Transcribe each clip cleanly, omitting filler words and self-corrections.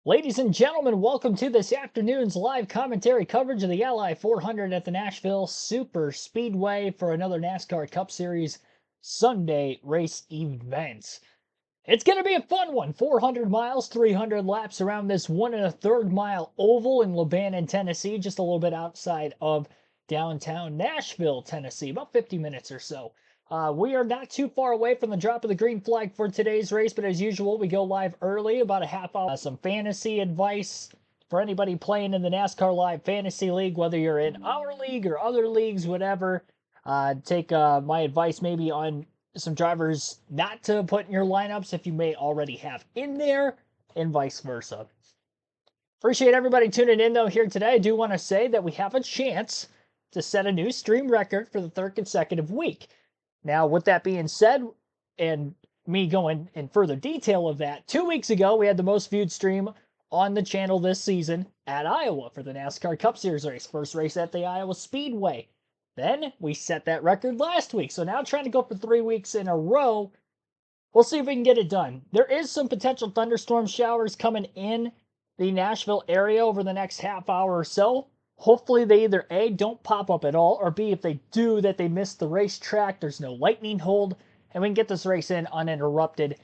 Ladies and gentlemen, welcome to this afternoon's live commentary coverage of the LI 400 at the Nashville Superspeedway for another NASCAR Cup Series Sunday race event. It's going to be a fun one. 400 miles, 300 laps around this 1 1/3 mile oval in Lebanon, Tennessee, just a little bit outside of downtown Nashville, Tennessee, about 50 minutes or so. We are not too far away from the drop of the green flag for today's race, but as usual, we go live early, about a half hour. Some fantasy advice for anybody playing in the NASCAR Live Fantasy League, whether you're in our league or other leagues, whatever. Take my advice maybe on some drivers not to put in your lineups if you may already have in there, and vice versa. Appreciate everybody tuning in, though, here today. I do want to say that we have a chance to set a new stream record for the third consecutive week. Now, with that being said, and me going in further detail of that, 2 weeks ago, we had the most viewed stream on the channel this season at Iowa for the NASCAR Cup Series race. First race at the Iowa Speedway. Then we set that record last week. So now trying to go for 3 weeks in a row. We'll see if we can get it done. There is some potential thunderstorm showers coming in the Nashville area over the next half hour or so. Hopefully they either A, don't pop up at all, or B, if they do, that they miss the racetrack, there's no lightning hold, and we can get this race in uninterrupted.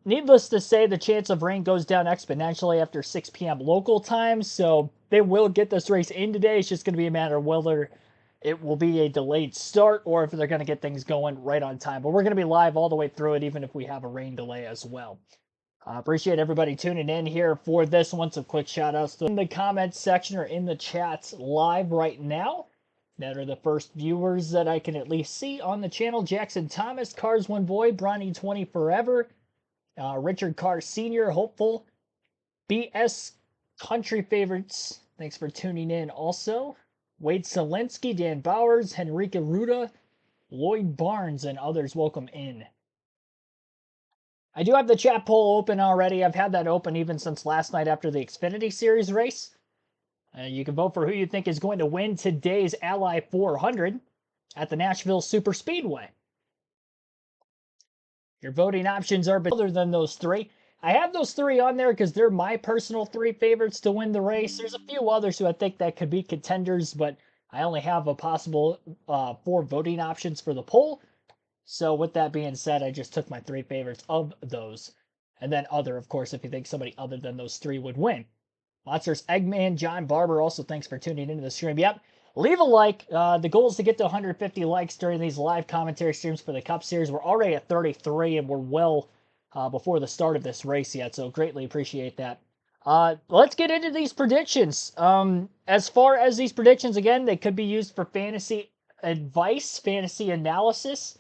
Needless to say, the chance of rain goes down exponentially after 6 p.m. local time, so they will get this race in today. It's just going to be a matter of whether it will be a delayed start or if they're going to get things going right on time. But we're going to be live all the way through it, even if we have a rain delay as well. Appreciate everybody tuning in here for this one. Some quick shout outs in the comments section or in the chats live right now. That are the first viewers that I can at least see on the channel. Jackson Thomas, Cars One Boy, Bronny 20 Forever, Richard Carr Sr., Hopeful, BS Country Favorites. Thanks for tuning in also. Wade Selensky, Dan Bowers, Henrique Ruda, Lloyd Barnes, and others. Welcome in. I do have the chat poll open already. I've had that open even since last night after the Xfinity Series race. You can vote for who you think is going to win today's Ally 400 at the Nashville Superspeedway. Your voting options are other than those three. I have those three on there because they're my personal three favorites to win the race. There's a few others who I think that could be contenders, but I only have a possible 4 voting options for the poll. So with that being said, I just took my 3 favorites of those. And then other, of course, if you think somebody other than those 3 would win. Monsters Eggman, John Barber, also thanks for tuning into the stream. Yep, leave a like. The goal is to get to 150 likes during these live commentary streams for the Cup Series. We're already at 33, and we're well before the start of this race yet, so greatly appreciate that. Let's get into these predictions. As far as these predictions, again, they could be used for fantasy advice, fantasy analysis.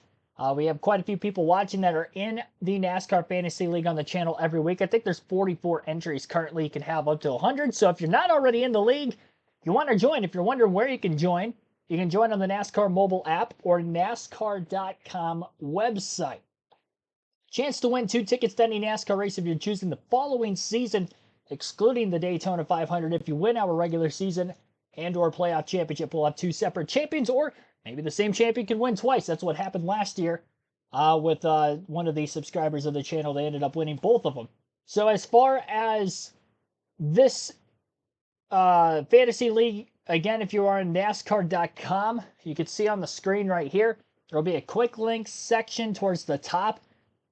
We have quite a few people watching that are in the NASCAR Fantasy League on the channel every week. I think there's 44 entries currently. You can have up to 100. So if you're not already in the league, you want to join. If you're wondering where you can join on the NASCAR mobile app or NASCAR.com website. Chance to win 2 tickets to any NASCAR race if you're choosing the following season, excluding the Daytona 500. If you win our regular season and or playoff championship, we'll have 2 separate champions, or maybe the same champion can win twice. That's what happened last year with one of the subscribers of the channel. They ended up winning both of them. So as far as this fantasy league, again, if you are on NASCAR.com, you can see on the screen right here, there will be a quick links section towards the top,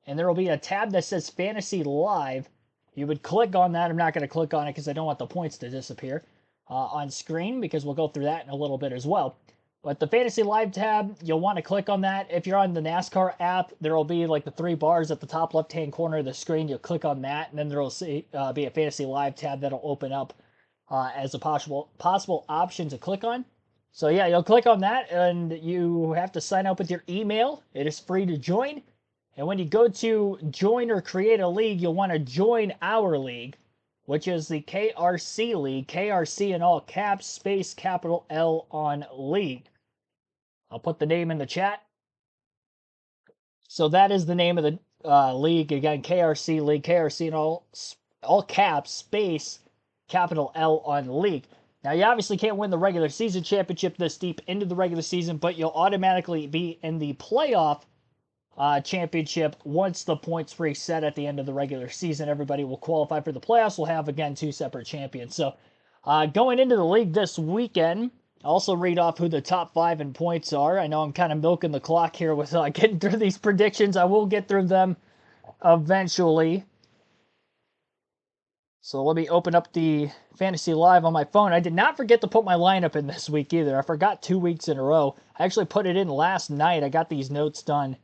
and there will be a tab that says Fantasy Live. You would click on that. I'm not going to click on it because I don't want the points to disappear on screen, because we'll go through that in a little bit as well. But the Fantasy Live tab, you'll want to click on that. If you're on the NASCAR app, there will be like the 3 bars at the top left-hand corner of the screen. You'll click on that, and then there will be a Fantasy Live tab that'll open up as a possible option to click on. So yeah, you'll click on that, and you have to sign up with your email. It is free to join. And when you go to join or create a league, you'll want to join our league, which is the KRC League, KRC in all caps, space, capital L on league. I'll put the name in the chat. So that is the name of the league. Again, KRC League, KRC in all caps, space, capital L on league. Now, you obviously can't win the regular season championship this deep into the regular season, but you'll automatically be in the playoff championship. Once the points reset at the end of the regular season, everybody will qualify for the playoffs. We'll have, again, 2 separate champions. So going into the league this weekend, I'll also read off who the top 5 in points are. I know I'm kind of milking the clock here with getting through these predictions. I will get through them eventually. So let me open up the Fantasy Live on my phone. I did not forget to put my lineup in this week either. I forgot 2 weeks in a row. I actually put it in last night. I got these notes done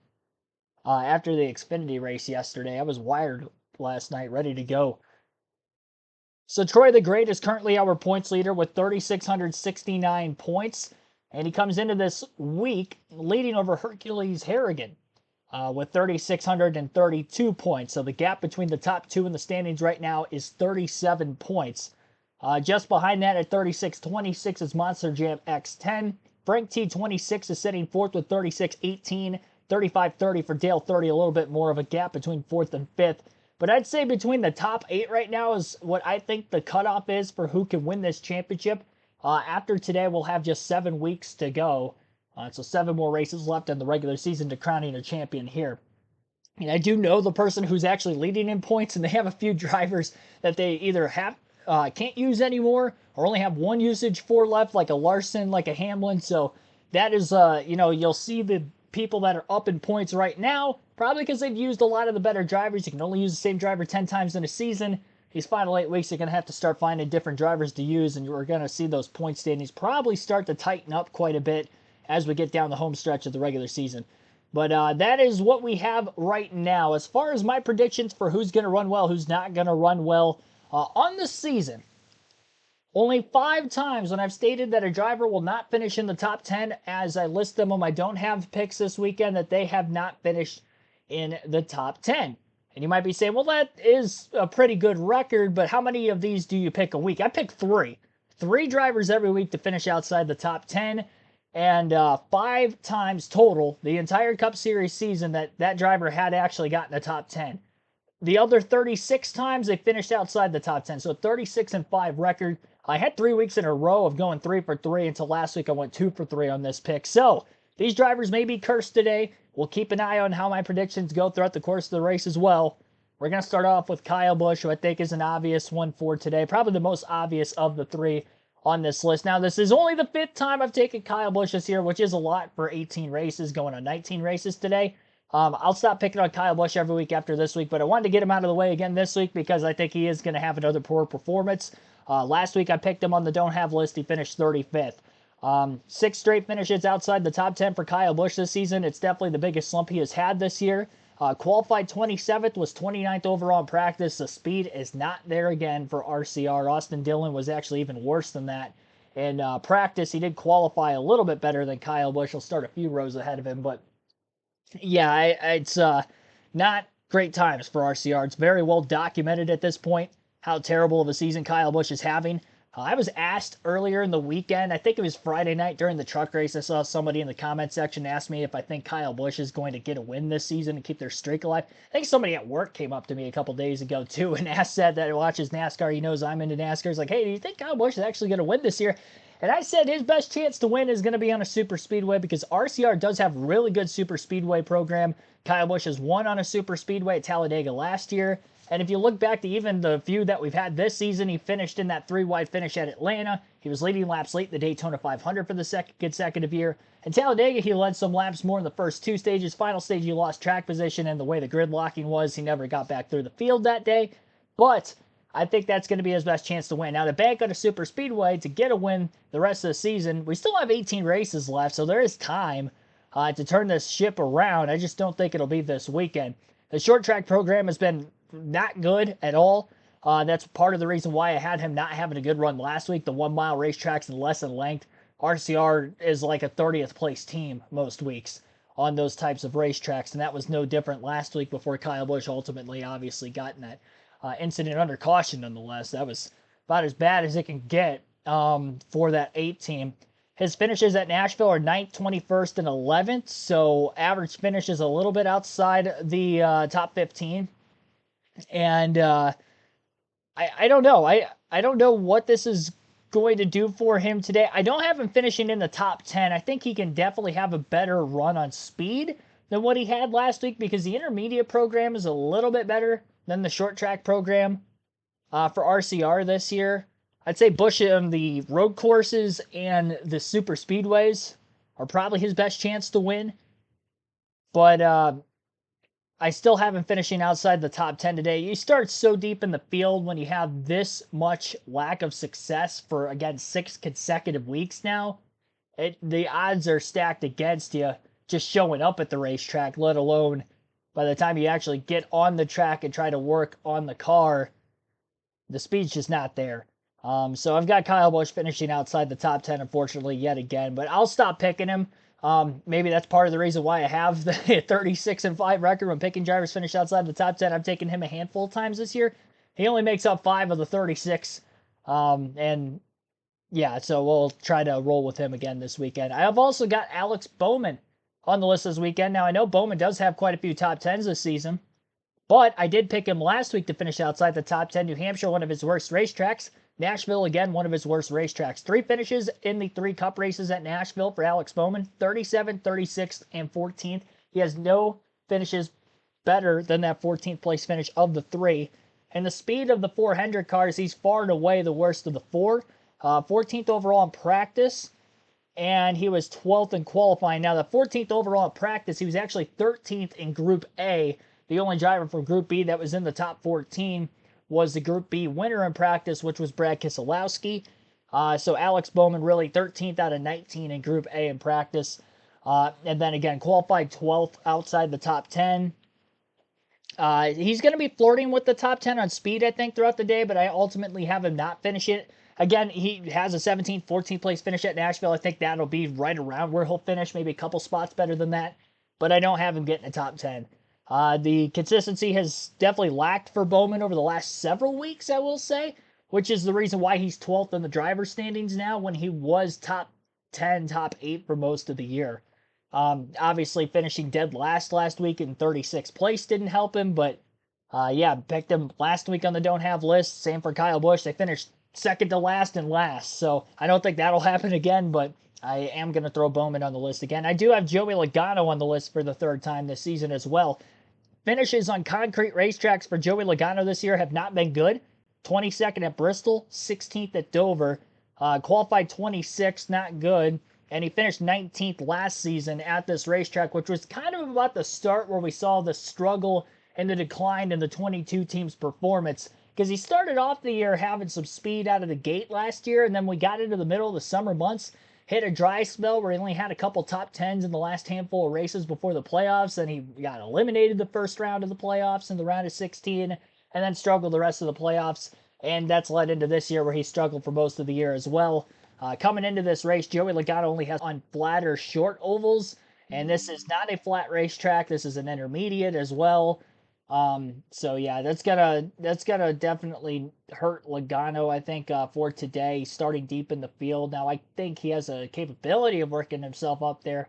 after the Xfinity race yesterday. I was wired last night, ready to go. So Troy the Great is currently our points leader with 3,669 points. And he comes into this week leading over Hercules Harrigan with 3,632 points. So the gap between the top 2 in the standings right now is 37 points. Just behind that at 36-26 is Monster Jam X10. Frank T26 is sitting 4th with 36-18. 35-30 for Dale 30, a little bit more of a gap between 4th and 5th. But I'd say between the top 8 right now is what I think the cutoff is for who can win this championship. After today, we'll have just 7 weeks to go. So 7 more races left in the regular season to crowning a champion here. And I do know the person who's actually leading in points, and they have a few drivers that they either have can't use anymore or only have 1 usage for left, like a Larson, like a Hamlin. So that is, you'll see the people that are up in points right now, probably because they've used a lot of the better drivers. You can only use the same driver 10 times in a season. These final 8 weeks, you're going to have to start finding different drivers to use, and you're going to see those point standings probably start to tighten up quite a bit as we get down the home stretch of the regular season. But that is what we have right now. As far as my predictions for who's going to run well, who's not going to run well on the season, only 5 times when I've stated that a driver will not finish in the top 10, as I list them on my Don't Have picks this weekend, that they have not finished in the top 10. And you might be saying, well, that is a pretty good record, but how many of these do you pick a week? I pick 3. 3 drivers every week to finish outside the top 10, and 5 times total, the entire Cup Series season, that driver had actually gotten the top 10. The other 36 times, they finished outside the top 10. So 36-5 record. I had 3 weeks in a row of going 3 for 3 until last week I went 2 for 3 on this pick. So these drivers may be cursed today. We'll keep an eye on how my predictions go throughout the course of the race as well. We're going to start off with Kyle Busch, who I think is an obvious one for today. Probably the most obvious of the 3 on this list. Now, this is only the 5th time I've taken Kyle Busch this year, which is a lot for 18 races, going on 19 races today. I'll stop picking on Kyle Busch every week after this week, but I wanted to get him out of the way again this week because I think he is going to have another poor performance. Last week I picked him on the Don't Have list. He finished 35th. 6 straight finishes outside the top 10 for Kyle Busch this season. It's definitely the biggest slump he has had this year. Qualified 27th, was 29th overall in practice. The speed is not there again for RCR. Austin Dillon was actually even worse than that. In practice, he did qualify a little bit better than Kyle Busch. He'll start a few rows ahead of him, but yeah, it's not great times for RCR. It's very well documented at this point how terrible of a season Kyle Busch is having. I was asked earlier in the weekend, I think it was Friday night during the truck race, I saw somebody in the comment section ask me if I think Kyle Busch is going to get a win this season and keep their streak alive. I think somebody at work came up to me a couple days ago too and asked that watches NASCAR. He knows I'm into NASCAR. He's like, hey, do you think Kyle Busch is actually going to win this year? And I said his best chance to win is going to be on a super speedway because RCR does have really good super speedway program. Kyle Busch has won on a super speedway at Talladega last year. And if you look back to even the few that we've had this season, he finished in that 3-wide finish at Atlanta. He was leading laps late in the Daytona 500 for the second consecutive year. At Talladega, he led some laps more in the first 2 stages. Final stage, he lost track position, and the way the grid locking was, he never got back through the field that day. But I think that's going to be his best chance to win. Now, to bank on a super speedway to get a win the rest of the season, we still have 18 races left, so there is time to turn this ship around. I just don't think it'll be this weekend. The short track program has been not good at all. That's part of the reason why I had him not having a good run last week. The 1 mile racetracks and less in length. RCR is like a 30th place team most weeks on those types of racetracks, and that was no different last week before Kyle Busch ultimately obviously got in that incident under caution nonetheless. That was about as bad as it can get for that 8 team. His finishes at Nashville are 9th, 21st, and 11th, so average finish is a little bit outside the top 15. And I don't know. I don't know what this is going to do for him today. I don't have him finishing in the top 10. I think he can definitely have a better run on speed than what he had last week because the intermediate program is a little bit better than the short track program for RCR this year. I'd say Busch on the road courses and the super speedways are probably his best chance to win. But I still have him finishing outside the top 10 today. You start so deep in the field when you have this much lack of success for, again, 6 consecutive weeks now. The odds are stacked against you just showing up at the racetrack, let alone by the time you actually get on the track and try to work on the car, the speed's just not there. So I've got Kyle Busch finishing outside the top 10, unfortunately, yet again. But I'll stop picking him. Maybe that's part of the reason why I have the 36-5 record when picking drivers finish outside the top 10. I've taken him a handful of times this year. He only makes up 5 of the 36. And yeah, so we'll try to roll with him again this weekend. I have also got Alex Bowman on the list this weekend. Now, I know Bowman does have quite a few top 10s this season, but I did pick him last week to finish outside the top 10. New Hampshire, one of his worst racetracks. Nashville, again, one of his worst racetracks. 3 finishes in the 3 cup races at Nashville for Alex Bowman, 37th, 36th, and 14th. He has no finishes better than that 14th place finish of the 3. And the speed of the 4 Hendrick cars, he's far and away the worst of the 4. 14th overall in practice, and he was 12th in qualifying. Now, the 14th overall in practice, he was actually 13th in Group A. The only driver from Group B that was in the top 14 was the Group B winner in practice, which was Brad Keselowski. So Alex Bowman really 13th out of 19 in Group A in practice. And then again, qualified 12th outside the top 10. He's going to be flirting with the top 10 on speed, I think, throughout the day, but I ultimately have him not finish it. Again, he has a 17th, 14th place finish at Nashville. I think that'll be right around where he'll finish, maybe a couple spots better than that. But I don't have him getting a top 10. The consistency has definitely lacked for Bowman over the last several weeks, I will say, which is the reason why he's 12th in the driver standings now when he was top 10, top 8 for most of the year. Obviously, finishing dead last week in 36th place didn't help him, but yeah, picked him last week on the don't have list. Same for Kyle Busch. They finished second to last and last, so I don't think that'll happen again, but I am going to throw Bowman on the list again. I do have Joey Logano on the list for the 3rd time this season as well. Finishes on concrete racetracks for Joey Logano this year have not been good. 22nd at Bristol, 16th at Dover, qualified 26th, not good, and he finished 19th last season at this racetrack, which was kind of about the start where we saw the struggle and the decline in the 22 team's performance, because he started off the year having some speed out of the gate last year, and then we got into the middle of the summer months, hit a dry spell where he only had a couple top 10s in the last handful of races before the playoffs, and he got eliminated the first round of the playoffs in the round of 16, and then struggled the rest of the playoffs, and that's led into this year where he struggled for most of the year as well. Coming into this race, Joey Logano only has on flatter short ovals, and this is not a flat racetrack. This is an intermediate as well. So yeah, that's gonna definitely hurt Logano, I think, for today, starting deep in the field. Now, I think he has a capability of working himself up there.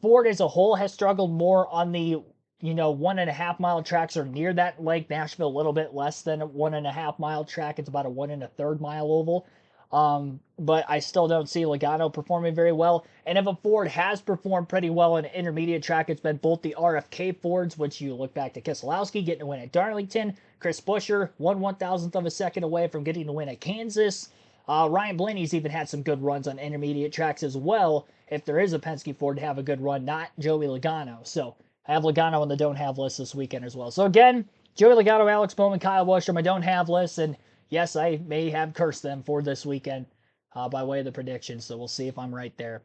Ford as a whole has struggled more on the, 1.5 mile tracks or near that, like Nashville, a little bit less than a 1.5 mile track. It's about a 1 1/3 mile oval. But I still don't see Logano performing very well. And if a Ford has performed pretty well in an intermediate track, it's been both the RFK Fords, which you look back to Keselowski getting a win at Darlington, Chris Buescher, 1/1000th of a second away from getting a win at Kansas. Ryan Blaney's even had some good runs on intermediate tracks as well, if there is a Penske Ford to have a good run, not Joey Logano. So I have Logano on the don't have list this weekend as well. So again, Joey Logano, Alex Bowman, Kyle Busch are my don't have list, and yes, I may have cursed them for this weekend by way of the predictions, so we'll see if I'm right there.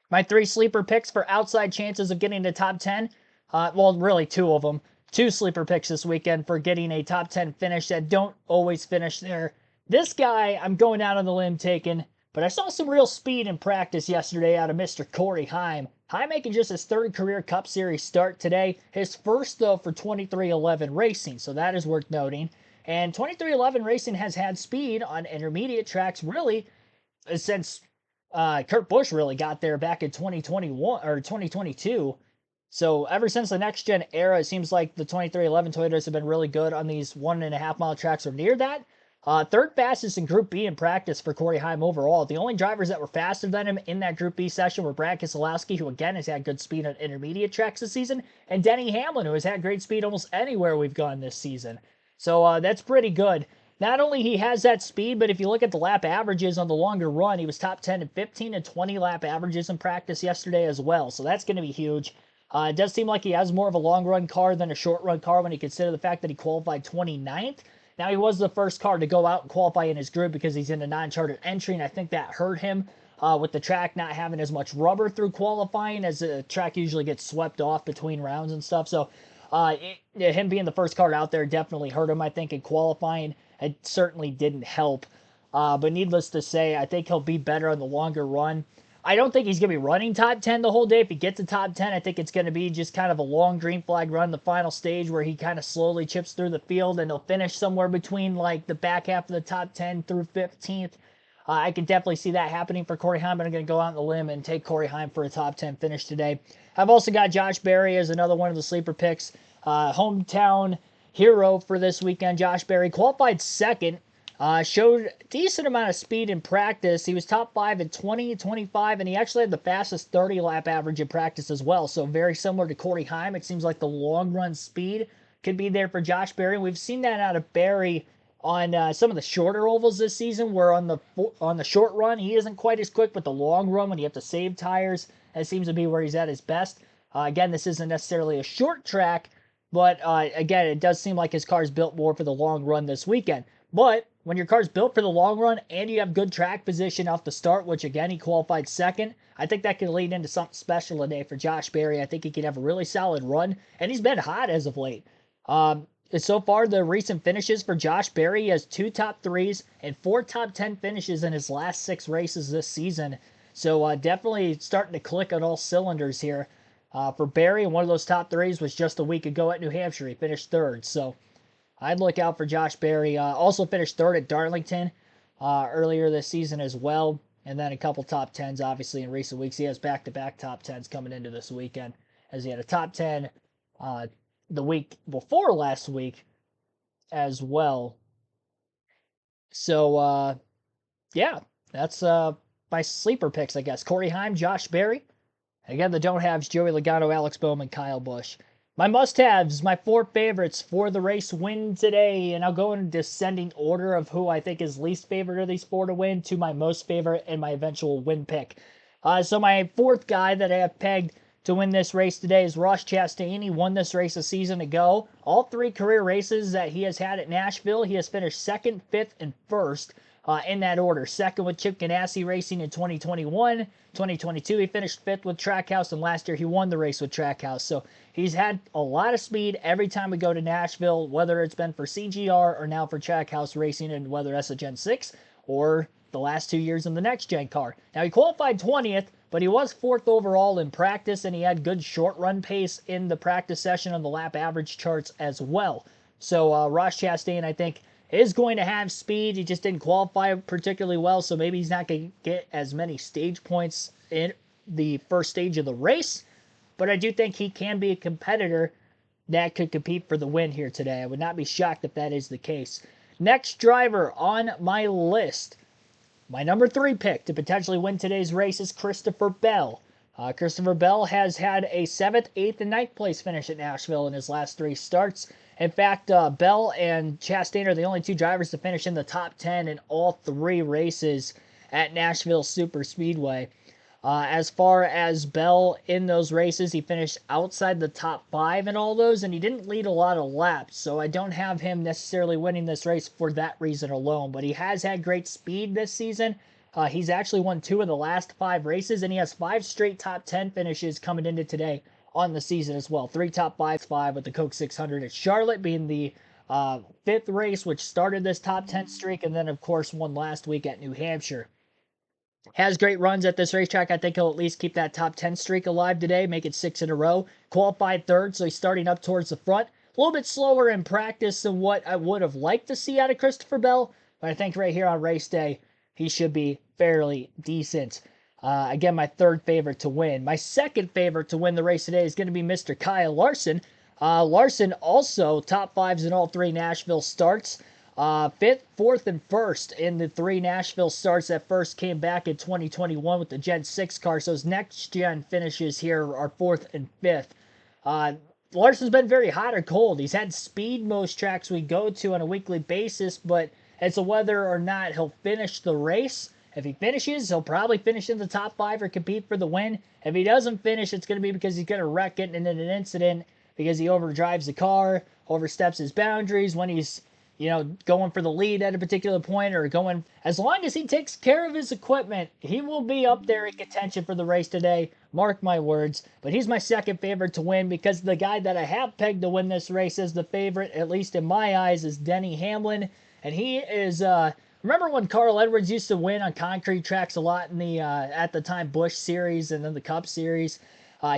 My 3 sleeper picks for outside chances of getting to top 10. Well, really 2 of them. 2 sleeper picks this weekend for getting a top 10 finish that don't always finish there. This guy, I'm going out on the limb taking, but I saw some real speed in practice yesterday out of Mr. Corey Heim. Heim making just his 3rd career Cup Series start today. His first, though, for 23XI Racing, so that is worth noting. And 23XI Racing has had speed on intermediate tracks really since Kurt Busch really got there back in 2021 or 2022. So ever since the next gen era, it seems like the 23XI Toyotas have been really good on these 1.5 mile tracks or near that. Third fastest in Group B in practice for Corey Heim overall. The only drivers that were faster than him in that Group B session were Brad Keselowski, who again has had good speed on intermediate tracks this season, and Denny Hamlin, who has had great speed almost anywhere we've gone this season. So that's pretty good. Not only he has that speed, but if you look at the lap averages on the longer run, he was top 10 in 15 and 20 lap averages in practice yesterday as well. So that's going to be huge. It does seem like he has more of a long run car than a short run car when you consider the fact that he qualified 29th. Now, he was the first car to go out and qualify in his group because he's in a non-chartered entry, and I think that hurt him with the track not having as much rubber through qualifying, as the track usually gets swept off between rounds and stuff. So him being the first car out there definitely hurt him, I think, in qualifying. It certainly didn't help. But needless to say, I think he'll be better on the longer run. I don't think he's going to be running top 10 the whole day. If he gets to top 10, I think it's going to be just kind of a long green flag run, the final stage where he kind of slowly chips through the field, and he'll finish somewhere between like the back half of the top 10 through 15th. I can definitely see that happening for Corey Heim, but I'm going to go out on the limb and take Corey Heim for a top 10 finish today. I've also got Josh Berry as another one of the sleeper picks. Hometown hero for this weekend. Josh Berry qualified second. Showed a decent amount of speed in practice. He was top 5 at 20, 25, and he actually had the fastest 30-lap average in practice as well. So very similar to Corey Heim. It seems like the long-run speed could be there for Josh Berry. We've seen that out of Berry on some of the shorter ovals this season, where on the short run, he isn't quite as quick, but the long run, when you have to save tires, that seems to be where he's at his best. Again, this isn't necessarily a short track, but again, it does seem like his car is built more for the long run this weekend. But when your car's built for the long run and you have good track position off the start, which again, he qualified second, I think that could lead into something special today for Josh Berry. I think he could have a really solid run, and he's been hot as of late. So far, the recent finishes for Josh Berry, he has 2 top 3s and 4 top 10 finishes in his last 6 races this season. So definitely starting to click on all cylinders here for Berry. And one of those top 3s was just a week ago at New Hampshire. He finished 3rd. So I'd look out for Josh Berry. Also finished 3rd at Darlington earlier this season as well. And then a couple top 10s, obviously, in recent weeks. He has back-to-back top 10s coming into this weekend, as he had a top 10 the week before last week as well. So, yeah, that's my sleeper picks, I guess. Corey Heim, Josh Berry. Again, the don't-haves, Joey Logano, Alex Bowman, Kyle Busch. My must-haves, my 4 favorites for the race win today, and I'll go in descending order of who I think is least favorite of these 4 to win to my most favorite and my eventual win pick. So my 4th guy that I have pegged to win this race today is Ross Chastain. He won this race a season ago. All 3 career races that he has had at Nashville, he has finished 2nd, 5th, and 1st. In that order. 2nd with Chip Ganassi Racing in 2021. 2022, he finished 5th with Trackhouse, and last year he won the race with Trackhouse. So he's had a lot of speed every time we go to Nashville, whether it's been for CGR or now for Trackhouse Racing, and whether that's a Gen 6 or the last 2 years in the next gen car. Now, he qualified 20th, but he was 4th overall in practice, and he had good short run pace in the practice session on the lap average charts as well. So Ross Chastain, I think, is going to have speed. He just didn't qualify particularly well, so maybe he's not going to get as many stage points in the first stage of the race. But I do think he can be a competitor that could compete for the win here today. I would not be shocked if that is the case. Next driver on my list, my number 3 pick to potentially win today's race is Christopher Bell. Christopher Bell has had a 7th, 8th, and 9th place finish at Nashville in his last 3 starts. In fact, Bell and Chastain are the only 2 drivers to finish in the top 10 in all 3 races at Nashville Superspeedway. As far as Bell in those races, he finished outside the top 5 in all those, and he didn't lead a lot of laps, so I don't have him necessarily winning this race for that reason alone. But he has had great speed this season. He's actually won 2 of the last 5 races, and he has 5 straight top 10 finishes coming into today on the season as well. 3 top 5 with the Coke 600 at Charlotte being the 5th race, which started this top 10 streak, and then, of course, one last week at New Hampshire. Has great runs at this racetrack. I think he'll at least keep that top 10 streak alive today, make it 6 in a row. Qualified 3rd, so he's starting up towards the front. A little bit slower in practice than what I would have liked to see out of Christopher Bell, but I think right here on race day, he should be fairly decent. Again, my 3rd favorite to win. My 2nd favorite to win the race today is going to be Mr. Kyle Larson. Larson also top 5s in all 3 Nashville starts. Fifth, fourth, and first in the 3 Nashville starts that first came back in 2021 with the Gen 6 car. So his next gen finishes here are fourth and fifth. Larson's been very hot or cold. He's had speed most tracks we go to on a weekly basis, but as to whether or not he'll finish the race, if he finishes, he'll probably finish in the top 5 or compete for the win. If he doesn't finish, it's going to be because he's going to wreck it in an incident because he overdrives the car, oversteps his boundaries when he's going for the lead at a particular point or going. As long as he takes care of his equipment, he will be up there in contention for the race today. Mark my words. But he's my second favorite to win because the guy that I have pegged to win this race as the favorite, at least in my eyes, is Denny Hamlin. And he is, remember when Carl Edwards used to win on concrete tracks a lot in the, at the time, Busch Series and then the Cup Series?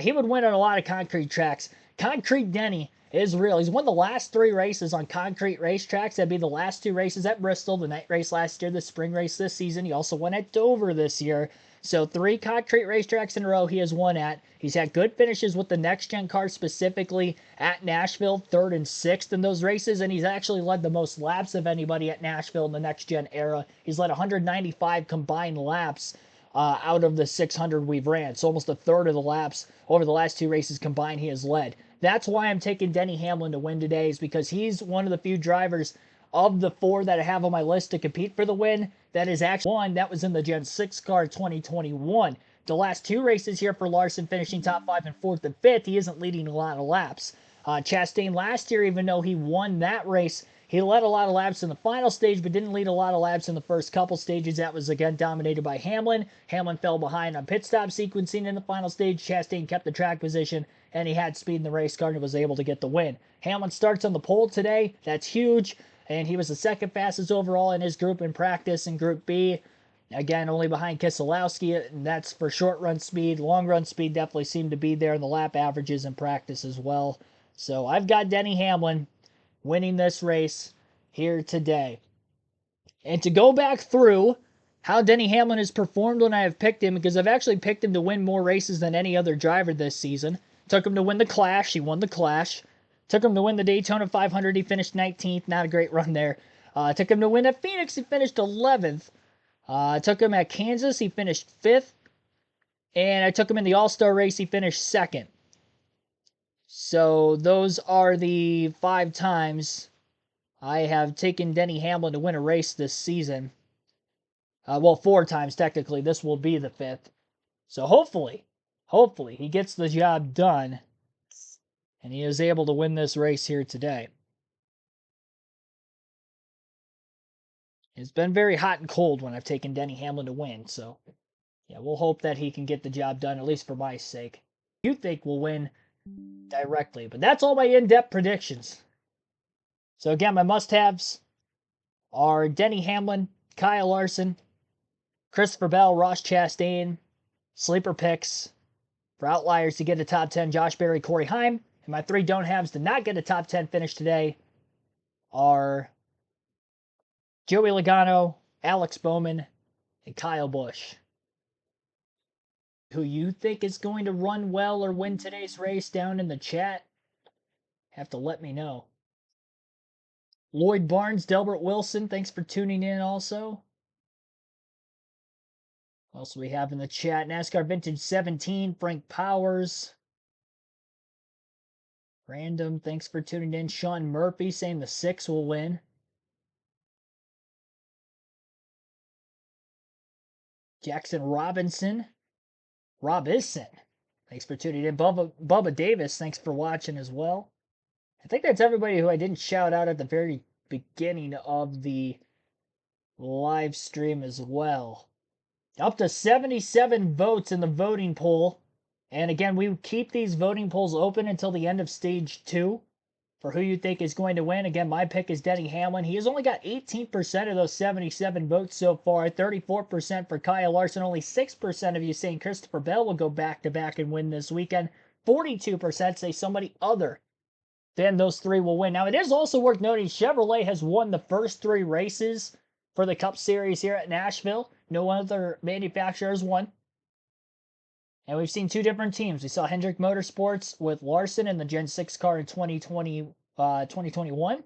He would win on a lot of concrete tracks. Concrete Denny is real. He's won the last 3 races on concrete racetracks. That'd be the last 2 races at Bristol, the night race last year, the spring race this season. He also won at Dover this year. So 3 concrete racetracks in a row he has won at. He's had good finishes with the next-gen car, specifically at Nashville, 3rd and 6th in those races, and he's actually led the most laps of anybody at Nashville in the next-gen era. He's led 195 combined laps out of the 600 we've ran. So almost a third of the laps over the last 2 races combined he has led. That's why I'm taking Denny Hamlin to win today, is because he's one of the few drivers of the 4 that I have on my list to compete for the win that is actually one that was in the Gen 6 car 2021. The last 2 races here for Larson, finishing top 5 and 4th and 5th, he isn't leading a lot of laps. Chastain last year, even though he won that race, he led a lot of laps in the final stage, but didn't lead a lot of laps in the first couple stages. That was, again, dominated by Hamlin. Hamlin fell behind on pit stop sequencing in the final stage. Chastain kept the track position, and he had speed in the race car and was able to get the win. Hamlin starts on the pole today. That's huge, and he was the second fastest overall in his group in practice in Group B. Again, only behind Keselowski, and that's for short run speed. Long run speed definitely seemed to be there in the lap averages in practice as well. So I've got Denny Hamlin winning this race here today. And to go back through how Denny Hamlin has performed when I have picked him, because I've actually picked him to win more races than any other driver this season. Took him to win the Clash. He won the Clash. Took him to win the Daytona 500. He finished 19th. Not a great run there. Took him to win at Phoenix. He finished 11th. Took him at Kansas. He finished 5th. And I took him in the All-Star race. He finished 2nd. So those are the 5 times I have taken Denny Hamlin to win a race this season. Well, 4 times technically. This will be the 5th. So hopefully he gets the job done and he is able to win this race here today. It's been very hot and cold when I've taken Denny Hamlin to win, so yeah, we'll hope that he can get the job done, at least for my sake. You think will win directly, but that's all my in-depth predictions. So again, my must-haves are Denny Hamlin, Kyle Larson, Christopher Bell, Ross Chastain. Sleeper picks for outliers to get a top 10, Josh Berry, Corey Heim. And my 3 don't-haves to not get a top 10 finish today are Joey Logano, Alex Bowman, and Kyle Busch. Who you think is going to run well or win today's race down in the chat? Have to let me know. Lloyd Barnes, Delbert Wilson, thanks for tuning in also. What else do we have in the chat? NASCAR Vintage 17, Frank Powers. Random, thanks for tuning in. Sean Murphy saying the 6 will win. Jackson Robinson. Thanks for tuning in. Bubba Davis, thanks for watching as well. I think that's everybody who I didn't shout out at the very beginning of the live stream as well. Up to 77 votes in the voting poll. And again, we keep these voting polls open until the end of Stage 2 for who you think is going to win. Again, my pick is Denny Hamlin. He has only got 18% of those 77 votes so far. 34% for Kyle Larson. Only 6% of you saying Christopher Bell will go back-to-back and win this weekend. 42% say somebody other than those 3 will win. Now, it is also worth noting Chevrolet has won the first 3 races for the Cup Series here at Nashville. No other manufacturer has won. And we've seen 2 different teams. We saw Hendrick Motorsports with Larson in the Gen 6 car in 2021.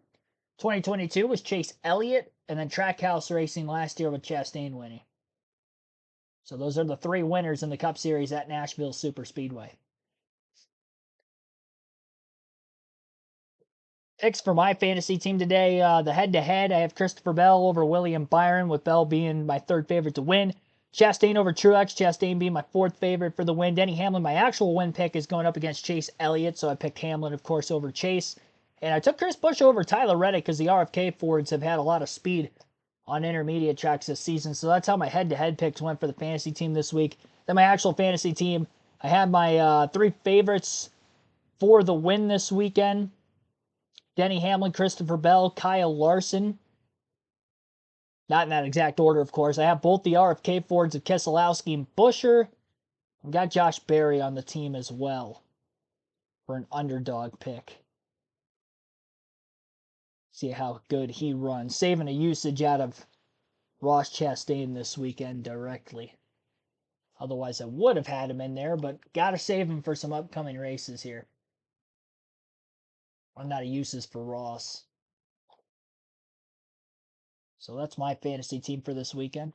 2022 was Chase Elliott, and then Trackhouse Racing last year with Chastain winning. So those are the 3 winners in the Cup Series at Nashville Superspeedway. Picks for my fantasy team today, the head-to-head, I have Christopher Bell over William Byron, with Bell being my 3rd favorite to win. Chastain over Truex, Chastain being my 4th favorite for the win. Denny Hamlin, my actual win pick, is going up against Chase Elliott, so I picked Hamlin, of course, over Chase. And I took Chris Buescher over Tyler Reddick because the RFK Fords have had a lot of speed on intermediate tracks this season. So that's how my head-to-head picks went for the fantasy team this week. Then my actual fantasy team, I had my 3 favorites for the win this weekend. Denny Hamlin, Christopher Bell, Kyle Larson. Not in that exact order, of course. I have both the RFK Fords of Keselowski and Buescher. I've got Josh Berry on the team as well for an underdog pick. See how good he runs. Saving a usage out of Ross Chastain this weekend directly. Otherwise, I would have had him in there, but got to save him for some upcoming races here. I'm out of uses for Ross. So that's my fantasy team for this weekend.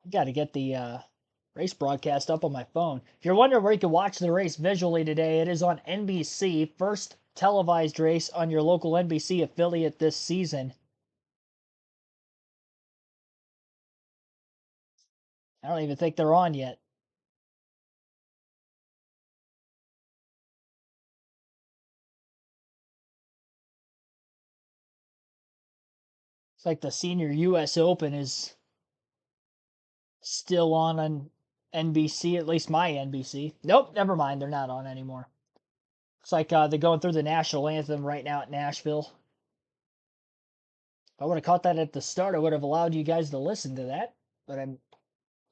I got to get the race broadcast up on my phone. If you're wondering where you can watch the race visually today, it is on NBC. First televised race on your local NBC affiliate this season. I don't even think they're on yet. It's like the Senior U.S. Open is still on NBC, at least my NBC. Nope, never mind. They're not on anymore. It's like they're going through the national anthem right now at Nashville. If I would have caught that at the start, I would have allowed you guys to listen to that. But I'm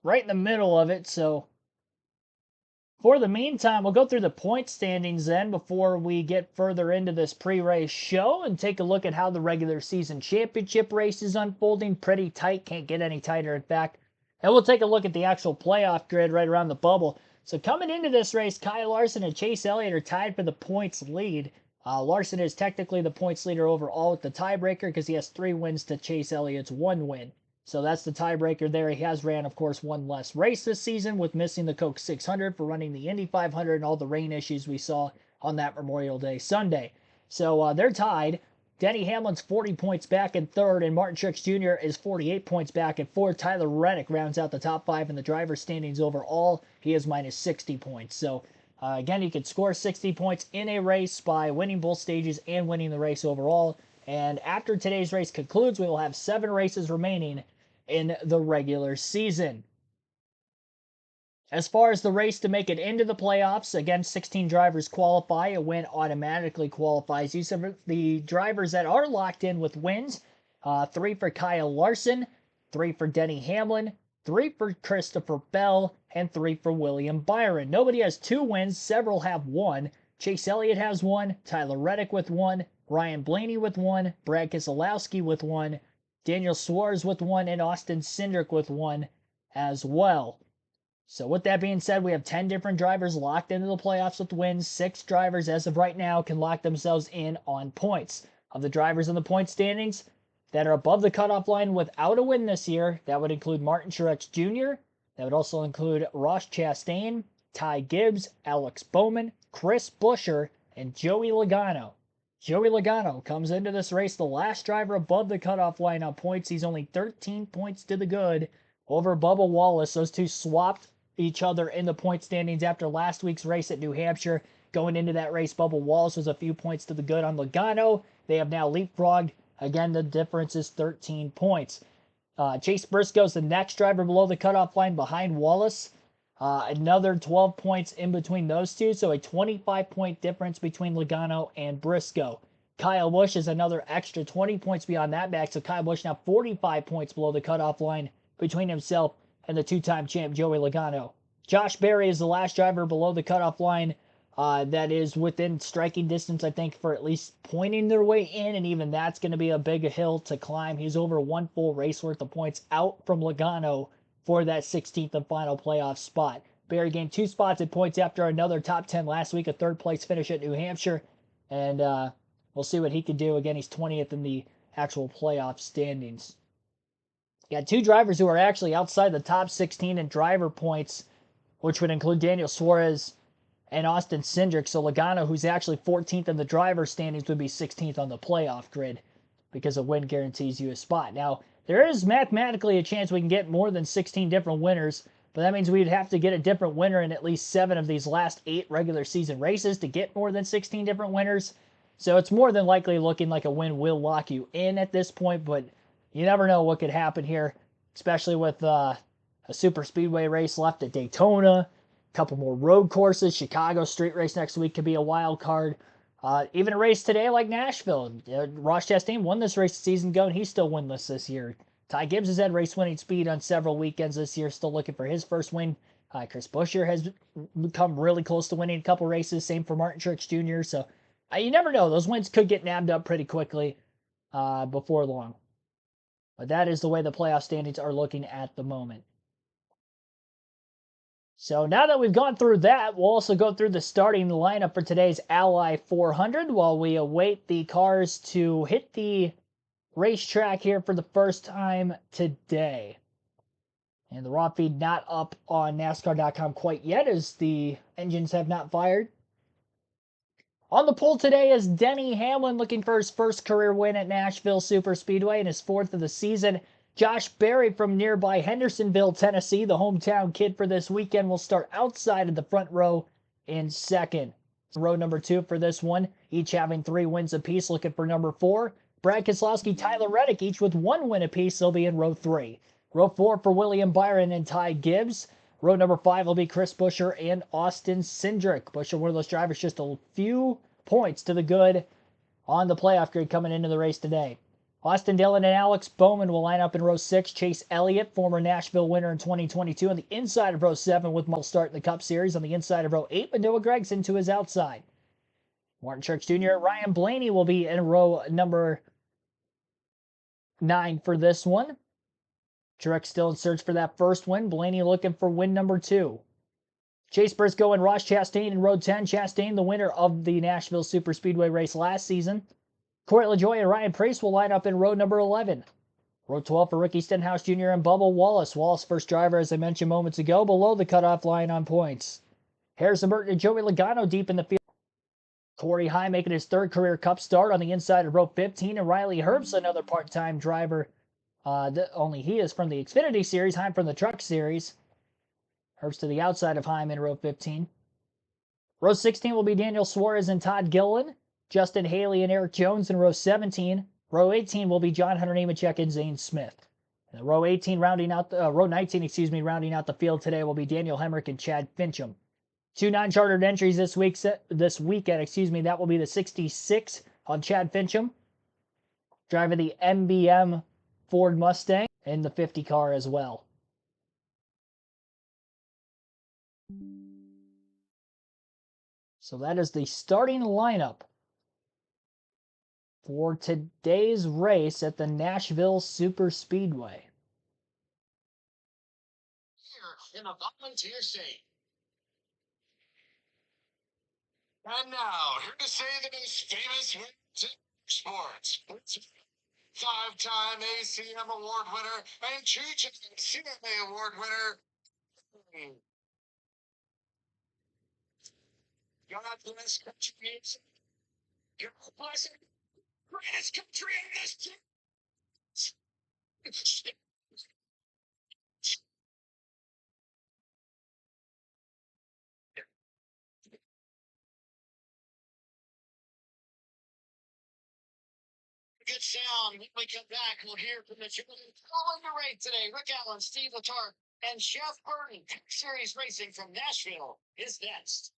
right in the middle of it, so for the meantime, we'll go through the point standings then before we get further into this pre-race show and take a look at how the regular season championship race is unfolding. Pretty tight, can't get any tighter in fact. And we'll take a look at the actual playoff grid right around the bubble. So coming into this race, Kyle Larson and Chase Elliott are tied for the points lead. Larson is technically the points leader overall with the tiebreaker because he has 3 wins to Chase Elliott's 1 win. So that's the tiebreaker there. He has ran, of course, 1 less race this season with missing the Coke 600 for running the Indy 500 and all the rain issues we saw on that Memorial Day Sunday. So they're tied. Denny Hamlin's 40 points back in 3rd, and Martin Truex Jr. is 48 points back in 4th. Tyler Reddick rounds out the top 5 in the driver's standings overall. He is minus 60 points. So again, you can score 60 points in a race by winning both stages and winning the race overall. And after today's race concludes, we will have 7 races remaining in the regular season. As far as the race to make it into the playoffs, again, 16 drivers qualify. A win automatically qualifies you. So the drivers that are locked in with wins, 3 for Kyle Larson, 3 for Denny Hamlin, 3 for Christopher Bell, and 3 for William Byron. Nobody has 2 wins. Several have 1. Chase Elliott has 1, Tyler Reddick with 1, Ryan Blaney with 1, Brad Keselowski with 1, Daniel Suarez with 1, and Austin Cindric with 1 as well. So with that being said, we have 10 different drivers locked into the playoffs with wins. 6 drivers as of right now can lock themselves in on points. Of the drivers in the point standings that are above the cutoff line without a win this year, that would include Martin Truex Jr., that would also include Ross Chastain, Ty Gibbs, Alex Bowman, Chris Buescher, and Joey Logano. Joey Logano comes into this race the last driver above the cutoff line on points. He's only 13 points to the good over Bubba Wallace. Those two swapped each other in the point standings after last week's race at New Hampshire. Going into that race, Bubba Wallace was a few points to the good on Logano. They have now leapfrogged. Again, the difference is 13 points. Chase Briscoe's the next driver below the cutoff line behind Wallace. Another 12 points in between those two, so a 25-point difference between Logano and Briscoe. Kyle Busch is another extra 20 points beyond that back, so Kyle Busch now 45 points below the cutoff line between himself and the 2-time champ Joey Logano. Josh Berry is the last driver below the cutoff line that is within striking distance, I think, for at least pointing their way in, and even that's going to be a big hill to climb. He's over 1 full race worth of points out from Logano for that 16th and final playoff spot. Berry gained 2 spots in points after another top 10 last week, a 3rd place finish at New Hampshire, and We'll see what he can do. Again, he's 20th in the actual playoff standings. You got two drivers who are actually outside the top 16 in driver points, which would include Daniel Suarez and Austin Cindric. So Logano, who's actually 14th in the driver standings, would be 16th on the playoff grid because a win guarantees you a spot. Now, there is mathematically a chance we can get more than 16 different winners, but that means we'd have to get a different winner in at least 7 of these last 8 regular season races to get more than 16 different winners. So it's more than likely looking like a win will lock you in at this point, but you never know what could happen here, especially with a super speedway race left at Daytona, a couple more road courses. Chicago street race next week could be a wild card. Even a race today like Nashville. Ross Chastain won this race a season ago, and he's still winless this year. Ty Gibbs has had race-winning speed on several weekends this year, still looking for his first win. Chris Buescher has come really close to winning a couple races. Same for Martin Truex Jr. So you never know. Those wins could get nabbed up pretty quickly before long. But that is the way the playoff standings are looking at the moment. So now that we've gone through that, we'll also go through the starting lineup for today's Ally 400 while we await the cars to hit the racetrack here for the first time today. And the raw feed not up on NASCAR.com quite yet as the engines have not fired. On the pole today is Denny Hamlin looking for his first career win at Nashville Superspeedway and his 4th of the season. Josh Berry from nearby Hendersonville, Tennessee, the hometown kid for this weekend, will start outside of the front row in 2nd. Row number 2 for this one, each having 3 wins apiece, looking for number 4. Brad Keselowski, Tyler Reddick, each with 1 win apiece. They'll be in row 3. Row 4 for William Byron and Ty Gibbs. Row number 5 will be Chris Buescher and Austin Cindric. Buescher, one of those drivers, just a few points to the good on the playoff grid coming into the race today. Austin Dillon and Alex Bowman will line up in row 6. Chase Elliott, former Nashville winner in 2022, on the inside of row 7 with Michael Start in the Cup Series. On the inside of row 8, but Noah Gragson to his outside. Martin Truex Jr. and Ryan Blaney will be in row number 9 for this one. Truex still in search for that first win. Blaney looking for win number 2. Chase Briscoe and Ross Chastain in row 10. Chastain, the winner of the Nashville Superspeedway race last season. Corey LaJoie and Ryan Preece will line up in row number 11. Row 12 for Ricky Stenhouse Jr. and Bubba Wallace. Wallace, first driver, as I mentioned moments ago, below the cutoff line on points. Harrison Burton and Joey Logano deep in the field. Corey High making his 3rd career Cup start on the inside of row 15. And Riley Herbst, another part-time driver. Only he is from the Xfinity Series, Heim from the Truck Series. Herbst to the outside of Heim in row 15. Row 16 will be Daniel Suarez and Todd Gilliland. Justin Haley and Eric Jones in row 17. Row 18 will be John Hunter Nemechek and Zane Smith. And row 18 rounding out row 19, rounding out the field today will be Daniel Hemrick and Chad Fincham. 2 non-chartered entries this weekend. That will be the 66 of Chad Fincham, driving the MBM Ford Mustang, and the 50 car as well. So that is the starting lineup for today's race at the Nashville Superspeedway. Here in a volunteer state. And now, here to say the most famous winners in sports. 5-time ACM Award winner and 2-time CMA Award winner. God bless country music. God bless it. Greatest country in this. Good sound. When we come back, we'll hear from the following the race today. Rick Allen, Steve Letarte, and Jeff Burton. Series Racing from Nashville is next.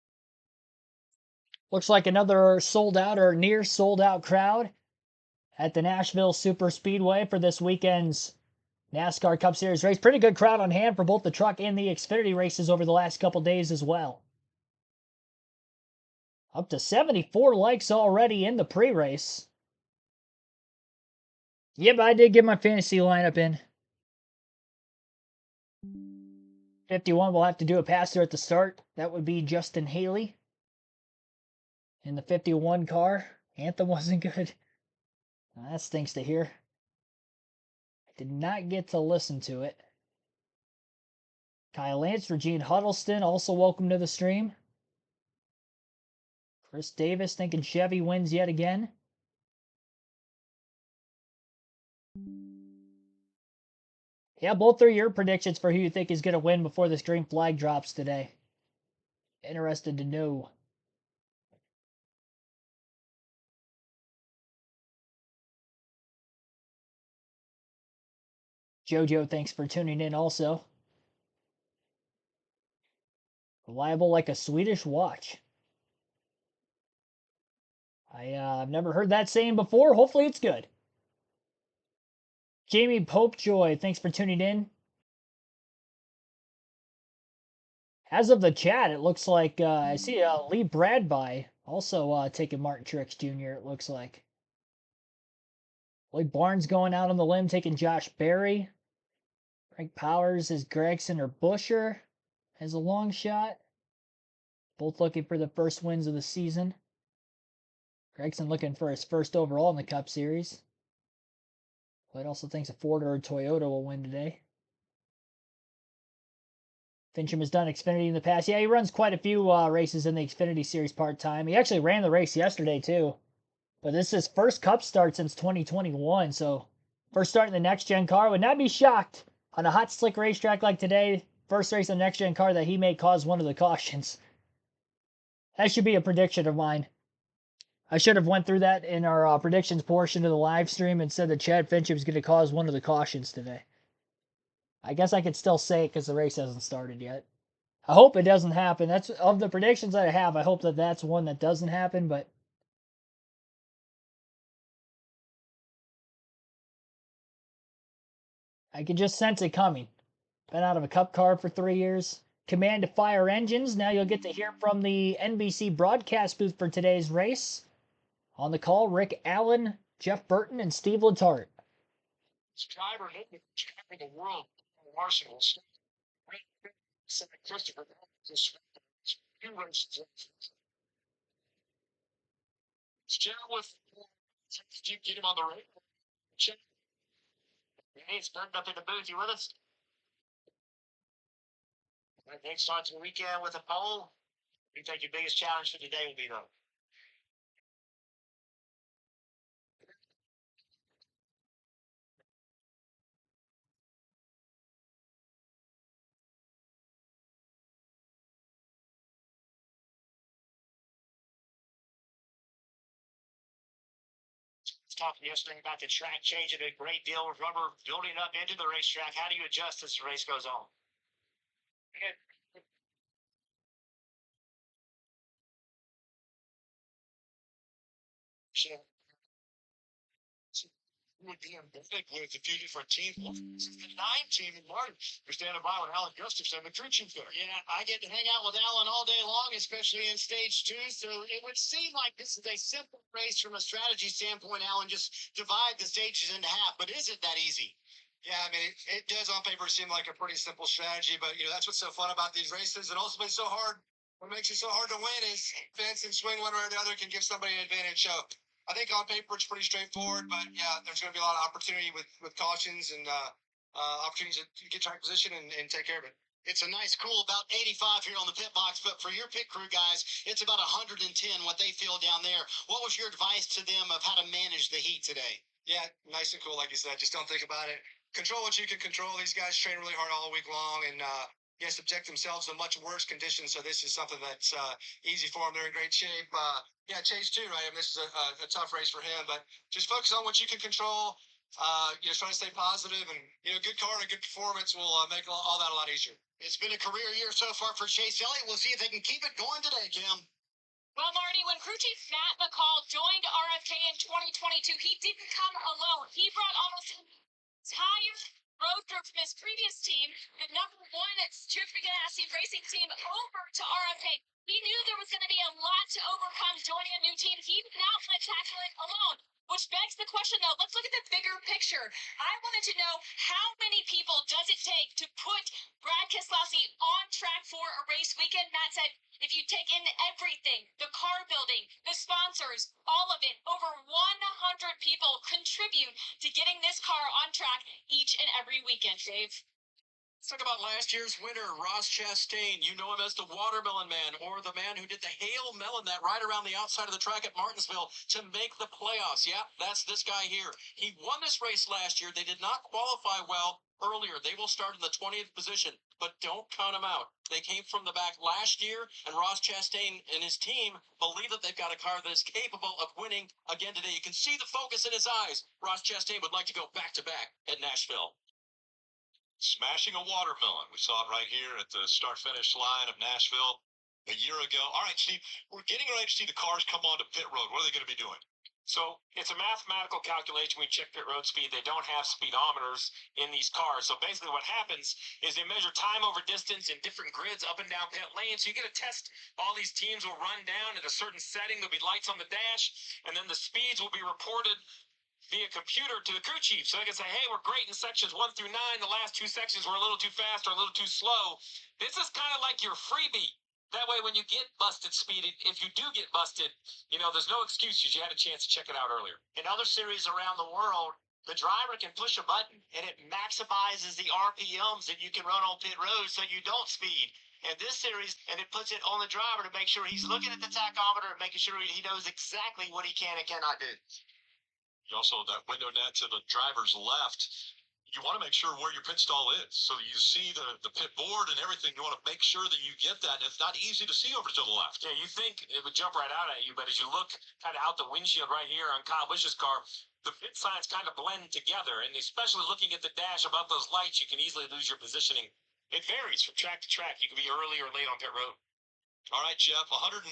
Looks like another sold out or near sold out crowd at the Nashville Superspeedway for this weekend's NASCAR Cup Series race. Pretty good crowd on hand for both the truck and the Xfinity races over the last couple days as well. Up to 74 likes already in the pre-race. Yep, I did get my fantasy lineup in. 51 will have to do a passer at the start. That would be Justin Haley in the 51 car. Anthem wasn't good. That stinks to hear. I did not get to listen to it. Kyle Lance, Regine Huddleston, also welcome to the stream. Chris Davis thinking Chevy wins yet again. Yeah, both are your predictions for who you think is going to win before this green flag drops today. Interested to know. Jojo, thanks for tuning in also. Reliable like a Swedish watch. I've never heard that saying before. Hopefully it's good. Jamie Popejoy, thanks for tuning in. As of the chat, it looks like I see Lee Bradby also taking Martin Truex Jr., it looks like. Lloyd Barnes going out on the limb, taking Josh Berry. Frank Powers is Gregson or Busher as a long shot. Both looking for the first wins of the season. Gregson looking for his first overall in the Cup Series. Lloyd also thinks a Ford or a Toyota will win today. Fincham has done Xfinity in the past. Yeah, he runs quite a few races in the Xfinity Series part-time. He actually ran the race yesterday, too. But this is his first Cup start since 2021, so first start in the next-gen car. Would not be shocked on a hot, slick racetrack like today, first race in the next-gen car, that he may cause one of the cautions. That should be a prediction of mine. I should have went through that in our predictions portion of the live stream and said that Chad Fincham is going to cause one of the cautions today. I guess I could still say it because the race hasn't started yet. I hope it doesn't happen. That's of the predictions that I have. I hope that that's one that doesn't happen, but I can just sense it coming. Been out of a Cup car for 3 years. Command to fire engines. Now you'll get to hear from the NBC broadcast booth for today's race. On the call, Rick Allen, Jeff Burton, and Steve Letarte. Driver in the world, Marshall, Christopher, two races. Chat with, did you get him on the radio? Chat. Hey, it's Burton up in the booth. You with us? Nick starts the weekend with a pole. What do you think your biggest challenge for today will be, though? Talking yesterday about the track changing a great deal of rubber building up into the racetrack. How do you adjust as the race goes on? Sure. Would be big with a few different teams. The 9 team in Martin. We're standing by with Alan Gustafson, the crew chief there. Yeah, I get to hang out with Alan all day long, especially in stage 2. So it would seem like this is a simple race from a strategy standpoint, Alan. Just divide the stages into half. But is it that easy? Yeah, I mean, it does on paper seem like a pretty simple strategy, but that's what's so fun about these races, and ultimately so hard. What makes it so hard to win is fence and swing one way or the other can give somebody an advantage. So I think on paper it's pretty straightforward, but yeah, there's going to be a lot of opportunity with cautions and opportunities to get track position and take care of it. It's a nice, cool, about 85 here on the pit box, but for your pit crew guys, it's about 110 what they feel down there. What was your advice to them of how to manage the heat today? Yeah, nice and cool, like you said. Just don't think about it. Control what you can control. These guys train really hard all week long and subject themselves to much worse conditions. So this is something that's easy for them. They're in great shape. Yeah, Chase too, right? I mean, this is a tough race for him, but just focus on what you can control. Try to stay positive, and good car and a good performance will make all that a lot easier. It's been a career year so far for Chase Elliott. We'll see if they can keep it going today, Kim. Well, Marty, when crew chief Matt McCall joined RFK in 2022, he didn't come alone. He brought almost an entire road crew from his previous team, the #1 Strict Ganassi racing team, over to RFK. He knew there was going to be a lot to overcome joining a new team. He did not want to tackle it alone. Which begs the question, though, let's look at the bigger picture. I wanted to know how many people does it take to put Brad Keselowski on track for a race weekend? Matt said if you take in everything, the car building, the sponsors, all of it, over 100 people contribute to getting this car on track each and every weekend, Dave. Let's talk about last year's winner, Ross Chastain. You know him as the Watermelon Man, or the man who did the Hail Melon that right around the outside of the track at Martinsville to make the playoffs. Yeah, that's this guy here. He won this race last year. They did not qualify well earlier. They will start in the 20th position, but don't count them out. They came from the back last year, and Ross Chastain and his team believe that they've got a car that is capable of winning again today. You can see the focus in his eyes. Ross Chastain would like to go back-to-back at Nashville. Smashing a watermelon. We saw it right here at the start-finish line of Nashville a year ago. All right, Steve, we're getting ready to see the cars come onto pit road. What are they going to be doing? So it's a mathematical calculation. We check pit road speed. They don't have speedometers in these cars. So basically what happens is they measure time over distance in different grids up and down pit lanes. So you get a test. All these teams will run down at a certain setting. There'll be lights on the dash, and then the speeds will be reported via computer to the crew chief. So they can say, hey, we're great in sections 1 through 9. The last 2 sections were a little too fast or a little too slow. This is kind of like your freebie. That way, when you get busted speeding, if you do get busted, you know, there's no excuses. You had a chance to check it out earlier. In other series around the world, the driver can push a button and it maximizes the RPMs that you can run on pit road so you don't speed. And this series, and it puts it on the driver to make sure he's looking at the tachometer and making sure he knows exactly what he can and cannot do. Also, that window net to the driver's left, you want to make sure where your pit stall is. So you see the pit board and everything. You want to make sure that you get that. And it's not easy to see over to the left. Yeah, you think it would jump right out at you, but as you look kind of out the windshield right here on Kyle Busch's car, the pit signs kind of blend together. And especially looking at the dash above those lights, you can easily lose your positioning. It varies from track to track. You can be early or late on pit road. All right, Jeff, 109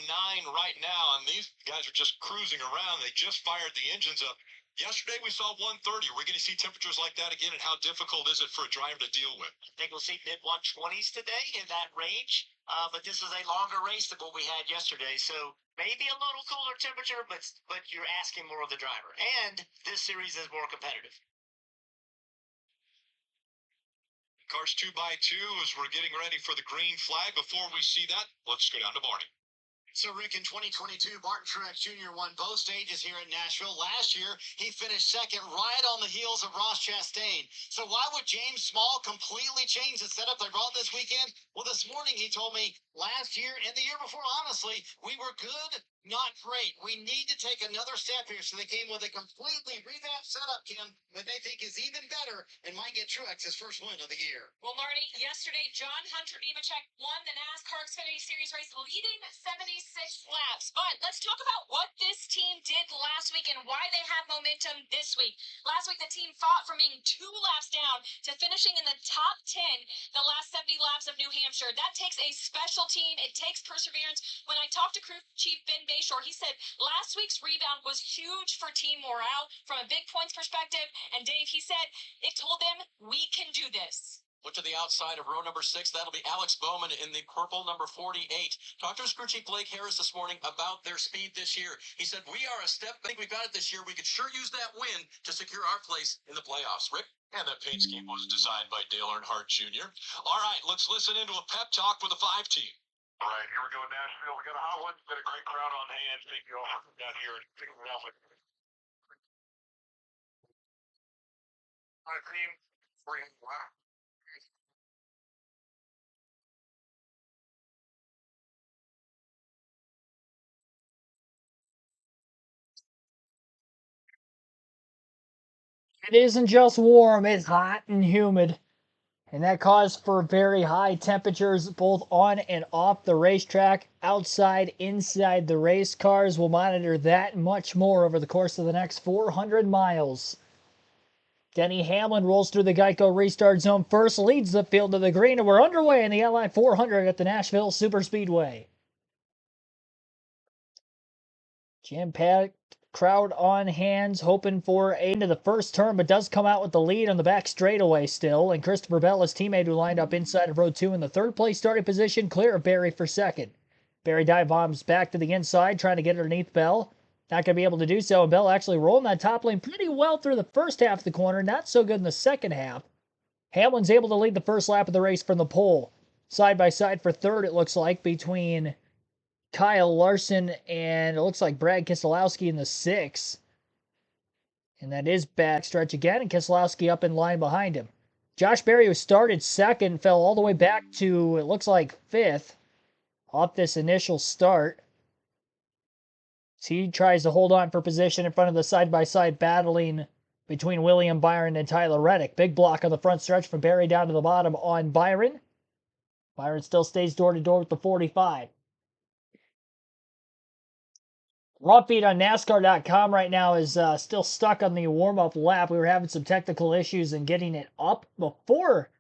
right now, and these guys are just cruising around. They just fired the engines up. Yesterday we saw 130. We're going to see temperatures like that again, and how difficult is it for a driver to deal with? I think we'll see mid-120s today in that range, but this is a longer race than what we had yesterday, so maybe a little cooler temperature, but you're asking more of the driver, and this series is more competitive. Cars 2x2 as we're getting ready for the green flag. Before we see that, let's go down to Barney. So, Rick, in 2022, Martin Truex Jr. won both stages here in Nashville. Last year, he finished second right on the heels of Ross Chastain. So why would James Small completely change the setup they brought this weekend? Well, this morning he told me last year and the year before, honestly, we were good, not great. We need to take another step here. So they came with a completely revamped setup, Kim, that they think is even better and might get Truex his first win of the year. Well, Marty, yesterday, John Hunter Nemechek won the NASCAR Xfinity Series race, leading 76 laps. But let's talk about what this team did last week and why they have momentum this week. Last week, the team fought from being 2 laps down to finishing in the top 10 the last 70 laps of New Hampshire. That takes a special team. It takes perseverance. When I talked to crew chief Ben Bayshore, he said last week's rebound was huge for team morale from a big points perspective. And Dave, he said it told them we can do this. Look to the outside of row number 6. That'll be Alex Bowman in the purple number 48. Talked to crew chief Blake Harris this morning about their speed this year. He said, we are a step. I think we got it this year. We could sure use that win to secure our place in the playoffs. Rick? And that paint scheme was designed by Dale Earnhardt Jr. All right, let's listen into a pep talk with the 5 team. All right, here we go, Nashville. We got a hot one. Got a great crowd on hand. Thank you all for coming down here and sticking around with me. My team, wow. It isn't just warm, it's hot and humid. And that caused for very high temperatures both on and off the racetrack, outside, inside the race cars. We'll monitor that and much more over the course of the next 400 miles. Denny Hamlin rolls through the Geico restart zone first, leads the field to the green, and we're underway in the LI 400 at the Nashville Superspeedway. Jam-packed crowd on hands, hoping for into the first turn, but does come out with the lead on the back straightaway still. And Christopher Bell, his teammate who lined up inside of row 2 in the third place starting position, clear of Barry for second. Barry dive bombs back to the inside, trying to get underneath Bell. not going to be able to do so. And Bell actually rolling that top lane pretty well through the first half of the corner. Not so good in the second half. Hamlin's able to lead the first lap of the race from the pole. Side by side for third, it looks like, between Kyle Larson and it looks like Brad Keselowski in the 6. And that is back stretch again, and Keselowski up in line behind him. Josh Berry, who started second, fell all the way back to, it looks like, 5th off this initial start. So he tries to hold on for position in front of the side-by-side battling between William Byron and Tyler Reddick. Big block on the front stretch from Berry down to the bottom on Byron. Byron still stays door-to-door with the 45. Raw feed on NASCAR.com right now is still stuck on the warm-up lap. We were having some technical issues in getting it up before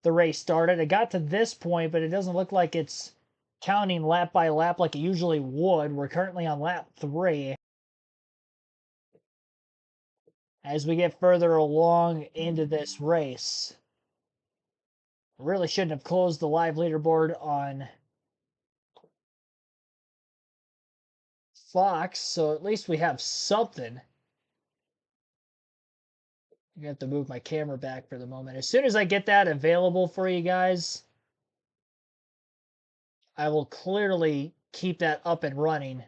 the race started. It got to this point, but it doesn't look like it's counting lap by lap like it usually would. We're currently on lap 3. As we get further along into this race. Really shouldn't have closed the live leaderboard on Fox, so at least we have something. I'm going to have to move my camera back for the moment. As soon as I get that available for you guys, I will clearly keep that up and running.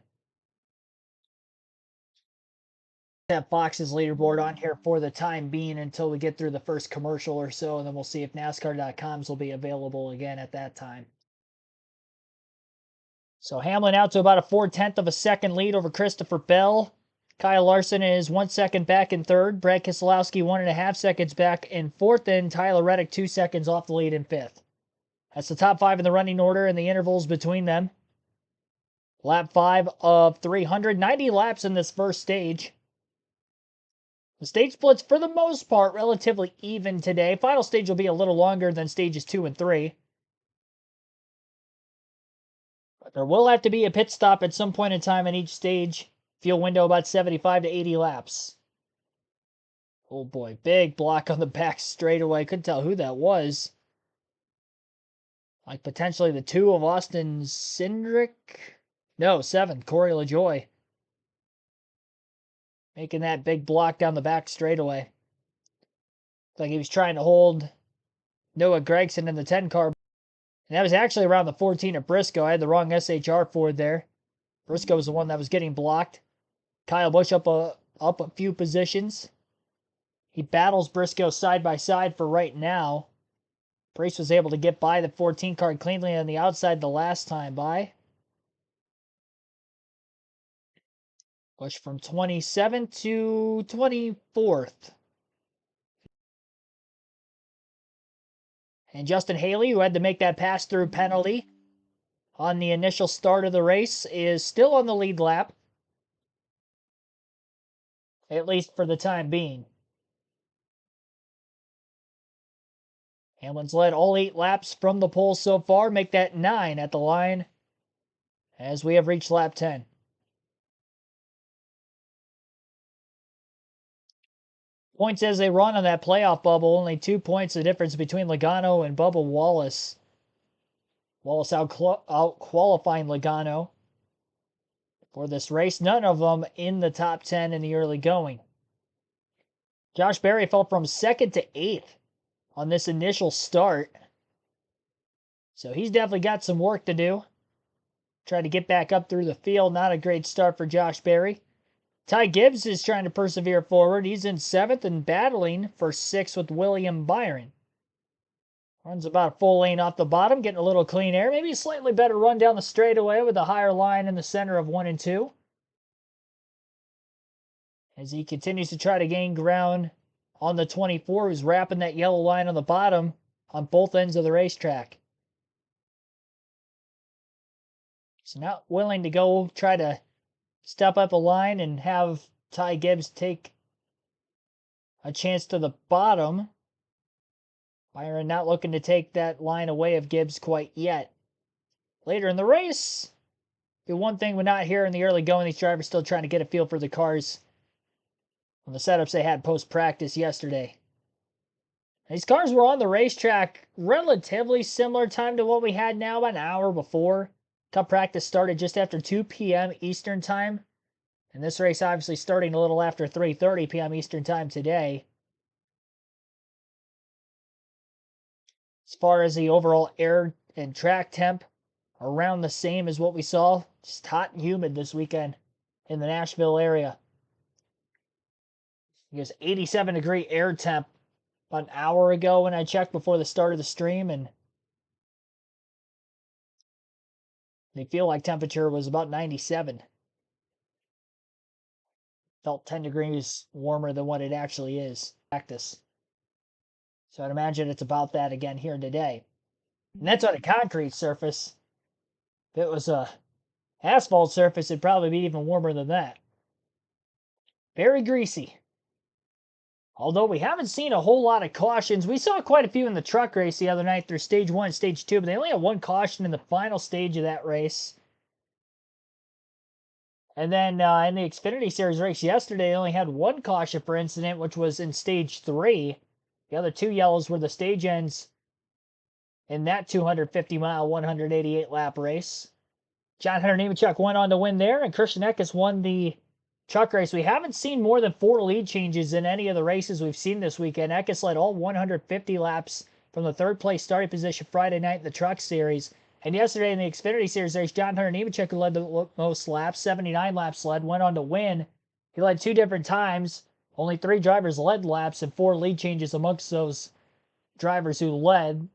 Have Fox's leaderboard on here for the time being until we get through the first commercial or so, and then we'll see if NASCAR.coms will be available again at that time. So Hamlin out to about a 4/10 of a second lead over Christopher Bell. Kyle Larson is 1 second back in third. Brad Keselowski 1.5 seconds back in fourth. And Tyler Reddick 2 seconds off the lead in fifth. That's the top 5 in the running order and the intervals between them. Lap 5 of 390 laps in this first stage. The stage splits, for the most part, relatively even today. Final stage will be a little longer than stages 2 and 3. But there will have to be a pit stop at some point in time in each stage. Fuel window about 75 to 80 laps. Oh boy, big block on the back straightaway. Couldn't tell who that was. Like potentially the 2 of Austin Cindric? No, 7, Corey LaJoy. Making that big block down the back straightaway. Looks like he was trying to hold Noah Gragson in the 10 car. And that was actually around the 14 at Briscoe. I had the wrong SHR Ford there. Briscoe was the one that was getting blocked. Kyle Busch up a few positions. He battles Briscoe side by side for right now. Brace was able to get by the 14 car cleanly on the outside the last time by. Busch from 27th to 24th. And Justin Haley, who had to make that pass-through penalty on the initial start of the race, is still on the lead lap. At least for the time being. Hamlin's led all 8 laps from the pole so far. Make that 9 at the line as we have reached lap 10. Points as they run on that playoff bubble. Only 2 points the difference between Logano and Bubba Wallace. Wallace out qualifying Logano for this race. None of them in the top 10 in the early going. Josh Berry fell from 2nd to 8th on this initial start. So he's definitely got some work to do. Try to get back up through the field. Not a great start for Josh Berry. Ty Gibbs is trying to persevere forward. He's in 7th and battling for 6th with William Byron. Runs about a full lane off the bottom, getting a little clean air. Maybe a slightly better run down the straightaway with a higher line in the center of 1 and 2. As he continues to try to gain ground on the 24, who's wrapping that yellow line on the bottom on both ends of the racetrack. So not willing to go try to step up a line and have Ty Gibbs take a chance to the bottom. Byron not looking to take that line away of Gibbs quite yet. Later in the race, the one thing we're not here in the early going, these drivers still trying to get a feel for the cars on the setups they had post-practice yesterday. These cars were on the racetrack relatively similar time to what we had now, about an hour before. Cup practice started just after 2 p.m. Eastern time. And this race obviously starting a little after 3:30 p.m. Eastern Time today. As far as the overall air and track temp, around the same as what we saw. Just hot and humid this weekend in the Nashville area. It was 87-degree air temp about an hour ago when I checked before the start of the stream, and the feel like temperature was about 97. Felt 10 degrees warmer than what it actually is. Practice. So I'd imagine it's about that again here today. And that's on a concrete surface. If it was a asphalt surface, it'd probably be even warmer than that. Very greasy. Although we haven't seen a whole lot of cautions. We saw quite a few in the truck race the other night through stage 1 and stage 2, but they only had one caution in the final stage of that race. And then in the Xfinity Series race yesterday, they only had one caution for incident, which was in stage 3. The other 2 yellows were the stage ends in that 250-mile, 188-lap race. John Hunter Nemechek went on to win there, and Christian Eckes won the truck race. We haven't seen more than 4 lead changes in any of the races we've seen this weekend. Eckes led all 150 laps from the third place starting position Friday night in the truck series. And yesterday in the Xfinity Series race, John Hunter Nemechek, who led the most laps, 79 laps led, went on to win. He led 2 different times. Only 3 drivers led laps and 4 lead changes amongst those drivers who led.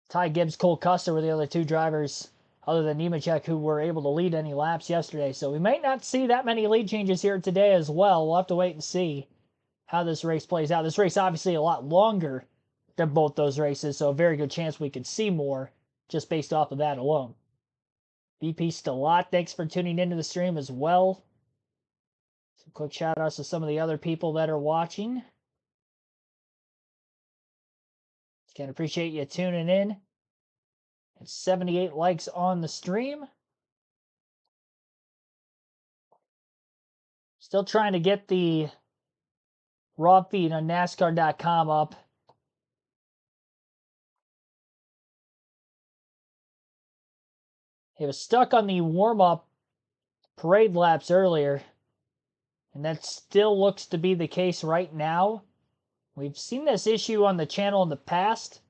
Ty Gibbs, Cole Custer were the other 2 drivers other than Nemechek who were able to lead any laps yesterday. So we might not see that many lead changes here today as well. We'll have to wait and see how this race plays out. This race obviously a lot longer than both those races, so a very good chance we could see more just based off of that alone. BP Stallat, thanks for tuning into the stream as well. Some quick shout outs to some of the other people that are watching. Can appreciate you tuning in. And 78 likes on the stream. Still trying to get the raw feed on NASCAR.com up. It was stuck on the warm-up parade laps earlier, and that still looks to be the case right now. We've seen this issue on the channel in the past.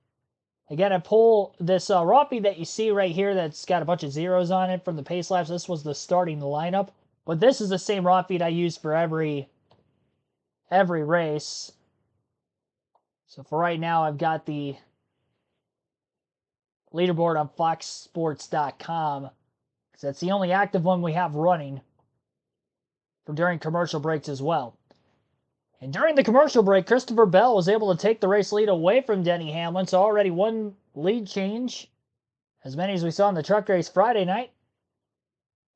Again, I pull this raw feed that you see right here that's got a bunch of zeros on it from the pace laps. This was the starting lineup, but this is the same raw feed I use for every race. So for right now, I've got the leaderboard on foxsports.com, because that's the only active one we have running for during commercial breaks as well. And during the commercial break, Christopher Bell was able to take the race lead away from Denny Hamlin, so already 1 lead change, as many as we saw in the truck race Friday night.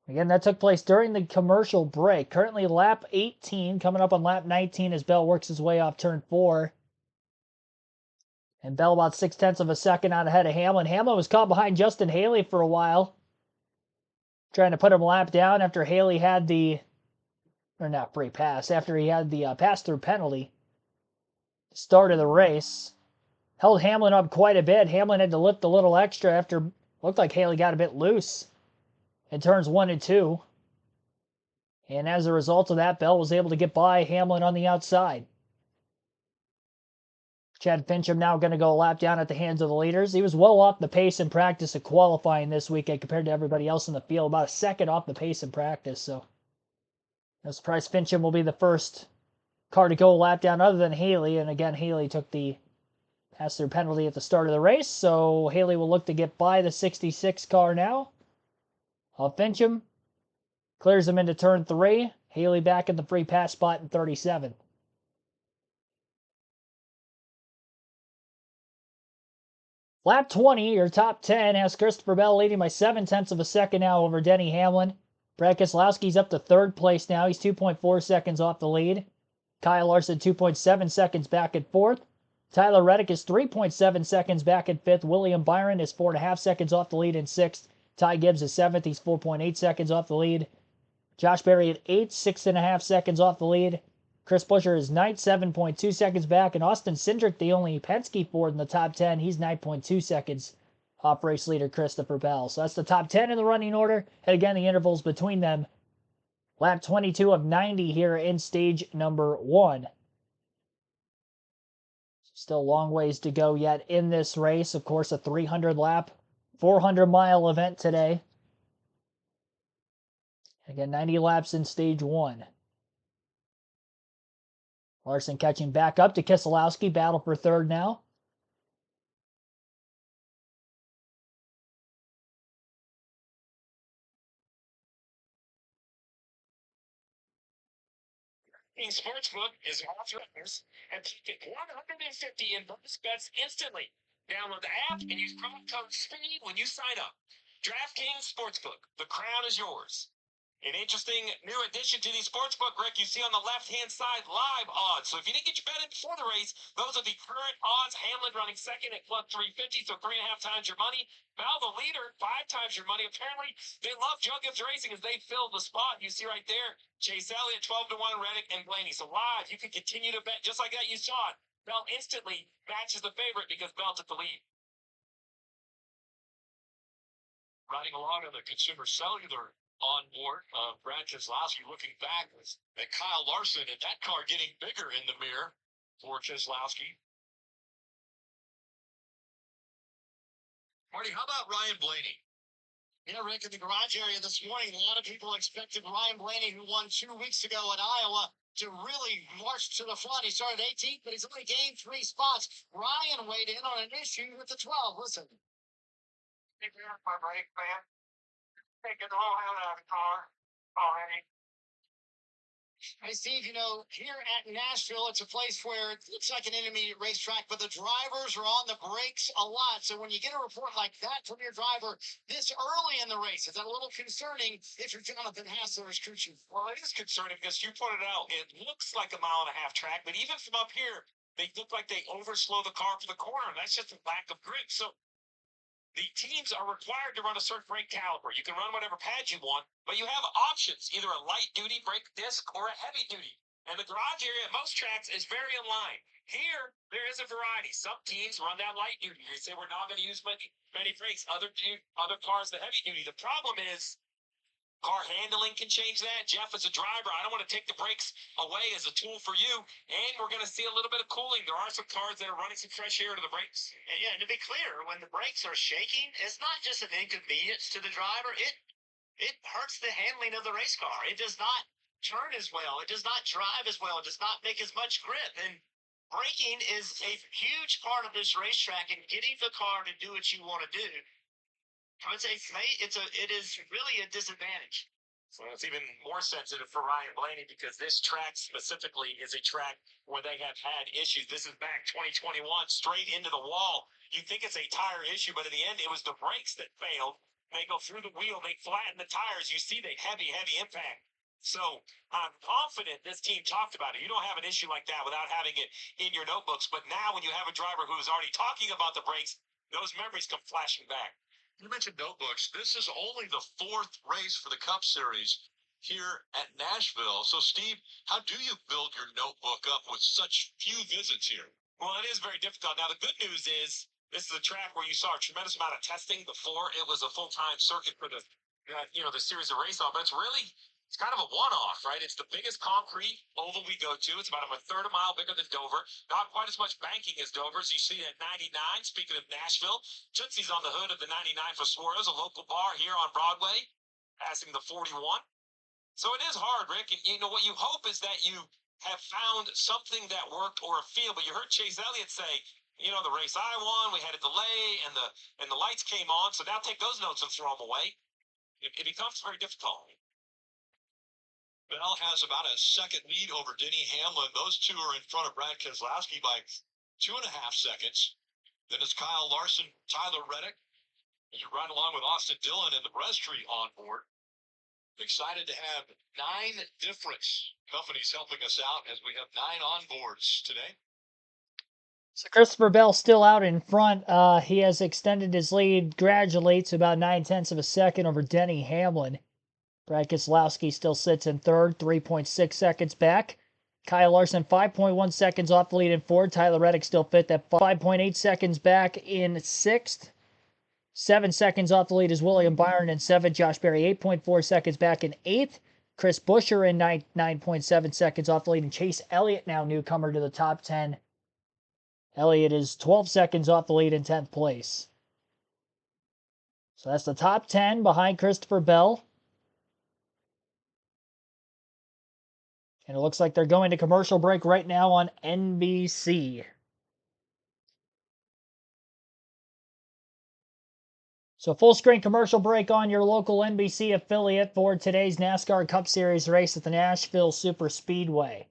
Again, that took place during the commercial break. Currently lap 18, coming up on lap 19 as Bell works his way off turn 4. And Bell about 0.6 of a second out ahead of Hamlin. Hamlin was caught behind Justin Haley for a while, trying to put him lap down after Haley had the, or not free pass, after he had the pass-through penalty. Start of the race. Held Hamlin up quite a bit. Hamlin had to lift a little extra after looked like Haley got a bit loose in turns 1 and 2. And as a result of that, Bell was able to get by Hamlin on the outside. Chad Fincham now going to go a lap down at the hands of the leaders. He was well off the pace in practice of qualifying this weekend compared to everybody else in the field. About a second off the pace in practice. So no surprise Fincham will be the first car to go a lap down other than Haley. And again, Haley took the pass-through penalty at the start of the race. So Haley will look to get by the 66 car now. Fincham clears him into turn 3. Haley back in the free pass spot in 37. Lap 20, your top 10, has Christopher Bell leading by 0.7 of a second now over Denny Hamlin. Brad Keselowski's up to 3rd place now. He's 2.4 seconds off the lead. Kyle Larson 2.7 seconds back at 4th. Tyler Reddick is 3.7 seconds back at 5th. William Byron is 4.5 seconds off the lead in 6th. Ty Gibbs is 7th. He's 4.8 seconds off the lead. Josh Berry at 8th, 6.5 seconds off the lead. Chris Buescher is 9th, 7.2 seconds back. And Austin Cindric, the only Penske Ford in the top 10, he's 9.2 seconds off race leader Christopher Bell. So that's the top 10 in the running order. And again, the intervals between them Lap 22 of 90 here in stage number 1. Still a long ways to go yet in this race. Of course, a 300 lap, 400 mile event today. Again, 90 laps in stage 1. Larson catching back up to Keselowski. Battle for third now. Sportsbook is authorized and take 150 in bonus bets instantly. Download the app and use promo code SPEED when you sign up. DraftKings Sportsbook, the crown is yours. An interesting new addition to the sportsbook, Rick, you see on the left-hand side live odds. So if you didn't get your bet in before the race, those are the current odds. Hamlin running second at plus 350, so 3.5 times your money. Val, the leader, 5 times your money. Apparently, they love Joe Gibbs Racing as they fill the spot. You see right there, Chase Elliott, 12-1, Reddick, and Blaney. So live, you can continue to bet just like that. You saw it. Bell instantly matches the favorite because Bell took the lead. Riding along on the consumer cellular on board, Brad Keselowski looking back at Kyle Larson, and that car getting bigger in the mirror for Keselowski. Marty, how about Ryan Blaney? Yeah, Rick, in the garage area this morning, a lot of people expected Ryan Blaney, who won 2 weeks ago at Iowa, to really march to the front. He started 18th, but he's only gained 3 spots. Ryan weighed in on an issue with the 12. Listen. Keep my brake, man. Taking the whole hell out of the car already. Hey, Steve, you know, here at Nashville, it's a place where it looks like an intermediate racetrack, but the drivers are on the brakes a lot. So when you get a report like that from your driver this early in the race, is that a little concerning if you're Jonathan Hassler's crew chief? Well, it is concerning because you pointed out it looks like a 1.5 mile track, but even from up here, they look like they overslow the car for the corner. And that's just a lack of grip. So the teams are required to run a certain brake caliper. You can run whatever pad you want, but you have options, either a light-duty brake disc or a heavy-duty. And the garage area at most tracks is very in line. Here, there is a variety. Some teams run that light-duty. They say we're not going to use many brakes. Other cars, the heavy-duty. The problem is car handling can change that. Jeff, as a driver, I don't want to take the brakes away as a tool for you. And we're going to see a little bit of cooling. There are some cars that are running some fresh air to the brakes. And yeah, and to be clear, when the brakes are shaking, it's not just an inconvenience to the driver. It hurts the handling of the race car. It does not turn as well. It does not drive as well. It does not make as much grip. And braking is a huge part of this racetrack and getting the car to do what you want to do. I would say it is really a disadvantage. So it's even more sensitive for Ryan Blaney because this track specifically is a track where they have had issues. This is back 2021, straight into the wall. You think it's a tire issue, but in the end, it was the brakes that failed. They go through the wheel, they flatten the tires. You see the heavy impact. So I'm confident this team talked about it. You don't have an issue like that without having it in your notebooks. But now when you have a driver who is already talking about the brakes, those memories come flashing back. You mentioned notebooks. This is only the 4th race for the Cup Series here at Nashville. So, Steve, how do you build your notebook up with such few visits here? Well, it is very difficult. Now, the good news is this is a track where you saw a tremendous amount of testing before it was a full-time circuit for the series of race off. But it's kind of a one-off, right? It's the biggest concrete oval we go to. It's about a third of a mile bigger than Dover. Not quite as much banking as Dover. So you see at 99, speaking of Nashville, Tootsie's on the hood of the 99 for Suarez, a local bar here on Broadway, passing the 41. So it is hard, Rick. And you know what you hope is that you have found something that worked or a feel. But you heard Chase Elliott say, you know, the race I won, we had a delay, and the lights came on. So now take those notes and throw them away. It becomes very difficult. Bell has about a second lead over Denny Hamlin. Those two are in front of Brad Keselowski by 2.5 seconds. Then it's Kyle Larson, Tyler Reddick. As you ride along with Austin Dillon and the Brestry on board. Excited to have 9 different companies helping us out as we have 9 onboards today. So Christopher Bell still out in front. He has extended his lead gradually to about 9/10 of a second over Denny Hamlin. Brad Keselowski still sits in third, 3.6 seconds back. Kyle Larson, 5.1 seconds off the lead in fourth. Tyler Reddick still fifth at 5.8 seconds back in sixth. 7 seconds off the lead is William Byron in seventh. Josh Berry, 8.4 seconds back in eighth. Chris Buescher in 9.7 seconds off the lead, and Chase Elliott now newcomer to the top 10. Elliott is 12 seconds off the lead in 10th place. So that's the top 10 behind Christopher Bell. And it looks like they're going to commercial break right now on NBC. So full screen commercial break on your local NBC affiliate for today's NASCAR Cup Series race at the Nashville Superspeedway.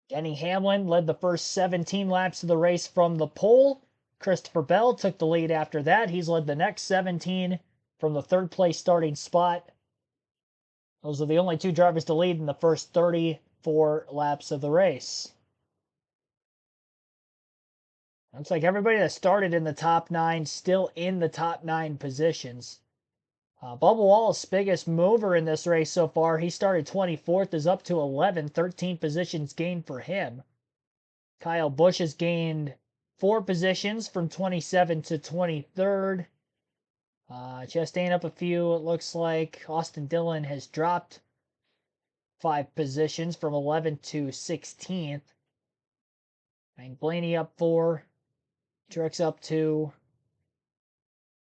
Denny Hamlin led the first 17 laps of the race from the pole. Christopher Bell took the lead after that. He's led the next 17 from the third place starting spot. Those are the only two drivers to lead in the first 34 laps of the race. Looks like everybody that started in the top 9 still in the top 9 positions. Bubba Wallace, biggest mover in this race so far. He started 24th, is up to 11, 13 positions gained for him. Kyle Busch has gained 4 positions from 27 to 23rd. Chastain up a few, it looks like. Austin Dillon has dropped 5 positions from 11 to 16th. And Blaney up 4. Truex up 2.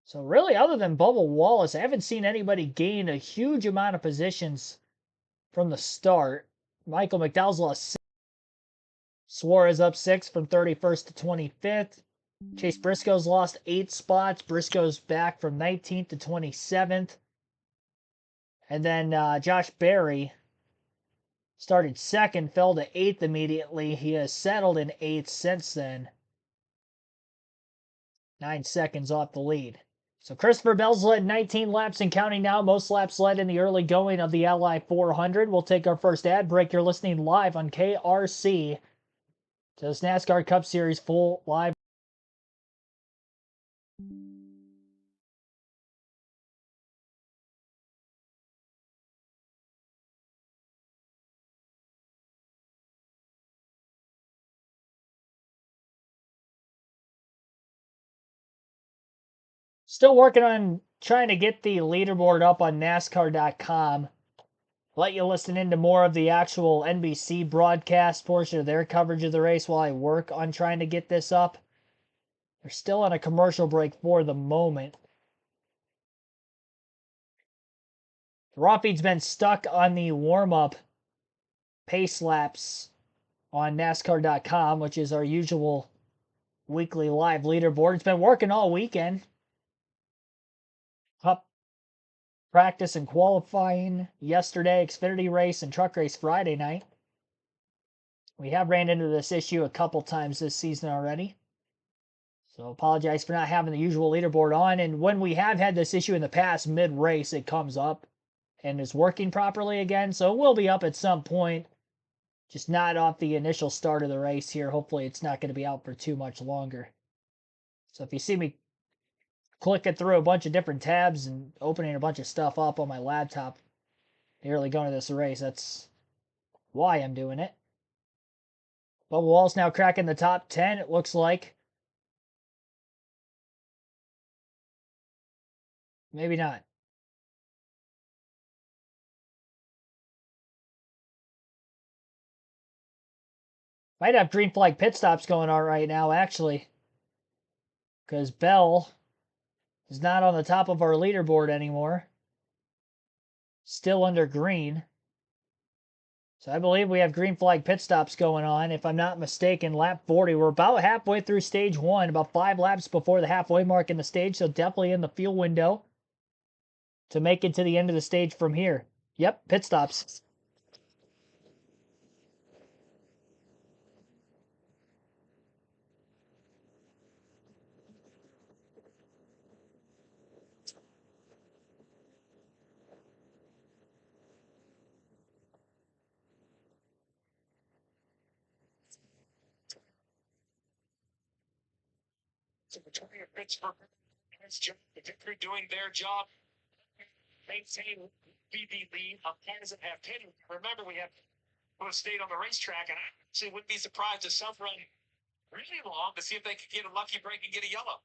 So really, other than Bubba Wallace, I haven't seen anybody gain a huge amount of positions from the start. Michael McDowell's lost 6. Suarez up 6 from 31st to 25th. Chase Briscoe's lost 8 spots. Briscoe's back from 19th to 27th. And then Josh Berry started 2nd, fell to 8th immediately. He has settled in 8th since then. 9 seconds off the lead. So Christopher Bell's led 19 laps and counting now. Most laps led in the early going of the Ally 400. We'll take our first ad break. You're listening live on KRC to this NASCAR Cup Series full live. Still working on trying to get the leaderboard up on NASCAR.com. Let you listen into more of the actual NBC broadcast portion of their coverage of the race while I work on trying to get this up. They're still on a commercial break for the moment. The raw feed's been stuck on the warm-up pace laps on NASCAR.com, which is our usual weekly live leaderboard. It's been working all weekend. Cup practice and qualifying yesterday, Xfinity race and truck race Friday night. We have ran into this issue a couple times this season already. So apologize for not having the usual leaderboard on. And when we have had this issue in the past, mid-race, it comes up and is working properly again. So it will be up at some point, just not off the initial start of the race here. Hopefully it's not going to be out for too much longer. So if you see me clicking through a bunch of different tabs and opening a bunch of stuff up on my laptop nearly going to this race, that's why I'm doing it. Bubba Wallace now cracking the top 10, it looks like. Maybe not. Might have green flag pit stops going on right now, actually. Because Bell is not on the top of our leaderboard anymore. Still under green. So I believe we have green flag pit stops going on. If I'm not mistaken, lap 40. We're about halfway through stage 1. About 5 laps before the halfway mark in the stage. So definitely in the fuel window to make it to the end of the stage from here. Yep, pit stops. So Victoria Pittsburgh the crew doing their job, maintain BB lead. Doesn't have Penny. Remember, we have stayed on the racetrack, and I actually wouldn't be surprised if some run really long to see if they could get a lucky break and get a yellow.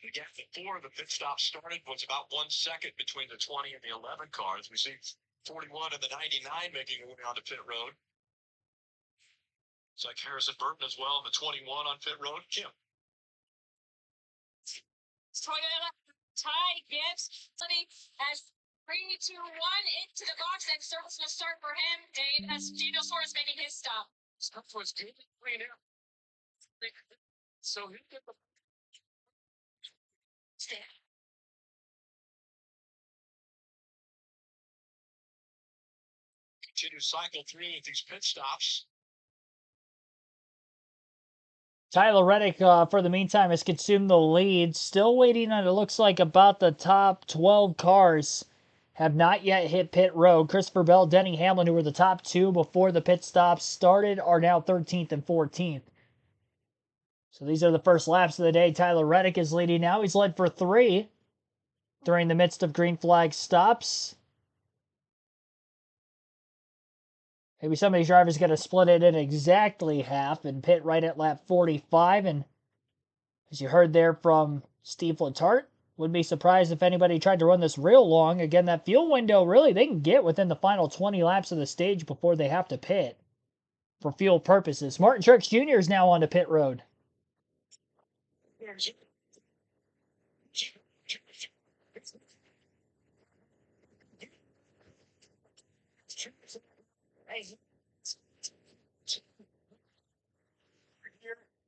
Again, before the pit stop started was about 1 second between the 20 and the 11 cars. We see 41 and the 99 making their way onto pit road. It's like Harrison Burton as well, and the 21 on pit road. Kim. Toyota Ty Gibbs has 3, 2, 1 into the box, and service will start for him. Daniel Suarez making his stop. Stuff was good. Clean out. So he did the Stand. Continue cycle through with these pit stops. Tyler Reddick, for the meantime, has consumed the lead. Still waiting on, it looks like, about the top 12 cars have not yet hit pit road. Christopher Bell, Denny Hamlin, who were the top 2 before the pit stops started, are now 13th and 14th. So these are the first laps of the day. Tyler Reddick is leading now. He's led for 3 during the midst of green flag stops. Maybe some of these drivers got to split it in exactly half and pit right at lap 45. And as you heard there from Steve Letarte, wouldn't be surprised if anybody tried to run this real long. Again, that fuel window, really, they can get within the final 20 laps of the stage before they have to pit for fuel purposes. Martin Truex Jr. is now on to pit road.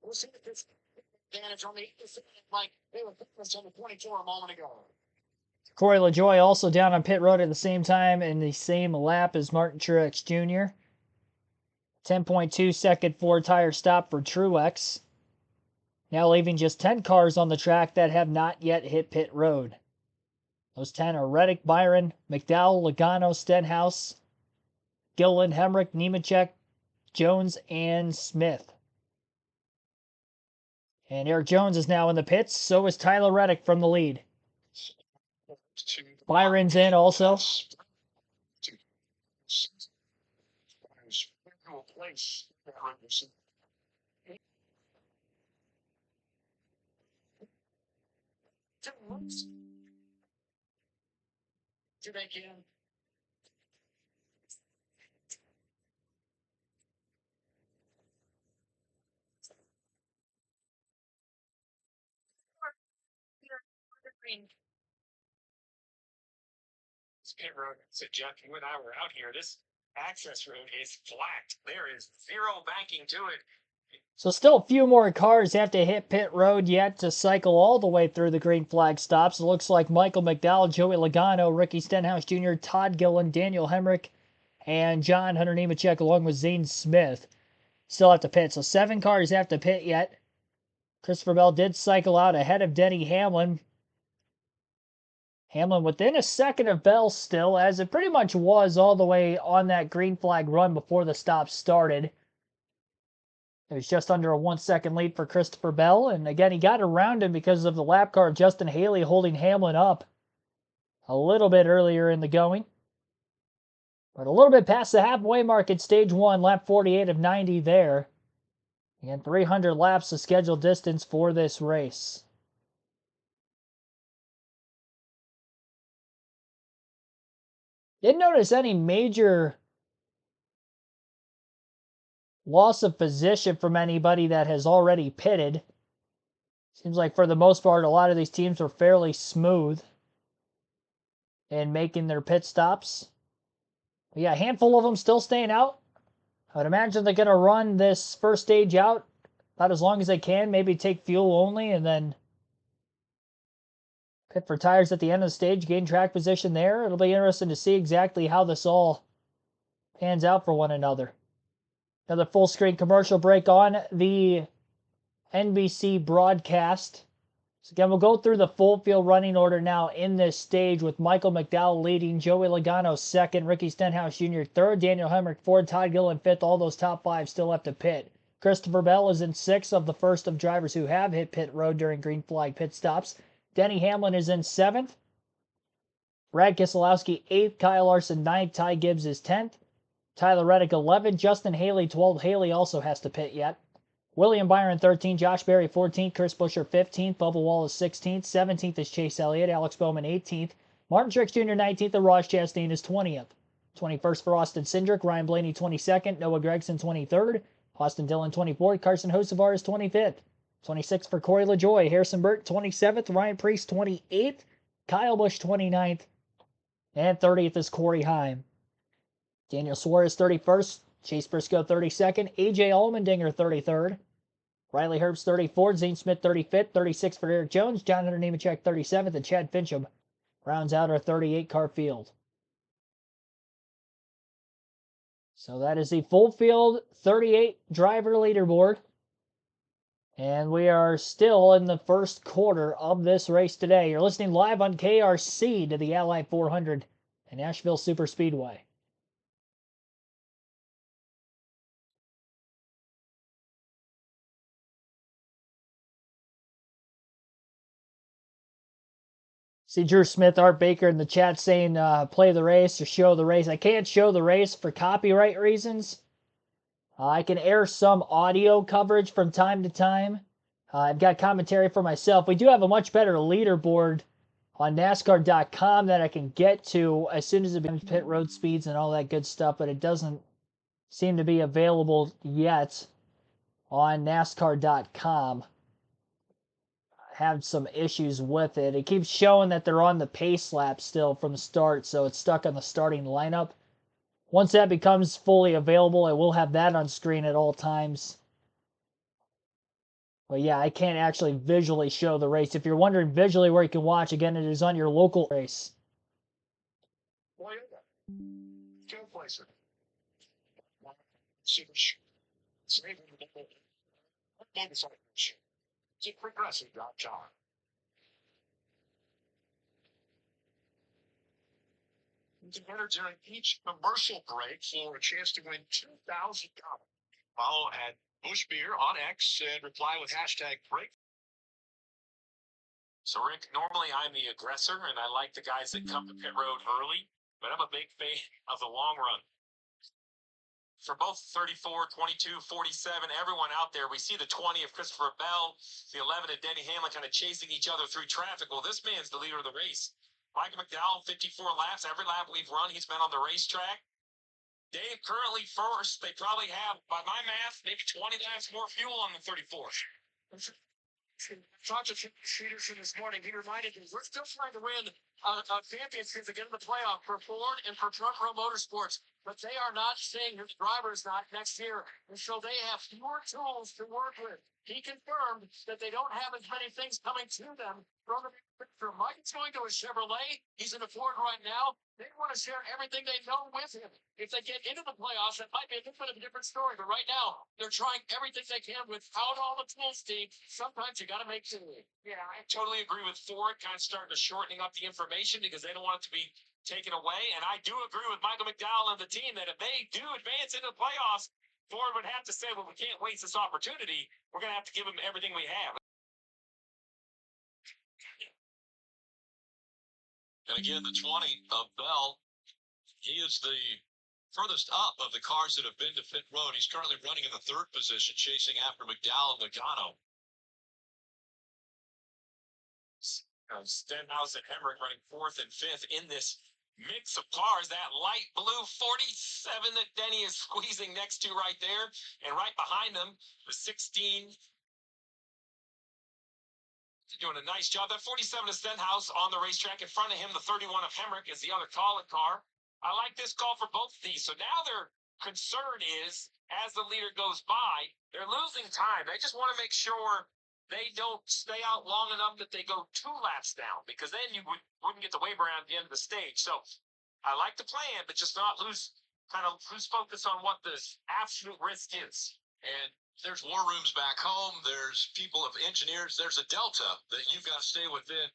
we'll see if this advantage on the like they were on the 24 a moment ago. Corey LaJoie also down on pit road at the same time in the same lap as Martin Truex Jr. 10.2 second four tire stop for Truex. Now leaving just 10 cars on the track that have not yet hit pit road. Those 10 are Reddick, Byron, McDowell, Logano, Stenhouse, Gilliland, Hemrick, Nemechek, Jones, and Smith. And Eric Jones is now in the pits. So is Tyler Reddick from the lead. Byron's in also. Do they can? This pit road, so Jeff, you and I were out here. This access road is flat. There is zero banking to it. So still a few more cars have to hit pit road yet to cycle all the way through the green flag stops. It looks like Michael McDowell, Joey Logano, Ricky Stenhouse Jr., Todd Gilliland, Daniel Hemrick, and John Hunter Nemechek along with Zane Smith still have to pit. So 7 cars have to pit yet. Christopher Bell did cycle out ahead of Denny Hamlin. Hamlin within a second of Bell still, as it pretty much was all the way on that green flag run before the stop started. It was just under a 1 second lead for Christopher Bell. And again, he got around him because of the lap car of Justin Haley holding Hamlin up a little bit earlier in the going. But a little bit past the halfway mark at stage 1, lap 48 of 90 there. And 300 laps of scheduled distance for this race. Didn't notice any major loss of position from anybody that has already pitted. Seems like for the most part, a lot of these teams were fairly smooth in making their pit stops. But yeah, a handful of them still staying out. I would imagine they're going to run this first stage out about as long as they can, maybe take fuel only, and then pit for tires at the end of the stage, gain track position there. It'll be interesting to see exactly how this all pans out for one another. Another full screen commercial break on the NBC broadcast. So again, we'll go through the full field running order now in this stage with Michael McDowell leading, Joey Logano second, Ricky Stenhouse Jr. third, Daniel Hemrick fourth, Todd Gilliland fifth. All those top 5 still have to pit. Christopher Bell is in 6th of the first of drivers who have hit pit road during green flag pit stops. Denny Hamlin is in 7th. Brad Keselowski 8th, Kyle Larson 9th, Ty Gibbs is 10th. Tyler Reddick 11th, Justin Haley 12th. Haley also has to pit yet. William Byron 13th, Josh Berry 14th, Chris Buescher 15th, Bubba Wallace 16th, 17th is Chase Elliott, Alex Bowman 18th, Martin Truex Jr. 19th, and Ross Chastain is 20th. 21st for Austin Cindric, Ryan Blaney 22nd, Noah Gragson 23rd, Austin Dillon 24th, Carson Hocevar is 25th. 26th for Corey LaJoie, Harrison Burt 27th, Ryan Preece 28th, Kyle Busch 29th, and 30th is Corey Heim. Daniel Suarez 31st, Chase Briscoe 32nd, AJ Allmendinger 33rd, Riley Herbst 34th, Zane Smith 35th, 36th for Eric Jones, John Hunter Nemechek 37th, and Chad Fincham rounds out our 38-car field. So that is the full field 38 driver leaderboard. And we are still in the first quarter of this race today. You're listening live on KRC to the Ally 400 and Nashville Superspeedway. See Drew Smith, Art Baker in the chat saying play the race or show the race. I can't show the race for copyright reasons. I can air some audio coverage from time to time. I've got commentary for myself. We do have a much better leaderboard on NASCAR.com that I can get to as soon as it becomes pit road speeds and all that good stuff, but it doesn't seem to be available yet on NASCAR.com. Have some issues with it. It keeps showing that they're on the pace lap still from the start, so it's stuck on the starting lineup. Once that becomes fully available, I will have that on screen at all times. But yeah, I can't actually visually show the race. If you're wondering visually where you can watch, again, it is on your local race. It's a progressive drop jar. Together during each commercial break for a chance to win $2,000. Follow at Bush Beer on X and reply with #break. So, Rick, normally I'm the aggressor, and I like the guys that come to pit road early, but I'm a big fan of the long run. For both 34, 22, 47, everyone out there, we see the 20 of Christopher Bell, the 11 of Denny Hamlin kind of chasing each other through traffic. Well, this man's the leader of the race. Michael McDowell, 54 laps. Every lap we've run, he's been on the racetrack. Dave currently first. They probably have, by my math, maybe 20 laps more fuel on the 34th. Talked to Peterson this morning. He reminded me, we're still trying to win a championship to get in the playoff for Ford and for Truck Pro Motorsports, but they are not saying his driver's not next year, and so they have fewer tools to work with. He confirmed that they don't have as many things coming to them from the picture. Mike's going to a Chevrolet. He's in a Ford right now. They want to share everything they know with him. If they get into the playoffs, it might be a little bit of a different story. But right now, they're trying everything they can without all the tools, Steve. Sometimes you got to make sure. Yeah, I totally agree with Ford kind of starting to shortening up the information because they don't want it to be taken away. And I do agree with Michael McDowell and the team that if they do advance into the playoffs, Ford would have to say, well, we can't waste this opportunity. We're going to have to give them everything we have. And again, the 20 of Bell, he is the furthest up of the cars that have been to pit road. He's currently running in the 3rd position, chasing after McDowell and Logano. Stenhouse and Hemrick running 4th and 5th in this mix of cars. That light blue 47 that Denny is squeezing next to right there. And right behind them, the 16. Doing a nice job. That 47 is Stenhouse on the racetrack. In front of him, the 31 of Hemrick is the other call-it car. I like this call for both of these. So now their concern is, as the leader goes by, they're losing time. They just want to make sure they don't stay out long enough that they go 2 laps down, because then you wouldn't get the wave around at the end of the stage. So I like the plan, but just not lose focus on what the absolute risk is. And there's war rooms back home. There's people of engineers. There's a delta that you've got to stay within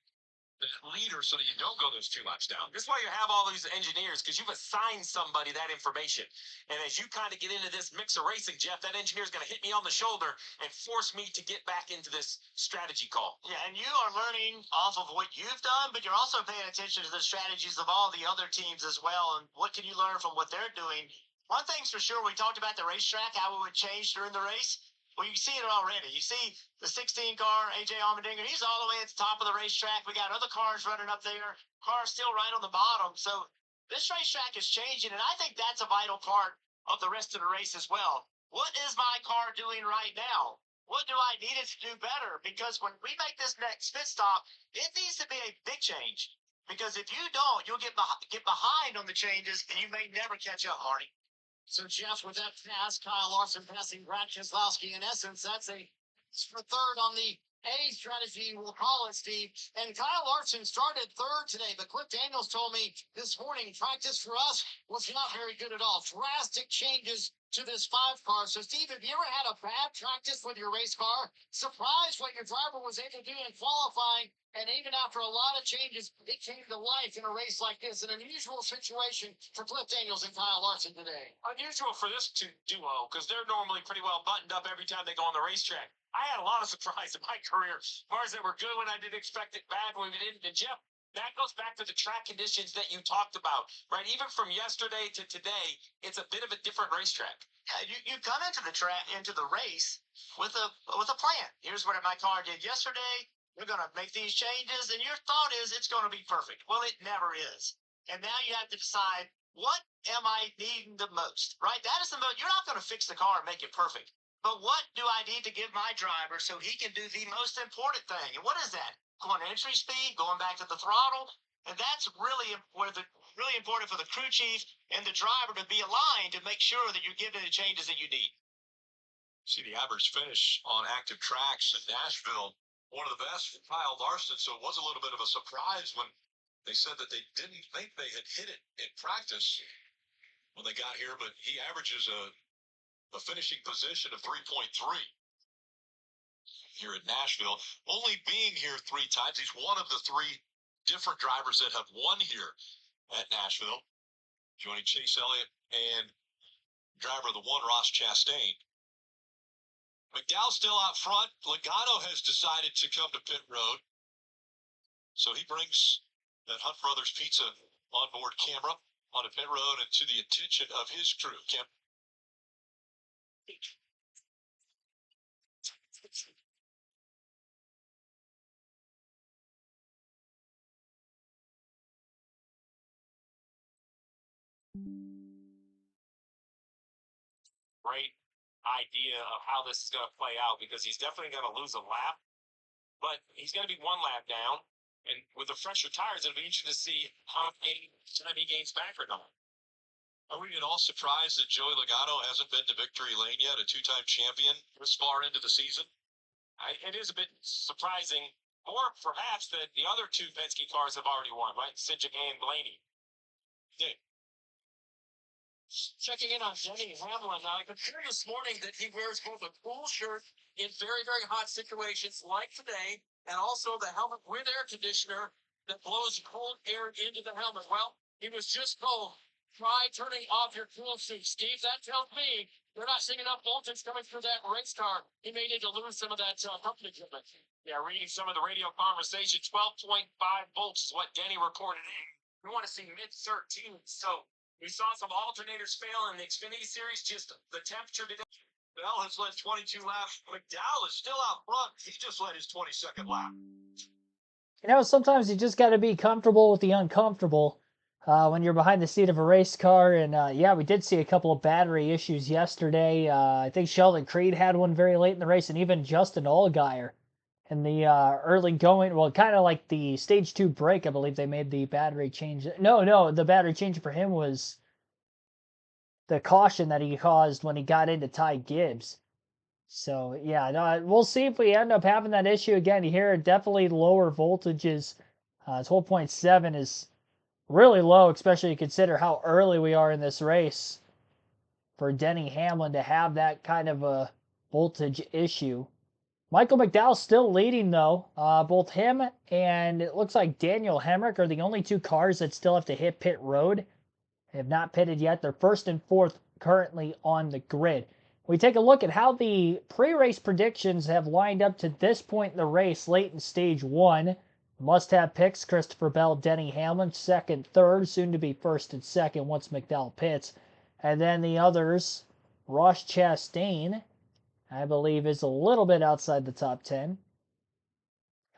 the leader so that you don't go those 2 laps down. This is why you have all these engineers, because you've assigned somebody that information. And as you kind of get into this mix of racing, Jeff, that engineer is going to hit me on the shoulder and force me to get back into this strategy call. Yeah, and you are learning off of what you've done, but you're also paying attention to the strategies of all the other teams as well. And what can you learn from what they're doing? One thing's for sure, we talked about the racetrack, how it would change during the race. Well, you see it already. You see the 16 car, AJ Allmendinger, he's all the way at the top of the racetrack. We got other cars running up there, cars still right on the bottom. So this racetrack is changing, and I think that's a vital part of the rest of the race as well. What is my car doing right now? What do I need it to do better? Because when we make this next pit stop, it needs to be a big change. Because if you don't, you'll get behind on the changes, and you may never catch up, Marty. So, Jeff, with that pass, Kyle Larson passing Brad Keselowski, in essence, that's for third on the A strategy, we'll call it, Steve. And Kyle Larson started third today, but Cliff Daniels told me this morning practice for us was not very good at all. Drastic changes to this 5 car. So, Steve, have you ever had a bad practice with your race car? Surprised what your driver was able to do in qualifying, and even after a lot of changes, it came to life in a race like this. An unusual situation for Cliff Daniels and Kyle Larson today. Unusual for this duo because they're normally pretty well buttoned up every time they go on the racetrack. I had a lot of surprise in my career. Cars that were good when I didn't expect it, bad when we didn't. And Jeff, that goes back to the track conditions that you talked about, right? Even from yesterday to today, it's a bit of a different racetrack. You come into the race with a plan. Here's what my car did yesterday. We're going to make these changes, and your thought is it's going to be perfect. Well, it never is. And now you have to decide, what am I needing the most, right? That is the most. You're not going to fix the car and make it perfect. But what do I need to give my driver so he can do the most important thing? And what is that? Going entry speed, going back to the throttle. And that's really important for the crew chief and the driver to be aligned to make sure that you're giving the changes that you need. See the average finish on active tracks in Nashville, one of the best for Kyle Larson. So it was a little bit of a surprise when they said that they didn't think they had hit it in practice when they got here, but he averages a finishing position of 3.3 here at Nashville. Only being here 3 times, he's one of the 3 different drivers that have won here at Nashville, joining Chase Elliott and driver of the 1, Ross Chastain. McDowell's still out front. Logano has decided to come to pit road. So he brings that Hunt Brothers Pizza onboard camera on a pit road and to the attention of his crew. Kim? Great idea of how this is going to play out because he's definitely going to lose a lap, but he's going to be 1 lap down. And with the fresher tires, it'll be interesting to see how many time he gains back or not. Are we at all surprised that Joey Logano hasn't been to victory lane yet, a 2-time champion this far into the season? It is a bit surprising, or perhaps that the other 2 Penske cars have already won, right? Sidgwick and Blaney. Yeah. Checking in on Denny Hamlin. Now, I could hear this morning that he wears both a cool shirt in very, very hot situations like today, and also the helmet with air conditioner that blows cold air into the helmet. Well, he was just told, try turning off your cool suit. Steve, that tells me they're not seeing enough voltage coming through that race car. He may need to lose some of that company equipment. Yeah, reading some of the radio conversation, 12.5 volts is what Denny recorded. We want to see mid-13, so we saw some alternators fail in the Xfinity Series, just the temperature today. Bell has led 22 laps. McDowell is still out front. He just led his 22nd lap. You know, sometimes you just got to be comfortable with the uncomfortable when you're behind the seat of a race car. And yeah, we did see a couple of battery issues yesterday. I think Sheldon Creed had one very late in the race, and even Justin Allgaier in the early going. Well, kind of like the stage 2 break, I believe they made the battery change. No, the battery change for him was the caution that he caused when he got into Ty Gibbs. So, yeah, no, we'll see if we end up having that issue again. Here, definitely lower voltages. 12.7 is really low, especially you consider how early we are in this race for Denny Hamlin to have that kind of a voltage issue. Michael McDowell still leading, though. Both him and it looks like Daniel Hemrick are the only 2 cars that still have to hit pit road. They have not pitted yet. They're 1st and 4th currently on the grid. We take a look at how the pre-race predictions have lined up to this point in the race late in stage 1. Must-have picks, Christopher Bell, Denny Hamlin, 2nd, 3rd, soon to be 1st and 2nd once McDowell pits. And then the others, Ross Chastain, I believe, is a little bit outside the top 10.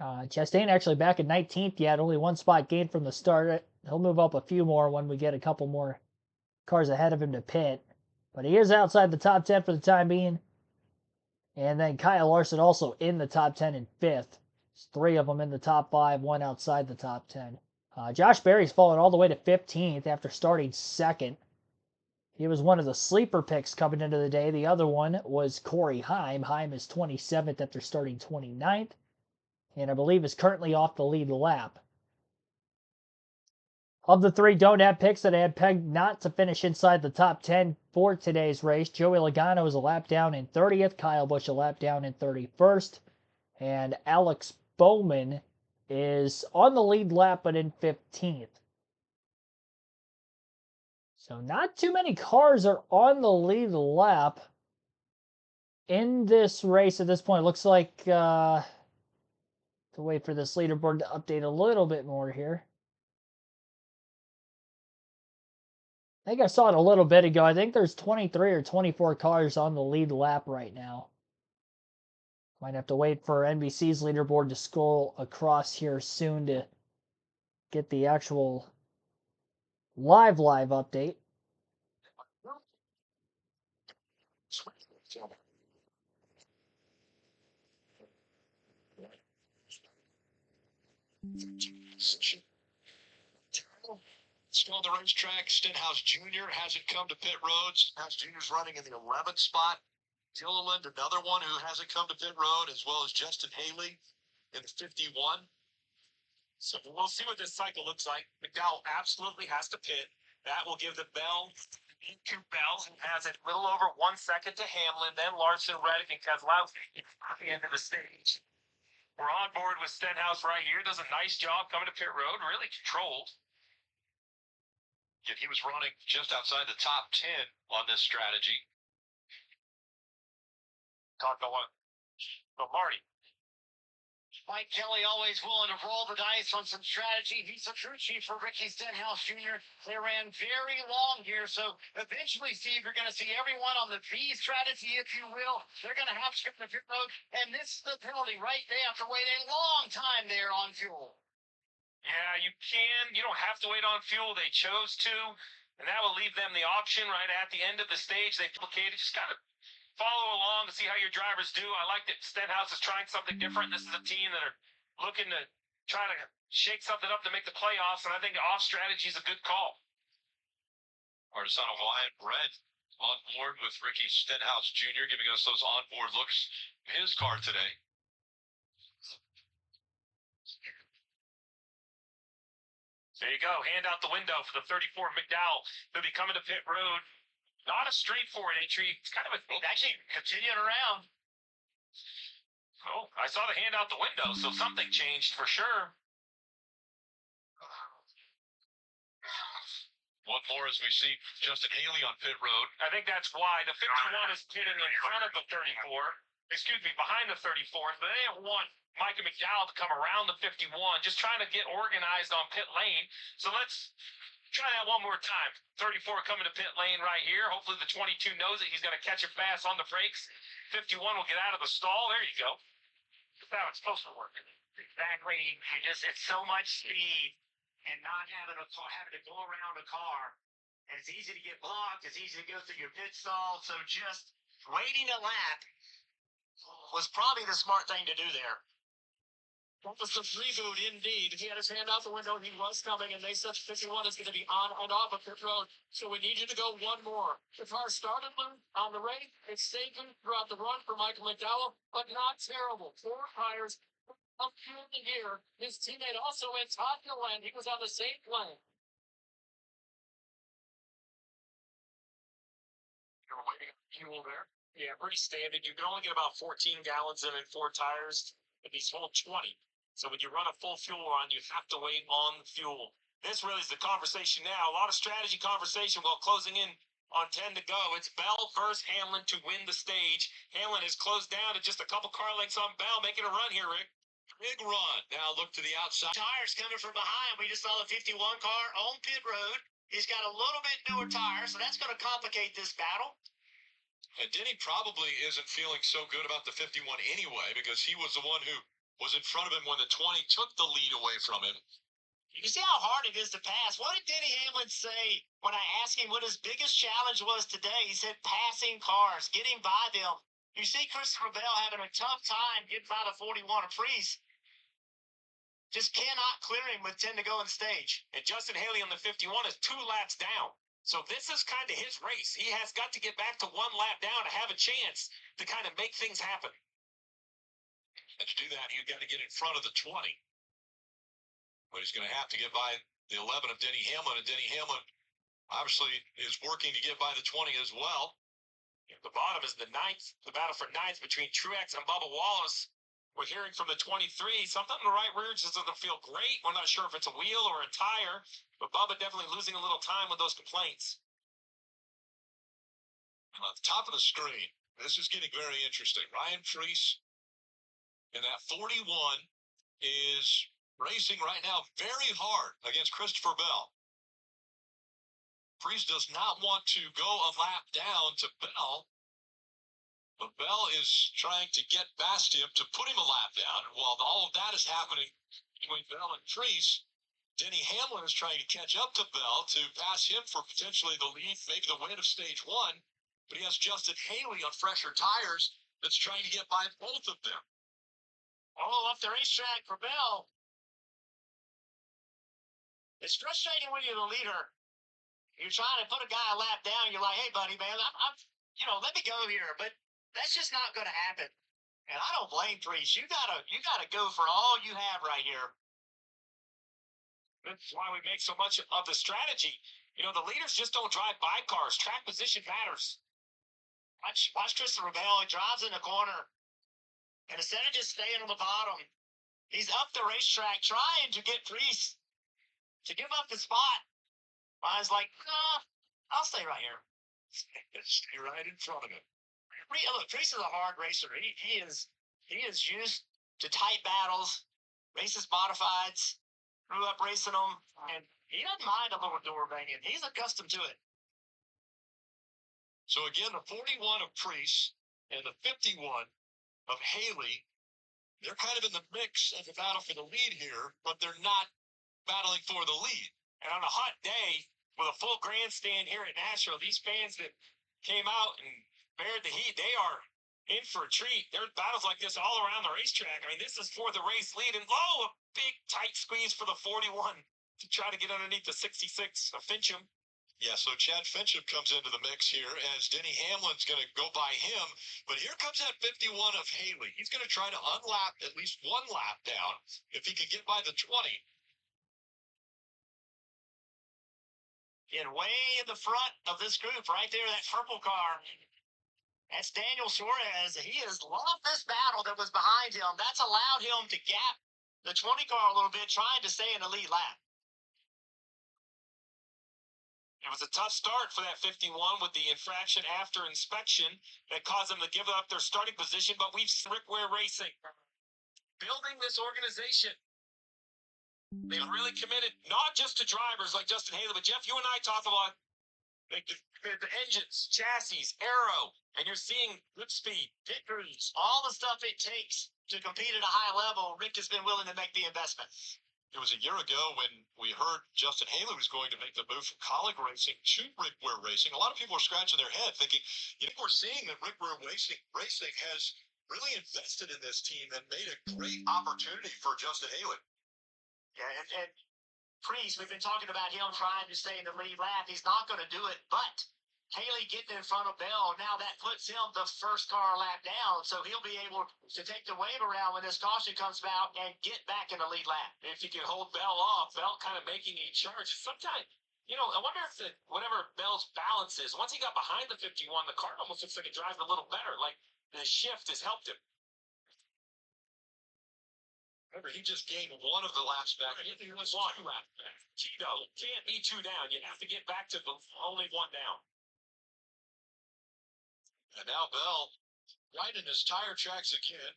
Chastain actually back in 19th yet, only one spot gained from the start. He'll move up a few more when we get a couple more cars ahead of him to pit. But he is outside the top 10 for the time being. And then Kyle Larson also in the top 10 in 5th. There's 3 of them in the top 5, 1 outside the top 10. Josh Berry's fallen all the way to 15th after starting 2nd. He was one of the sleeper picks coming into the day. The other one was Corey Heim. Heim is 27th after starting 29th. And I believe is currently off the lead lap. Of the 3 don't have picks that I had pegged not to finish inside the top 10 for today's race, Joey Logano is a lap down in 30th, Kyle Busch a lap down in 31st, and Alex Bowman is on the lead lap but in 15th. So not too many cars are on the lead lap in this race at this point. It looks like to wait for this leaderboard to update a little bit more here. I think I saw it a little bit ago. I think there's 23 or 24 cars on the lead lap right now. Might have to wait for NBC's leaderboard to scroll across here soon to get the actual live update. Still on the racetrack, Stenhouse Jr. hasn't come to pit road. Stenhouse Jr.'s running in the 11th spot. Gilliland, another one who hasn't come to pit road, as well as Justin Haley in the 51. So we'll see what this cycle looks like. McDowell absolutely has to pit. That will give the bell, two bells, and has it a little over 1 second to Hamlin, then Larson, Reddick, and Keselowski at the end of the stage. We're on board with Stenhouse right here. Does a nice job coming to pit road, really controlled. Yet he was running just outside the top 10 on this strategy. Talk about what? Oh, Marty. Mike Kelly always willing to roll the dice on some strategy. He's a true chief for Ricky Stenhouse Jr. They ran very long here, so eventually, Steve, you're going to see everyone on the V strategy, if you will. They're going to have to skip the pit road, and this is the penalty, right? They have to wait a long time there on fuel. Yeah, you can. You don't have to wait on fuel. They chose to, and that will leave them the option right at the end of the stage. They duplicated. Just got to follow along to see how your drivers do. I like that Stenhouse is trying something different. This is a team that are looking to try to shake something up to make the playoffs, and I think the off strategy is a good call. Artisano Hawaiian Red on board with Ricky Stenhouse Jr., giving us those onboard looks of his car today. There you go. Hand out the window for the 34 McDowell. He'll be coming to pit road. Not a straightforward entry. It's kind of a actually continuing around. Oh, I saw the hand out the window, so something changed for sure. One more as we see Justin Haley on pit road. I think that's why the 51 is pitting in front of the 34. Excuse me, behind the 34th, but they don't want Micah McDowell to come around the 51, just trying to get organized on pit lane. So let's try that one more time. 34 coming to pit lane right here. Hopefully the 22 knows that he's going to catch it fast on the brakes. 51 will get out of the stall. There you go. That's how it's supposed to work. Exactly. It's so much speed and not having to go around a car. And it's easy to get blocked. It's easy to go through your pit stall. So just waiting a lap was probably the smart thing to do there. That was the reboot indeed. He had his hand out the window. He was coming, and they said 51 is going to be on and off of pit road. So we need you to go one more. The car started on the race. It's safe throughout the run for Michael McDowell, but not terrible. 4 tires up fuel in here. His teammate also in Todd Gilliland. He was on the same lane. You're waiting on fuel there. Yeah, pretty standard. You can only get about 14 gallons in 4 tires, but these hold 20. So when you run a full fuel run, you have to wait on the fuel. This really is the conversation now. A lot of strategy conversation while closing in on 10 to go. It's Bell versus Hamlin to win the stage. Hamlin has closed down to just a couple car lengths on Bell, making a run here, Rick. Big run. Now look to the outside. Tires coming from behind. We just saw the 51 car on pit road. He's got a little bit newer tires, so that's going to complicate this battle. And Denny probably isn't feeling so good about the 51 anyway, because he was the one who was in front of him when the 20 took the lead away from him. You see how hard it is to pass. What did Denny Hamlin say when I asked him what his biggest challenge was today? He said passing cars, getting by them. You see Christopher Bell having a tough time getting by the 41 of Priest. Just cannot clear him with 10 to go in stage. And Justin Haley on the 51 is 2 laps down. So this is kind of his race. He has got to get back to 1 lap down to have a chance to kind of make things happen. And to do that, you've got to get in front of the 20. But he's going to have to get by the 11 of Denny Hamlin, and Denny Hamlin obviously is working to get by the 20 as well. At the bottom is the ninth, the battle for ninth between Truex and Bubba Wallace. We're hearing from the 23, something in the right rear just doesn't feel great. We're not sure if it's a wheel or a tire, but Bubba definitely losing a little time with those complaints. And on the top of the screen, this is getting very interesting. Ryan Preece in that 41 is racing right now very hard against Christopher Bell. Preece does not want to go a lap down to Bell, but Bell is trying to get past him to put him a lap down. And while all of that is happening between Bell and Preece, Denny Hamlin is trying to catch up to Bell to pass him for potentially the lead, maybe the win of stage 1. But he has Justin Haley on fresher tires that's trying to get by both of them. All off the racetrack for Bell. It's frustrating when you're the leader. You're trying to put a guy a lap down. You're like, hey, buddy, man, I'm let me go here. But that's just not going to happen. And I don't blame Preece. You gotta go for all you have right here. That's why we make so much of the strategy. The leaders just don't drive by cars. Track position matters. Watch Christopher Bell. He drives in the corner. And instead of just staying on the bottom, he's up the racetrack trying to get Preece to give up the spot. Ryan's like, no, I'll stay right here. Stay right in front of him. Look, Preece is a hard racer. He is used to tight battles, races modifieds, grew up racing them, and he doesn't mind a little door banging. He's accustomed to it. So again, the 41 of Preece and the 51 of Haley, they're kind of in the mix of the battle for the lead here, but they're not battling for the lead. And on a hot day with a full grandstand here at Nashville, these fans that came out and bared the heat, they are in for a treat. There's battles like this all around the racetrack. I mean, this is for the race lead, and a big tight squeeze for the 41 to try to get underneath the 66 of Fincham. Yeah, so Chad Fincham comes into the mix here as Denny Hamlin's going to go by him. But here comes that 51 of Haley. He's going to try to unlap at least 1 lap down if he can get by the 20. And way in the front of this group, right there, that purple car, that's Daniel Suarez. He has loved this battle that was behind him. That's allowed him to gap the 20 car a little bit, trying to stay in the lead lap. It was a tough start for that 51 with the infraction after inspection that caused them to give up their starting position, but we've seen Rick Ware Racing building this organization. They've really committed not just to drivers like Justin Haley, but Jeff, you and I talk about the engines, chassis, aero, and you're seeing good speed, pit crews, all the stuff it takes to compete at a high level. Rick has been willing to make the investment. It was a year ago when we heard Justin Haley was going to make the move from Colleague Racing to Rick Ware Racing. A lot of people are scratching their head thinking, we're seeing that Rick Ware Racing has really invested in this team and made a great opportunity for Justin Haley. Yeah, and Preece, we've been talking about him trying to stay in the lead lap. He's not going to do it, but Haley getting in front of Bell, now that puts him the first car lap down, so he'll be able to take the wave around when this caution comes out and get back in the lead lap. If he can hold Bell off, Bell kind of making a charge. Sometimes, I wonder if whatever Bell's balance is, once he got behind the 51, the car almost looks like it drives a little better, like the shift has helped him. Remember, he just gained 1 of the laps back. He was 1 lap back. Tito, can't be 2 down. You have to get back to only 1 down. And now Bell right in his tire tracks again.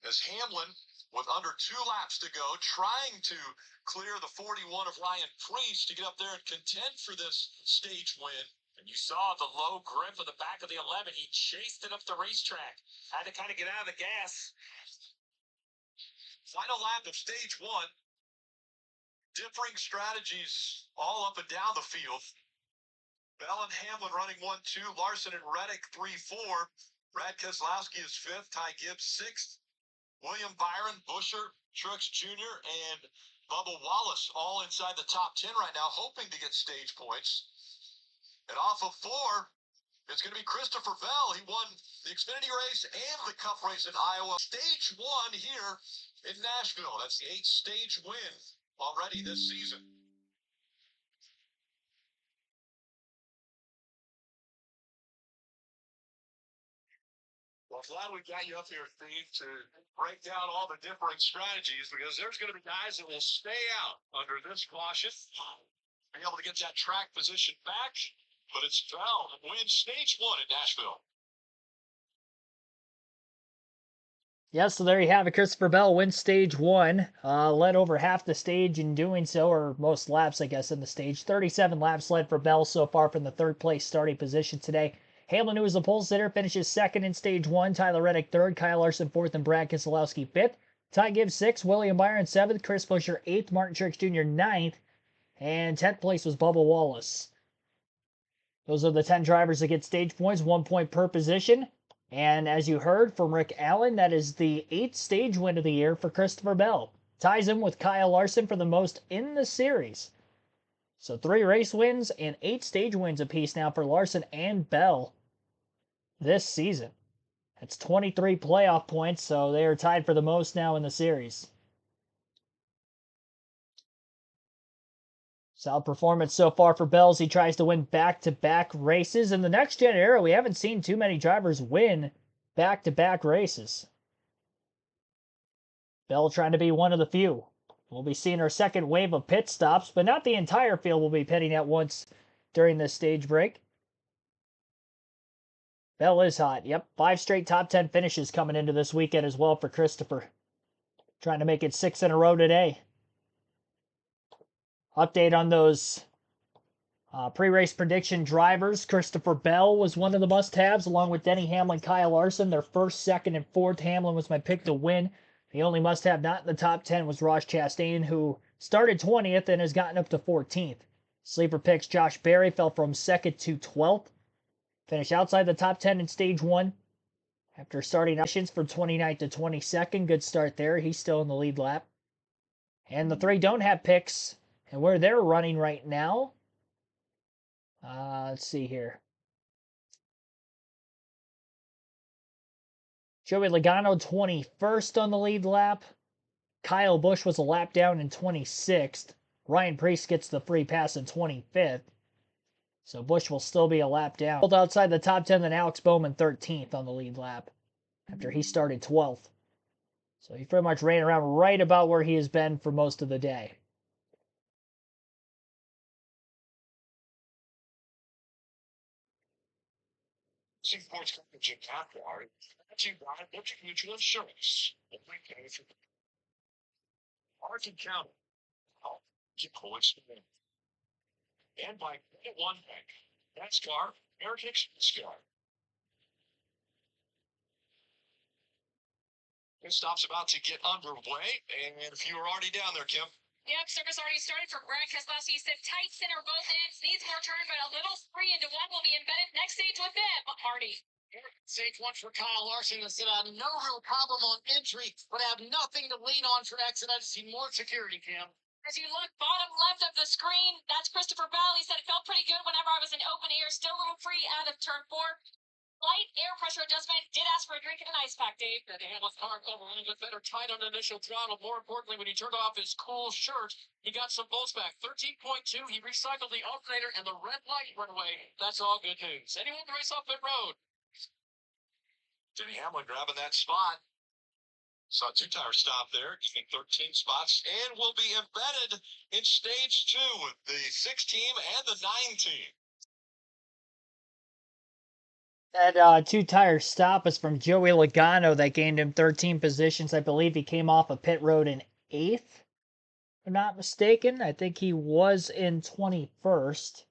As Hamlin, with under 2 laps to go, trying to clear the 41 of Ryan Preece to get up there and contend for this stage win. And you saw the low grip of the back of the 11. He chased it up the racetrack. Had to kind of get out of the gas. Final lap of stage 1. Differing strategies all up and down the field. Bell and Hamlin running 1-2. Larson and Reddick 3-4. Brad Keselowski is 5th. Ty Gibbs 6th. William Byron, Buescher, Truex Jr., and Bubba Wallace all inside the top 10 right now, hoping to get stage points. And off of 4, it's going to be Christopher Bell. He won the Xfinity race and the Cup race in Iowa. Stage 1 here in Nashville. That's the 8th stage win already this season. Well, glad we got you up here, Steve, to break down all the differing strategies, because there's going to be guys that will stay out under this caution, be able to get that track position back. But it's Bell that wins stage 1 in Nashville. Yes, so there you have it. Christopher Bell wins stage 1. Led over half the stage in doing so, or most laps, I guess, in the stage. 37 laps led for Bell so far from the 3rd place starting position today. Hamlin, who was the pole sitter, finishes 2nd in stage 1. Tyler Reddick 3rd. Kyle Larson 4th, and Brad Keselowski 5th. Ty Gibbs 6th. William Byron 7th. Chris Buescher 8th. Martin Truex Jr. 9th. And 10th place was Bubba Wallace. Those are the 10 drivers that get stage points, 1 point per position. And as you heard from Rick Allen, that is the 8th stage win of the year for Christopher Bell. Ties him with Kyle Larson for the most in the series. So 3 race wins and 8 stage wins apiece now for Larson and Bell this season. That's 23 playoff points, so they are tied for the most now in the series. Solid performance so far for Bell as he tries to win back-to-back races. In the next-gen era, we haven't seen too many drivers win back-to-back races. Bell trying to be one of the few. We'll be seeing our second wave of pit stops, but not the entire field will be pitting at once during this stage break. Bell is hot. Yep, 5 straight top 10 finishes coming into this weekend as well for Christopher. Trying to make it 6 in a row today. Update on those pre-race prediction drivers. Christopher Bell was one of the must-haves, along with Denny Hamlin, Kyle Larson. Their 1st, 2nd, and 4th. Hamlin was my pick to win. The only must-have not in the top 10 was Ross Chastain, who started 20th and has gotten up to 14th. Sleeper picks: Josh Berry fell from 2nd to 12th. Finished outside the top 10 in stage 1. After starting options from 29th to 22nd. Good start there. He's still in the lead lap. And the 3 don't have picks. And where they're running right now, let's see here. Joey Logano 21st on the lead lap. Kyle Busch was a lap down in 26th. Ryan Preece gets the free pass in 25th. So Busch will still be a lap down. Pulled outside the top 10, then Alex Bowman 13th on the lead lap after he started 12th. So he pretty much ran around right about where he has been for most of the day. Sports coverage in NASCAR. Brought to you by Butcher Mutual Insurance. Arkin County. Cool experience. And by Credit One Bank. NASCAR, Heritage NASCAR. This stop's about to get underway, and if you were already down there, Kim. Yep, service already started for Brad Keselowski. Sit tight center both ends. Needs more turn, but a little 3 into 1 will be embedded next stage with them. Marty. Stage 1 for Kyle Larson has had no real problem on entry, but have nothing to lean on for exit. I just see more security, Cam. As you look bottom left of the screen, that's Christopher Bell. He said it felt pretty good whenever I was in open air. Still a little free out of turn 4. Light air pressure adjustment. Did ask for a drink and an ice pack, Dave. That Hamlin's car felt a little bit better tight on the initial throttle. More importantly, when he turned off his cool shirt, he got some volts back. 13.2. He recycled the alternator and the red light went away. That's all good news. Anyone to race off pit road? Denny Hamlin grabbing that spot. Saw 2-tire stop there, getting 13 spots, and will be embedded in stage 2 with the 6 team and the 9 team. That 2-tire stop is from Joey Logano that gained him 13 positions. I believe he came off of pit road in 8th, if I'm not mistaken. I think he was in 21st.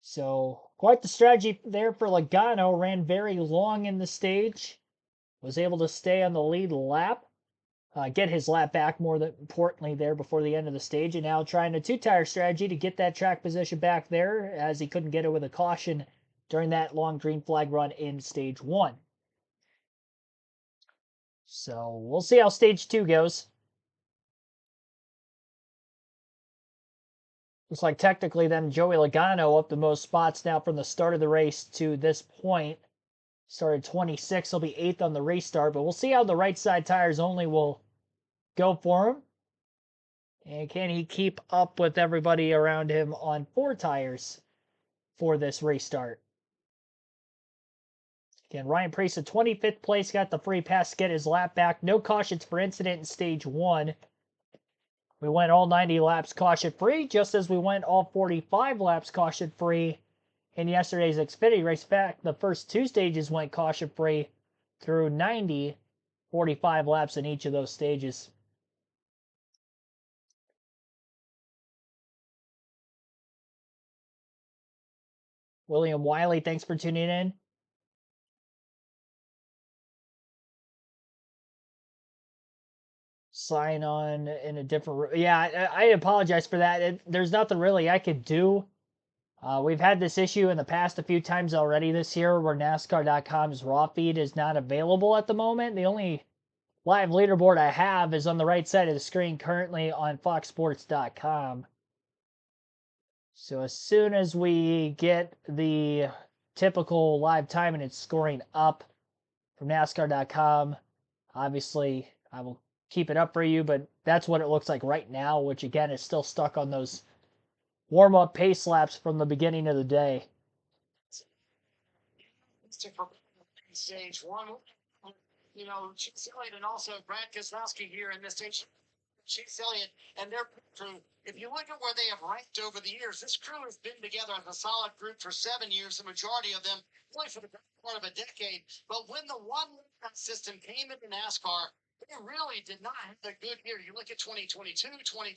So quite the strategy there for Logano. Ran very long in the stage. Was able to stay on the lead lap. Get his lap back more than importantly there before the end of the stage. And now trying a two-tire strategy to get that track position back there as he couldn't get it with a caution during that long green flag run in stage 1. So we'll see how stage 2 goes. Looks like technically then Joey Logano up the most spots now from the start of the race to this point. Started 26, he'll be 8th on the restart, but we'll see how the right side tires only will go for him. And can he keep up with everybody around him on 4 tires for this restart? Again, Ryan Preece at 25th place got the free pass to get his lap back. No cautions for incident in stage 1. We went all 90 laps caution free, just as we went all 45 laps caution free in yesterday's Xfinity race. Back, the first 2 stages went caution free through 90, 45 laps in each of those stages. William Wiley, thanks for tuning in. Sign on in a different... Yeah, I apologize for that. There's nothing really I could do. We've had this issue in the past a few times already this year where NASCAR.com's raw feed is not available at the moment. The only live leaderboard I have is on the right side of the screen currently on foxsports.com. So as soon as we get the typical live time and it's scoring up from NASCAR.com, obviously I will keep it up for you, but that's what it looks like right now, which again is still stuck on those warm-up pace laps from the beginning of the day. Stage 1, you know, Chase Elliott and also Brad Keselowski here in this stage. Chase Elliott and their crew, if you look at where they have ranked over the years, this crew has been together as a solid group for 7 years, the majority of them really for the part of a decade. But when the one system came into NASCAR, they really did not have a good year. You look at 2022, 2023,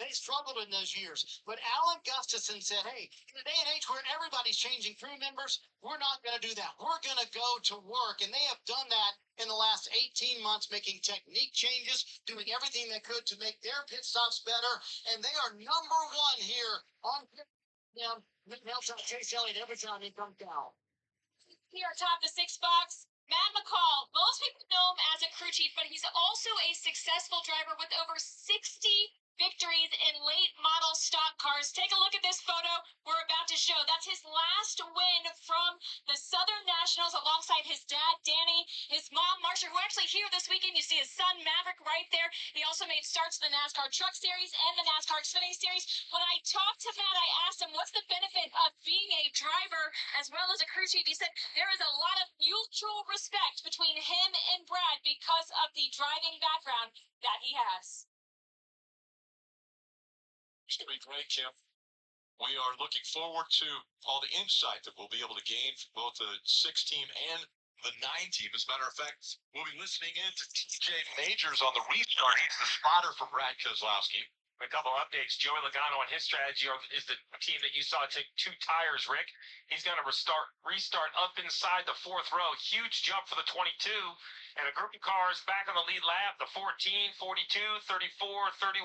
they struggled in those years. But Alan Gustafson said, hey, in a day and age where everybody's changing crew members, we're not going to do that. We're going to go to work. And they have done that in the last 18 months, making technique changes, doing everything they could to make their pit stops better. And they are number 1 here on pit down. Helps out Chase Elliott every time he comes down. Here atop the 6 box, Matt McCall. Most people know him as a crew chief, but he's also a successful driver with over 60 victories in late model stock cars. Take a look at this photo we're about to show. That's his last win from the Southern Nationals alongside his dad, Danny, his mom, Marsha, who are actually here this weekend. You see his son, Maverick, right there. He also made starts in the NASCAR Truck Series and the NASCAR Xfinity Series. When I talked to Matt, I asked him, what's the benefit of being a driver as well as a crew chief? He said there is a lot of mutual respect between him and Brad because of the driving background that he has. It's going to be great, Kim. We are looking forward to all the insight that we'll be able to gain from both the 6 team and the 9 team. As a matter of fact, we'll be listening in to TJ Majors on the restart. He's the spotter for Brad Keselowski. A couple of updates. Joey Logano and his strategy is the team that you saw take 2 tires, Rick. He's going to restart up inside the 4th row. Huge jump for the 22. And a group of cars back on the lead lap, the 14, 42, 34, 31,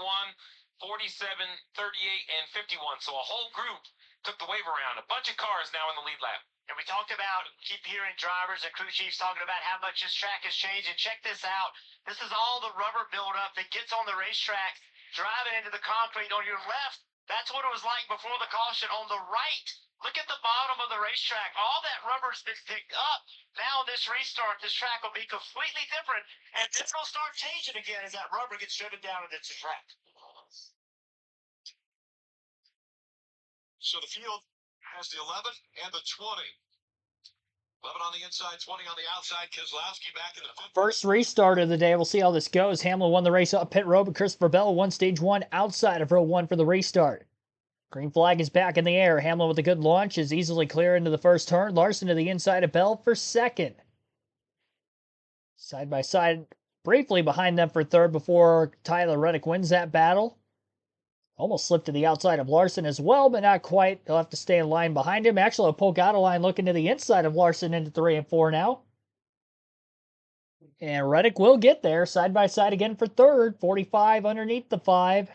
47, 38, and 51. So a whole group took the wave around. A bunch of cars now in the lead lap. And we talked about, keep hearing drivers and crew chiefs talking about how much this track has changed. And check this out. This is all the rubber buildup that gets on the racetrack, driving into the concrete on your left. That's what it was like before the caution. On the right, look at the bottom of the racetrack. All that rubber's been picked up. Now on this restart, this track will be completely different. And it's going to start changing again as that rubber gets driven down into the track. So the field has the 11 and the 20. 11 on the inside, 20 on the outside. Keselowski back in the 5th. First restart of the day. We'll see how this goes. Hamlin won the race up pit road, but Christopher Bell won stage 1 outside of row 1 for the restart. Green flag is back in the air. Hamlin with a good launch is easily clear into the first turn. Larson to the inside of Bell for second. Side by side, briefly behind them for third before Tyler Reddick wins that battle. Almost slipped to the outside of Larson as well, but not quite. He'll have to stay in line behind him. Actually, a poke out of line looking to the inside of Larson into 3 and 4 now. And Reddick will get there, side by side again for third. 45 underneath the 5.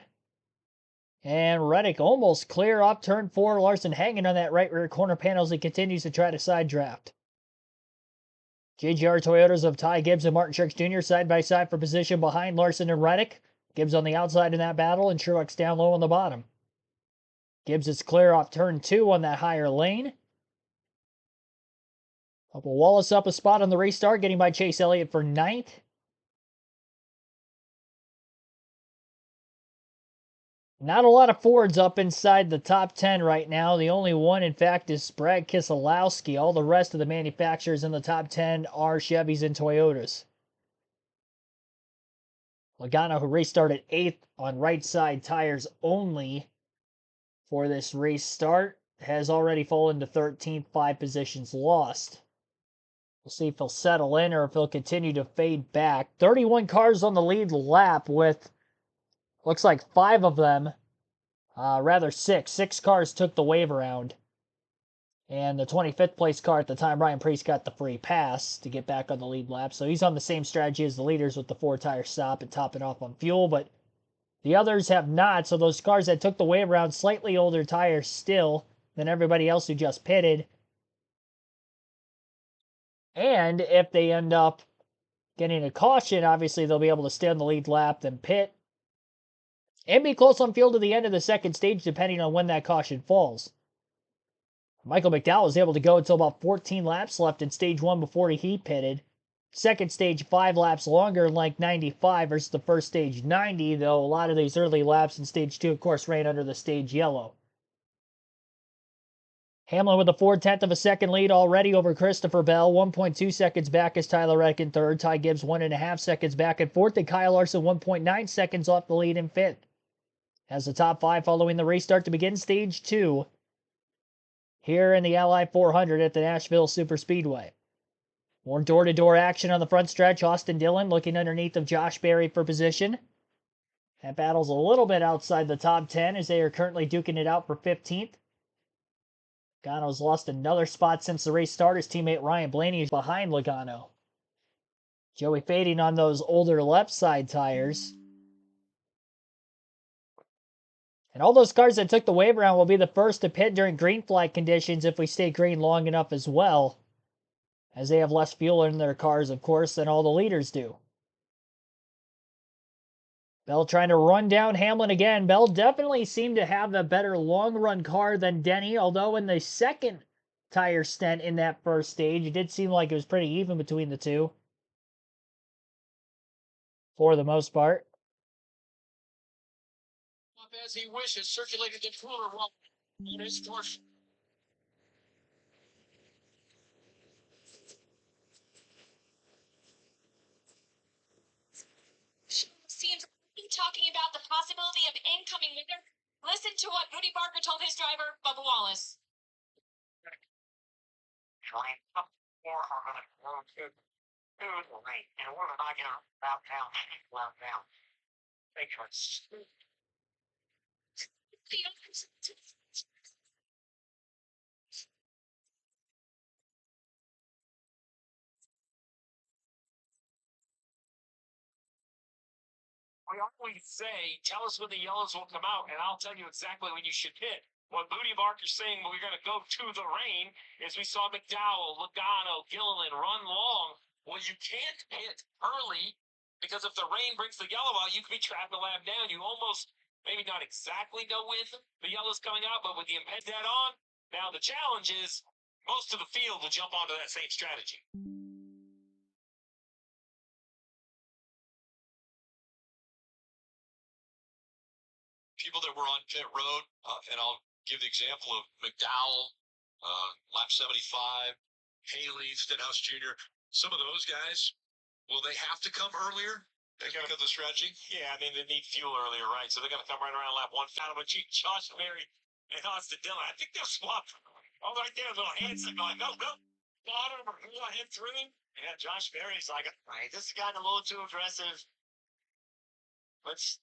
And Reddick almost clear off turn 4. Larson hanging on that right rear corner panel as he continues to try to side draft. JGR Toyotas of Ty Gibbs and Martin Truex Jr. side by side for position behind Larson and Reddick. Gibbs on the outside in that battle, and Truex down low on the bottom. Gibbs is clear off turn 2 on that higher lane. Bubba Wallace up a spot on the restart, getting by Chase Elliott for 9th. Not a lot of Fords up inside the top 10 right now. The only one, in fact, is Brad Keselowski. All the rest of the manufacturers in the top 10 are Chevys and Toyotas. Logano, who restarted 8th on right side tires only for this race start, has already fallen to 13th, 5 positions lost. We'll see if he'll settle in or if he'll continue to fade back. 31 cars on the lead lap with, looks like 5 of them, rather 6. 6 cars took the wave around. And the 25th place car at the time, Ryan Preece, got the free pass to get back on the lead lap. So he's on the same strategy as the leaders with the 4-tire stop and topping off on fuel. But the others have not. So those cars that took the wave around, slightly older tires still than everybody else who just pitted. And if they end up getting a caution, obviously they'll be able to stay on the lead lap, then pit, and be close on fuel to the end of the second stage, depending on when that caution falls. Michael McDowell was able to go until about 14 laps left in stage 1 before he pitted. Second stage, 5 laps longer, like 95 versus the first stage, 90, though a lot of these early laps in stage 2, of course, ran under the stage yellow. Hamlin with a 4/10 of a second lead already over Christopher Bell. 1.2 seconds back is Tyler Reddick in third. Ty Gibbs 1.5 seconds back in fourth. And Kyle Larson 1.9 seconds off the lead in fifth. As the top 5 following the restart to begin stage 2 here in the Ally 400 at the Nashville Superspeedway. More door-to-door action on the front stretch. Austin Dillon looking underneath of Josh Berry for position. That battle's a little bit outside the top 10 as they are currently duking it out for 15th. Logano's lost another spot since the race started. His teammate Ryan Blaney is behind Logano. Joey fading on those older left side tires. And all those cars that took the wave around will be the first to pit during green flag conditions if we stay green long enough as well, as they have less fuel in their cars, of course, than all the leaders do. Bell trying to run down Hamlin again. Bell definitely seemed to have a better long-run car than Denny, although in the second tire stint in that first stage, it did seem like it was pretty even between the two, for the most part. As he wishes, circulated the cooler while in his torch. Seems talking about the possibility of incoming winter. Listen to what Moody Barker told his driver, Bubba Wallace. And we're not going to bow down. Big choice. We always say, tell us when the yellows will come out, and I'll tell you exactly when you should hit. What Moody Barker's saying when we're going to go to the rain is we saw McDowell, Logano, Gilliland run long. Well, you can't hit early because if the rain brings the yellow out, you could be trapped a lap down. You almost, maybe not exactly know when the yellow's coming out, but with the impediment dead on, now the challenge is most of the field will jump onto that same strategy. People that were on pit road, and I'll give the example of McDowell, lap 75, Haley, Stenhouse Jr., some of those guys, will they have to come earlier because of the strategy? Yeah, I mean, they need fuel earlier, right? So they're going to come right around lap 1. Found them, Josh Berry and Austin Dillon. I think they'll swap. Oh, right there, little hand signal. Go. Bottom or head through. Yeah, Josh Berry's like, Right, this has gotten a little too aggressive. Let's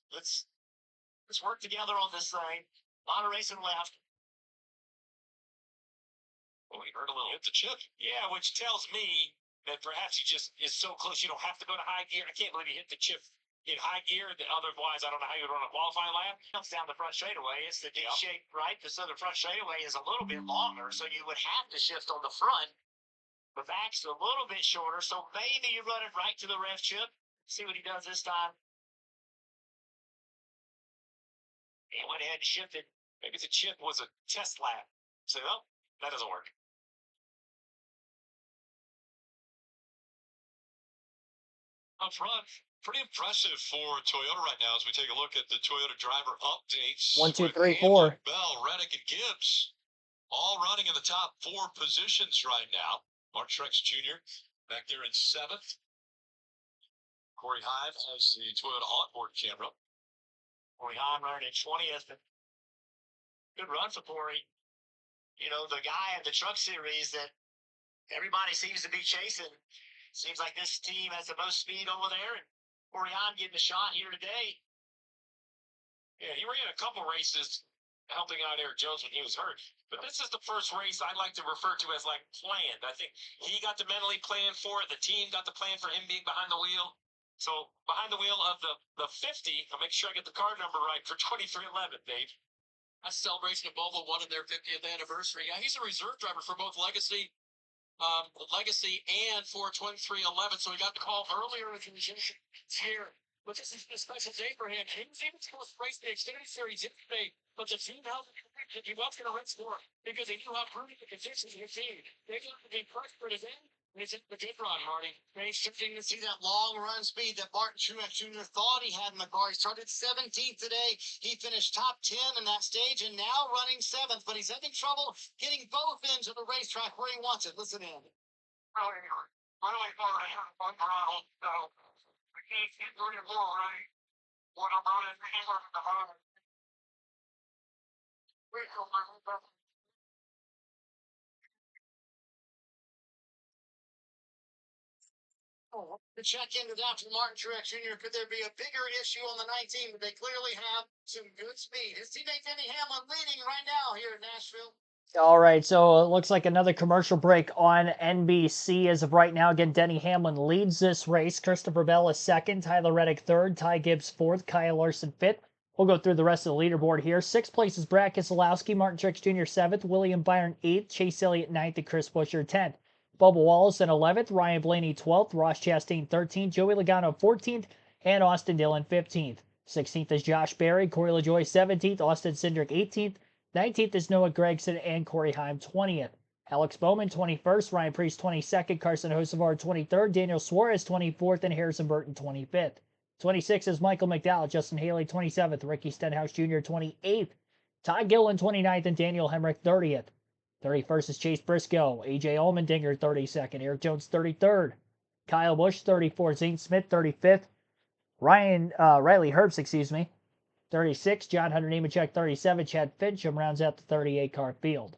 Let's work together on this thing. A lot of racing left. Well, we heard a little hit the chip. Yeah, which tells me that perhaps he just is so close you don't have to go to high gear. I can't believe he hit the chip in high gear. Otherwise, I don't know how you'd run a qualifying lap. Comes down the front straightaway. It's the deep shape, right? The southern front straightaway is a little bit longer, so you would have to shift on the front. The back's a little bit shorter, so maybe you run it right to the ref chip. See what he does this time. He went ahead and shifted. Maybe the chip was a test lap. So, oh, that doesn't work. Up front, pretty impressive for Toyota right now as we take a look at the Toyota driver updates. 1, 2, with 3, Hamlin, 4. Bell, Reddick, and Gibbs all running in the top 4 positions right now. Mark Truex Jr. back there in 7th. Corey Hive has the Toyota onboard camera. Corey Hahn running in 20th. Good run for Corey. You know, the guy in the truck series that everybody seems to be chasing. Seems like this team has the most speed over there, and Corey Hahn getting a shot here today. Yeah, he ran a couple races helping out Eric Jones when he was hurt. But this is the first race I like to refer to as like planned. I think he got to mentally plan for it. The team got the plan for him being behind the wheel. So behind the wheel of the 50, I'll make sure I get the car number right for 2311, Dave. A celebration of Volvo won in their 50th anniversary. Yeah, he's a reserve driver for both Legacy and for 2311. So he got the call earlier in the here. But this is a special day for him. He was even supposed to race the Xfinity Series yesterday, but the team held it. He was going to race for it because they knew how brutal the conditions would be. They got to be frustrated then. It's the good run, Marty. Very interesting to see that long run speed that Martin Truex Jr. thought he had in the car. He started 17th today. He finished top 10 in that stage and now running 7th, but he's having trouble getting both ends of the racetrack where he wants it. Listen in. Really far ahead of one throttle, so we can't get through the wall, right? What I'm running the hammer at the bottom. We're still running back. To check into that for Martin Truex Jr. Could there be a bigger issue on the 19? But they clearly have some good speed. His teammate Denny Hamlin leading right now here in Nashville. All right, so it looks like another commercial break on NBC as of right now. Again, Denny Hamlin leads this race. Christopher Bell is second. Tyler Reddick third. Ty Gibbs fourth. Kyle Larson fifth. We'll go through the rest of the leaderboard here. 6th place is Brad Keselowski. Martin Truex Jr. 7th. William Byron 8th. Chase Elliott 9th. And Chris Buescher 10th. Bubba Wallace in 11th. Ryan Blaney 12th. Ross Chastain 13th. Joey Logano 14th. And Austin Dillon 15th. 16th is Josh Berry. Corey LaJoie 17th. Austin Cindric 18th. 19th is Noah Gragson and Corey Heim 20th. Alex Bowman 21st. Ryan Preece 22nd. Carson Hocevar 23rd. Daniel Suarez 24th. And Harrison Burton 25th. 26th is Michael McDowell. Justin Haley 27th. Ricky Stenhouse Jr. 28th. Todd Gilliland 29th. And Daniel Hemrick 30th. 31st is Chase Briscoe. AJ Allmendinger 32nd. Eric Jones 33rd. Kyle Busch 34th. Zane Smith 35th. Riley Herbst, 36. John Hunter Nemechek 37. Chad Fincham rounds out the 38 car field.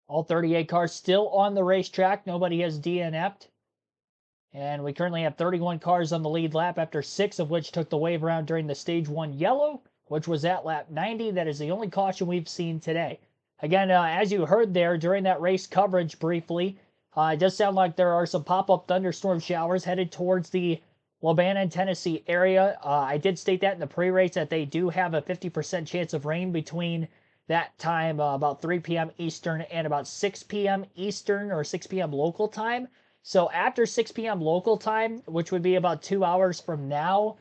All 38 cars still on the racetrack. Nobody has DNF'd. And we currently have 31 cars on the lead lap, after 6 of which took the wave around during the Stage 1 yellow, which was at lap 90. That is the only caution we've seen today. Again, as you heard there during that race coverage briefly, it does sound like there are some pop-up thunderstorm showers headed towards the Lebanon, Tennessee area. I did state that in the pre-race that they do have a 50% chance of rain between that time, about 3 p.m. Eastern and about 6 p.m. Eastern or 6 p.m. local time. So after 6 p.m. local time, which would be about 2 hours from now,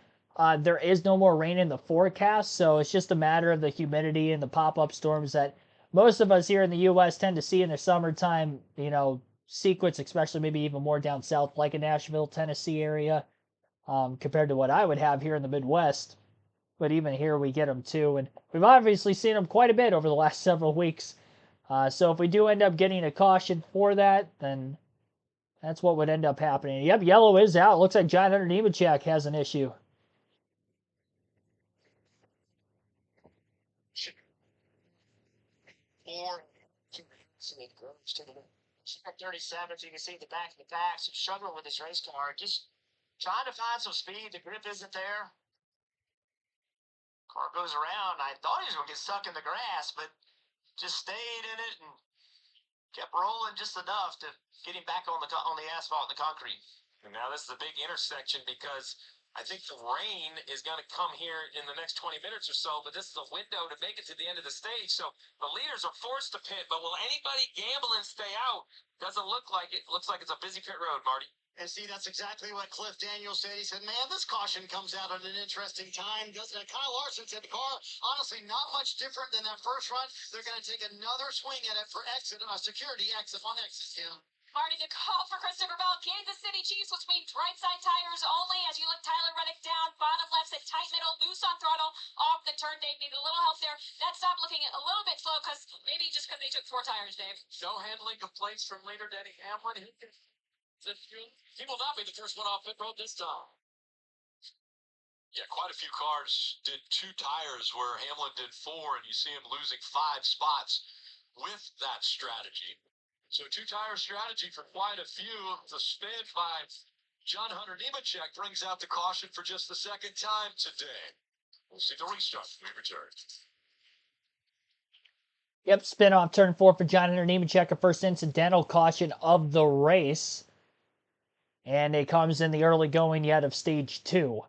there is no more rain in the forecast. So it's just a matter of the humidity and the pop-up storms that most of us here in the U.S. tend to see in the summertime, sequence, especially maybe even more down south, like in Nashville, Tennessee area, compared to what I would have here in the Midwest. But even here we get them too, and we've obviously seen them quite a bit over the last several weeks. So if we do end up getting a caution for that, then that's what would end up happening. Yep, yellow is out. Looks like John Hunter Nemechek has an issue. Four. 37, so you can see the back of the pack. So struggling with his race car. Just trying to find some speed. The grip isn't there. Car goes around. I thought he was going to get stuck in the grass, but just stayed in it and kept rolling just enough to get him back on the asphalt and the concrete. And now this is a big intersection because I think the rain is going to come here in the next 20 minutes or so, but this is a window to make it to the end of the stage. So the leaders are forced to pit, but will anybody gamble and stay out? Doesn't look like it. Looks like it's a busy pit road, Marty. And see, that's exactly what Cliff Daniels said. He said, man, this caution comes out at an interesting time, doesn't it? Kyle Larson said the car, honestly, not much different than that first run. They're going to take another swing at it for security exit on exit, Tim. Marty, the call for Christopher Bell, Kansas City Chiefs, which means right side tires only. As you look, Tyler Reddick down, bottom left at tight middle, loose on throttle, off the turn. Dave needed a little help there. That stopped looking a little bit slow because maybe just because they took 4 tires, Dave. No handling complaints from leader Denny Hamlin. He will not be the first one off pit road this time. Yeah, quite a few cars did 2 tires where Hamlin did 4, and you see him losing 5 spots with that strategy. So 2-tire strategy for quite a few. The spin by John Hunter Nemechek brings out the caution for just the second time today. We'll see the restart when we return. Yep, spin off turn 4 for John Hunter Nemechek, a first incidental caution of the race. And it comes in the early going yet of stage 2.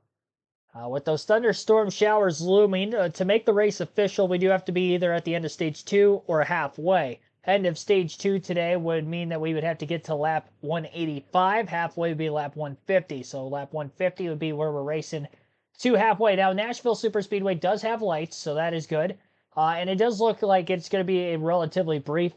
With those thunderstorm showers looming, to make the race official, we do have to be either at the end of stage 2 or halfway. End of stage 2 today would mean that we would have to get to lap 185. Halfway would be lap 150. So lap 150 would be where we're racing to halfway. Now, Nashville Superspeedway does have lights, so that is good. And it does look like it's going to be a relatively brief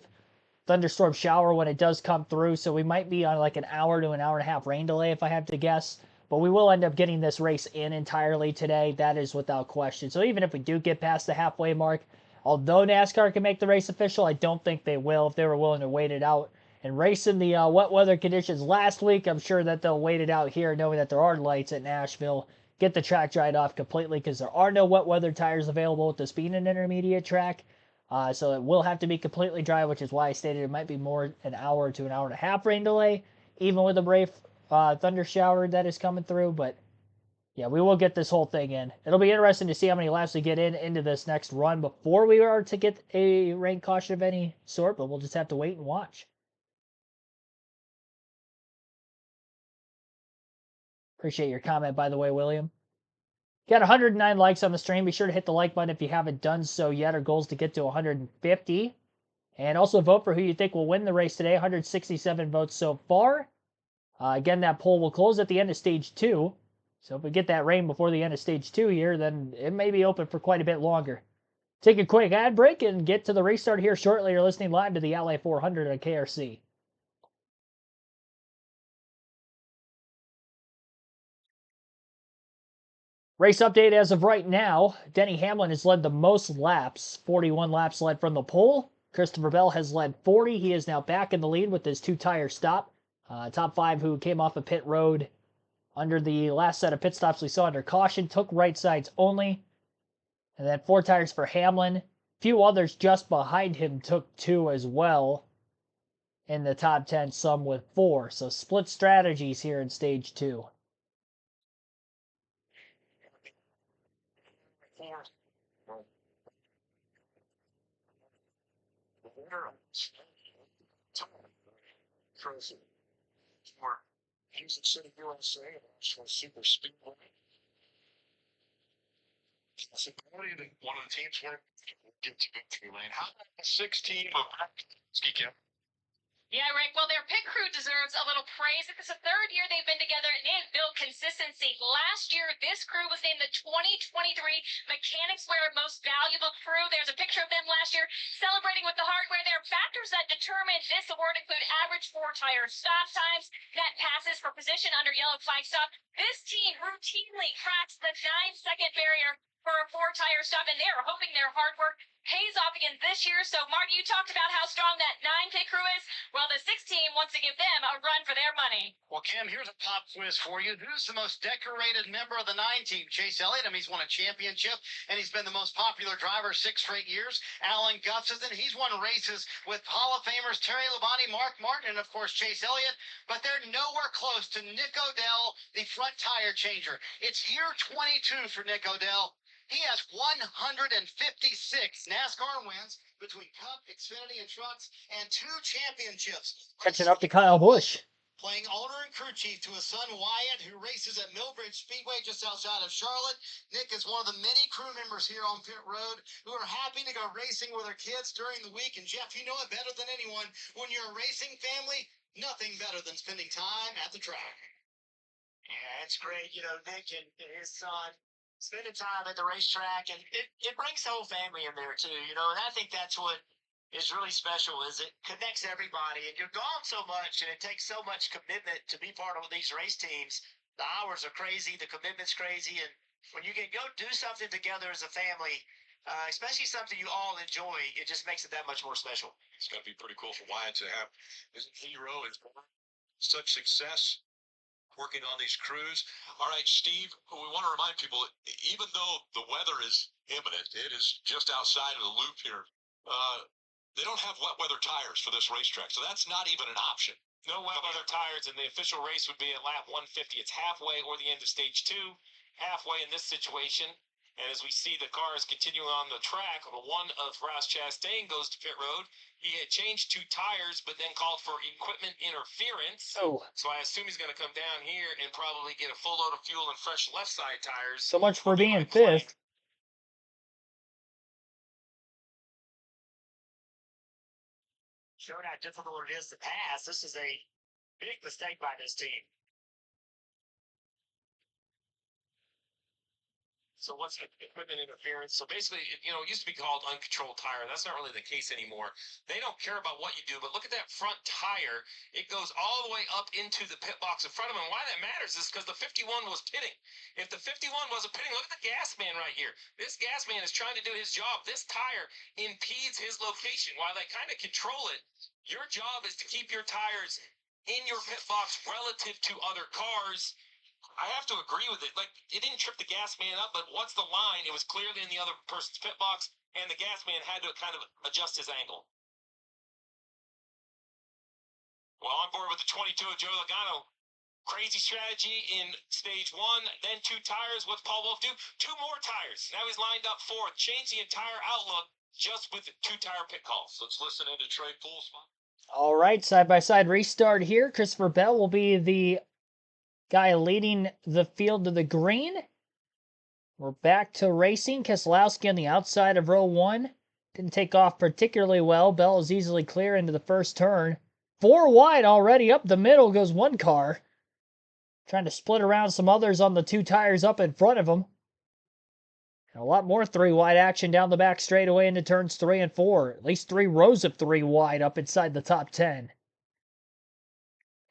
thunderstorm shower when it does come through, so we might be on like an hour to an hour and a half rain delay if I have to guess, but we will end up getting this race in entirely today. That is without question. So even if we do get past the halfway mark, although NASCAR can make the race official, I don't think they will. If they were willing to wait it out and race in the wet weather conditions last week, I'm sure that they'll wait it out here knowing that there are lights at Nashville, get the track dried off completely because there are no wet weather tires available at the speed and intermediate track. So it will have to be completely dry, which is why I stated it might be more an hour to an hour and a half rain delay, even with a brief thunder shower that is coming through. But yeah, we will get this whole thing in. It'll be interesting to see how many laps we get into this next run before we are to get a rain caution of any sort, but we'll just have to wait and watch. Appreciate your comment, by the way, William. Got 109 likes on the stream. Be sure to hit the like button if you haven't done so yet. Our goal is to get to 150. And also vote for who you think will win the race today. 167 votes so far. Again, that poll will close at the end of stage 2. So if we get that rain before the end of stage 2 here, then it may be open for quite a bit longer. Take a quick ad break and get to the restart here shortly. You're listening live to the Ally 400 on KRC. Race update as of right now. Denny Hamlin has led the most laps. 41 laps led from the pole. Christopher Bell has led 40. He is now back in the lead with his 2-tire stop. Top 5 who came off a pit road under the last set of pit stops we saw under caution took right sides only. And then 4 tires for Hamlin. Few others just behind him took 2 as well. In the top 10, some with 4. So split strategies here in stage 2. For Kansas City, USA, for Superspeedway. One of the teams where get to victory lane. How about the 16 of Kim? Yeah, Rick. Well, their pit crew deserves a little praise. It's the 3rd year they've been together, and they've built consistency. Last year, this crew was named the 2023 Mechanics Wear Most Valuable Crew. There's a picture of them last year celebrating with the hardware there. Factors that determine this award include average 4-tire stop times, net passes for position under yellow flag stop. This team routinely cracks the 9-second barrier for a 4-tire stop, and they're hoping their hard work pays off again this year. So, Marty, you talked about how strong that 9 pit crew is. Well, the 6 team wants to give them a run for their money. Well, Kim, here's a pop quiz for you. Who's the most decorated member of the 9 team? Chase Elliott. He's won a championship, and he's been the most popular driver 6 straight years. Alan Gustafson, he's won races with Hall of Famers Terry Labonte, Mark Martin, and, of course, Chase Elliott. But they're nowhere close to Nick Odell, the front tire changer. It's year 22 for Nick Odell. He has 156 NASCAR wins between Cup, Xfinity, and trucks, and 2 championships. Catching up to Kyle Busch. Playing owner and crew chief to his son Wyatt, who races at Millbridge Speedway just outside of Charlotte. Nick is one of the many crew members here on pit road who are happy to go racing with their kids during the week. And Jeff, you know it better than anyone. When you're a racing family, nothing better than spending time at the track. Yeah, it's great. You know, Nick and his son spending time at the racetrack, and it brings the whole family in there too. You know, and I think that's what is really special is it connects everybody. And you're gone so much, and it takes so much commitment to be part of these race teams. The hours are crazy, the commitment's crazy, and when you can go do something together as a family, especially something you all enjoy, it just makes it that much more special. It's got to be pretty cool for Wyatt to have his hero and such success working on these crews. All right, Steve, we want to remind people, even though the weather is imminent, it is just outside of the loop here. They don't have wet weather tires for this racetrack, so that's not even an option. No wet weather tires, and the official race would be at lap 150. It's halfway or the end of stage 2, halfway in this situation. And as we see the cars continuing on the track, one of Rouse Chastain goes to pit road. He had changed 2 tires, but then called for equipment interference. Oh. So I assume he's going to come down here and probably get a full load of fuel and fresh left side tires. So much for being fifth. Showing how difficult it is to pass. This is a big mistake by this team. So what's equipment interference? So basically, you know, it used to be called uncontrolled tire. That's not really the case anymore. They don't care about what you do, but look at that front tire. It goes all the way up into the pit box in front of him. And why that matters is because the 51 was pitting. If the 51 wasn't pitting, look at the gas man right here. This gas man is trying to do his job. This tire impedes his location. While they kind of control it, your job is to keep your tires in your pit box relative to other cars. I have to agree with it. Like, it didn't trip the gas man up, but once the line, it was clearly in the other person's pit box, and the gas man had to kind of adjust his angle. Well, on board with the 22 of Joe Logano. Crazy strategy in stage 1, then 2 tires. What's Paul Wolf do? 2 more tires. Now he's lined up 4th. Change the entire outlook just with the 2 tire pit calls. Let's listen into Trey Pool's. All right, side-by-side restart here. Christopher Bell will be the guy leading the field to the green. We're back to racing. Keselowski on the outside of row 1. Didn't take off particularly well. Bell is easily clear into the first turn. 4 wide already. Up the middle goes one car. Trying to split around some others on the 2 tires up in front of him. And a lot more 3 wide action down the back straightaway into turns 3 and 4. At least 3 rows of 3 wide up inside the top 10.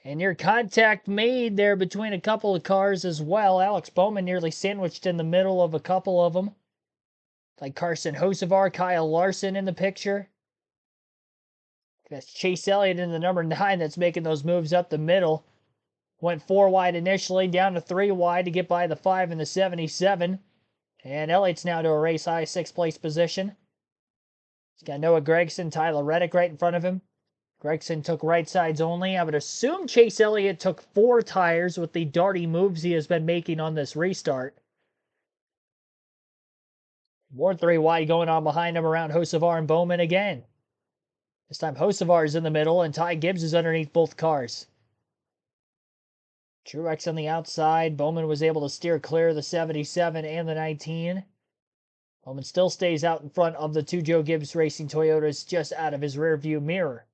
And your contact made there between a couple of cars as well. Alex Bowman nearly sandwiched in the middle of a couple of them. Like Carson Hocevar, Kyle Larson in the picture. That's Chase Elliott in the number 9 that's making those moves up the middle. Went 4 wide initially, down to 3 wide to get by the 5 and the 77. And Elliott's now to a race high 6th place position. He's got Noah Gragson, Tyler Reddick right in front of him. Gregson took right sides only. I would assume Chase Elliott took 4 tires with the darty moves he has been making on this restart. More 3 wide going on behind him around Hocevar and Bowman again. This time Hocevar is in the middle and Ty Gibbs is underneath both cars. Truex on the outside. Bowman was able to steer clear of the 77 and the 19. Bowman still stays out in front of the 2 Joe Gibbs Racing Toyotas just out of his rear view mirror.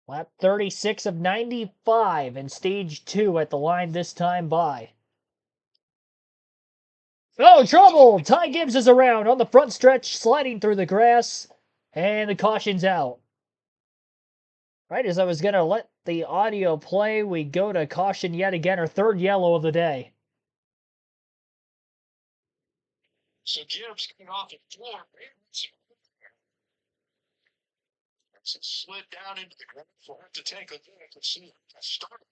Lap 36 of 95 in stage 2 at the line this time by. Oh, trouble! Ty Gibbs is around on the front stretch, sliding through the grass, and the caution's out. Right as I was going to let the audio play, we go to caution yet again, our 3rd yellow of the day. So Gibbs coming off the floor. So slid down into the ground for him to take a look and see a start.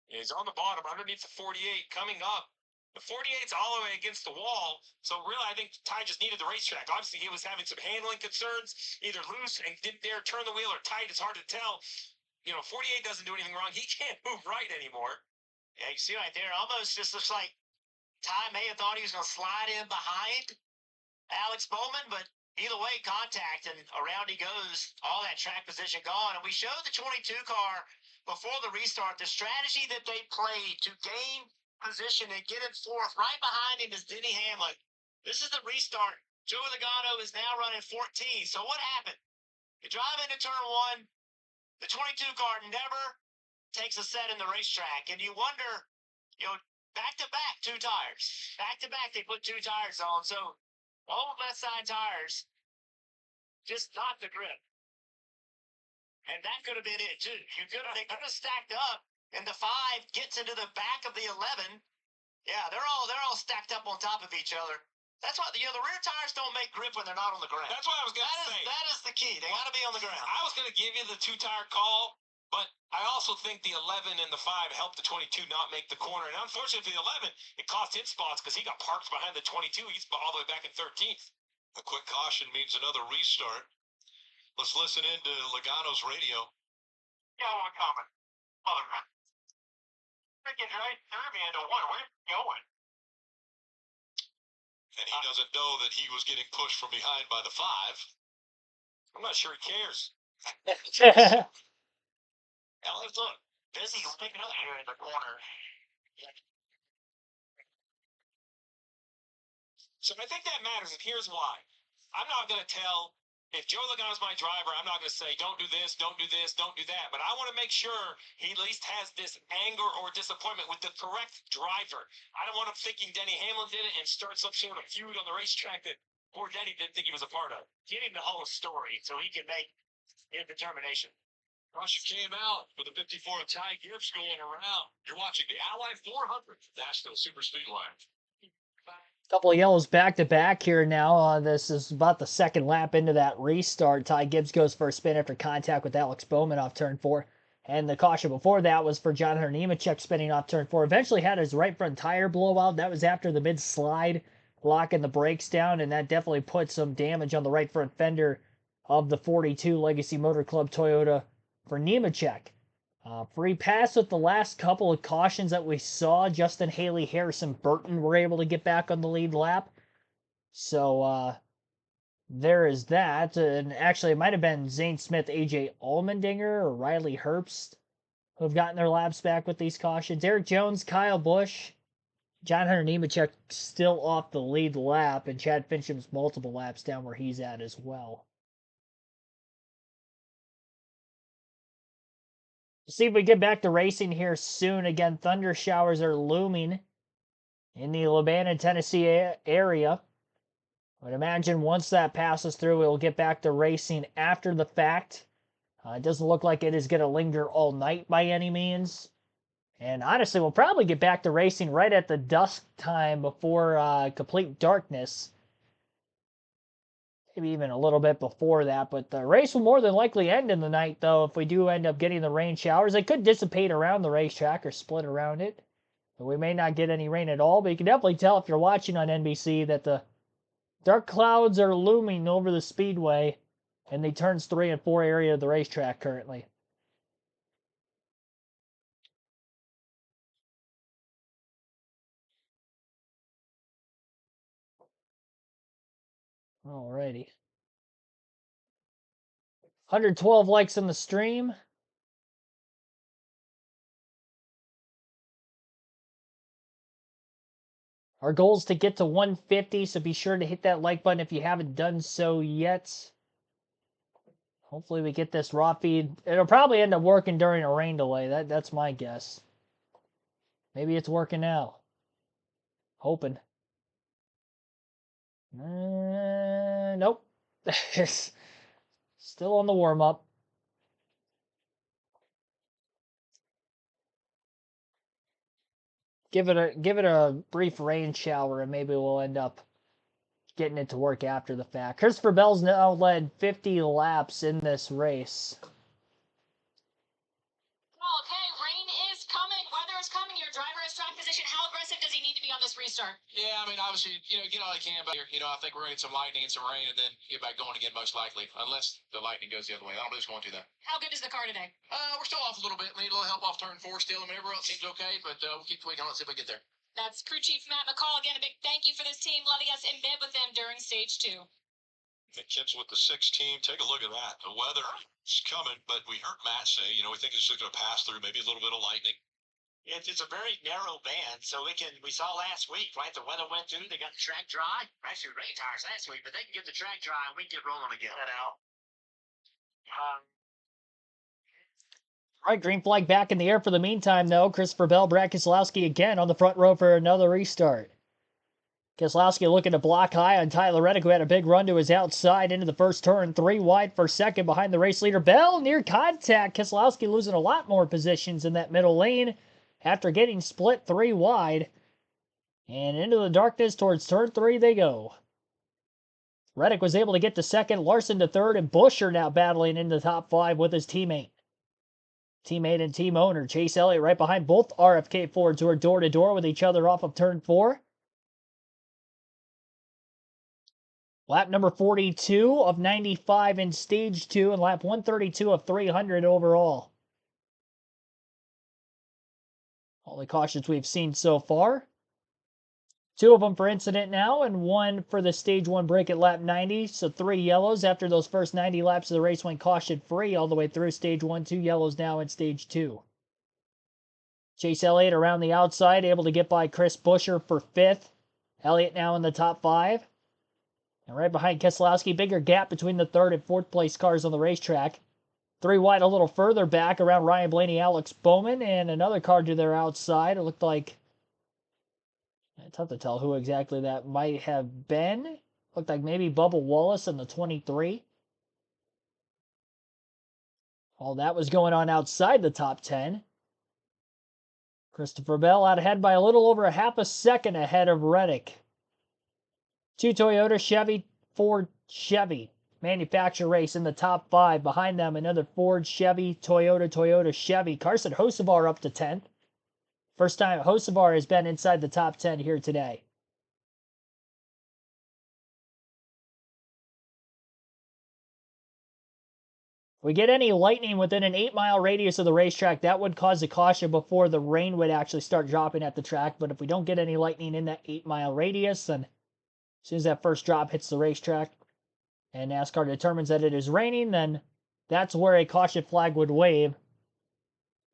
He's on the bottom underneath the 48 coming up. The 48's all the way against the wall. So really, I think Ty just needed the racetrack. Obviously, he was having some handling concerns, either loose and didn't dare turn the wheel or tight. It's hard to tell. You know, 48 doesn't do anything wrong. He can't move right anymore. Yeah, you see right there, almost just looks like Ty may have thought he was going to slide in behind Alex Bowman, but either way, contact, and around he goes, all that track position gone. And we showed the 22 car before the restart, the strategy that they played to gain position and get in fourth. Right behind him is Denny Hamlin. This is the restart. Joe Logano is now running 14. So what happened? You drive into turn one, the 22 car never takes a set in the racetrack, and you wonder, back to back, 2 tires. Back to back, they put 2 tires on. So all left side tires just not the grip. And that could have been it too. They could have stacked up, and the 5 gets into the back of the 11. Yeah, they're all stacked up on top of each other. That's why the rear tires don't make grip when they're not on the ground. That's what I was going to say. That is the key. They got to be on the ground. I was going to give you the 2-tire call, but I also think the 11 and the 5 helped the 22 not make the corner. And unfortunately for the 11, it cost him spots because he got parked behind the 22. He's all the way back in 13th. A quick caution means another restart. Let's listen in to Logano's radio. Yeah, one comment. Mother man. Freaking right through me into one. Where are you going? And he doesn't know that he was getting pushed from behind by the 5. I'm not sure he cares. Now let's look. Busy's picking up here in the corner. So I think that matters, and here's why. I'm not going to tell, if Joe Logano's my driver, I'm not going to say, don't do this, don't do this, don't do that. But I want to make sure he at least has this anger or disappointment with the correct driver. I don't want him thinking Denny Hamlin did it and start some sort of feud on the racetrack that poor Denny didn't think he was a part of. Get him the whole story so he can make his determination. Russia came out with the 54 of Ty Gibbs going around. You're watching the Ally 400 Nashville Superspeedway. Couple of yellows back to back here now. This is about the second lap into that restart. Ty Gibbs goes for a spin after contact with Alex Bowman off turn 4. And the caution before that was for John Hunter Nemechek spinning off turn 4. Eventually had his right front tire blow out. That was after the mid-slide, locking the brakes down, and that definitely put some damage on the right front fender of the 42 Legacy Motor Club Toyota for Nemechek. Free pass with the last couple of cautions that we saw. Justin Haley, Harrison Burton were able to get back on the lead lap. So there is that. And actually, it might have been Zane Smith, AJ Allmendinger, or Riley Herbst who have gotten their laps back with these cautions. Eric Jones, Kyle Busch, John Hunter Nemechek still off the lead lap, and Chad Fincham's multiple laps down where he's at as well. See if we get back to racing here soon. Again, thunder showers are looming in the Lebanon, Tennessee area. I would imagine once that passes through, we'll get back to racing after the fact. It doesn't look like it is going to linger all night by any means. And honestly, we'll probably get back to racing right at the dusk time before complete darkness. Maybe even a little bit before that, but the race will more than likely end in the night, though, if we do end up getting the rain showers. They could dissipate around the racetrack or split around it. We may not get any rain at all, but you can definitely tell if you're watching on NBC that the dark clouds are looming over the speedway in the turns 3 and 4 area of the racetrack currently. Alrighty. 112 likes on the stream. Our goal is to get to 150, so be sure to hit that like button if you haven't done so yet. Hopefully we get this raw feed. It'll probably end up working during a rain delay. That's my guess. Maybe it's working now. Hoping. Nope. Still on the warm-up. Give it a brief rain shower, and maybe we'll end up getting it to work after the fact. Christopher Bell's now led 50 laps in this race. Okay, rain is coming. Weather is coming. Your driver has track position How aggressive does he need to be on this restart? Yeah, I mean, obviously, get all he can, but I think we're going to get some lightning and some rain, and then get back going again, most likely, unless the lightning goes the other way. I don't believe it's going to that. How good is the car today? We're still off a little bit. Need a little help off turn 4 still. I mean, everyone else seems okay, but we'll keep tweaking on it, see if we get there. That's Crew Chief Matt McCall. Again, a big thank you for this team letting us embed with them during stage 2. The kids with the 6 team, take a look at that. The weather is coming, but we heard Matt say, we think it's just going to pass through, maybe a little bit of lightning. It's a very narrow band, so we saw last week, right? The weather went through, they got the track dry. Actually, rain tires last week, but they can get the track dry and we can get rolling again. All right, green flag back in the air for the meantime, though. Christopher Bell, Brad Keselowski again on the front row for another restart. Keselowski looking to block high on Tyler Reddick, who had a big run to his outside into the first turn. 3 wide for second behind the race leader. Bell near contact. Keselowski losing a lot more positions in that middle lane after getting split 3 wide. And into the darkness towards turn 3 they go. Reddick was able to get to second, Larson to third, and Buescher now battling in the top 5 with his teammate. Teammate and team owner Chase Elliott right behind both RFK Fords, who are door-to-door with each other off of turn 4. Lap number 42 of 95 in stage 2 and lap 132 of 300 overall. All the cautions we've seen so far. 2 of them for incident now and 1 for the stage 1 break at lap 90. So 3 yellows after those first 90 laps of the race went caution free all the way through stage 1. 2 yellows now in stage 2. Chase Elliott around the outside, able to get by Chris Buescher for 5th. Elliott now in the top 5. And right behind Keselowski, bigger gap between the 3rd and 4th place cars on the racetrack. 3 wide a little further back around Ryan Blaney, Alex Bowman, and another car to their outside. It looked like, it's tough to tell who exactly that might have been. Looked like maybe Bubba Wallace in the 23. All that was going on outside the top 10. Christopher Bell out ahead by a little over a half a second ahead of Reddick. 2 Toyota, Chevy, Ford, Chevy. Manufacturer race in the top 5. Behind them, another Ford, Chevy, Toyota, Chevy. Carson Hocevar up to 10th. First time Hocevar has been inside the top 10 here today. If we get any lightning within an 8-mile radius of the racetrack, that would cause a caution before the rain would actually start dropping at the track. But if we don't get any lightning in that 8-mile radius, then as soon as that first drop hits the racetrack and NASCAR determines that it is raining, then that's where a caution flag would wave.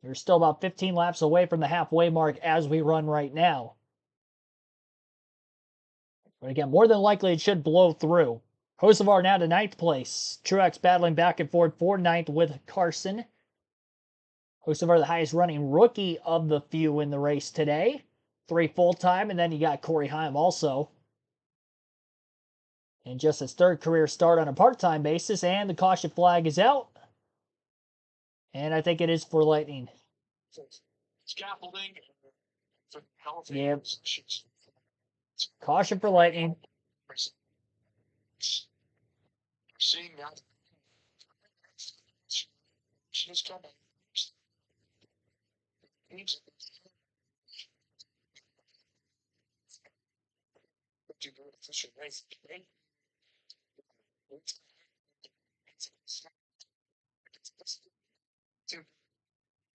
You're still about 15 laps away from the halfway mark as we run right now. But again, more than likely it should blow through. Hocevar now to 9th place. Truex battling back and forth for 9th with Carson. Hocevar, the highest running rookie of the few in the race today. 3 full-time, and then you got Corey Heim also. And just his 3rd career start on a part-time basis, and the caution flag is out. And I think it is for lightning. Scaffolding. Yep. Caution for lightning. Seeing now. She's coming.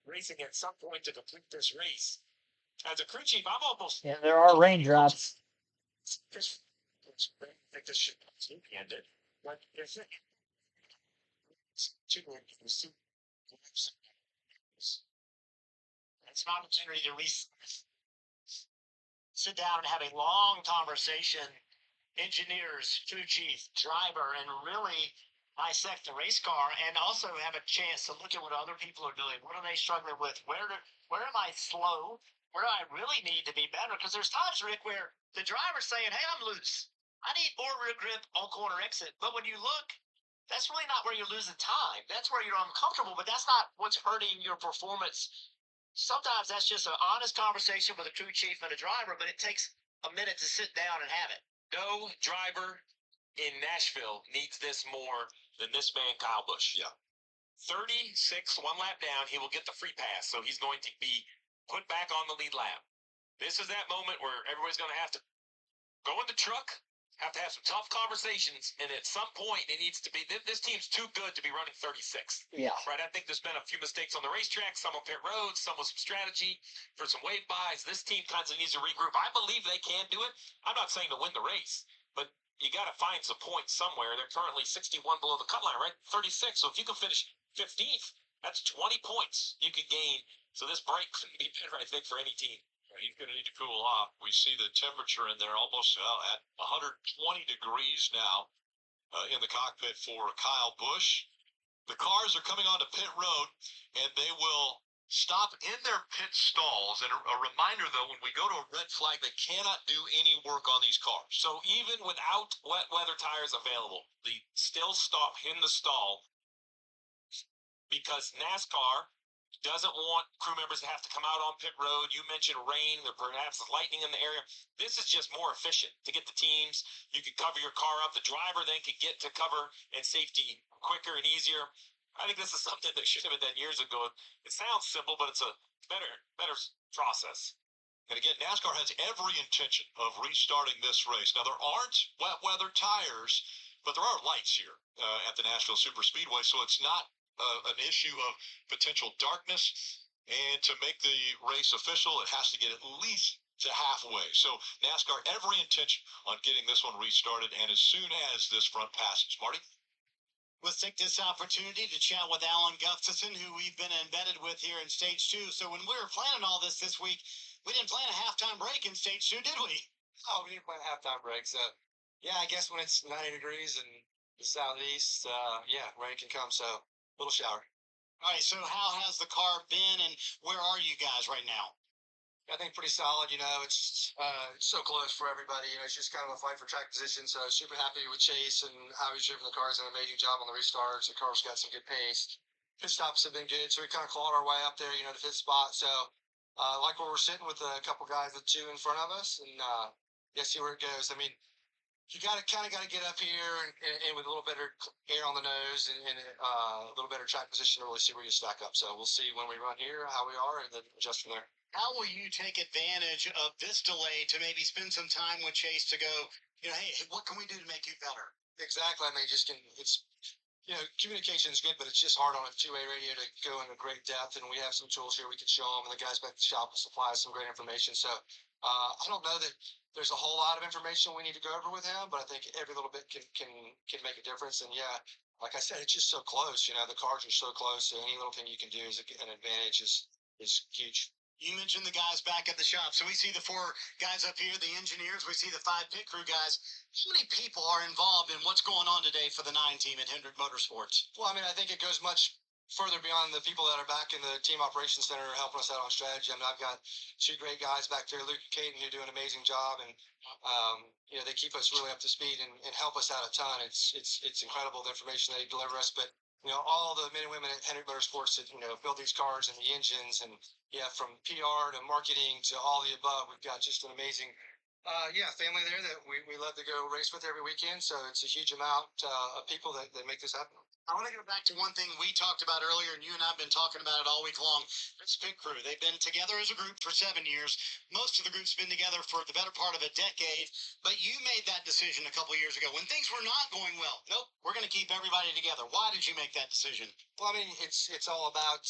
Racing at some point to complete this race. As a crew chief, I'm almost. Yeah, there are raindrops. I think this should be ended. But if it. It's an opportunity to sit down and have a long conversation. Engineers, crew chief, driver, and really dissect the race car, and also have a chance to look at what other people are doing. What are they struggling with? Where am I slow? Where do I really need to be better? Because there's times, Rick, where the driver's saying, "Hey, I'm loose. I need more rear grip on corner exit." But when you look, that's really not where you're losing time. That's where you're uncomfortable, but that's not what's hurting your performance. Sometimes that's just an honest conversation with a crew chief and a driver, but it takes a minute to sit down and have it. No driver in Nashville needs this more than this man, Kyle Busch. Yeah. 36, 1 lap down, he will get the free pass, so he's going to be put back on the lead lap. This is that moment where everybody's going to have to go in the truck, have to have some tough conversations, and at some point it needs to be this team's too good to be running 36. Yeah. Right. I think there's been a few mistakes on the racetrack, some on pit roads, some with some strategy for some wave buys. This team kind of needs to regroup. I believe they can do it. I'm not saying to win the race, but you got to find some points somewhere. They're currently 61 below the cut line, right? 36. So if you can finish 15th, that's 20 points you could gain. So this break couldn't be better, I think, for any team. He's going to need to cool off. We see the temperature in there almost at 120 degrees now in the cockpit for Kyle Busch. The cars are coming onto pit road, and they will stop in their pit stalls. And a reminder, though, when we go to a red flag, they cannot do any work on these cars. So even without wet weather tires available, they still stop in the stall because NASCAR doesn't want crew members to have to come out on pit road. You mentioned rain, there perhaps lightning in the area. This is just more efficient to get the teams. You could cover your car up. The driver then could get to cover and safety quicker and easier. I think this is something that should have been done years ago. It sounds simple, but it's a better process. And again, NASCAR has every intention of restarting this race. Now, there aren't wet weather tires, but there are lights here at the Nashville Superspeedway, so it's not an issue of potential darkness. And to make the race official, it has to get at least to halfway. So NASCAR, every intention on getting this one restarted, and as soon as this front passes. Marty? Let's take this opportunity to chat with Alan Gustafson, who we've been embedded with here in Stage 2. So when we were planning all this week, we didn't plan a halftime break in Stage 2, did we? Oh, we didn't plan a halftime break. So, yeah, I guess when it's 90 degrees in the southeast, yeah, rain can come. So, little shower. All right, so how has the car been, and where are you guys right now? I think pretty solid. You know, it's so close for everybody. You know, it's just kind of a fight for track position. So super happy with Chase and how he's driven the cars. Done an amazing job on the restarts. The car's got some good pace. Pit stops have been good, so we kind of clawed our way up there. You know, to fifth spot. So like where we're sitting with a couple guys with two in front of us, and yeah, see where it goes. I mean, you got to get up here and with a little better air on the nose and a little better track position to really see where you stack up. So we'll see when we run here how we are, and then adjust from there. How will you take advantage of this delay to maybe spend some time with Chase to go, you know, hey, what can we do to make you better? Exactly. I mean, it's, you know, communication is good, but it's just hard on a two-way radio to go into great depth. And we have some tools here we can show them, and the guys back at the shop will supply us some great information. So I don't know that there's a whole lot of information we need to go over with him, but I think every little bit can make a difference. And yeah, like I said, it's just so close. You know, the cars are so close, so any little thing you can do is an advantage is huge. You mentioned the guys back at the shop. So we see the four guys up here, the engineers. We see the 5 pit crew guys. How many people are involved in what's going on today for the 9 team at Hendrick Motorsports? Well, I mean, I think it goes much further beyond the people that are back in the team operations center helping us out on strategy. I mean, I've got 2 great guys back there, Luke and Caden, who do an amazing job, and you know, they keep us really up to speed and help us out a ton. It's incredible the information they deliver us, but you know, all the men and women at Hendrick Motorsports that, you know, build these cars and the engines, and yeah, from PR to marketing to all the above, we've got just an amazing family there that we love to go race with every weekend. So it's a huge amount of people that make this happen. I want to go back to one thing we talked about earlier, and you and I have been talking about it all week long. This pit crew, they've been together as a group for 7 years. Most of the group's been together for the better part of a decade, but you made that decision a couple years ago when things were not going well. Nope, we're going to keep everybody together. Why did you make that decision? Well, I mean, it's all about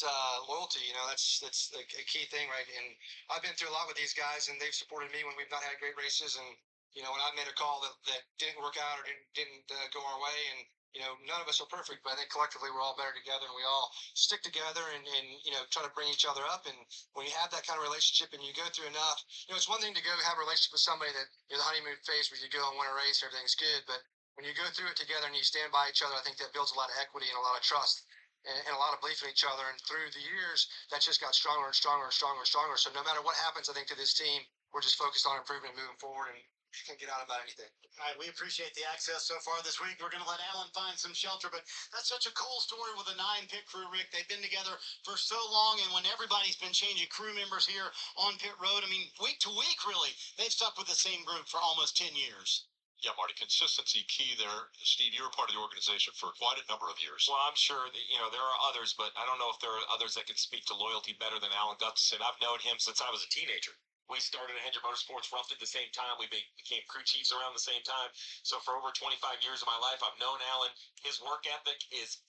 loyalty. You know, that's a key thing, right? And I've been through a lot with these guys, and they've supported me when we've not had great races. And you know, when I made a call that didn't work out or didn't go our way, and you know, none of us are perfect, but I think collectively we're all better together, and we all stick together and you know, try to bring each other up. And when you have that kind of relationship and you go through enough, you know, it's one thing to go have a relationship with somebody that, you know, the honeymoon phase where you go and win a race, everything's good. But when you go through it together and you stand by each other, I think that builds a lot of equity and a lot of trust and a lot of belief in each other. And through the years, that just got stronger and stronger and stronger and stronger. So no matter what happens, I think to this team, we're just focused on improving and moving forward, and can't get out about anything. All right, we appreciate the access so far this week. We're going to let Alan find some shelter, but that's such a cool story with a 9 pit crew, Rick. They've been together for so long, and when everybody's been changing crew members here on pit road, I mean, week to week, really, they've stuck with the same group for almost 10 years. Yeah, Marty, consistency key there. Steve, you were part of the organization for quite a number of years. Well, I'm sure that, you know, there are others, but I don't know if there are others that can speak to loyalty better than Alan Gustafson. I've known him since I was a teenager. We started at Hendrick Motorsports roughly the same time. We became crew chiefs around the same time. So for over 25 years of my life, I've known Alan. His work ethic is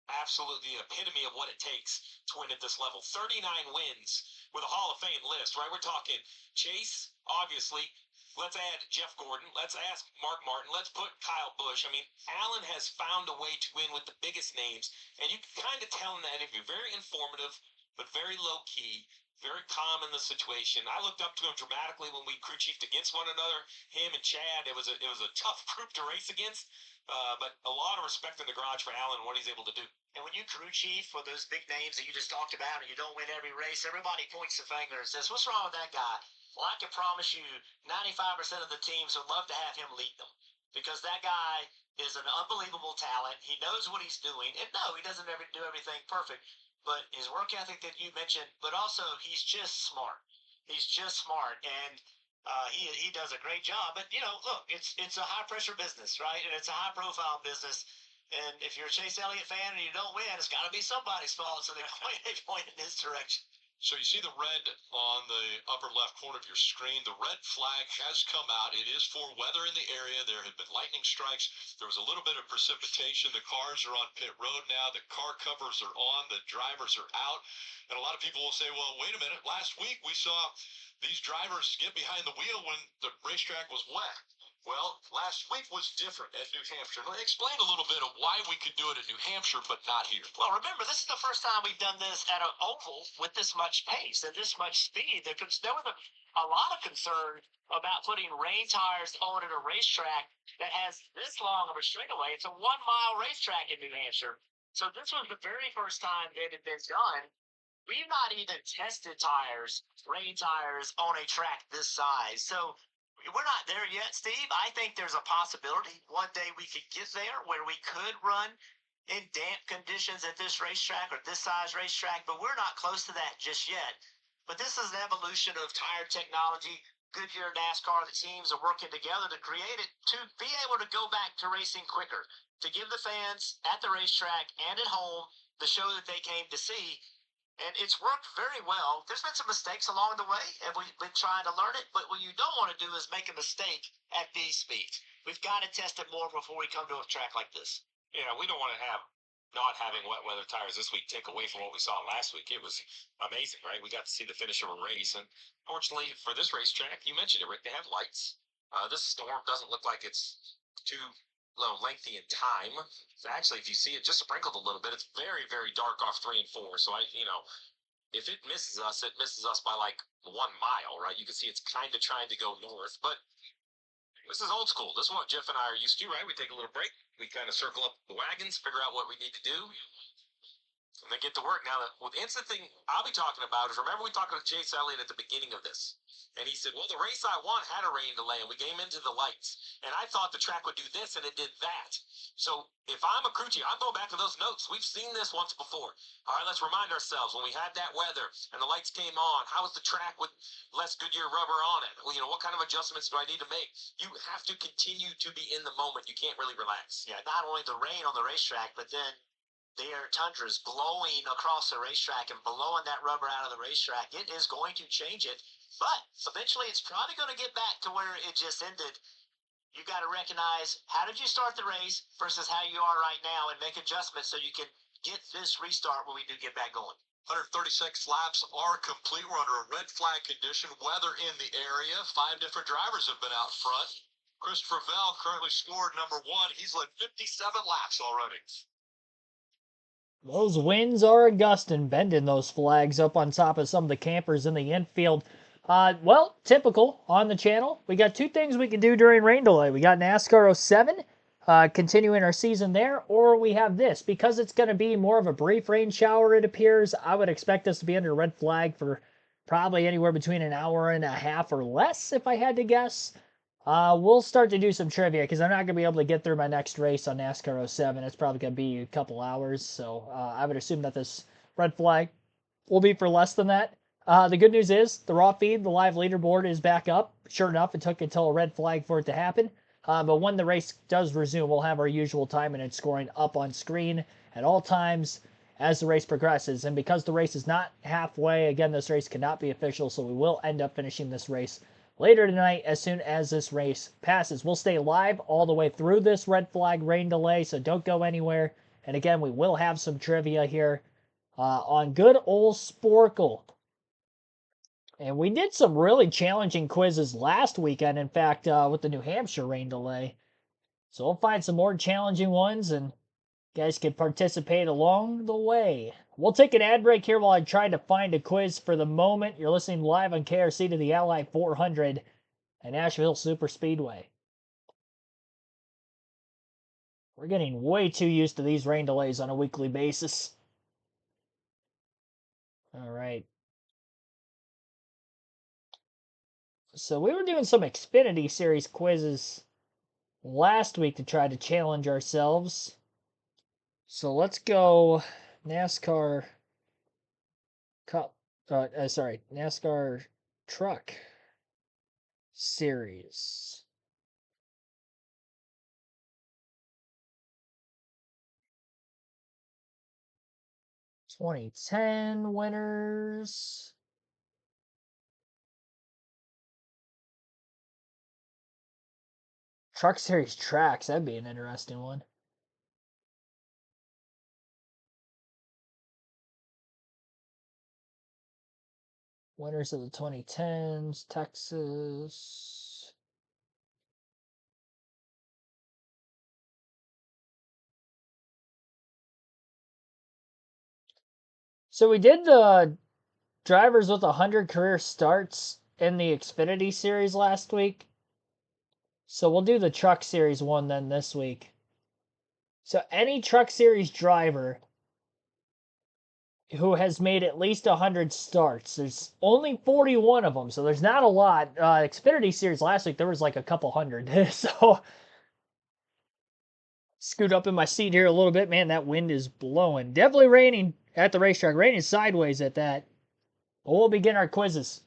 absolutely the epitome of what it takes to win at this level. 39 wins with a Hall of Fame list, right? We're talking Chase, obviously. Let's add Jeff Gordon. Let's ask Mark Martin. Let's put Kyle Busch. I mean, Alan has found a way to win with the biggest names, and you can kind of tell in that interview, very informative, but very low key. Very calm in the situation. I looked up to him dramatically when we crew chiefed against one another. Him and Chad. It was a tough group to race against, but a lot of respect in the garage for Alan and what he's able to do. And when you crew chief with those big names that you just talked about, and you don't win every race, everybody points the finger and says, "What's wrong with that guy?" Well, I can promise you, 95% of the teams would love to have him lead them, because that guy is an unbelievable talent. He knows what he's doing, and no, he doesn't ever do everything perfect. But his work ethic that you mentioned, but also he's just smart. He's just smart, and he does a great job. But look, it's a high pressure business, right? And it's a high profile business. And if you're a Chase Elliott fan and you don't win, it's got to be somebody's fault. So they point in his direction. So you see the red on the upper left corner of your screen. The red flag has come out. It is for weather in the area. There had been lightning strikes. There was a little bit of precipitation. The cars are on pit road now. The car covers are on. The drivers are out. And a lot of people will say, well, wait a minute. Last week we saw these drivers get behind the wheel when the racetrack was wet. Well, last week was different at New Hampshire. Explain a little bit of why we could do it at New Hampshire, but not here. Well, remember, this is the first time we've done this at an oval with this much pace and this much speed. There was a lot of concern about putting rain tires on at a racetrack that has this long of a straightaway. It's a 1 mile racetrack in New Hampshire. So this was the very first time it had been done. We've not even tested rain tires on a track this size. So we're not there yet, Steve. I think there's a possibility one day we could get there where we could run in damp conditions at this racetrack or this size racetrack, but we're not close to that just yet. But this is an evolution of tire technology. Goodyear, NASCAR, the teams are working together to create it to be able to go back to racing quicker, to give the fans at the racetrack and at home the show that they came to see. And it's worked very well. There's been some mistakes along the way, and we've been trying to learn it. But what you don't want to do is make a mistake at these speeds. We've got to test it more before we come to a track like this. Yeah, we don't want to have not having wet weather tires this week take away from what we saw last week. It was amazing, right? We got to see the finish of a race. And fortunately for this racetrack, you mentioned it, Rick, they have lights. This storm doesn't look like it's too lengthy in time. So actually, if you see it just sprinkled a little bit, it's very, very dark off 3 and 4. So if it misses us by like 1 mile, right? You can see it's kind of trying to go north, but this is old school. This is what Jeff and I are used to, right? We take a little break. We kind of circle up the wagons, figure out what we need to do, and then get to work. Now, the instant thing I'll be talking about is, remember we talked to Chase Elliott at the beginning of this, and he said, well, the race I won had a rain delay, and we came into the lights, and I thought the track would do this, and it did that. So if I'm a crew chief, I'm going back to those notes. We've seen this once before. All right, let's remind ourselves, when we had that weather and the lights came on, how was the track with less Goodyear rubber on it? Well, what kind of adjustments do I need to make? You have to continue to be in the moment. You can't really relax. Yeah, not only the rain on the racetrack, but then the air tundras blowing across the racetrack and blowing that rubber out of the racetrack. It is going to change it, but eventually it's probably going to get back to where it just ended. You got to recognize, how did you start the race versus how you are right now, and make adjustments so you can get this restart when we do get back going. 136 laps are complete. We're under a red flag condition. Weather in the area. 5 different drivers have been out front. Christopher Bell currently scored number 1. He's led 57 laps already. Those winds are a gustin', bending those flags up on top of some of the campers in the infield. Well, typical on the channel. We got 2 things we can do during rain delay. We got NASCAR 07, continuing our season there, or we have this. Because it's going to be more of a brief rain shower, it appears, I would expect us to be under red flag for probably anywhere between an hour and a half or less, if I had to guess. We'll start to do some trivia, because I'm not going to be able to get through my next race on NASCAR 07. It's probably going to be a couple hours, so I would assume that this red flag will be for less than that. The good news is, the raw feed, the live leaderboard is back up. Sure enough, it took until a red flag for it to happen. But when the race does resume, we'll have our usual timing and scoring up on screen at all times. as the race progresses. And because the race is not halfway, again, this race cannot be official, so we will end up finishing this race later tonight as soon as this race passes. We'll stay live all the way through this red flag rain delay, so don't go anywhere. And again, we will have some trivia here on good old Sporkle. And we did some really challenging quizzes last weekend, in fact, with the New Hampshire rain delay. So we'll find some more challenging ones, and you guys can participate along the way. We'll take an ad break here while I try to find a quiz for the moment. You're listening live on KRC to the Ally 400 at Nashville Superspeedway. We're getting way too used to these rain delays on a weekly basis. All right. So we were doing some Xfinity Series quizzes last week to try to challenge ourselves. So let's go NASCAR Cup. NASCAR Truck Series. (2010) winners. Truck Series tracks, that'd be an interesting one. Winners of the 2010s, Texas. So we did the drivers with 100 career starts in the Xfinity Series last week. So we'll do the Truck Series one then this week. So any Truck Series driver who has made at least 100 starts. There's only 41 of them, so there's not a lot. Xfinity Series last week, there was like a couple hundred. So, scoot up in my seat here a little bit. Man, that wind is blowing. Definitely raining at the racetrack. Raining sideways at that. But we'll begin our quizzes.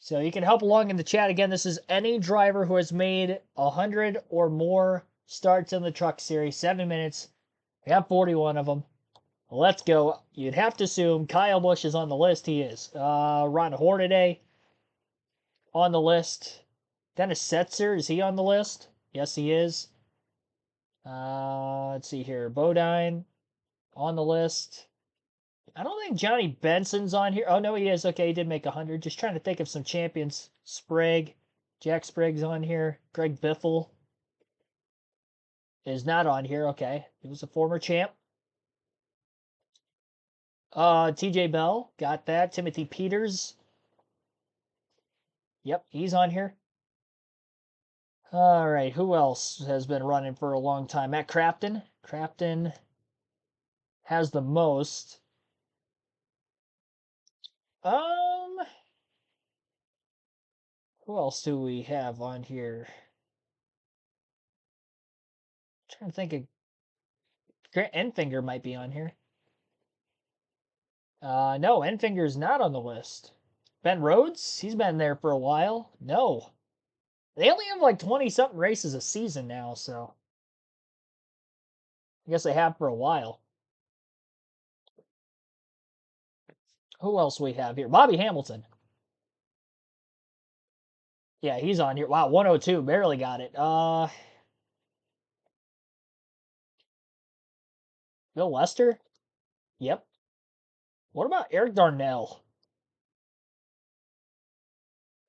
So you can help along in the chat. Again, this is any driver who has made 100 or more starts in the Truck Series. 7 minutes. We have 41 of them. Let's go. You'd have to assume Kyle Busch is on the list. He is. Ron Hornaday on the list. Dennis Setzer, is he on the list? Yes, he is. Let's see here. Bodine on the list. I don't think Johnny Benson's on here. Oh, no, he is. Okay, he did make 100. Just trying to think of some champions. Sprague. Jack Sprague's on here. Greg Biffle is not on here. Okay. He was a former champ. TJ Bell, got that. Timothy Peters. Yep, he's on here. All right, who else has been running for a long time? Matt Crafton. Crafton has the most. Who else do we have on here? I'm trying to think of Grant Enfinger might be on here. No, Enfinger's not on the list. Ben Rhodes, he's been there for a while. No. They only have like 20-something races a season now, so I guess they have for a while. Who else we have here? Bobby Hamilton. Yeah, he's on here. Wow, 102, barely got it. Bill Lester? Yep. What about Eric Darnell?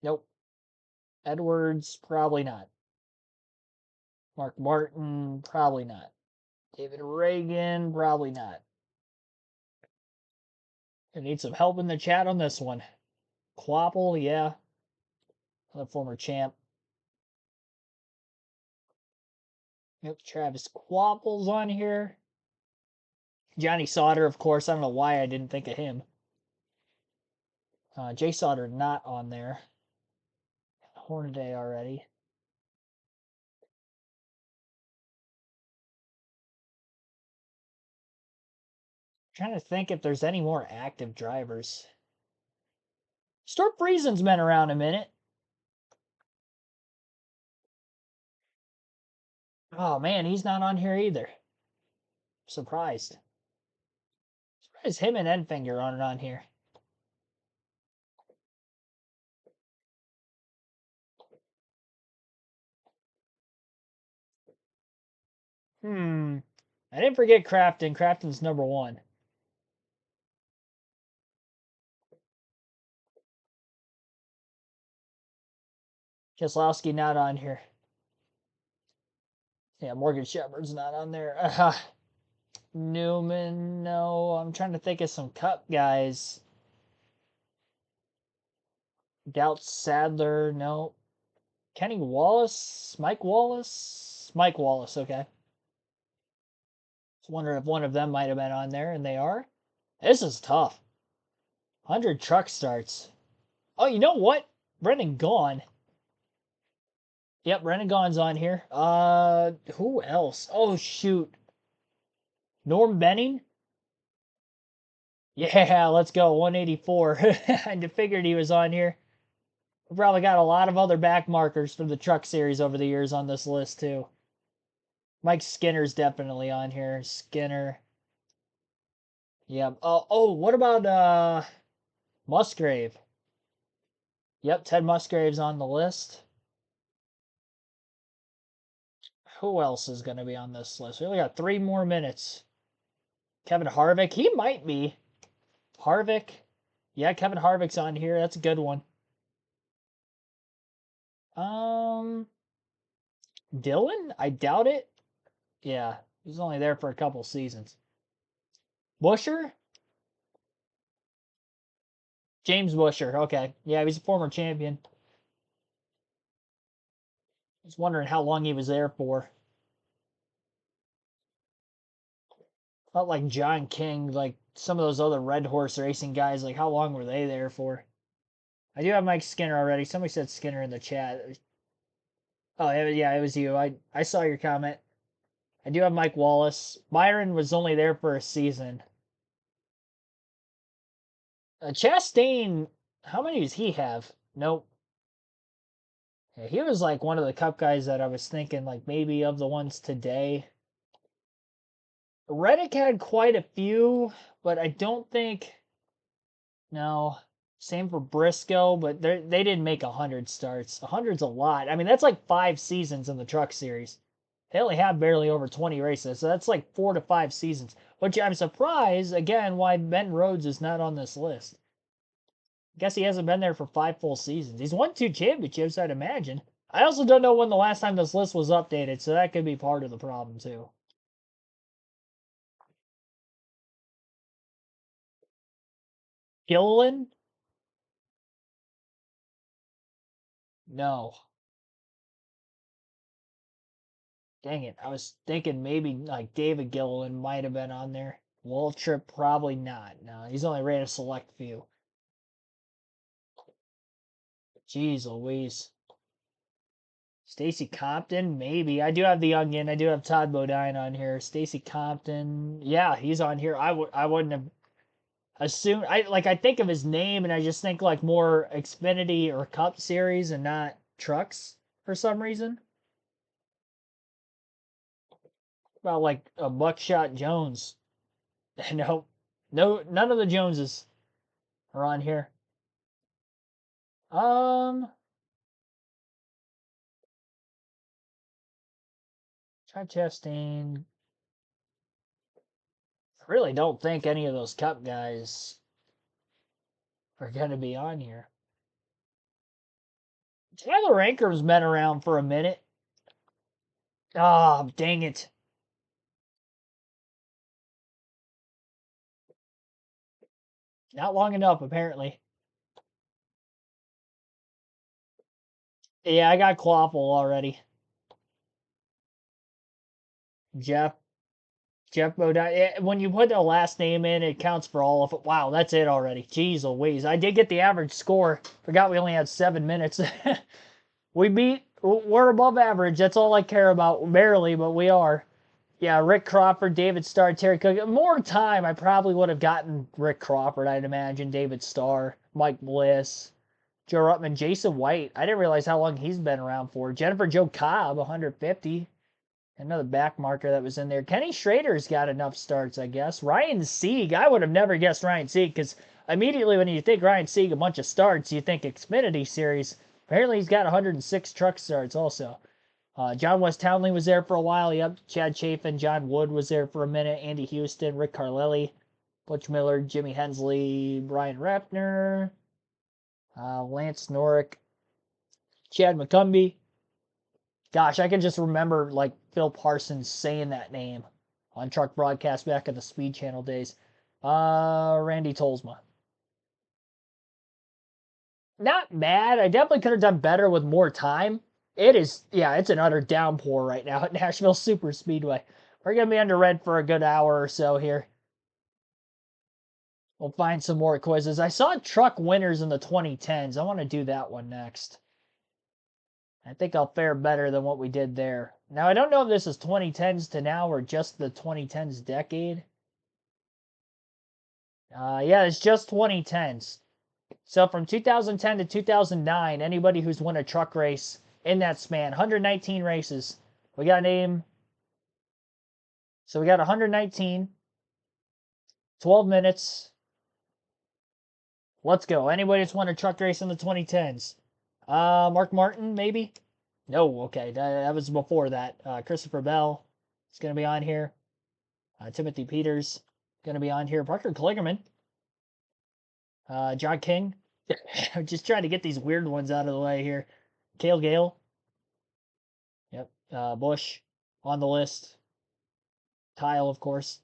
Nope. Edwards, probably not. Mark Martin, probably not. David Reagan, probably not. I need some help in the chat on this one. Quapple, yeah. Another former champ. Yep, Travis Quapple's on here. Johnny Sauter, of course. I don't know why I didn't think of him. Jay Sauter not on there. Hornaday already. Trying to think if there's any more active drivers. Stuart Friesen's been around a minute. Oh man, he's not on here either. Surprised. is him and Enfinger on here? I didn't forget Crafton. Crafton's number 1. Keselowski not on here. Yeah, Morgan Shepherd's not on there. Newman, no. I'm trying to think of some Cup guys. Doubt Sadler, no. Kenny Wallace? Mike Wallace? Mike Wallace, okay. Just wondering if one of them might have been on there, and they are. This is tough. 100 truck starts. Oh, you know what? Brendan Gaughan. Yep, Brendan Gaughan's on here. Who else? Oh, shoot. Norm Benning? Yeah, let's go. 184. I figured he was on here. We probably got a lot of other back markers from the truck series over the years on this list, too. Mike Skinner's definitely on here. Skinner. Yep. Oh, what about Musgrave? Yep, Ted Musgrave's on the list. Who else is going to be on this list? We only got 3 more minutes. Kevin Harvick. He might be. Harvick. Yeah, Kevin Harvick's on here. That's a good one. Dylan? I doubt it. Yeah, he's only there for a couple seasons. Busher? James Busher. Okay. Yeah, he's a former champion. I was wondering how long he was there for. Not like John King, like some of those other Red Horse racing guys. Like, how long were they there for? I do have Mike Skinner already. Somebody said Skinner in the chat. Oh, yeah, it was you. I saw your comment. I do have Mike Wallace. Byron was only there for a season. Chastain, how many does he have? Nope. Yeah, he was like one of the Cup guys that I was thinking, like maybe of the ones today. Reddick had quite a few, but I don't think. No. Same for Briscoe, but they didn't make 100 starts. 100's a lot. I mean, that's like 5 seasons in the Truck Series. They only have barely over 20 races, so that's like 4 to 5 seasons. Which I'm surprised, again, why Ben Rhodes is not on this list. I guess he hasn't been there for 5 full seasons. He's won 2 championships, I'd imagine. I also don't know when the last time this list was updated, so that could be part of the problem, too. Gilliland? No. Dang it. I was thinking maybe like David Gilliland might have been on there. Waltrip, probably not. No, he's only rated a select few. Jeez Louise. Stacy Compton, maybe. I do have the Youngin. I do have Todd Bodine on here. Stacy Compton, yeah, he's on here. I wouldn't have assumed. I think of his name and I just think like more Xfinity or Cup Series and not trucks for some reason. About like a Buckshot Jones. No, none of the Joneses are on here. Try Chastain. I really don't think any of those Cup guys are going to be on here. Tyler Ranker's been around for a minute. Oh, dang it. Not long enough, apparently. Yeah, I got Clawful already. Jeff Bodine. When you put the last name in, it counts for all of it. Wow, that's it already. Jeez Louise. I did get the average score. Forgot we only had 7 minutes. We're above average. That's all I care about. Barely, but we are. Yeah, Rick Crawford, David Starr, Terry Cook. More time, I probably would have gotten Rick Crawford, I'd imagine. David Starr, Mike Bliss, Joe Ruttman, Jason White. I didn't realize how long he's been around for. Jennifer Joe Cobb, 150. Another back marker that was in there. Kenny Schrader's got enough starts, I guess. Ryan Sieg. I would have never guessed Ryan Sieg because immediately when you think Ryan Sieg, a bunch of starts, you think Xfinity Series. Apparently he's got 106 truck starts also. John West Townley was there for a while. Yep. Chad Chafin, John Wood was there for a minute. Andy Houston, Rick Carlelli, Butch Miller, Jimmy Hensley, Brian Rappner, Lance Norick, Chad McCumbee. Gosh, I can just remember like Phil Parsons saying that name on truck broadcast back in the Speed Channel days. Randy Tolsma. Not bad. I definitely could have done better with more time. It's an utter downpour right now at Nashville Superspeedway. We're going to be under red for a good hour or so here. We'll find some more quizzes. I saw truck winners in the 2010s. I want to do that one next. I think I'll fare better than what we did there. Now, I don't know if this is 2010s to now or just the 2010s decade. Yeah, it's just 2010s. So from 2010 to 2009, anybody who's won a truck race in that span, 119 races. We got a name. So we got 119, 12 minutes. Let's go. Anybody that's won a truck race in the 2010s? Mark Martin, maybe? No, okay. That was before that. Christopher Bell is going to be on here. Timothy Peters going to be on here. Parker Kligerman. John King. I'm just trying to get these weird ones out of the way here. Cale Gale. Yep. Bush on the list. Kyle, of course.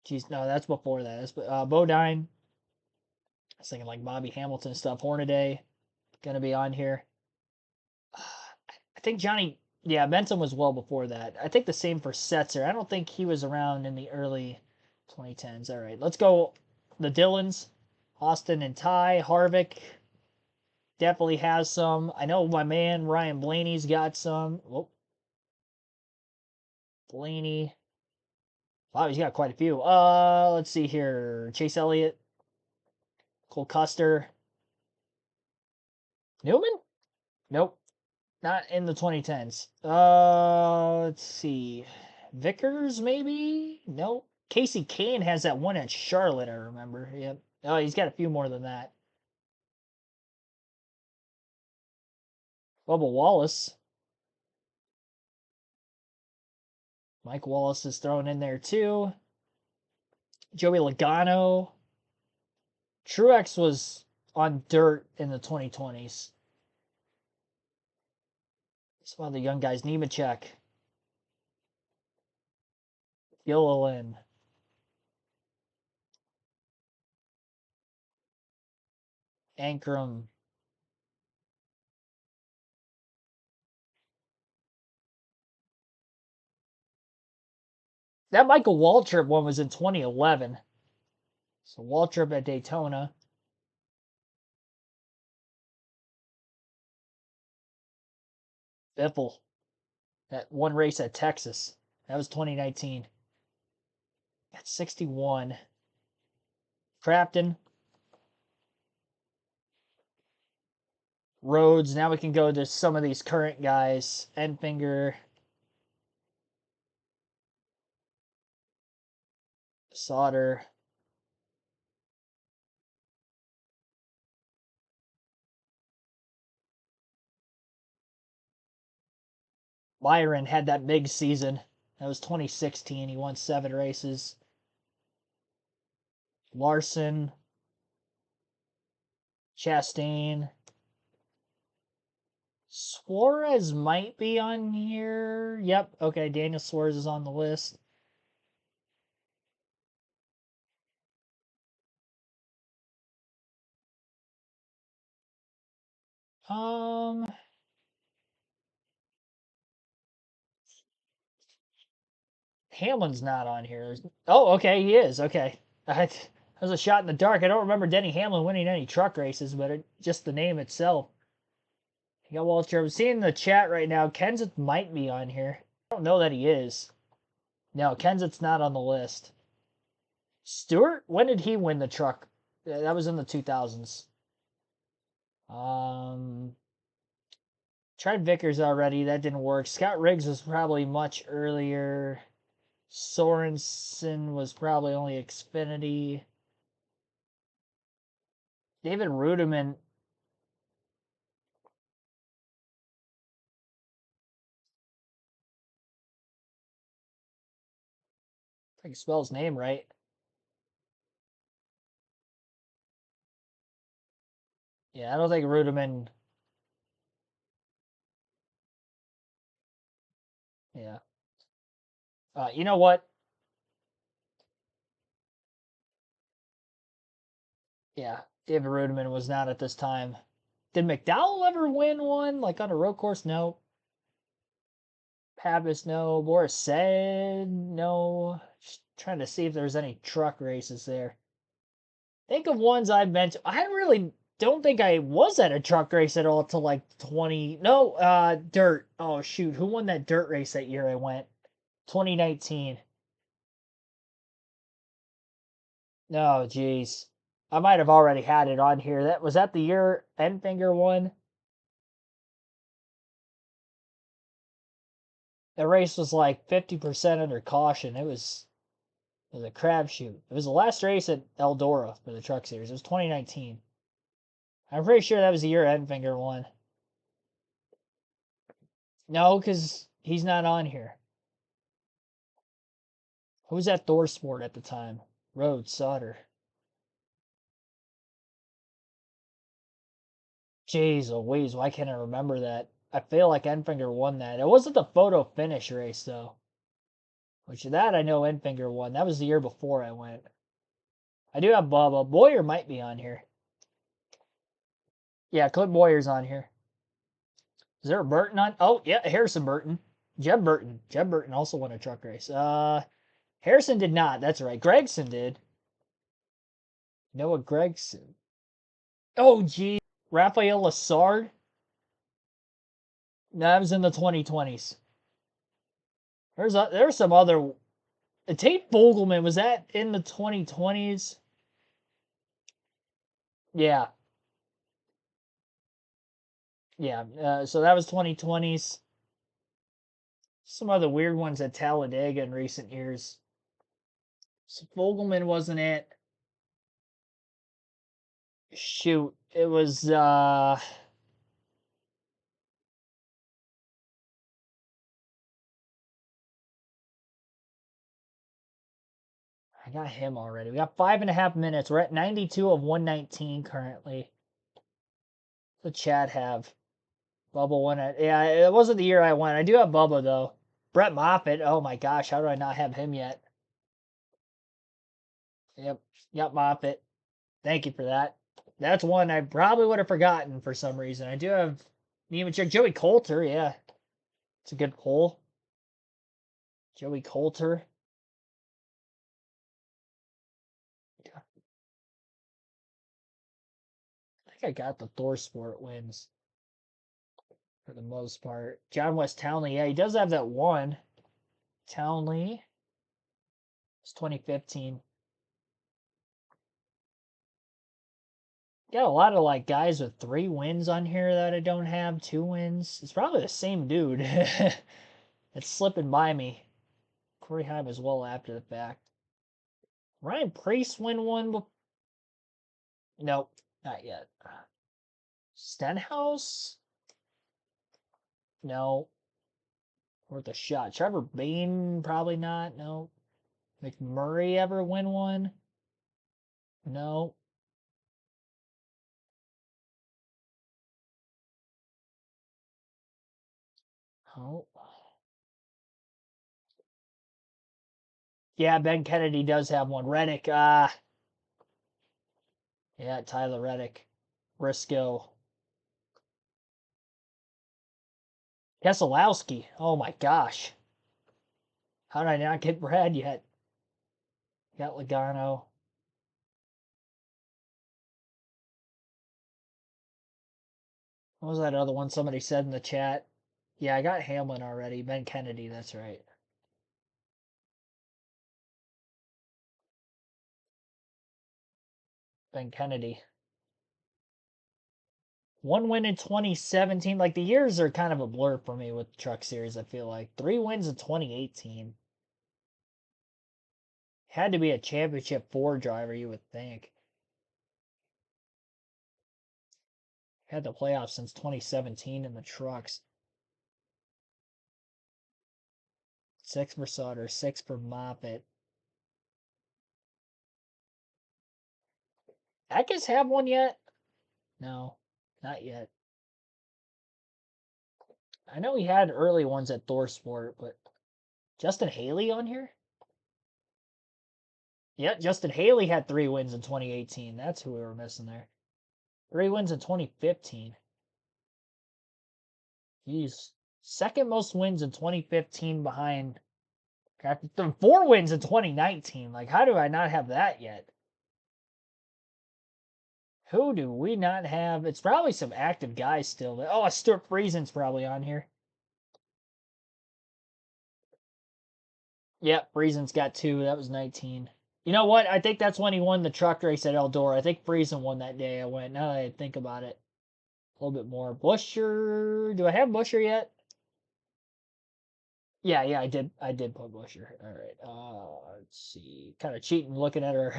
Geez, no, that's before that. That's Bodine. I was thinking like Bobby Hamilton stuff. Hornaday gonna be on here. I think Johnny, Benson was well before that. I think the same for Setzer. I don't think he was around in the early 2010s. All right, let's go. The Dillons, Austin and Ty. Harvick definitely has some. I know my man Ryan Blaney's got some. Whoa. Blaney. Wow, he's got quite a few. Let's see here. Chase Elliott. Cole Custer. Newman? Nope. Not in the 2010s. Let's see. Vickers, maybe? Nope. Casey Kane has that one at Charlotte, I remember. Yep. Oh, he's got a few more than that. Bubba Wallace. Mike Wallace is thrown in there too. Joey Logano. Truex was on dirt in the 2020s. Some other young guys. Nemechek. Gilliland. Ankrum. That Michael Waltrip one was in 2011. So Waltrip at Daytona. Biffle. That one race at Texas. That was 2019. At 61. Crafton. Rhodes. Now we can go to some of these current guys. Enfinger. Sauter. Byron had that big season. That was 2016. He won 7 races. Larson. Chastain. Suarez might be on here. Yep. Okay. Daniel Suarez is on the list. Hamlin's not on here. Oh, okay, he is. Okay. That was a shot in the dark. I don't remember Denny Hamlin winning any truck races, but just the name itself. You got Walter. I'm seeing in the chat right now. Kenseth might be on here. I don't know that he is. No, Kenseth's not on the list. Stewart? When did he win the truck? That was in the 2000s. Tried Vickers already. That didn't work. Scott Riggs was probably much earlier. Sorensen was probably only Xfinity. David Rudiman. If I can spell his name right. Yeah, I don't think Rudiman. Yeah. You know what? Yeah, David Rudiman was not at this time. Did McDowell ever win one, like on a road course? No. Pappas, no. Boris said no. Just trying to see if there's any truck races there. Think of ones I've been to. I really don't think I was at a truck race at all till like 20. No, dirt. Oh, shoot. Who won that dirt race that year I went? 2019. No, jeez. I might have already had it on here. That was that the year Enfinger won. The race was like 50% under caution. It was a crapshoot. It was the last race at Eldora for the Truck Series. It was 2019. I'm pretty sure that was the year Enfinger won. No, because he's not on here. Who was at Thor Sport at the time? Rhodes, Sauter. Jeez Louise, why can't I remember that? I feel like Enfinger won that. It wasn't the photo finish race, though. Which that I know Enfinger won. That was the year before I went. I do have Bubba. Boyer might be on here. Yeah, Clint Boyer's on here. Is there a Burton on? Oh, yeah, Harrison Burton. Jeb Burton. Jeb Burton also won a truck race. Harrison did not. That's right. Gregson did. Noah Gregson. Oh, gee. Rafael Lassard. No, that was in the 2020s. There's some other. Tate Fogelman, was that in the 2020s? Yeah. Yeah. So that was 2020s. Some other weird ones at Talladega in recent years. So Fogelman wasn't it. Shoot. It was I got him already. We got 5.5 minutes. We're at 92 of 119 currently. The Chad have. Bubba won it. Yeah, it wasn't the year I won. I do have Bubba though. Brett Moffitt. Oh my gosh, how do I not have him yet? Yep, got Moffitt. Thank you for that. That's one I probably would have forgotten for some reason. I do have Nemechek. Joey Coulter. Yeah, it's a good pull. Joey Coulter. Yeah. I think I got the Thor Sport wins for the most part. John West Townley. Yeah, he does have that one. Townley. It's 2015. Got a lot of like guys with 3 wins on here that I don't have. 2 wins. It's probably the same dude. It's slipping by me. Corey Heim as well after the fact. Ryan Priest win one? Nope, not yet. Stenhouse? No. Worth a shot. Trevor Bain? Probably not. No. McMurray ever win one? No. Oh. Yeah, Ben Kennedy does have one. Reddick. Yeah, Tyler Reddick. Briscoe. Keselowski. Oh my gosh. How did I not get Brad yet? Got Logano. What was that other one somebody said in the chat? Yeah, I got Hamlin already. Ben Kennedy, that's right. Ben Kennedy. 1 win in 2017. Like, the years are kind of a blur for me with Truck Series, I feel like. 3 wins in 2018. Had to be a championship 4 driver, you would think. Had the playoffs since 2017 in the trucks. 6 for Sauter, 6 for Moffitt. Eckes have one yet? No, not yet. I know he had early ones at Thorsport, but Justin Haley on here? Yeah, Justin Haley had 3 wins in 2018. That's who we were missing there. 3 wins in 2015. He's second most wins in 2015 behind 4 wins in 2019. Like, how do I not have that yet? Who do we not have? It's probably some active guys still. Oh, Stuart Friesen's probably on here. Yep, Friesen's got 2. That was 19. You know what? I think that's when he won the truck race at Eldora. I think Friesen won that day I went. Now that I think about it. A little bit more. Busher. Do I have Busher yet? Yeah, I did put Busher. All right. Let's see. Kind of cheating looking at our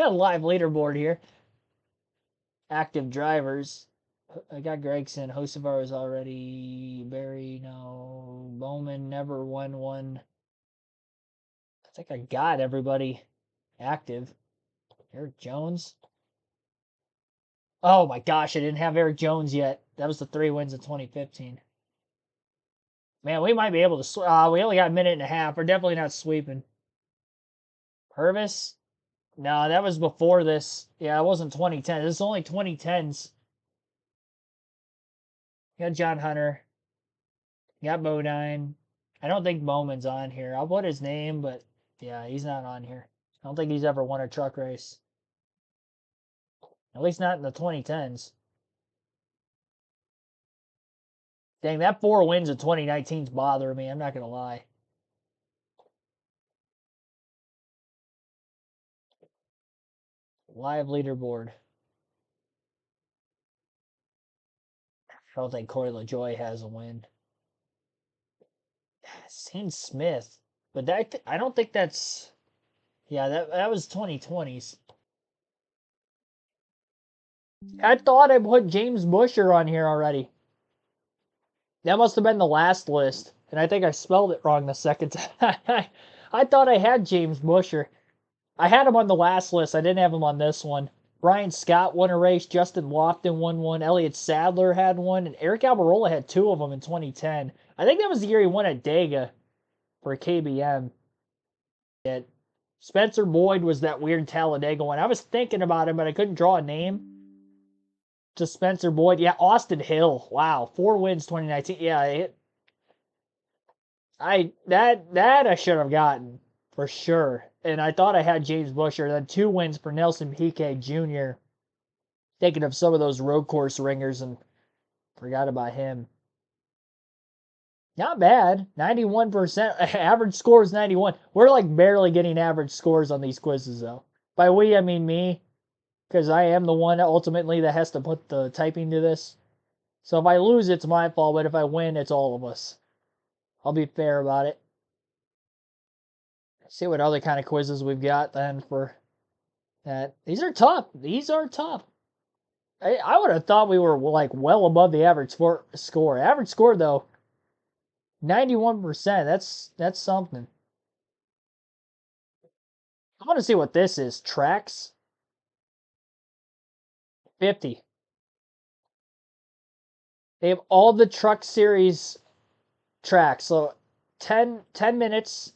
live leaderboard here. Active drivers. I got Gregson. Hocevar is already. Barry, no. Bowman never won one. I think I got everybody active. Eric Jones. Oh my gosh, I didn't have Eric Jones yet. That was the 3 wins in 2015. Man, we might be able to. We only got a minute and a half. We're definitely not sweeping. Purvis? No, that was before this. Yeah, it wasn't 2010. This is only 2010s. You got John Hunter. You got Bodine. I don't think Bowman's on here. I'll put his name, but yeah, he's not on here. I don't think he's ever won a truck race. At least not in the 2010s. Dang, that 4 wins in 2019's bothering me. I'm not going to lie. Live leaderboard. I don't think Corey LaJoy has a win. Zane Smith. But that I don't think that's. Yeah, that was 2020s. I thought I put James Busher on here already. That must have been the last list. And I think I spelled it wrong the second time. I thought I had James Busher. I had him on the last list. I didn't have him on this one. Brian Scott won a race. Justin Lofton won one. Elliott Sadler had one. And Eric Alberola had 2 of them in 2010. I think that was the year he won at Dega for KBM. Spencer Boyd was that weird Talladega one. I was thinking about him, but I couldn't draw a name. Just Spencer Boyd. Yeah, Austin Hill. Wow, 4 wins 2019. Yeah, that I should have gotten for sure. And I thought I had James Busher. Then 2 wins for Nelson Piquet Jr. Thinking of some of those road course ringers and forgot about him. Not bad. 91%. Average score is 91. We're like barely getting average scores on these quizzes, though. By we, I mean me. Because I am the one ultimately that has to put the typing to this. So if I lose, it's my fault. But if I win, it's all of us. I'll be fair about it. See what other kind of quizzes we've got then for that. These are tough. These are tough. I would have thought we were like well above the average score. Average score, though, 91%. That's something. I want to see what this is. Tracks. 50. They have all the truck series tracks. So 10 minutes.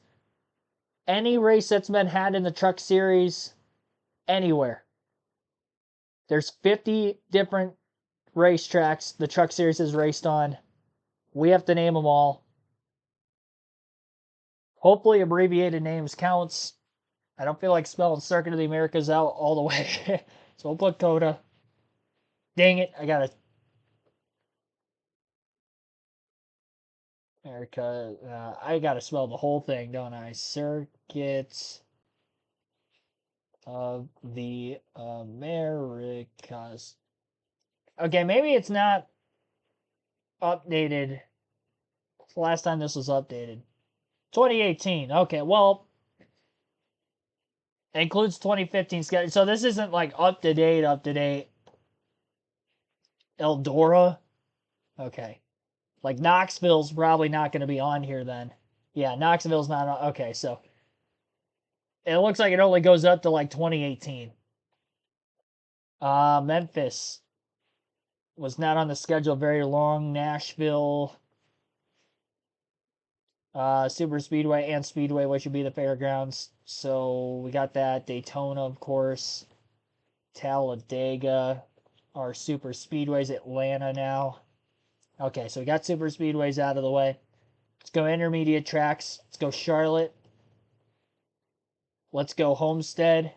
Any race that's been had in the truck series anywhere. There's 50 different racetracks the truck series is raced on. We have to name them all. Hopefully abbreviated names counts. I don't feel like spelling Circuit of the Americas out all the way. So we'll put COTA. Dang it, I gotta. I gotta spell the whole thing, don't I? Circuits of the Americas. Okay, maybe it's not updated. It's the last time this was updated. 2018. Okay, well, it includes 2015 schedule. So this isn't like up to date. Eldora. Okay. Like Knoxville's probably not going to be on here then. Yeah, Knoxville's not on. Okay, so it looks like it only goes up to like 2018. Memphis was not on the schedule very long. Nashville, Superspeedway and Speedway, which would be the fairgrounds. So we got that. Daytona, of course. Talladega. Our Super Speedways, Atlanta now. Okay, so we got Super Speedways out of the way. Let's go intermediate tracks. Let's go Charlotte. Let's go Homestead.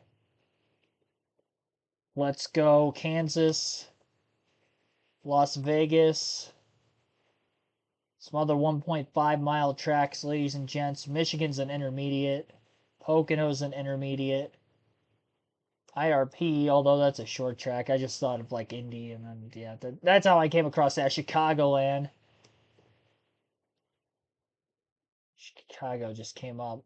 Let's go Kansas. Las Vegas. Some other 1.5 mile tracks, ladies and gents. Michigan's an intermediate. Pocono's an intermediate. IRP, although that's a short track. I just thought of like Indy, and then, yeah, that's how I came across that. Chicagoland. Chicago just came up.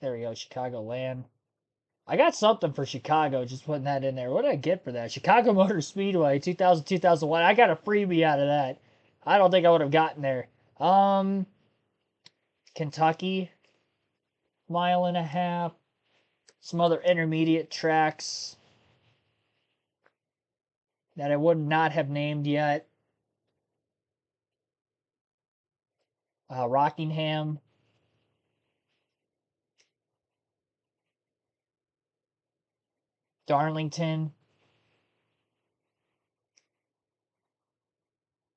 There we go, Chicagoland. I got something for Chicago, just putting that in there. What did I get for that? Chicago Motor Speedway, 2000, 2001. I got a freebie out of that. I don't think I would have gotten there. Kentucky, 1.5 miles. Some other intermediate tracks that I would not have named yet. Rockingham. Darlington.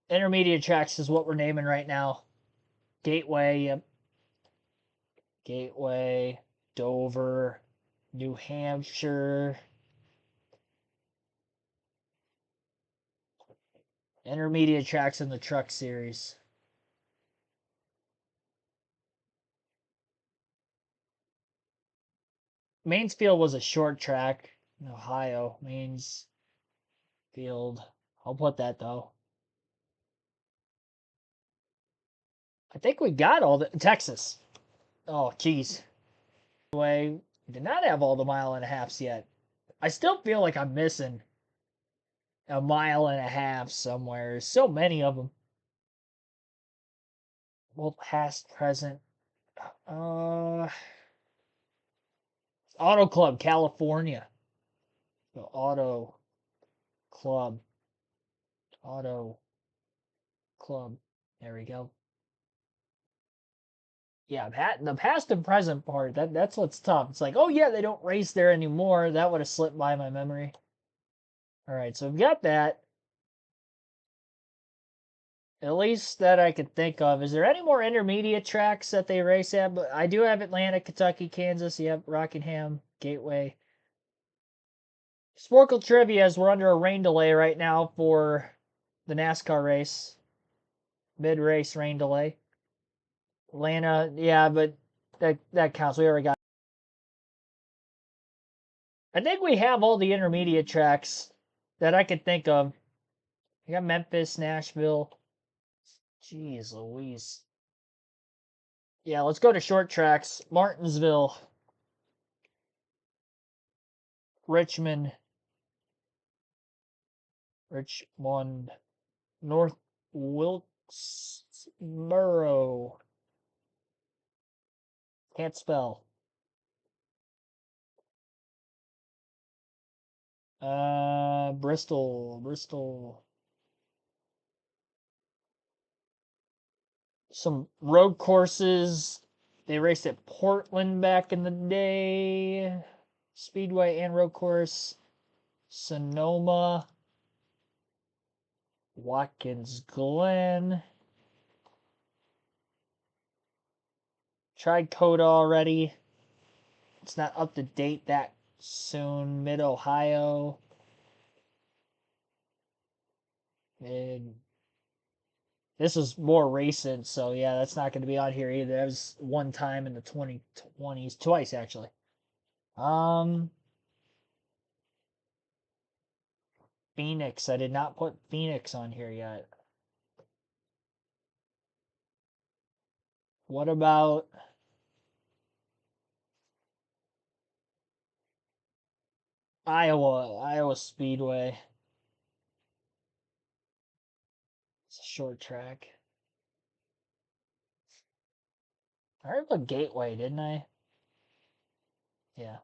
Intermediate tracks is what we're naming right now. Gateway, yep. Gateway, Dover, New Hampshire. Intermediate tracks in the Truck Series. Mansfield was a short track in Ohio. Mansfield. I'll put that though. I think we got all the Texas. Oh, geez. Anyway, did not have all the 1.5 miles yet. I still feel like I'm missing 1.5 miles somewhere. So many of them. Well, past, present. Auto Club, California. The Auto Club. Auto Club. There we go. Yeah, the past and present part, that's what's tough. It's like, oh yeah, they don't race there anymore. That would have slipped by my memory. All right, so we've got that. At least that I could think of. Is there any more intermediate tracks that they race at? But I do have Atlanta, Kentucky, Kansas. Yep, Rockingham, Gateway. Sporkle Trivia, as we're under a rain delay right now for the NASCAR race. Mid-race rain delay. Atlanta, yeah, but that counts. We already got. I think we have all the intermediate tracks that I could think of. We got Memphis, Nashville. Jeez Louise. Yeah, let's go to short tracks. Martinsville. Richmond. North Wilkesboro. Can't spell. Bristol. Some road courses. They raced at Portland back in the day. Speedway and road course. Sonoma. Watkins Glen. Tried Coda already. It's not up to date that soon. Mid-Ohio. And this is more recent, so yeah, that's not going to be on here either. That was one time in the 2020s. Twice, actually. Phoenix. I did not put Phoenix on here yet. What about Iowa Speedway? It's a short track. I already put Gateway, didn't I? Yeah.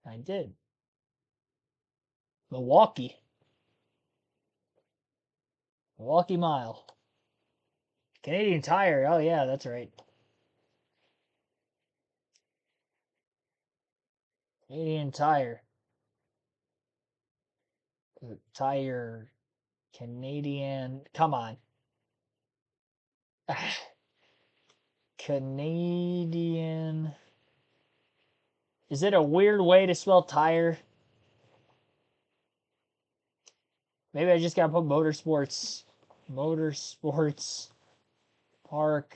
I did. Milwaukee. Milwaukee Mile. Canadian Tire. Oh, yeah, that's right. Canadian Tire. Tire. Canadian. Come on. Canadian. Is it a weird way to spell tire? Maybe I just gotta put motorsports. Motorsports Park.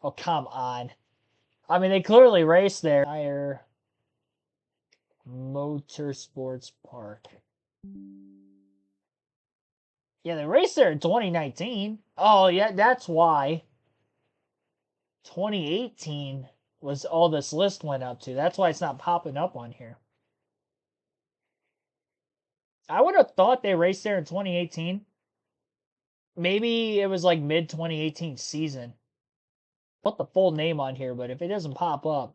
Oh, come on. I mean, they clearly race there. Tire. Motorsports Park. Yeah, they raced there in 2019. Oh, yeah, that's why. 2018 was all this list went up to. That's why it's not popping up on here. I would have thought they raced there in 2018. Maybe it was like mid 2018 season. Put the full name on here, but if it doesn't pop up,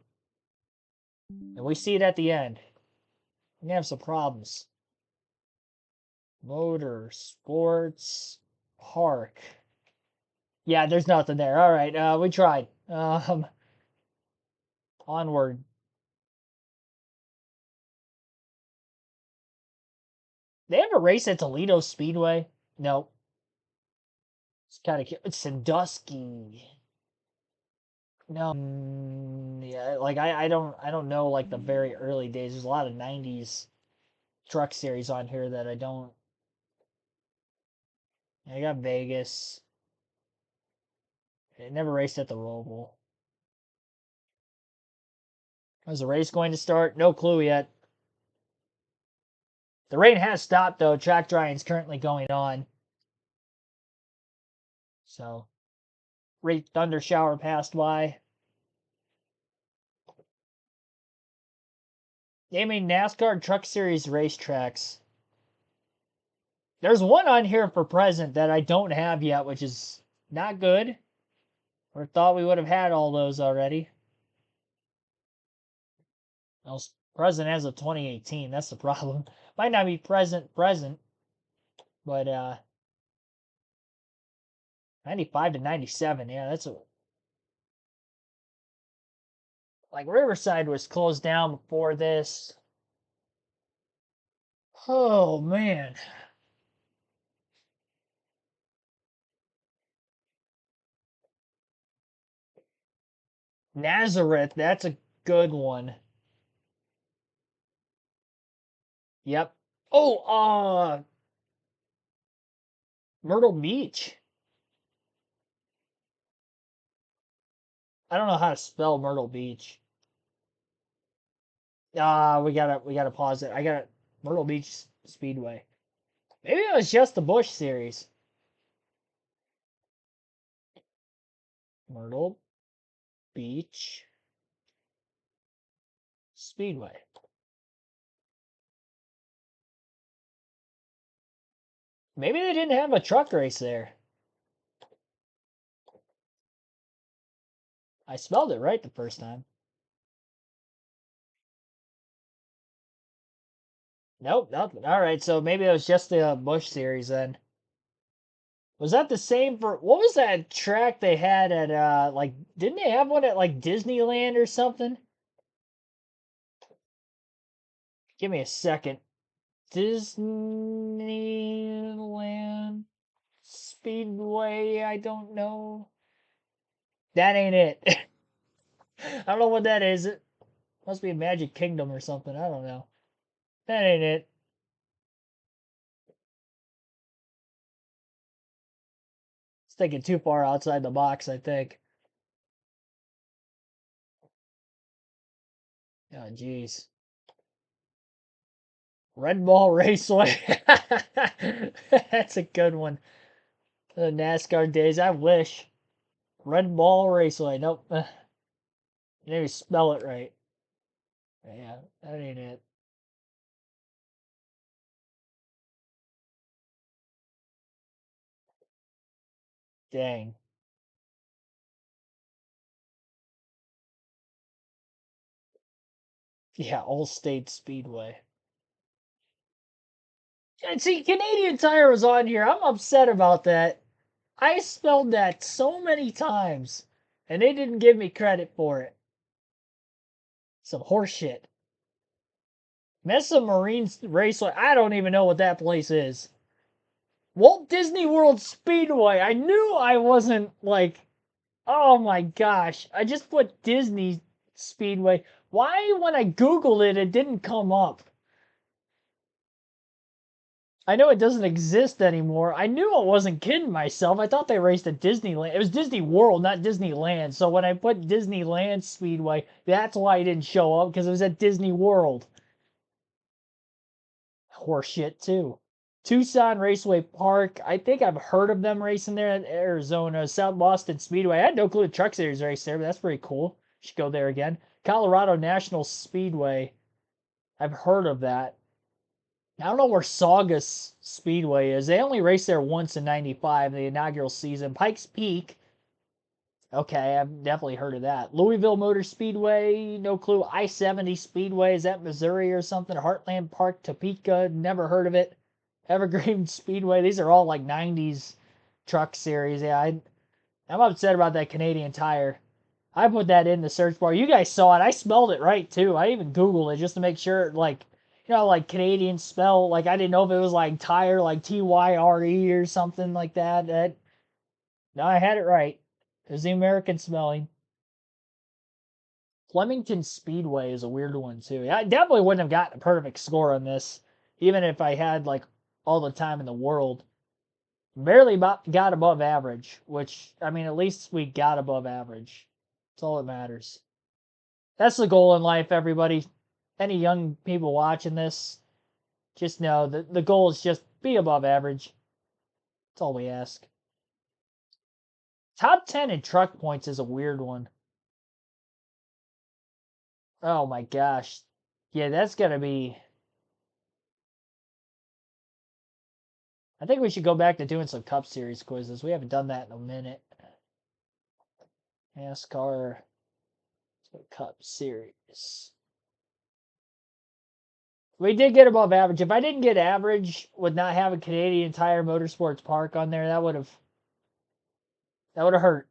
and we see it at the end, we're gonna have some problems. Motor Sports Park. Yeah, there's nothing there. All right, we tried. Onward. They have a race at Toledo Speedway? No. It's kind of it's Sandusky. No. Yeah, like I don't know like the very early days. There's a lot of 90s truck series on here that I don't. I got Vegas. It never raced at the Roval. Is the race going to start? No clue yet. The rain has stopped though. Track drying is currently going on. So, great thunder shower passed by. Naming NASCAR Truck Series racetracks. There's one on here for present that I don't have yet, which is not good. Or thought we would have had all those already. Well, present as of 2018. That's the problem. Might not be present, but 95 to 97. Yeah, that's a. Like Riverside was closed down before this. Oh man. Nazareth, that's a good one. Yep. Oh, Myrtle Beach. I don't know how to spell Myrtle Beach. We gotta pause it. I got Myrtle Beach Speedway. Maybe it was just the Busch series. Myrtle Beach Speedway. Maybe they didn't have a truck race there. I spelled it right the first time. Nope, nothing. All right, so maybe it was just the Busch series then. Was that the same for what was that track they had at like didn't they have one at like Disneyland or something? Give me a second. Disneyland Speedway, I don't know. That ain't it. I don't know what that is. It must be Magic Kingdom or something. I don't know. That ain't it. It's thinking too far outside the box, I think. Oh, jeez. Red Ball Raceway. That's a good one. The NASCAR days. I wish. Red Ball Raceway. Nope. Maybe spell it right. Yeah, that ain't it. Dang. Yeah, Allstate Speedway. And see, Canadian Tire was on here. I'm upset about that. I spelled that so many times, and they didn't give me credit for it. Some horseshit. Mesa Marine Raceway. I don't even know what that place is. Walt Disney World Speedway. I knew I wasn't like, oh my gosh. I just put Disney Speedway. Why, when I Googled it, it didn't come up? I know it doesn't exist anymore. I knew I wasn't kidding myself. I thought they raced at Disneyland. It was Disney World, not Disneyland. So when I put Disneyland Speedway, that's why it didn't show up, because it was at Disney World. Horseshit, too. Tucson Raceway Park. I think I've heard of them racing there in Arizona. South Boston Speedway. I had no clue the Truck Series race there, but that's pretty cool. Should go there again. Colorado National Speedway. I've heard of that. I don't know where Saugus Speedway is. They only raced there once in '95, the inaugural season. Pikes Peak. Okay, I've definitely heard of that. Louisville Motor Speedway, no clue. I-70 Speedway, is that Missouri or something? Heartland Park, Topeka, never heard of it. Evergreen Speedway, these are all like 90s truck series. Yeah, I'm upset about that Canadian Tire. I put that in the search bar. You guys saw it. I spelled it right, too. I even Googled it just to make sure, like, you know, like Canadian spell, like I didn't know if it was like tire, like Tyre or something like that. No, I had it right. It was the American spelling. Flemington Speedway is a weird one too. I definitely wouldn't have gotten a perfect score on this, even if I had like all the time in the world. Barely got above average, which, I mean, at least we got above average. That's all that matters. That's the goal in life, everybody. Any young people watching this, just know that the goal is just be above average. That's all we ask. Top 10 in truck points is a weird one. Oh my gosh. Yeah, that's gonna be... I think we should go back to doing some Cup Series quizzes. We haven't done that in a minute. NASCAR Cup Series. We did get above average. If I didn't get average with not having Canadian Tire Motorsports Park on there, that would have hurt.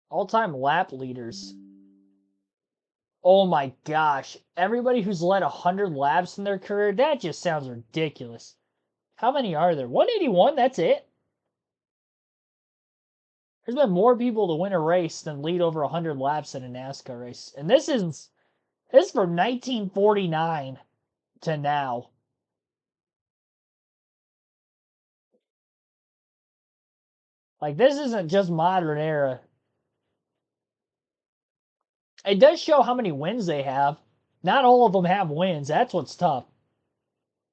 All-time lap leaders. Oh my gosh. Everybody who's led 100 laps in their career, that just sounds ridiculous. How many are there? 181, that's it? There's been more people to win a race than lead over 100 laps in a NASCAR race. And this is from 1949 to now. Like, this isn't just modern era. It does show how many wins they have. Not all of them have wins. That's what's tough.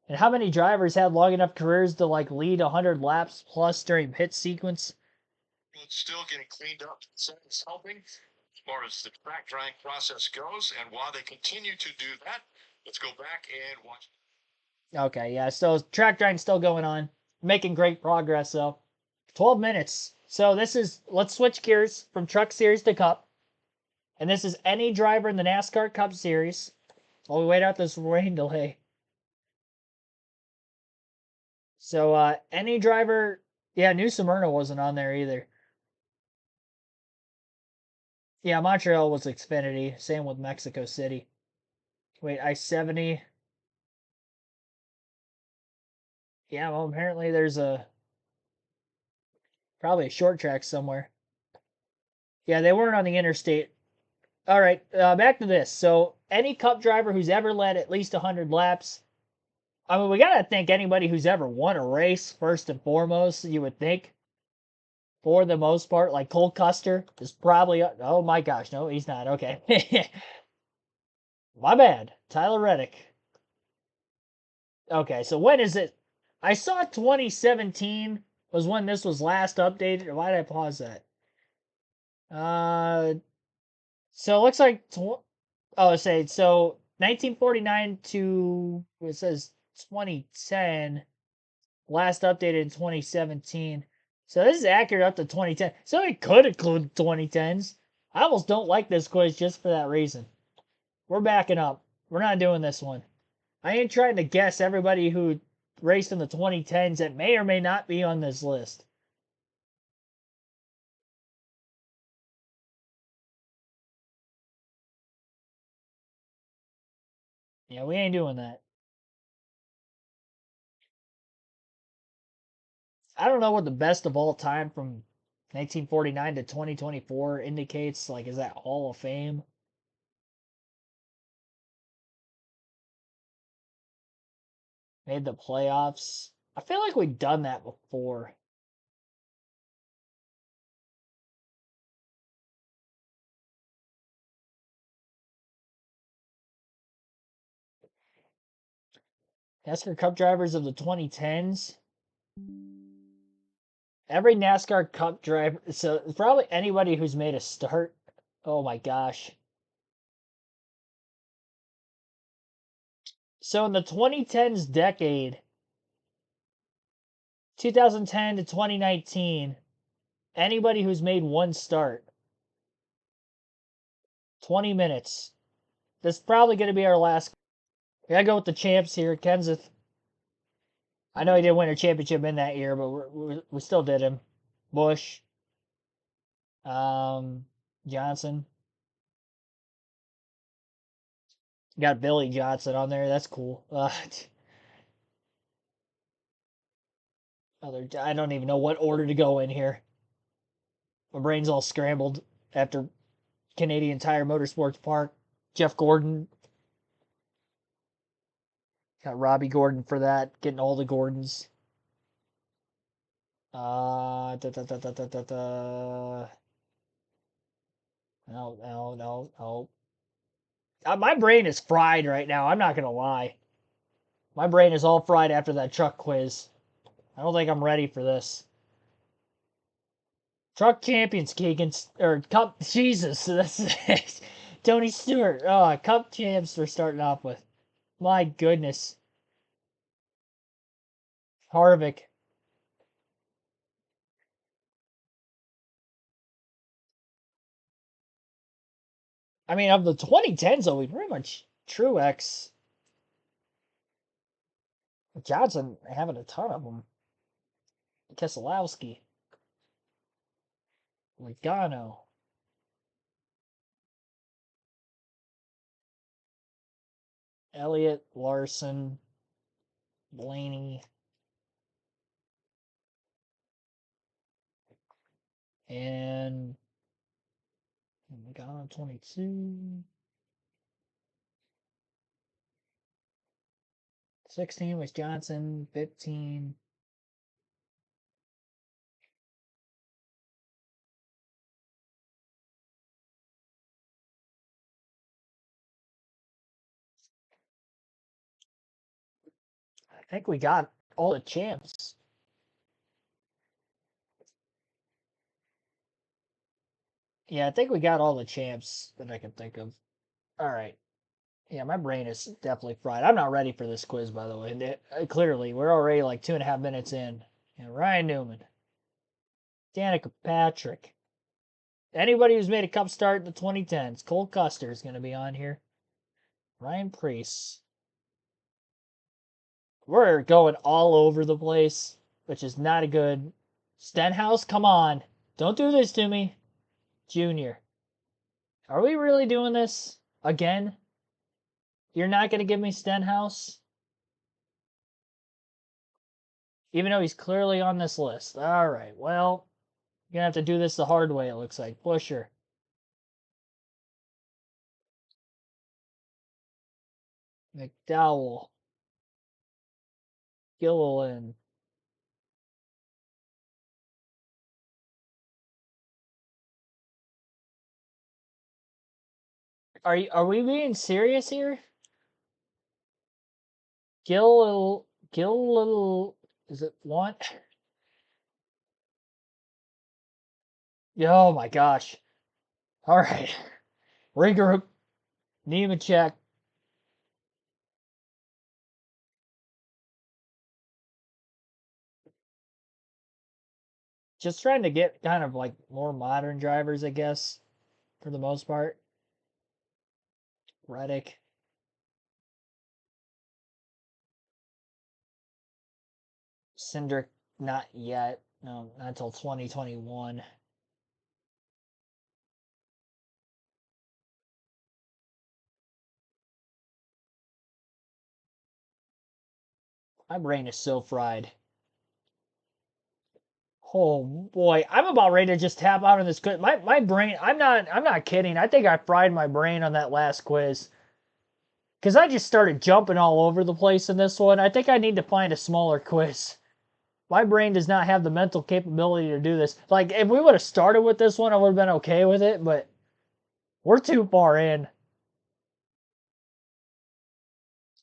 And how many drivers had long enough careers to, like, lead 100 laps plus during pit sequence? It's still getting cleaned up. So it's helping as far as the track drying process goes. And while they continue to do that, let's go back and watch. Okay, yeah, so track drying's still going on. Making great progress, though. 12 minutes. So let's switch gears from Truck Series to Cup. And this is any driver in the NASCAR Cup Series. While we wait out this rain delay. So, any driver... Yeah, New Smyrna wasn't on there either. Yeah, Montreal was Xfinity. Same with Mexico City. Wait, I-70. Yeah, well, apparently there's probably a short track somewhere. Yeah, they weren't on the interstate. All right, back to this. So, any Cup driver who's ever led at least 100 laps. I mean, we got to think anybody who's ever won a race, first and foremost, you would think. for the most part. Like Cole Custer is probably. Oh my gosh, no, he's not. Okay. My bad. Tyler Reddick. Okay, so when is it? I saw 2017 was when this was last updated. Why did I pause that? So it looks like say so 1949 to it says 2010, last updated in 2017. So this is accurate up to 2010. So it could include 2010s. I almost don't like this quiz just for that reason. We're backing up. We're not doing this one. I ain't trying to guess everybody who raced in the 2010s that may or may not be on this list. Yeah, we ain't doing that. I don't know what the best of all time from 1949 to 2024 indicates. Like, is that Hall of Fame? Made the playoffs? I feel like we've done that before. NASCAR Cup drivers of the 2010s. Every NASCAR Cup driver. So, probably anybody who's made a start. Oh my gosh. So, in the 2010s decade, 2010 to 2019, anybody who's made one start, 20 minutes. This is probably going to be our last. We gotta go with the champs here. Kenseth. I know he didn't win a championship in that year, but we still did him. Bush. Johnson. Got Billy Johnson on there. That's cool. I don't even know what order to go in here. My brain's all scrambled after Canadian Tire Motorsports Park. Jeff Gordon. Got Robbie Gordon for that. Getting all the Gordons. Da, da, da, da, da, da, da. No, no, no, no. My brain is fried right now. I'm not gonna lie. My brain is all fried after that truck quiz. I don't think I'm ready for this. Truck champions, Keegan, or Cup. Jesus, that's Tony Stewart. Oh, Cup champs we're starting off with. My goodness. Harvick. I mean, of the 2010s, though, we pretty much Truex. Johnson having a ton of them. Keselowski. Logano. Elliott, Larson, Blaney, and Logano 22. 16 was Johnson. 15. I think we got all the champs. Yeah, I think we got all the champs that I can think of. All right. Yeah, my brain is definitely fried. I'm not ready for this quiz, by the way. Clearly, we're already like 2.5 minutes in. Yeah, Ryan Newman, Danica Patrick, anybody who's made a cup start in the 2010s. Cole Custer is going to be on here. Ryan Preece. We're going all over the place, which is not a good. Stenhouse, come on. Don't do this to me. Junior. Are we really doing this again? You're not going to give me Stenhouse? Even though he's clearly on this list. All right, well, you're going to have to do this the hard way, it looks like. Busher. McDowell. Gilliland. Are we being serious here? Gil, is it one? Oh my gosh. All right. Regroup. Nemechek. Just trying to get kind of like more modern drivers, I guess, for the most part. Reddick. Cindric, not yet. No, not until 2021. My brain is so fried. Oh boy, I'm about ready to just tap out on this quiz. My brain, I'm not kidding. I think I fried my brain on that last quiz. Cause I just started jumping all over the place in this one. I think I need to find a smaller quiz. My brain does not have the mental capability to do this. Like if we would have started with this one, I would have been okay with it, but we're too far in.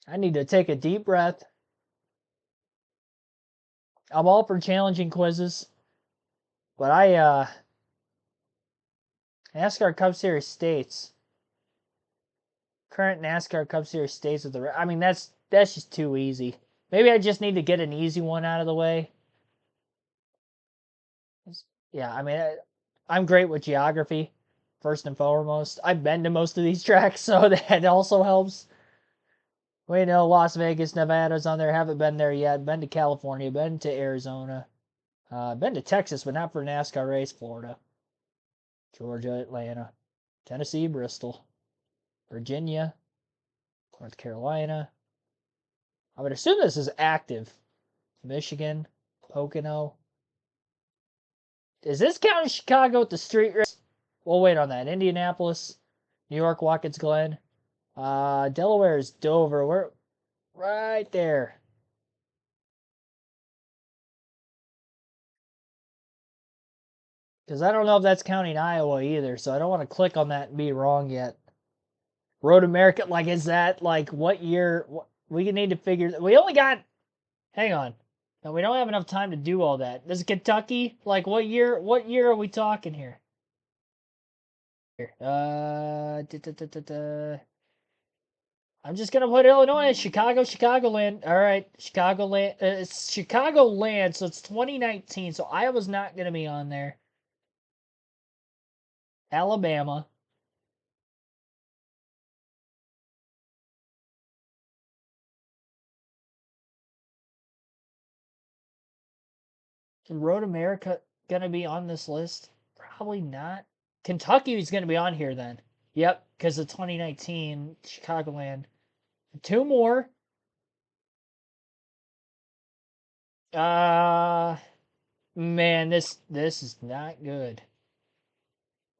I need to take a deep breath. I'm all for challenging quizzes. But NASCAR Cup Series states. Current NASCAR Cup Series states with the. I mean, that's just too easy. Maybe I just need to get an easy one out of the way. Yeah, I mean, I'm great with geography, first and foremost. I've been to most of these tracks, so that also helps. We know Las Vegas, Nevada's on there. Haven't been there yet. Been to California. Been to Arizona. Been to Texas, but not for a NASCAR race. Florida, Georgia, Atlanta, Tennessee, Bristol, Virginia, North Carolina. I would assume this is active. Michigan, Pocono. Is this counting Chicago with the street race? We'll wait on that. Indianapolis, New York, Watkins Glen. Delaware is Dover. We're right there. Because I don't know if that's counting Iowa either, so I don't want to click on that and be wrong yet. Road America, like, is that, like, what year? We need to figure. We only got. Hang on. No, we don't have enough time to do all that. This is Kentucky. Like, what year? What year are we talking here? I'm just gonna put Illinois, Chicago, Chicagoland. All right, Chicagoland. It's Chicagoland, so it's 2019. So Iowa's not gonna be on there. Alabama. Is Road America gonna be on this list? Probably not. Kentucky is gonna be on here then. Yep, because of 2019 Chicagoland. Two more. Uh Man, this is not good.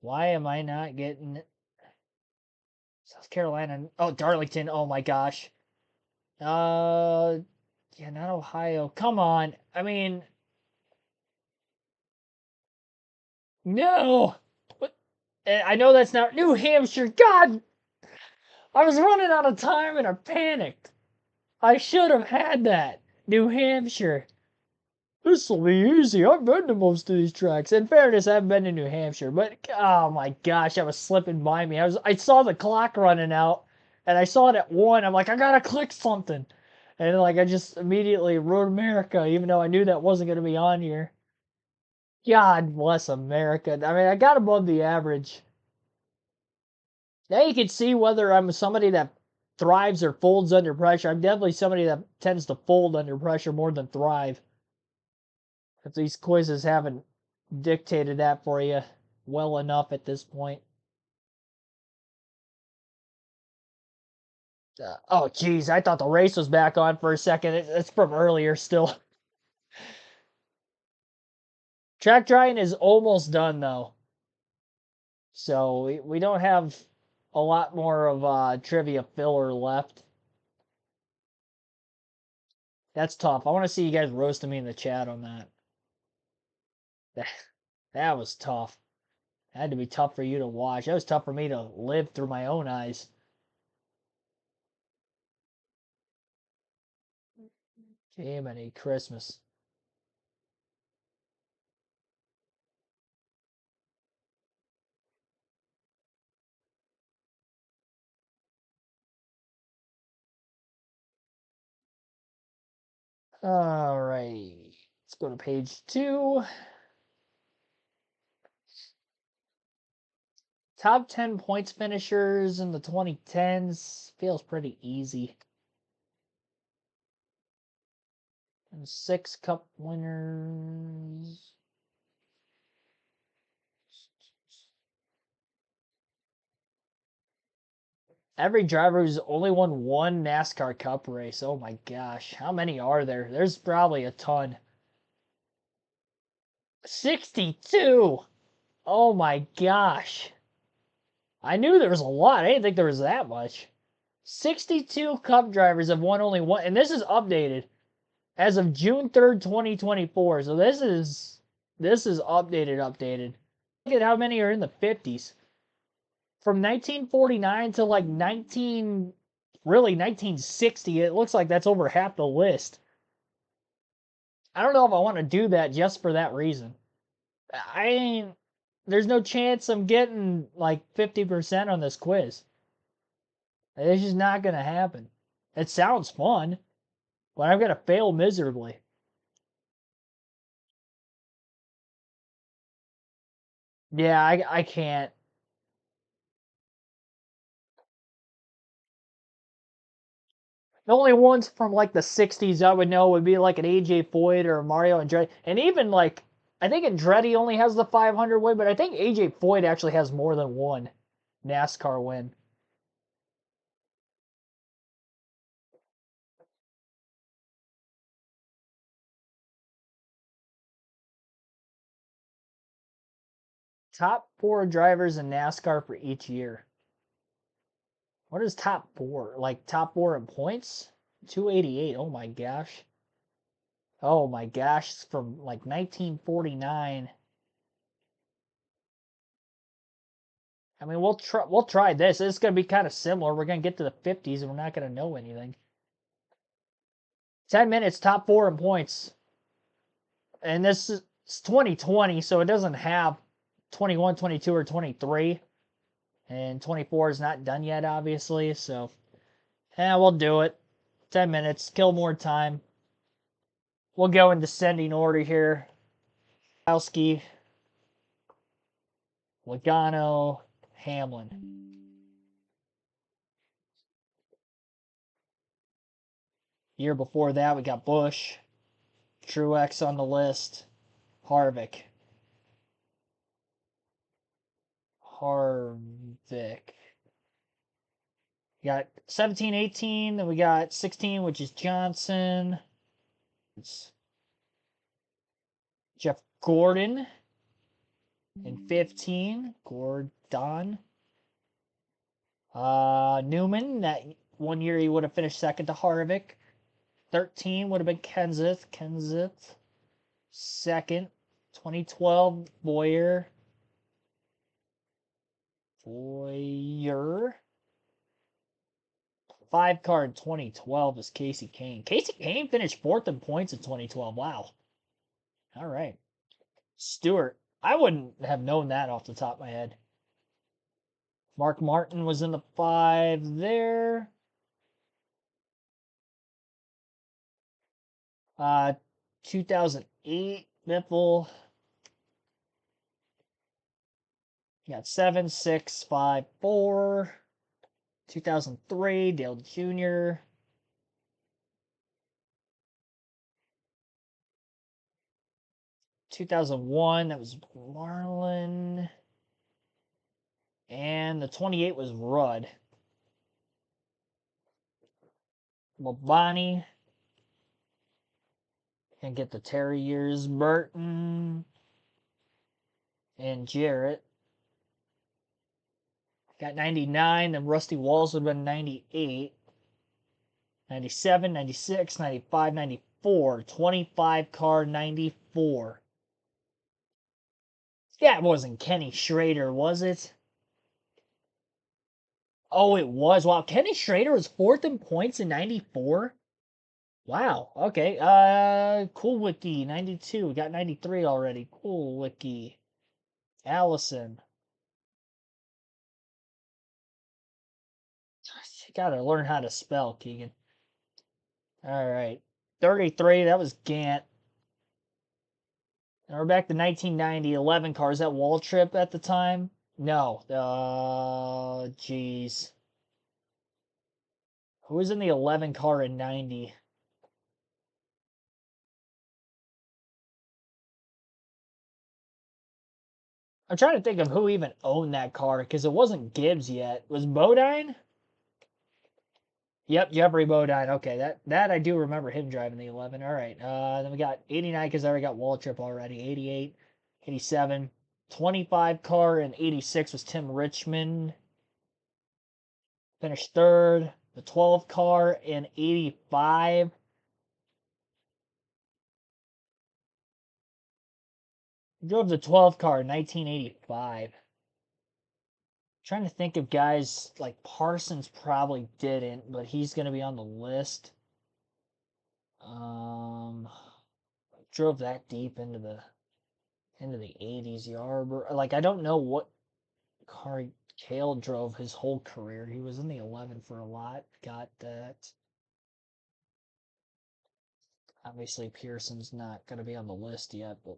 Why am I not getting South Carolina? Oh, Darlington. Oh my gosh. Yeah, not Ohio. Come on. I mean, no. What? I know that's not New Hampshire. God, I was running out of time and I panicked. I should have had that. New Hampshire. This'll be easy. I've been to most of these tracks. In fairness, I haven't been to New Hampshire, but oh my gosh, that was slipping by me. I saw the clock running out, and I saw it at 1. I'm like, I gotta click something, and like I just immediately wrote America, even though I knew that wasn't gonna be on here. God bless America. I mean, I got above the average. Now you can see whether I'm somebody that thrives or folds under pressure. I'm definitely somebody that tends to fold under pressure more than thrive. If these quizzes haven't dictated that for you well enough at this point. Oh, geez, I thought the race was back on for a second. It's from earlier still. Track drying is almost done, though. So we don't have a lot more of trivia filler left. That's tough. I want to see you guys roasting me in the chat on that. That was tough. Had to be tough for you to watch. That was tough for me to live through my own eyes. Jiminy Christmas. All right. Let's go to page 2. Top 10 points finishers in the 2010s. Feels pretty easy. And 6 cup winners. Every driver who's only won one NASCAR Cup race. Oh my gosh. How many are there? There's probably a ton. 62! Oh my gosh. I knew there was a lot. I didn't think there was that much. 62 Cup drivers have won only one. And this is updated as of June 3rd, 2024. So this is updated. Look at how many are in the 50s. From 1949 to like 1960, it looks like that's over half the list. I don't know if I want to do that just for that reason. There's no chance I'm getting like 50% on this quiz. It's just not going to happen. It sounds fun, but I'm going to fail miserably. Yeah, I can't. The only ones from like the 60s I would know would be like an AJ Foyt or Mario Andretti. And even like, I think Andretti only has the 500 win, but I think AJ Foyt actually has more than one NASCAR win. Top 4 drivers in NASCAR for each year. What is top 4? Like top 4 in points? 288. Oh my gosh. Oh my gosh. It's from like 1949. I mean, we'll try this. It's gonna be kind of similar. We're gonna get to the 50s and we're not gonna know anything. 10 minutes, top 4 in points. And this is 2020, so it doesn't have 21, 22, or 23. And 24 is not done yet, obviously. So, yeah, we'll do it. 10 minutes, kill more time. We'll go in descending order here. Kowski, Logano, Hamlin. Year before that, we got Bush, Truex on the list, Harvick. We got 17, 18, then we got 16, which is Johnson. It's Jeff Gordon. In 15, Gordon. Newman, that 1 year he would have finished second to Harvick. 13 would have been Kenseth. Second. 2012, Boyer. 5 car in 2012 is Casey Kane. Casey Kane finished 4th in points in 2012. Wow. All right. Stewart. I wouldn't have known that off the top of my head. Mark Martin was in the 5 there. 2008, Biffle. You got 7, 6, 5, 4. 2003, Dale Jr. 2001, that was Marlin. And the 28 was Rudd. Labonte. And get the Terry years. Burton. And Jarrett. Got 99, then Rusty Walls would have been 98. 97, 96, 95, 94. 25 car 94. Yeah, it wasn't Kenny Schrader, was it? Oh, it was. Wow, Kenny Schrader was 4th in points in 94? Wow, okay. Cool Wiki, 92. We got 93 already. Cool Wiki. Allison. You gotta learn how to spell, Keegan. Alright. 33, that was Gant. And we're back to 1990, 11 cars. That Wall Trip at the time? No. Jeez. Who was in the 11 car in 90? I'm trying to think of who even owned that car, because it wasn't Gibbs yet. Was Bodine? Yep, Jeffrey Bodine. Okay, that I do remember him driving the 11. All right. Then we got 89 because I already got Wall Trip already. 88, 87, 25 car, and 86 was Tim Richmond. Finished third. The 12 car in 85. Drove the 12 car in 1985. Trying to think of guys like Parsons probably didn't, but he's going to be on the list. Drove that deep into the 80s yard. Like I don't know what car Cale drove his whole career. He was in the 11 for a lot. Got that. Obviously Pearson's not going to be on the list yet, but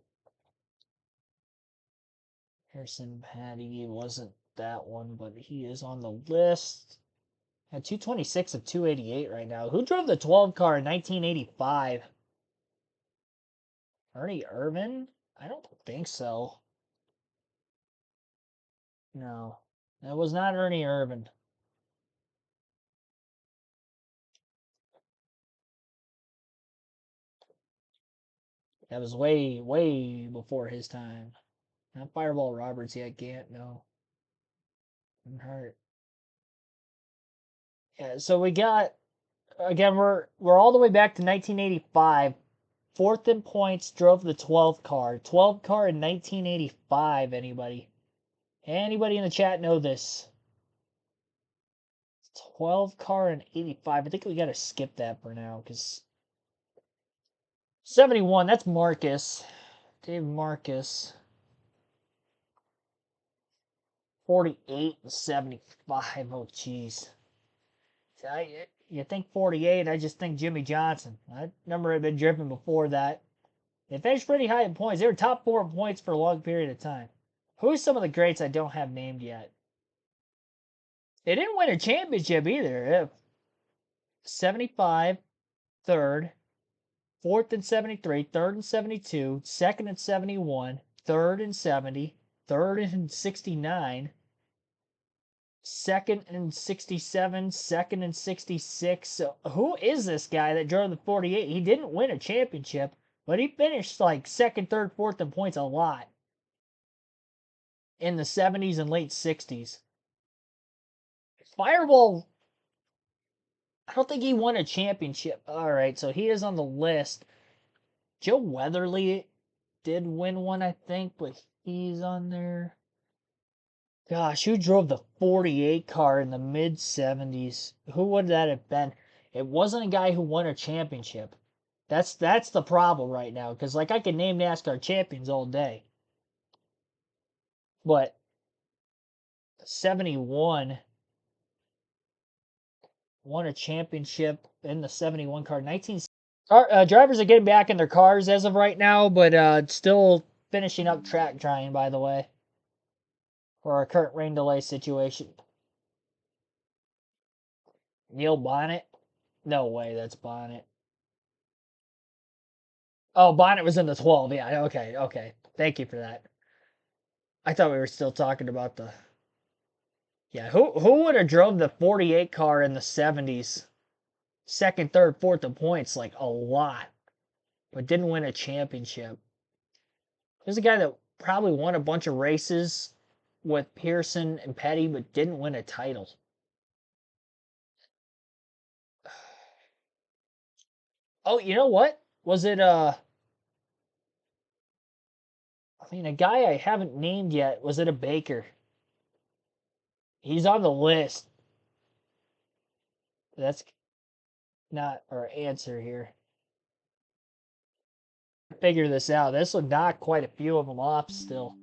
Pearson Patty wasn't that one, but he is on the list. At 226 of 288 right now. Who drove the 12 car in 1985? Ernie Irvin? I don't think so. No, that was not Ernie Irvin. That was way, way before his time. Not Fireball Roberts yet, Gant, no. And Hart. Yeah, so we got again we're all the way back to 1985. 4th in points, drove the 12 car. 12 car in 1985, anybody? Anybody in the chat know this? 12 car in 85. I think we got to skip that for now because 71, that's Marcus. Dave Marcus. 48 and 75. Oh, jeez. You think 48, I just think Jimmy Johnson. That number had been driven before that. They finished pretty high in points. They were top 4 in points for a long period of time. Who are some of the greats I don't have named yet? They didn't win a championship either. 75, third, 4th and 73, 3rd and 72, 2nd and 71, 3rd and 70, 3rd and 69, 2nd and 67, 2nd and 66. So who is this guy that drove the 48? He didn't win a championship, but he finished like 2nd, 3rd, 4th in points a lot in the 70s and late 60s. Fireball, I don't think he won a championship. All right, so he is on the list. Joe Weatherly did win one, I think, but he's on there. Gosh, who drove the 48 car in the mid 70s? Who would that have been? It wasn't a guy who won a championship. That's the problem right now, because like I can name NASCAR champions all day. But 71 won a championship in the 71 car. Drivers are getting back in their cars as of right now, but still finishing up track trying, by the way, for our current rain delay situation. Neil Bonnet? No way, that's Bonnet. Oh, Bonnet was in the 12. Yeah, okay. Thank you for that. I thought we were still talking about the... Yeah, who would have drove the 48 car in the 70s? 2nd, 3rd, 4th in points, like a lot, but didn't win a championship. There's a guy that probably won a bunch of races with Pearson and Petty, but didn't win a title. Oh, you know what? Was it I mean, a guy I haven't named yet was it a Baker. He's on the list. That's not our answer here. Figure this out. This will knock quite a few of them off still.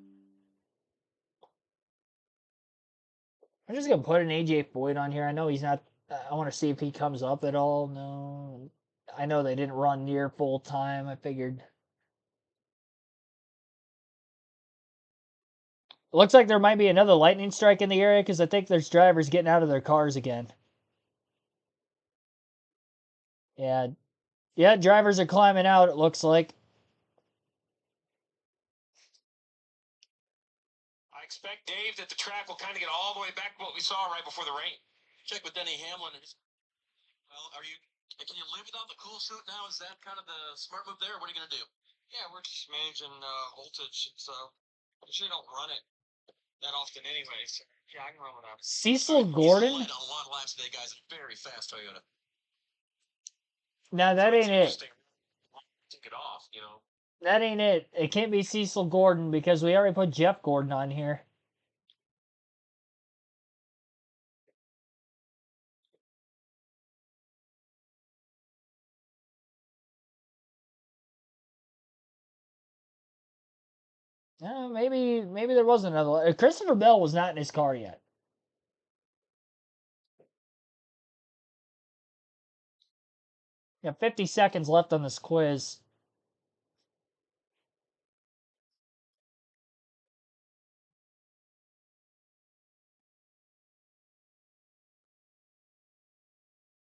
I'm just gonna put an AJ Foyt on here. I know he's not. I want to see if he comes up at all. No, I know they didn't run near full time. I figured. It looks like there might be another lightning strike in the area because I think there's drivers getting out of their cars again. Yeah, drivers are climbing out. It looks like. I expect, Dave, that the track will kind of get all the way back to what we saw right before the rain. Check with Denny Hamlin. Well, can you live without the cool suit now? Is that kind of the smart move there? What are you going to do? Yeah, we're just managing voltage, so I usually don't run it that often anyway. So yeah, I can run without it. Cecil Gordon? He's led a lot of laps today, guys. Very fast Toyota. No, that ain't it. Take it off, you know. That ain't it. It can't be Cecil Gordon because we already put Jeff Gordon on here. Maybe there was another one. Christopher Bell was not in his car yet. Yeah, 50 seconds left on this quiz.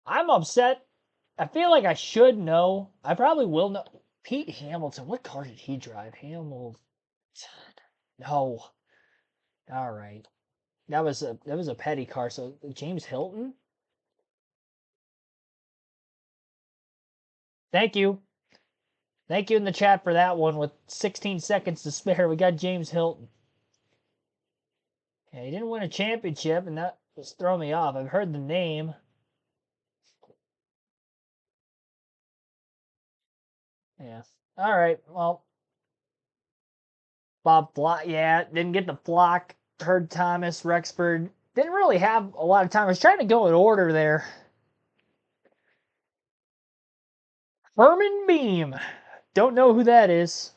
I'm upset. I feel like I should know. I probably will know. Pete Hamilton. What car did he drive? Hamilton. No. All right. That was a petty car. So James Hilton. Thank you. Thank you in the chat for that one. With 16 seconds to spare, we got James Hilton. Yeah, he didn't win a championship, and that was throwing me off. I've heard the name. Yeah. All right. Well, Bob Flock. Yeah, didn't get the Flock. Heard Thomas, Rexford. Didn't really have a lot of time. I was trying to go in order there. Herman Beam. Don't know who that is.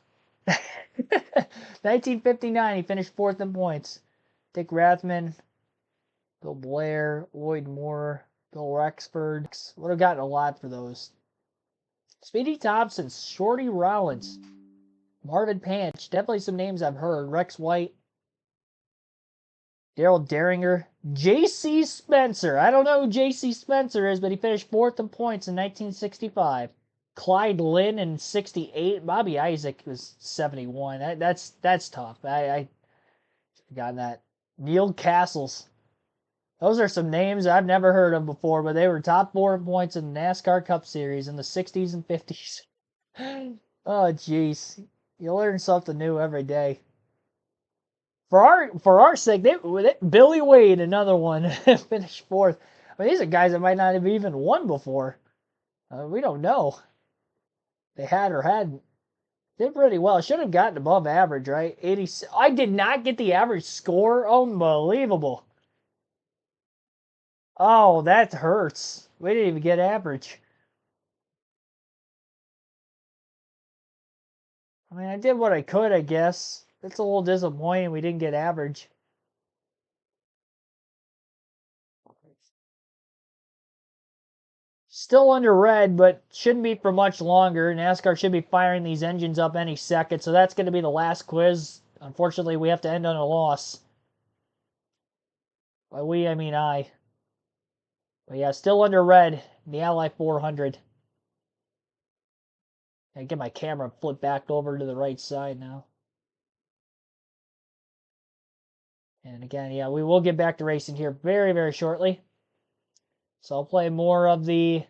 1959, he finished 4th in points. Dick Rathman, Bill Blair, Lloyd Moore, Bill Rexford. Would have gotten a lot for those. Speedy Thompson, Shorty Rollins, Marvin Panch. Definitely some names I've heard. Rex White, Daryl Daringer, J.C. Spencer. I don't know who J.C. Spencer is, but he finished 4th in points in 1965. Clyde Lynn in 68. Bobby Isaac was 71. That's tough. I forgot that. Neil Castles. Those are some names I've never heard of before, but they were top 4 in points in the NASCAR Cup Series in the 60s and 50s. Oh, jeez. You learn something new every day. For our sake, Billy Wade, another one, finished 4th. I mean, these are guys that might not have even won before. We don't know. They had or hadn't. Did pretty well. Should have gotten above average, right? 80. I did not get the average score. Unbelievable. Oh, that hurts. We didn't even get average. I mean, I did what I could, I guess. It's a little disappointing we didn't get average. Still under red, but shouldn't be for much longer. NASCAR should be firing these engines up any second, so that's going to be the last quiz. Unfortunately, we have to end on a loss. By we, I mean I. But yeah, still under red, the Ally 400. I get my camera flipped back over to the right side now. And again, yeah, we will get back to racing here very, very shortly. So I'll play more of the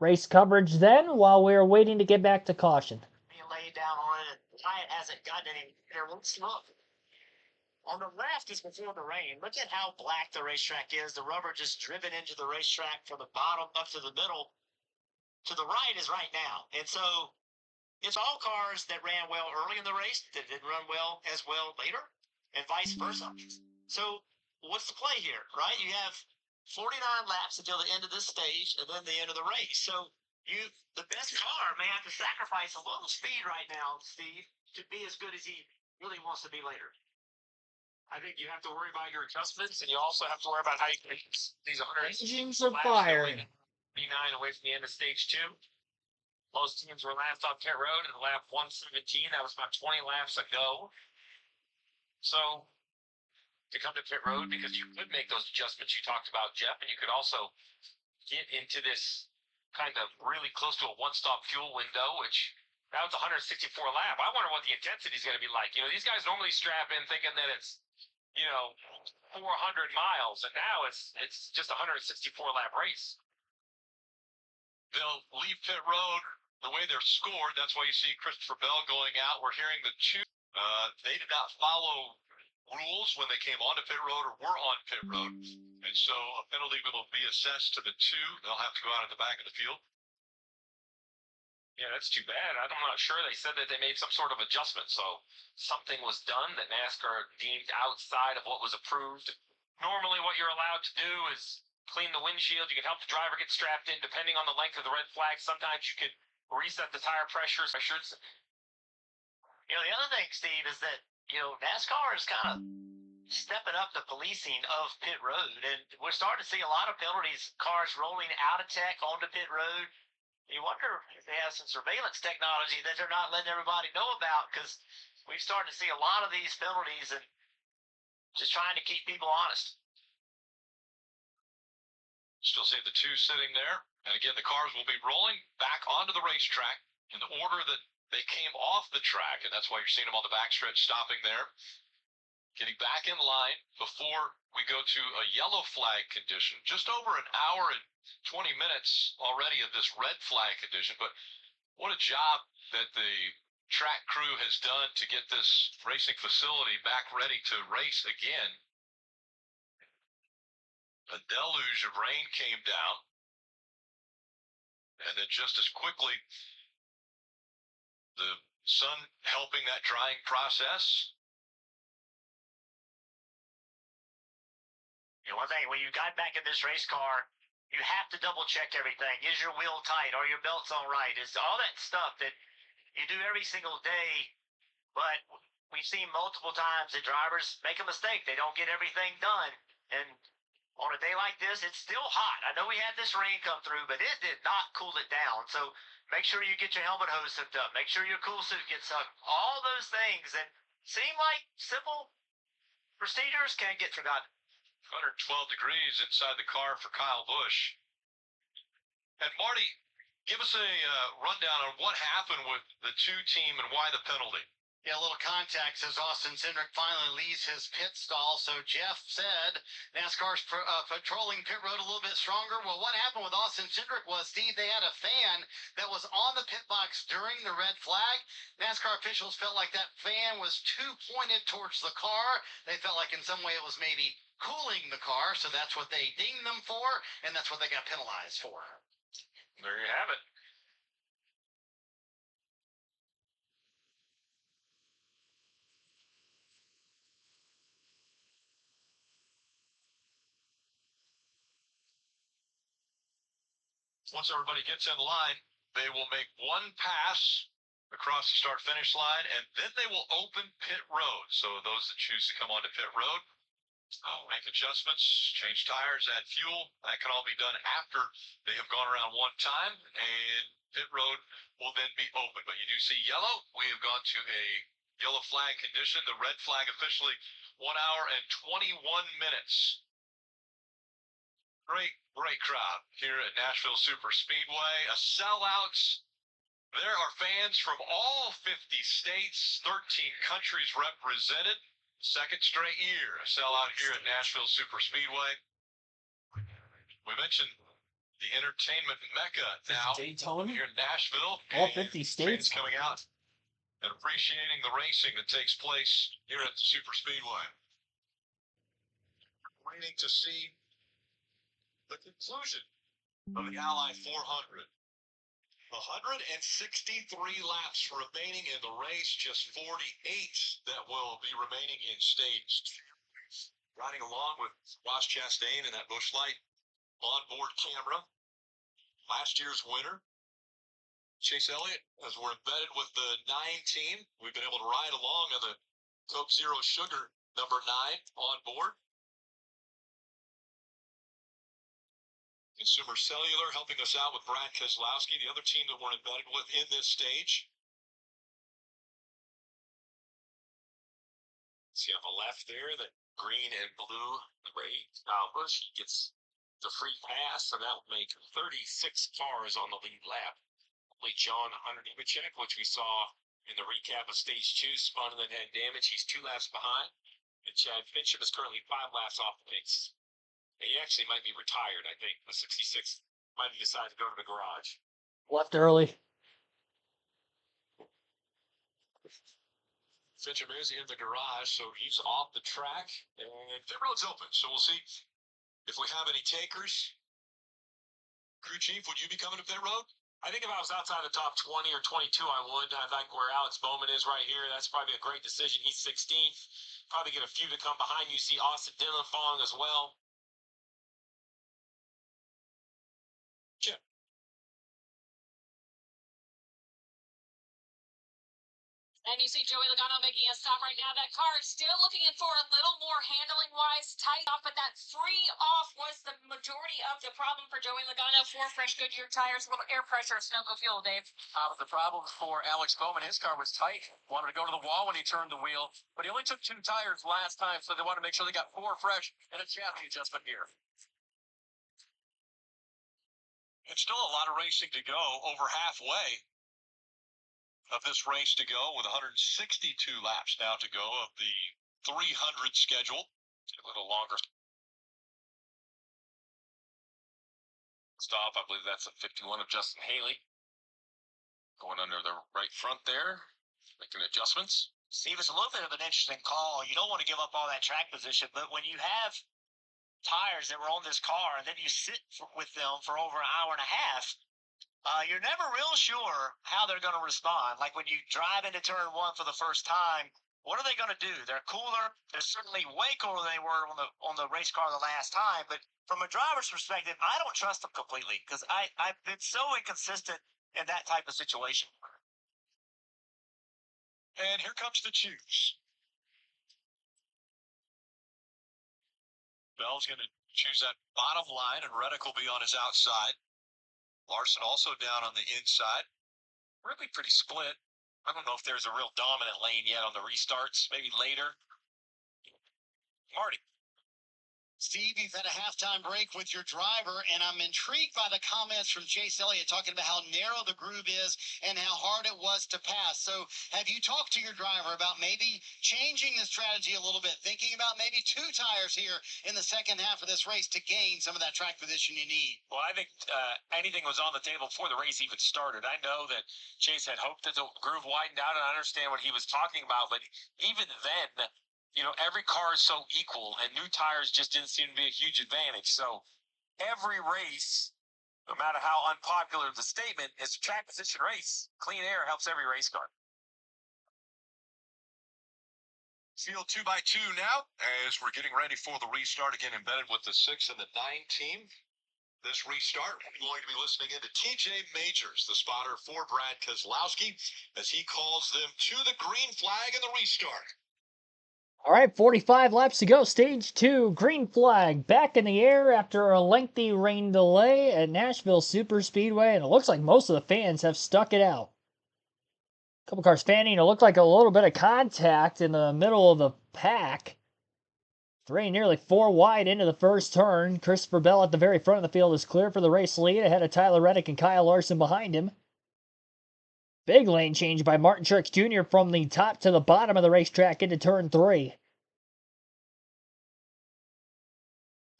race coverage then while we're waiting to get back to caution. You lay down on it, the tire hasn't gotten any better. Let's look. On the left is before the rain. Look at how black the racetrack is. The rubber just driven into the racetrack from the bottom up to the middle. To the right is right now. And so It's all cars that ran well early in the race that didn't run well later, and vice versa. So what's the play here, right? You have 49 laps until the end of this stage and then the end of the race. So the best car may have to sacrifice a little speed right now, Steve, to be as good as he really wants to be later. I think you have to worry about your adjustments, and you also have to worry about how you can make these 100 Engines are laps firing. 59 away from the end of stage 2. Most teams were last on pit road in lap 117. That was about 20 laps ago. So to come to pit road, because you could make those adjustments you talked about, Jeff, and you could also get into this kind of really close to a one-stop fuel window, which that was 164 lap. I wonder what the intensity is going to be like. You know, these guys normally strap in thinking that it's, 400 miles, and now it's just a 164 lap race. They'll leave pit road the way they're scored. That's why you see Christopher Bell going out. We're hearing the two. They did not follow rules when they came onto pit road or were on pit road. And so a penalty will be assessed to the two. They'll have to go out at the back of the field. Yeah, that's too bad. I'm not sure. They said that they made some sort of adjustment, so something was done that NASCAR deemed outside of what was approved. Normally, what you're allowed to do is clean the windshield. You can help the driver get strapped in, depending on the length of the red flag. Sometimes you can reset the tire pressures. The other thing, Steve, is that, NASCAR is kind of stepping up the policing of pit road, and we're starting to see a lot of penalties, cars rolling out of tech onto pit road. You wonder if they have some surveillance technology that they're not letting everybody know about, because we've started to see a lot of these penalties and just trying to keep people honest. Still see the two sitting there. And again, the cars will be rolling back onto the racetrack in the order that they came off the track. And that's why you're seeing them on the backstretch stopping there. Getting back in line before we go to a yellow flag condition. Just over an hour and 20 minutes already of this red flag condition. But what a job that the track crew has done to get this racing facility back ready to race again. A deluge of rain came down. And then just as quickly, the sun helping that drying process. One thing, when you got back in this race car, you have to double check everything. Is your wheel tight? Are your belts on right? Is all that stuff that you do every single day, but we've seen multiple times that drivers make a mistake. They don't get everything done. And on a day like this, it's still hot. I know we had this rain come through, but it did not cool it down. So make sure you get your helmet hose hooked up. Make sure your cool suit gets hooked. All those things that seem like simple procedures can get forgotten. 112 degrees inside the car for Kyle Busch. And Marty, give us a rundown on what happened with the two team and why the penalty. Yeah, a little context as Austin Cindric finally leaves his pit stall. So Jeff said NASCAR's patrolling pit road a little bit stronger. Well, what happened with Austin Cindric was, Steve, they had a fan that was on the pit box during the red flag. NASCAR officials felt like that fan was too pointed towards the car. They felt like in some way it was maybe cooling the car. So that's what they dinged them for, and that's what they got penalized for. There you have it. Once everybody gets in line, they will make one pass across the start-finish line, and then they will open pit road. So those that choose to come onto pit road, make adjustments, change tires, add fuel. That can all be done after they have gone around one time, and pit road will then be open. But you do see yellow. We have gone to a yellow flag condition. The red flag officially 1 hour and 21 minutes. Great crowd here at Nashville Superspeedway. A sellout. There are fans from all 50 states, 13 countries represented. Second straight year, a sellout here at Nashville Superspeedway. We mentioned the entertainment mecca now Daytona here in Nashville. all 50 states Fans coming out and appreciating the racing that takes place here at the Superspeedway. Waiting to see the conclusion of the Ally 400. 163 laps remaining in the race, just 48 that will be remaining in stage 2. Riding along with Ross Chastain and that Busch Light onboard camera. Last year's winner, Chase Elliott, as we're embedded with the 9 team. We've been able to ride along on the Coke Zero Sugar number 9 on board. Consumer Cellular helping us out with Brad Keselowski, the other team that we're embedded with in this stage. See on the left there, the green and blue gray Kyle Busch gets the free pass, so that would make 36 cars on the lead lap. Only John Hunter Nemechek, which we saw in the recap of stage 2, spun and then had damage. He's 2 laps behind. And Chad Fincham is currently 5 laps off the pace. He actually might be retired, I think. The 66 might have decided to go to the garage. Left early. Fincham is in the garage, so he's off the track. And pit road's open, so we'll see if we have any takers. Crew chief, would you be coming to pit road? I think if I was outside the top 20 or 22, I would. I think where Alex Bowman is right here, that's probably a great decision. He's 16th. Probably get a few to come behind you. See Austin Dillon following as well. Jim. And you see Joey Logano making a stop right now. That car is still looking in for a little more handling-wise tight off, but that free off was the majority of the problem for Joey Logano. 4 fresh Goodyear tires, a little air pressure, snow go fuel, Dave. The problem for Alex Bowman, his car was tight. Wanted to go to the wall when he turned the wheel, but he only took 2 tires last time, so they wanted to make sure they got 4 fresh and a chassis adjustment here. It's still a lot of racing to go, over halfway of this race to go, with 162 laps now to go of the 300 schedule. A little longer stop. I believe that's a 51 of Justin Haley. Going under the right front there, making adjustments. Steve, it's a little bit of an interesting call. You don't want to give up all that track position, but when you have tires that were on this car and then you sit with them for over an hour and a half, you're never real sure how they're going to respond. Like when you drive into turn 1 for the first time, what are they going to do? They're cooler. They're certainly way cooler than they were on the race car the last time. But from a driver's perspective, I don't trust them completely because I've been so inconsistent in that type of situation. And here comes the choose. Bell's going to choose that bottom line, and Reddick will be on his outside. Larson also down on the inside. Really pretty split. I don't know if there's a real dominant lane yet on the restarts. Maybe later. Marty. Steve, you've had a halftime break with your driver, and I'm intrigued by the comments from Chase Elliott talking about how narrow the groove is and how hard it was to pass. So have you talked to your driver about maybe changing the strategy a little bit, thinking about maybe 2 tires here in the second half of this race to gain some of that track position you need? Well, I think anything was on the table before the race even started. I know that Chase had hoped that the groove widened out, and I understand what he was talking about, but even then, you know, every car is so equal, and new tires just didn't seem to be a huge advantage. So every race, no matter how unpopular the statement, is a track position race. Clean air helps every race car. Field 2x2 now, as we're getting ready for the restart, again embedded with the 6 and the 9 team. This restart, we're going to be listening into TJ Majors, the spotter for Brad Keselowski, as he calls them to the green flag in the restart. All right, 45 laps to go. Stage 2, green flag back in the air after a lengthy rain delay at Nashville Superspeedway, and it looks like most of the fans have stuck it out. A couple cars fanning. It looked like a little bit of contact in the middle of the pack. 3 nearly 4 wide into the first turn. Christopher Bell at the very front of the field is clear for the race lead, ahead of Tyler Reddick and Kyle Larson behind him. Big lane change by Martin Truex Jr. from the top to the bottom of the racetrack into turn 3.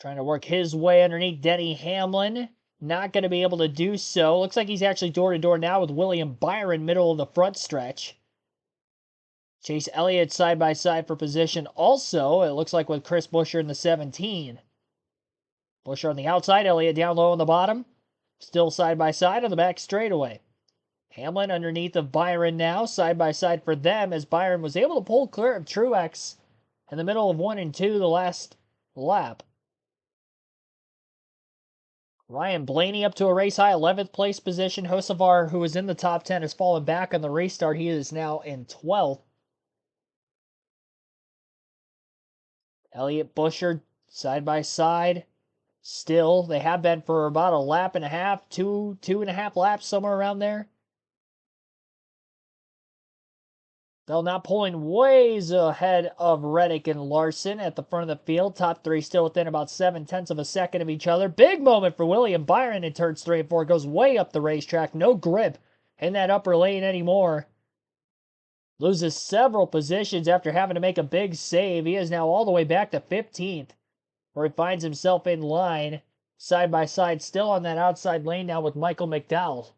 Trying to work his way underneath Denny Hamlin. Not going to be able to do so. Looks like he's actually door-to-door now with William Byron, middle of the front stretch. Chase Elliott side-by-side for position also, it looks like, with Chris Buescher in the 17. Buescher on the outside, Elliott down low on the bottom. Still side-by-side on the back straightaway. Hamlin underneath of Byron now, side by side for them, as Byron was able to pull clear of Truex in the middle of 1 and 2 the last lap. Ryan Blaney up to a race high 11th place position. Hocevar, who was in the top 10, has fallen back on the restart. He is now in 12th. Elliott Busher side by side. Still, they have been for about a lap and a half, two and a half laps, somewhere around there. They're not pulling ways ahead of Reddick and Larson at the front of the field. Top three still within about 0.7 of a second of each other. Big moment for William Byron in turns 3 and 4. Goes way up the racetrack. No grip in that upper lane anymore. Loses several positions after having to make a big save. He is now all the way back to 15th, where he finds himself in line, side by side, still on that outside lane now with Michael McDowell.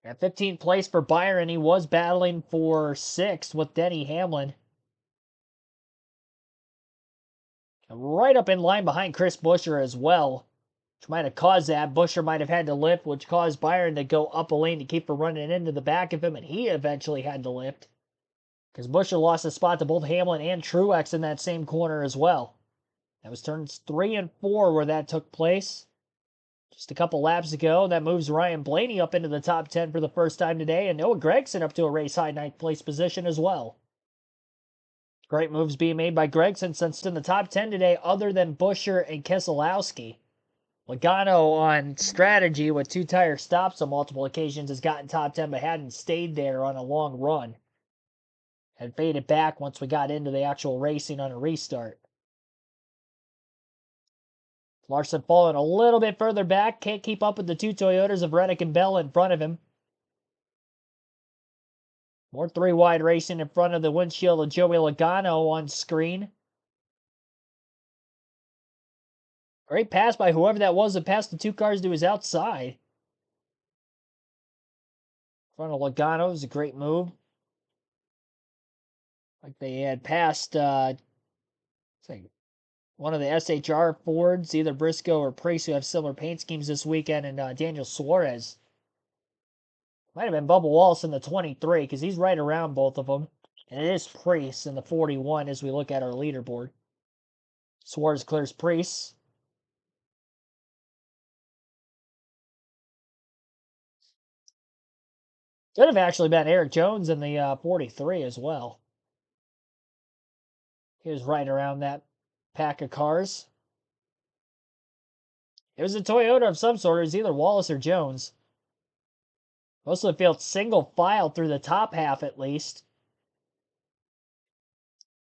At 15th place for Byron, he was battling for 6th with Denny Hamlin. Right up in line behind Chris Buescher as well, which might have caused that. Buescher might have had to lift, which caused Byron to go up a lane to keep from running into the back of him, and he eventually had to lift, because Buescher lost a spot to both Hamlin and Truex in that same corner as well. That was turns 3 and 4 where that took place. Just a couple laps ago, that moves Ryan Blaney up into the top 10 for the first time today, and Noah Gragson up to a race-high 9th place position as well. Great moves being made by Gragson, since in the top 10 today, other than Buescher and Keselowski. Logano on strategy with 2 tire stops on multiple occasions has gotten top 10, but hadn't stayed there on a long run. Had faded back once we got into the actual racing on a restart. Larson falling a little bit further back. Can't keep up with the 2 Toyotas of Reddick and Bell in front of him. More 3-wide racing in front of the windshield of Joey Logano on screen. Great pass by whoever that was that passed the 2 cars to his outside. In front of Logano is a great move. Like they had passed one of the SHR Fords, either Briscoe or Priest, who have similar paint schemes this weekend, and Daniel Suarez. Might have been Bubba Wallace in the 23, because he's right around both of them. And it is Priest in the 41 as we look at our leaderboard. Suarez clears Priest. Could have actually been Eric Jones in the 43 as well. He was right around that pack of cars. It was a Toyota of some sort. It was either Wallace or Jones. Most of the field single file through the top half at least.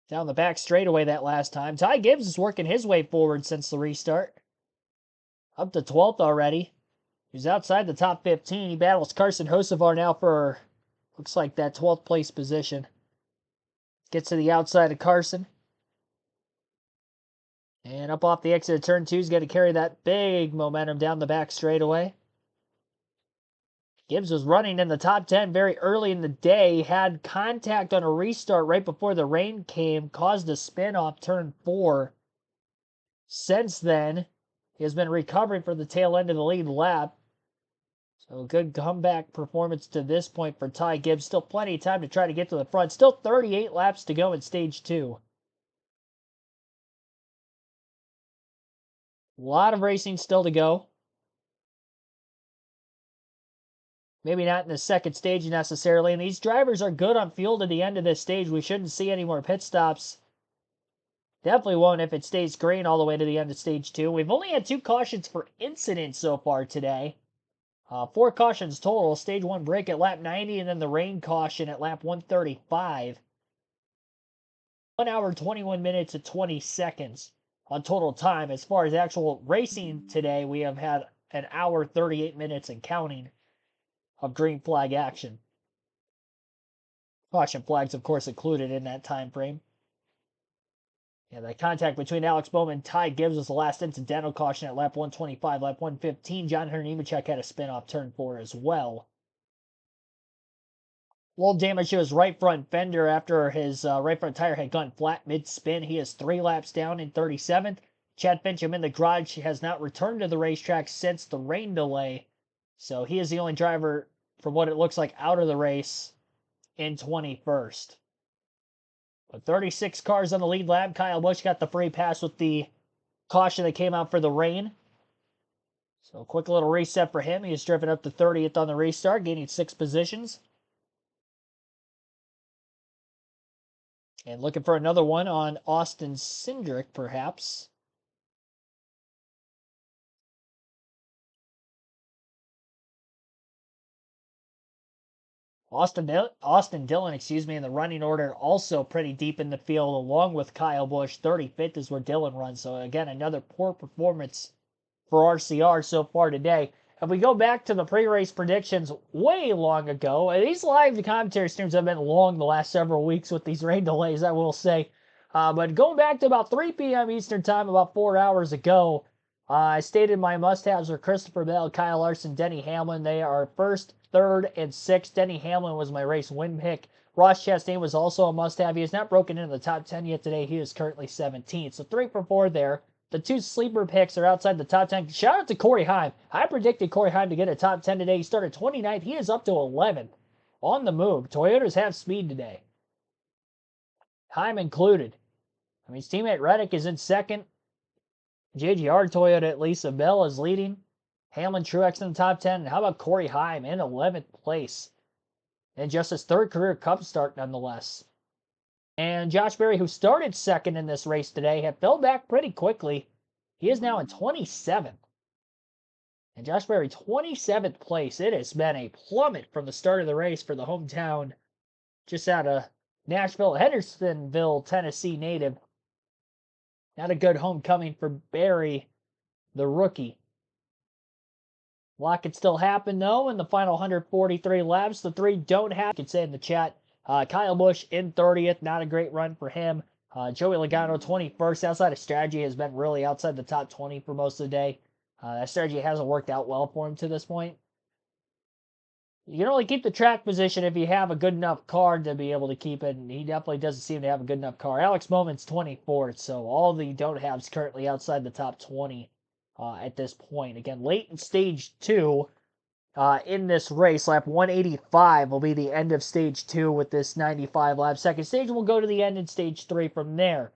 Down the back straightaway that last time. Ty Gibbs is working his way forward since the restart. Up to 12th already. He's outside the top 15. He battles Carson Hocevar now for, looks like, that 12th place position. Gets to the outside of Carson. And up off the exit of turn 2 is going to carry that big momentum down the back straightaway. Gibbs was running in the top 10 very early in the day. Had contact on a restart right before the rain came. Caused a spin off turn 4. Since then, he has been recovering for the tail end of the lead lap. So good comeback performance to this point for Ty Gibbs. Still plenty of time to try to get to the front. Still 38 laps to go in stage 2. A lot of racing still to go. Maybe not in the second stage necessarily. And these drivers are good on fuel to the end of this stage. We shouldn't see any more pit stops. Definitely won't if it stays green all the way to the end of stage 2. We've only had 2 cautions for incidents so far today. 4 cautions total. Stage 1 break at lap 90 and then the rain caution at lap 135. 1 hour, 21 minutes, and 20 seconds on total time. As far as actual racing today, we have had an hour, 38 minutes and counting of green flag action. Caution flags, of course, included in that time frame. Yeah, the contact between Alex Bowman and Ty Gibbs was the last incidental caution at lap 125. Lap 115, John Hunter Nemechek had a spin off turn 4 as well. A little damage to his right front fender after his right front tire had gone flat mid-spin. He is 3 laps down in 37th. Chad Fincham in the garage has not returned to the racetrack since the rain delay So he is the only driver, from what it looks like, out of the race in 21st. But 36 cars on the lead lap. Kyle Busch got the free pass with the caution that came out for the rain. So a quick little reset for him. He has driven up to 30th on the restart, gaining 6 positions. And looking for another one on Austin Cindric, perhaps. Austin Dillon, in the running order, also pretty deep in the field, along with Kyle Busch. 35th is where Dillon runs. So again, another poor performance for RCR so far today. If we go back to the pre-race predictions way long ago, and these live commentary streams have been long the last several weeks with these rain delays, I will say. But going back to about 3 p.m. Eastern Time, about 4 hours ago, I stated my must-haves were Christopher Bell, Kyle Larson, Denny Hamlin. They are first, third, and sixth. Denny Hamlin was my race win pick. Ross Chastain was also a must-have. He has not broken into the top 10 yet today. He is currently 17th. So 3 for 4 there. The 2 sleeper picks are outside the top 10. Shout out to Corey Heim. I predicted Corey Heim to get a top 10 today. He started 29th. He is up to 11th. On the move. Toyotas have speed today. Heim included. I mean, his teammate Reddick is in second. JGR Toyota at Lisa Bell is leading. Hamlin Truex in the top 10. And how about Corey Heim in 11th place? And just his 3rd career Cup start nonetheless. And Josh Berry, who started second in this race today, had fell back pretty quickly. He is now in 27th. And Josh Berry, 27th place. It has been a plummet from the start of the race for the hometown, just out of Nashville, Hendersonville, Tennessee native. Not a good homecoming for Berry, the rookie. A lot could still happen, though, in the final 143 laps. The 3 don't happen. You can say in the chat. Kyle Busch in 30th. Not a great run for him. Joey Logano 21st. Outside of strategy has been really outside the top 20 for most of the day. That strategy hasn't worked out well for him to this point. You can only keep the track position if you have a good enough car to be able to keep it, and he definitely doesn't seem to have a good enough car. Alex Bowman's 24th, so all the don't haves currently outside the top 20 at this point. Again, late in stage 2 in this race, lap 185 will be the end of stage 2 with this 95 lap. Second stage will go to the end in stage 3 from there.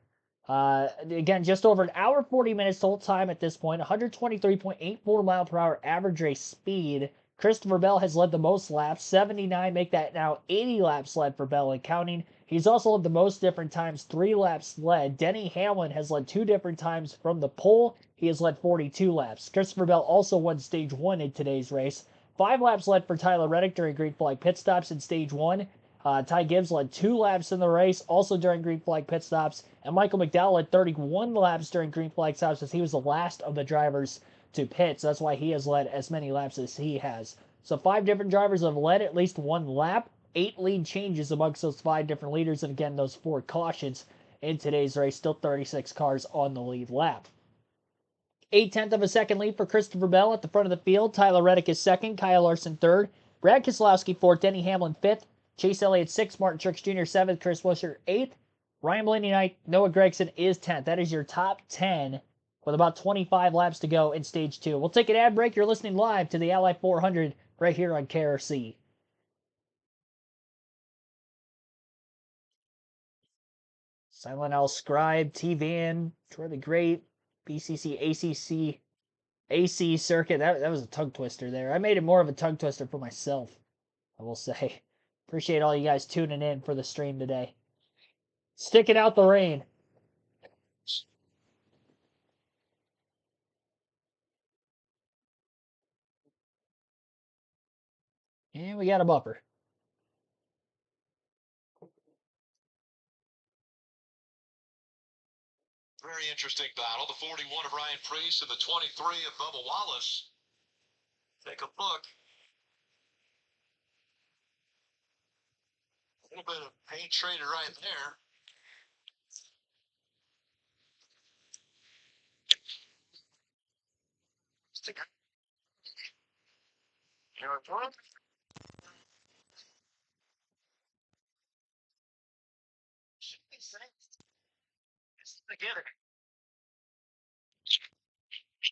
Again, just over an hour 40 minutes total time at this point. 123.84 mile per hour average race speed. Christopher Bell has led the most laps, 79, make that now 80 laps led for Bell and counting. He's also led the most different times, 3 laps led. Denny Hamlin has led 2 different times from the pole. He has led 42 laps. Christopher Bell also won stage 1 in today's race. 5 laps led for Tyler Reddick during green flag pit stops in stage 1. Ty Gibbs led 2 laps in the race, also during green flag pit stops. And Michael McDowell led 31 laps during green flag stops as he was the last of the drivers to pit. So that's why he has led as many laps as he has. So 5 different drivers have led at least 1 lap. 8 lead changes amongst those 5 different leaders. And again, those 4 cautions in today's race. Still 36 cars on the lead lap. 1/8 of a second lead for Christopher Bell at the front of the field. Tyler Reddick is second. Kyle Larson third. Brad Keselowski fourth. Denny Hamlin fifth. Chase Elliott 6th, Martin Truex Jr. 7th, Chris Buescher 8th, Ryan Blaney 9th, Noah Gragson is 10th. That is your top 10 with about 25 laps to go in Stage 2. We'll take an ad break. You're listening live to the Ally 400 right here on KRC. Silent Owl Scribe, T-Van, Troy the Great, BCC, ACC, AC Circuit. That was a tongue twister there. I made it more of a tongue twister for myself, I will say. Appreciate all you guys tuning in for the stream today. Sticking out the rain. And we got a bumper. Very interesting battle. The 41 of Ryan Preece and the 23 of Bubba Wallace. Take a look. A little bit of paint traded right there.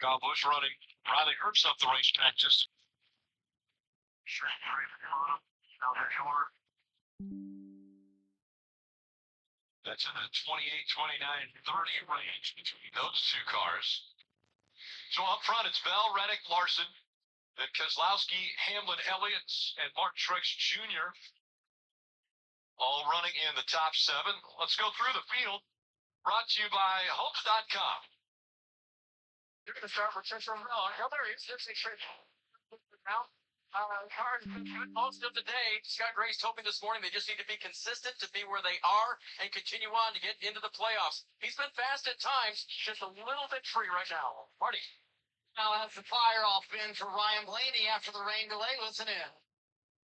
Kyle Busch running. Riley Herbst up the racetrack just That's in the 28, 29, 30 range between those two cars. So up front, it's Bell, Reddick, Larson, then Keselowski, Hamlin, Elliott, and Martin Truex Jr. all running in the top 7. Let's go through the field. Brought to you by Homes.com. You're going to start with Central Hill. Oh, there he is. There's the straight now. Cars have been good most of the day. Scott Gray's hoping this morning they just need to be consistent to be where they are and continue on to get into the playoffs. He's been fast at times, just a little bit free right now. Marty. Now that's the fire off bin for Ryan Blaney after the rain delay. Listen in.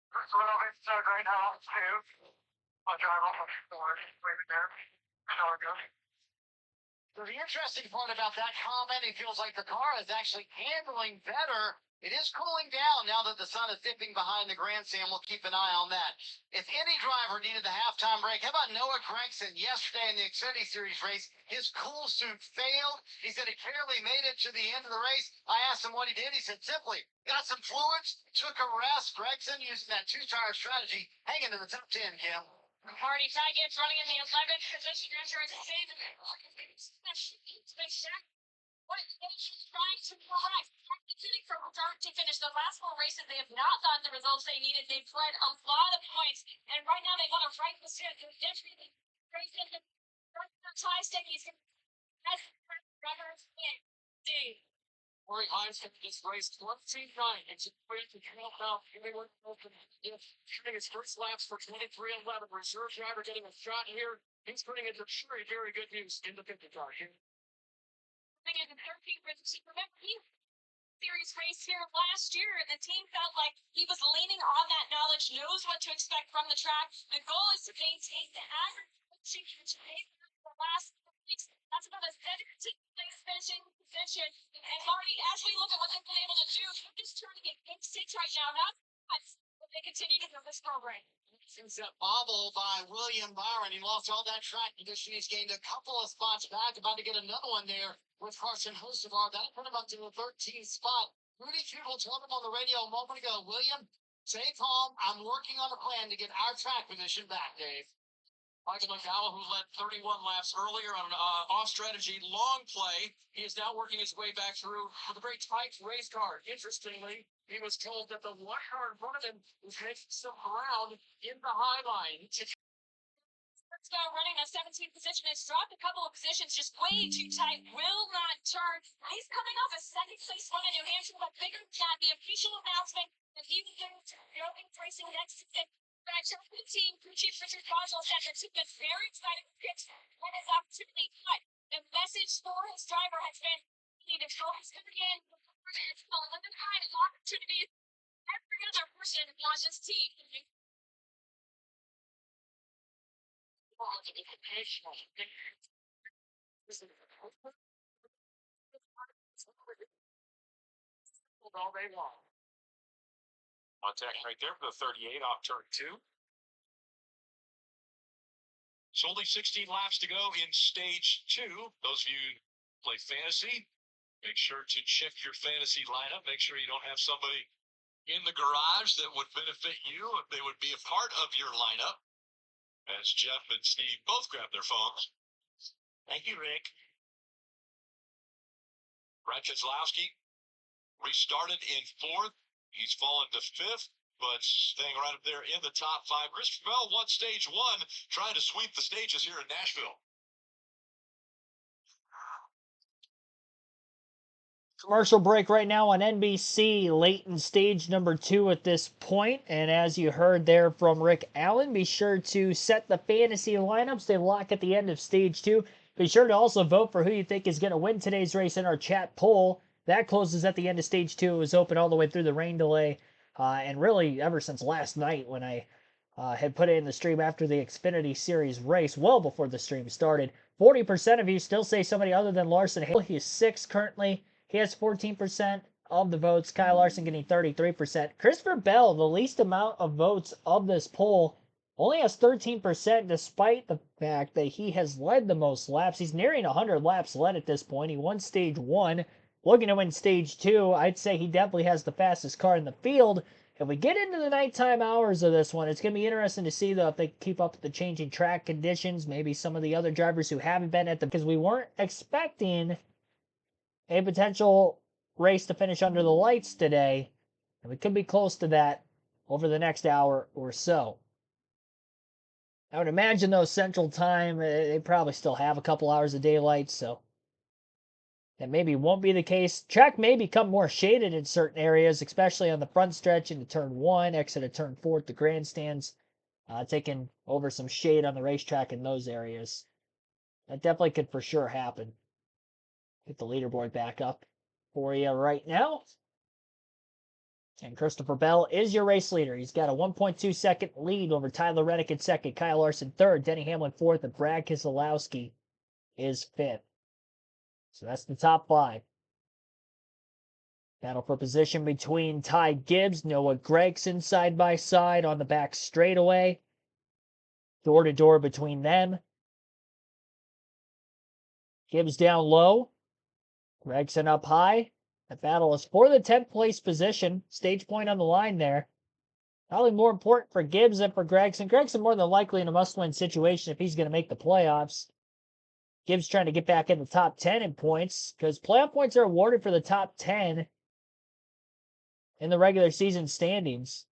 First little bit stuck right now, too. I'll drive off of the board. Right there. How it goes. So the interesting part about that comment, it feels like the car is actually handling better. It is cooling down now that the sun is dipping behind the grandstand. We'll keep an eye on that. If any driver needed the halftime break, how about Noah Gregson yesterday in the Xfinity Series race? His cool suit failed. He said he barely made it to the end of the race. I asked him what he did. He said simply, got some fluids, took a rest. Gregson using that two-tire strategy, hanging in the top 10, Kim. Hardy Ty gets running in the 11th position after his save. What is trying to correct? Sitting from start to finish, the last 4 races, they have not gotten the results they needed. They've fled a lot of points, and right now they want to right the ship. They're definitely racing the tie stickies. As runners in D. Corey Hines can just race 29 and to clear to 12 now. Anyone open? Shooting his first laps for 23:11. Reserve driver getting a shot here. He's putting into very, very good news in the 50 car here. In 13 races, remember he series race here last year, and the team felt like he was leaning on that knowledge, knows what to expect from the track. The goal is to maintain the average the last 4 weeks. That's about a 17th place finishing position. And Marty, as we look at what they've been able to do, they're just turning it in 6 right now. Not much, but they continue to do this program. Since that bobble by William Byron, he lost all that track condition. He's gained a couple of spots back, about to get another one there with Carson Hocevar. That'll put him up to the 13th spot. Rudy Fugle told him on the radio a moment ago, William, stay calm. I'm working on a plan to get our track position back, Dave. Michael McDowell, who led 31 laps earlier on an off-strategy long play, he is now working his way back through with a very tight race car. Interestingly, he was told that the one car in front of him was making some ground in the high line. Let's go running a 17th position. It's dropped a couple of positions, just way too tight. Will not turn. He's coming off a 2nd place run in New Hampshire, but bigger than that, the official announcement that he was going to racing next season. But I checked with the team, crew chief Richard Boswell said that he was very excited to pitch when his opportunity cut. The message for his driver has been he needs to focus coming in. It's a limited time opportunity. Every other person on this team. All day long. Contact right there for the 38 off turn 2. It's only 16 laps to go in stage 2. Those of you who play fantasy, make sure to check your fantasy lineup. Make sure you don't have somebody in the garage that would benefit you if they would be a part of your lineup. As Jeff and Steve both grab their phones. Thank you, Rick. Brad Keselowski restarted in 4th. He's fallen to 5th, but staying right up there in the top 5. Christopher Bell won stage 1, trying to sweep the stages here in Nashville. Commercial break right now on NBC, late in stage number 2 at this point. And as you heard there from Rick Allen, be sure to set the fantasy lineups. They lock at the end of stage 2. Be sure to also vote for who you think is going to win today's race in our chat poll. That closes at the end of stage 2. It was open all the way through the rain delay. And really ever since last night when I had put it in the stream after the Xfinity Series race, well before the stream started. 40% of you still say somebody other than Larson. He is 6th currently. He has 14% of the votes. Kyle Larson getting 33%. Christopher Bell, the least amount of votes of this poll, only has 13% despite the fact that he has led the most laps. He's nearing 100 laps led at this point. He won stage 1. Looking to win stage 2, I'd say he definitely has the fastest car in the field. If we get into the nighttime hours of this one, it's going to be interesting to see, though, if they keep up with the changing track conditions. Maybe some of the other drivers who haven't been at the... Because we weren't expecting a potential race to finish under the lights today. And we could be close to that over the next hour or so. I would imagine, though, Central Time, they probably still have a couple hours of daylight, so that maybe won't be the case. Track may become more shaded in certain areas, especially on the front stretch into turn 1, exit of turn 4 to grandstands, taking over some shade on the racetrack in those areas. That definitely could for sure happen. Get the leaderboard back up for you right now. And Christopher Bell is your race leader. He's got a 1.2 second lead over Tyler Reddick in second, Kyle Larson third, Denny Hamlin fourth, and Brad Keselowski is fifth. So that's the top 5. Battle for position between Ty Gibbs, Noah Gragson side by side on the back straightaway. Door to door between them. Gibbs down low. Gragson up high. The battle is for the 10th place position. Stage point on the line there. Probably more important for Gibbs than for Gragson. Gragson more than likely in a must-win situation if he's going to make the playoffs. Gibbs trying to get back in the top 10 in points, because playoff points are awarded for the top 10 in the regular season standings.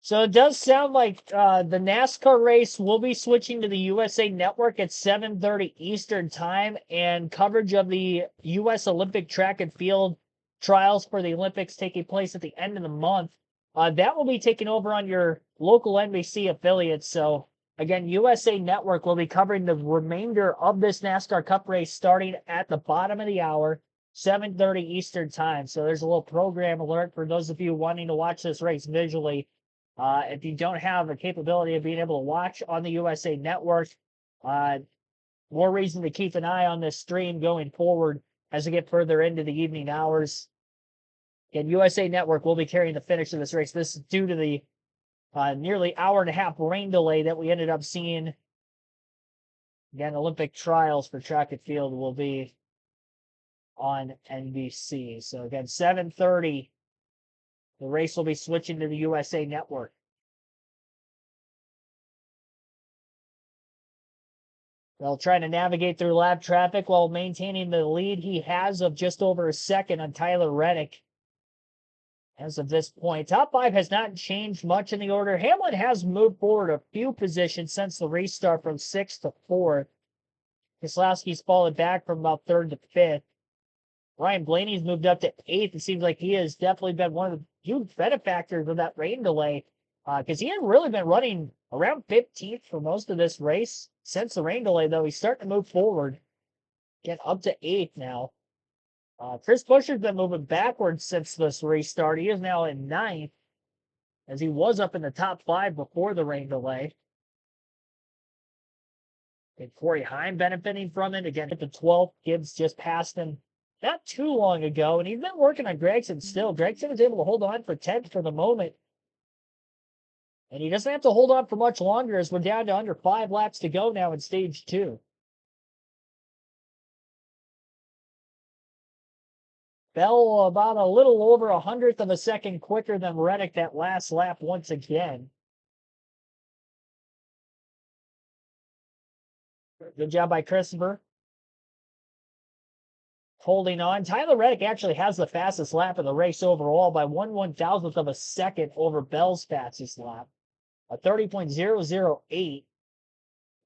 So it does sound like the NASCAR race will be switching to the USA Network at 7:30 Eastern Time, and coverage of the U.S. Olympic track and field trials for the Olympics taking place at the end of the month. That will be taken over on your local NBC affiliates. So again, USA Network will be covering the remainder of this NASCAR Cup race starting at the bottom of the hour, 7:30 Eastern Time. So there's a little program alert for those of you wanting to watch this race visually. If you don't have the capability of being able to watch on the USA Network, more reason to keep an eye on this stream going forward as we get further into the evening hours. Again, USA Network will be carrying the finish of this race. This is due to the nearly hour and a half rain delay that we ended up seeing. Again, Olympic trials for track and field will be on NBC. So again, 7:30. The race will be switching to the USA Network. They'll try to navigate through lap traffic while maintaining the lead he has of just over a second on Tyler Reddick. As of this point, top 5 has not changed much in the order. Hamlin has moved forward a few positions since the restart from 6th to 4th. Keselowski's fallen back from about 3rd to 5th. Ryan Blaney's moved up to 8th. It seems like he has definitely been one of the huge benefactors of that rain delay, because he hadn't really been running around 15th for most of this race. Since the rain delay, though, he's starting to move forward. Get up to 8th now. Chris Buescher's been moving backwards since this restart. He is now in 9th, as he was up in the top 5 before the rain delay. And Corey Heim benefiting from it. Again, at the 12th, Gibbs just passed him not too long ago, and he's been working on Gragson still. Gragson was able to hold on for 10th for the moment. And he doesn't have to hold on for much longer, as we're down to under 5 laps to go now in stage 2. Bell about a little over 100th of a second quicker than Reddick that last lap once again. Good job by Christopher. Holding on. Tyler Reddick actually has the fastest lap of the race overall by 1/1000th of a second over Bell's fastest lap. A 30.008.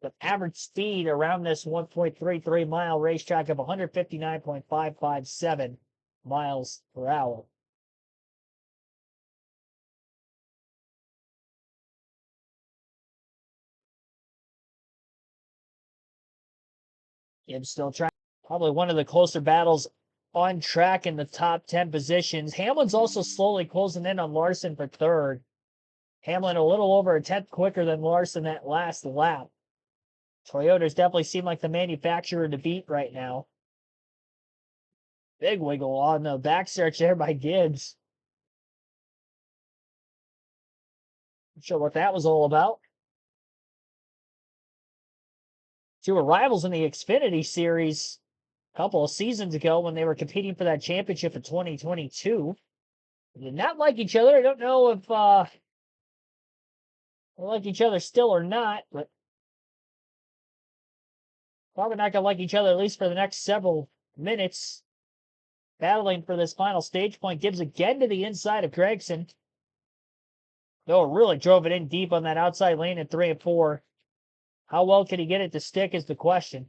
The average speed around this 1.33 mile racetrack of 159.557 miles per hour. Gibbs still trying. Probably one of the closer battles on track in the top 10 positions. Hamlin's also slowly closing in on Larson for 3rd. Hamlin a little over a 10th quicker than Larson that last lap. Toyotas definitely seem like the manufacturer to beat right now. Big wiggle on the backstretch there by Gibbs. Not sure what that was all about. Two were rivals in the Xfinity Series a couple of seasons ago when they were competing for that championship in 2022. They did not like each other. I don't know if they like each other still or not, but probably not going to like each other at least for the next several minutes. Battling for this final stage point. Gibbs again to the inside of Gregson. Noah really drove it in deep on that outside lane in 3 and 4. How well can he get it to stick is the question.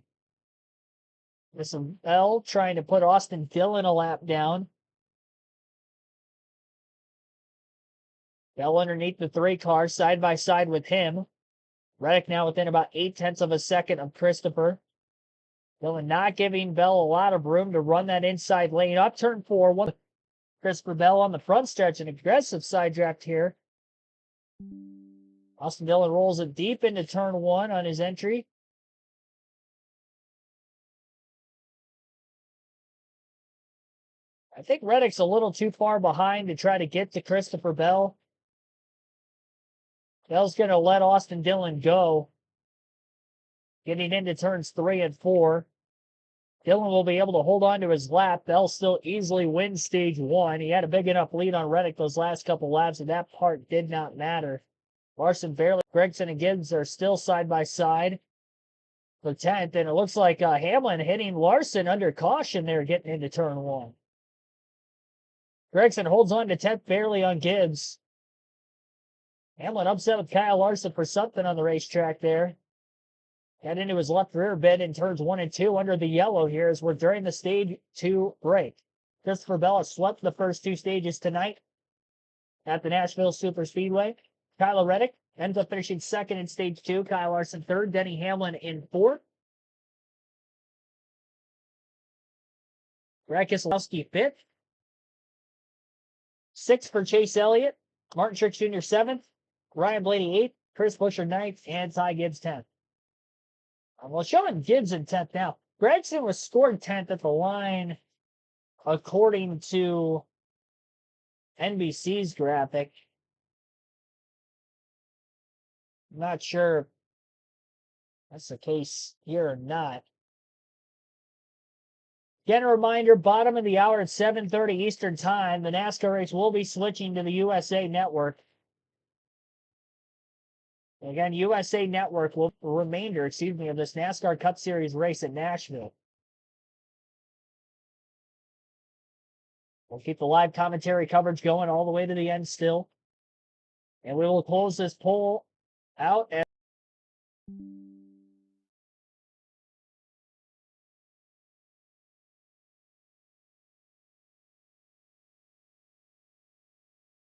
This is Bell trying to put Austin Dillon a lap down. Bell underneath the 3 cars, side by side with him. Reddick now within about 0.8 of a second of Christopher. Dillon not giving Bell a lot of room to run that inside lane. Up turn 4. Christopher Bell on the front stretch. An aggressive side draft here. Austin Dillon rolls it deep into turn 1 on his entry. I think Reddick's a little too far behind to try to get to Christopher Bell. Bell's going to let Austin Dillon go. Getting into turns 3 and 4. Dillon will be able to hold on to his lap. Bell still easily wins stage 1. He had a big enough lead on Reddick those last couple laps, and that part did not matter. Larson barely. Gregson and Gibbs are still side by side for 10th, and it looks like Hamlin hitting Larson under caution there getting into turn 1. Gregson holds on to 10th barely on Gibbs. Hamlin upset with Kyle Larson for something on the racetrack there. Head into his left rear bend in turns 1 and 2 under the yellow here as we're during the stage 2 break. Christopher Bell has swept the first 2 stages tonight at the Nashville Superspeedway. Kyle Reddick ends up finishing second in stage 2. Kyle Larson third. Denny Hamlin in fourth. Brad Keselowski fifth. Sixth for Chase Elliott. Martin Truex Jr. seventh. Ryan Blaney eighth. Chris Buescher ninth. And Ty Gibbs 10th. Well, showing Gibbs in 10th now. Gregson was scored 10th at the line, according to NBC's graphic. I'm not sure if that's the case here or not. Again, a reminder, bottom of the hour at 7:30 Eastern Time. The NASCAR race will be switching to the USA Network. Again, USA Network will remainder, of this NASCAR Cup Series race at Nashville. We'll keep the live commentary coverage going all the way to the end still. And we will close this poll out at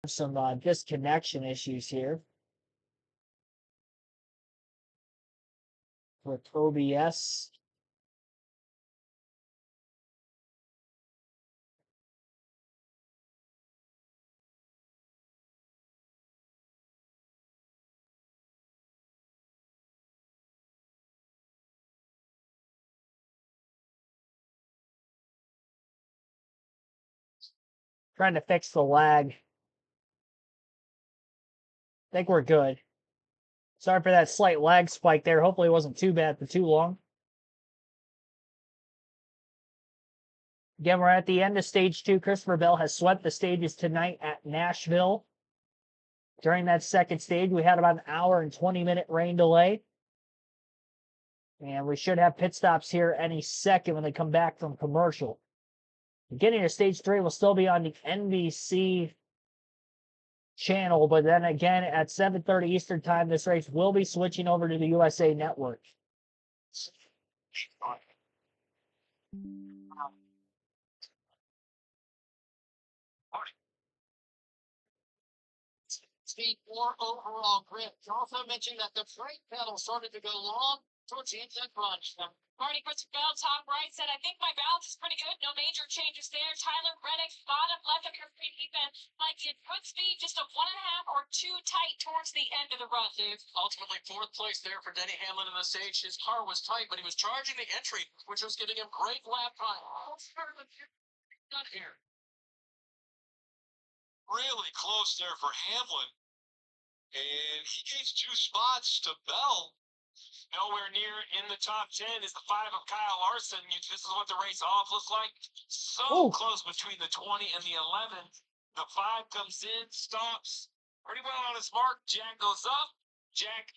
some disconnection issues here with OBS. Trying to fix the lag. I think we're good. Sorry for that slight lag spike there. Hopefully it wasn't too bad for too long. Again, we're at the end of stage 2. Christopher Bell has swept the stages tonight at Nashville. During that second stage, we had about an hour and 20-minute rain delay. And we should have pit stops here any second when they come back from commercial. Beginning of stage 3 will still be on the NBC channel, but then again at 7:30 Eastern Time, this race will be switching over to the USA Network. Speed, more overall grip. You also mentioned that the brake pedal started to go long towards the end of the crunch. Marty Christopher Bell, top right, said, I think my balance is pretty good. No major changes there. Tyler Reddick, bottom left of your screen. He said, like it good speed, just a 1.5 or 2 tight towards the end of the run, dude. Ultimately, fourth place there for Denny Hamlin in the stage. His car was tight, but he was charging the entry, which was giving him great lap time. Not here. Really close there for Hamlin. And he gains 2 spots to Bell. Nowhere near in the top 10 is the 5 of Kyle Larson. This is what the race off looks like. So close between the 20 and the 11. The 5 comes in, stops pretty well on his mark. Jack goes up. Jack,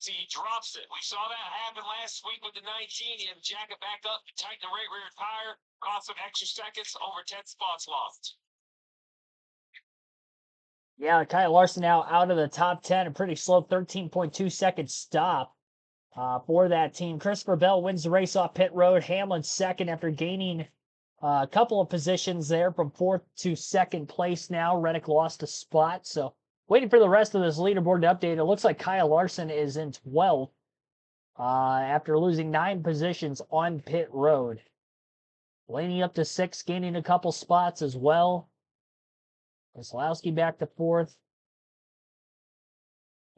see, he drops it. We saw that happen last week with the 19. He had to jack it back up, tighten the right rear tire, cost some extra seconds, over 10 spots lost. Yeah, Kyle Larson now out of the top 10, a pretty slow 13.2 second stop for that team. Christopher Bell wins the race off pit road. Hamlin second after gaining a couple of positions there from fourth to second place now. Reddick lost a spot, so waiting for the rest of this leaderboard to update. It looks like Kyle Larson is in 12th after losing 9 positions on pit road. Blaney up to 6th, gaining a couple spots as well. Keselowski back to 4th.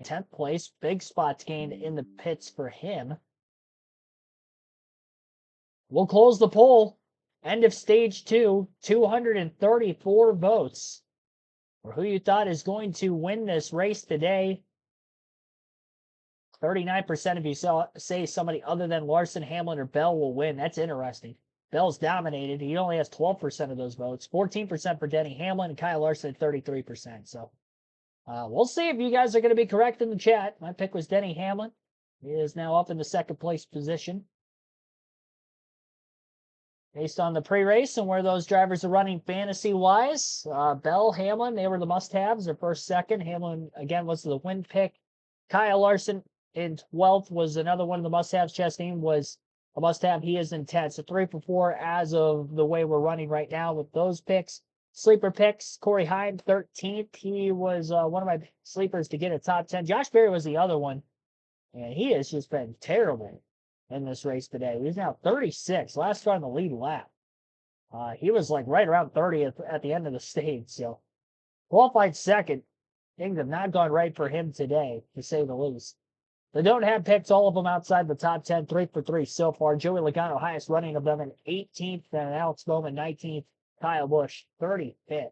10th place, big spots gained in the pits for him. We'll close the poll. End of stage 2, 234 votes for who you thought is going to win this race today. 39% of you say somebody other than Larson, Hamlin, or Bell will win. That's interesting. Bell's dominated. He only has 12% of those votes. 14% for Denny Hamlin, and Kyle Larson at 33%. So we'll see if you guys are going to be correct in the chat. My pick was Denny Hamlin. He is now up in the second place position. Based on the pre-race and where those drivers are running fantasy-wise, Bell, Hamlin, they were the must-haves. Their first, second. Hamlin, again, was the win pick. Kyle Larson in 12th was another one of the must-haves. Chastain was a must-have. He is in 10th. So 3 for 4 as of the way we're running right now with those picks. Sleeper picks, Corey Heim, 13th. He was one of my sleepers to get a top 10. Josh Berry was the other one. And he has just been terrible in this race today. He's now 36, last car on the lead lap. He was like right around 30th at the end of the stage. So qualified second. Things have not gone right for him today, to say the least. They don't have picks, all of them outside the top 10, 3 for 3 so far. Joey Logano, highest running of them, in 18th, and Alex Bowman, 19th. Kyle Busch, 35th.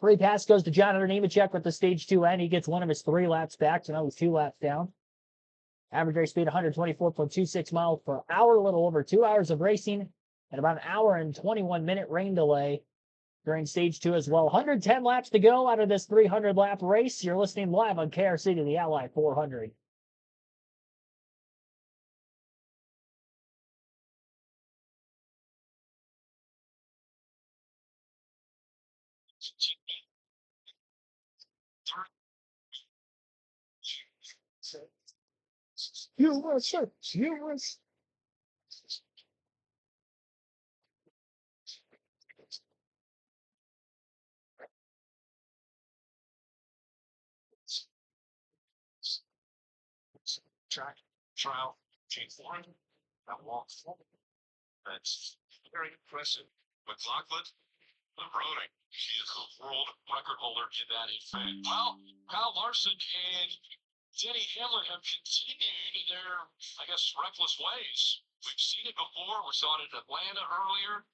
Free pass goes to Jonathan Nemechek with the stage 2 end. He gets one of his 3 laps back, so now he's 2 laps down. Average race speed, 124.26 miles per hour, a little over 2 hours of racing, and about an hour and 21-minute rain delay during stage 2 as well. 110 laps to go out of this 300-lap race. You're listening live on KRC to the Ally 400. US. Track, trial, G4, that walks. That's very impressive. McLaughlin, the Brody, she is the world record holder in that event. Well, Kyle Larson and Denny Hamlin have continued their, I guess, reckless ways. We've seen it before. We saw it in Atlanta earlier,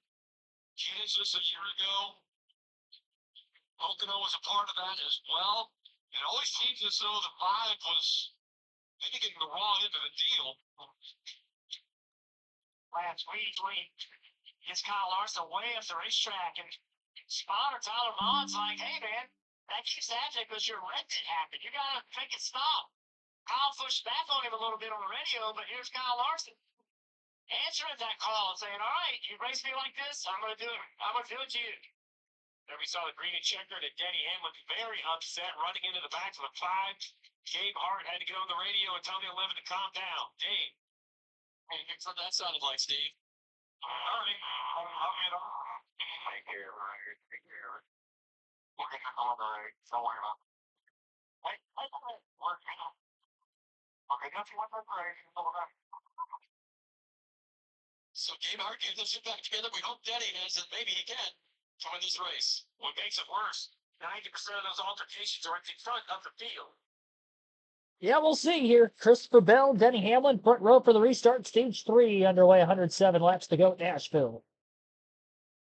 Kansas a year ago. Pocono was a part of that as well. It always seems as though the vibe was maybe getting the wrong end of the deal. Last week, gets Kyle Larson way up the racetrack, and spotter Tyler Vaughn's like, hey, man, that keeps happening because your wreck didn't happen. You got to make it stop. Kyle pushed back on him a little bit on the radio, but here's Kyle Larson answering that call and saying, all right, you race me like this, I'm going to do it. I'm going to do it to you. There we saw the green and checkered and Denny Hamlin very upset, running into the back of the 5. Gabe Hart had to get on the radio and tell the 11 to calm down. Gabe. Hey, that's what that sounded like, Steve. All right. Take care, Ryan. Take care. We're going to call the don't worry about it. Hey, working on. Okay, that's what we're doing. So Gabe Hart gave this shit back together. We hope Denny has it. Maybe he can join this race. What makes it worse, 90% of those altercations are at the front of the field. Yeah, we'll see here. Christopher Bell, Denny Hamlin, front row for the restart. Stage 3 underway, 107 laps to go at Nashville.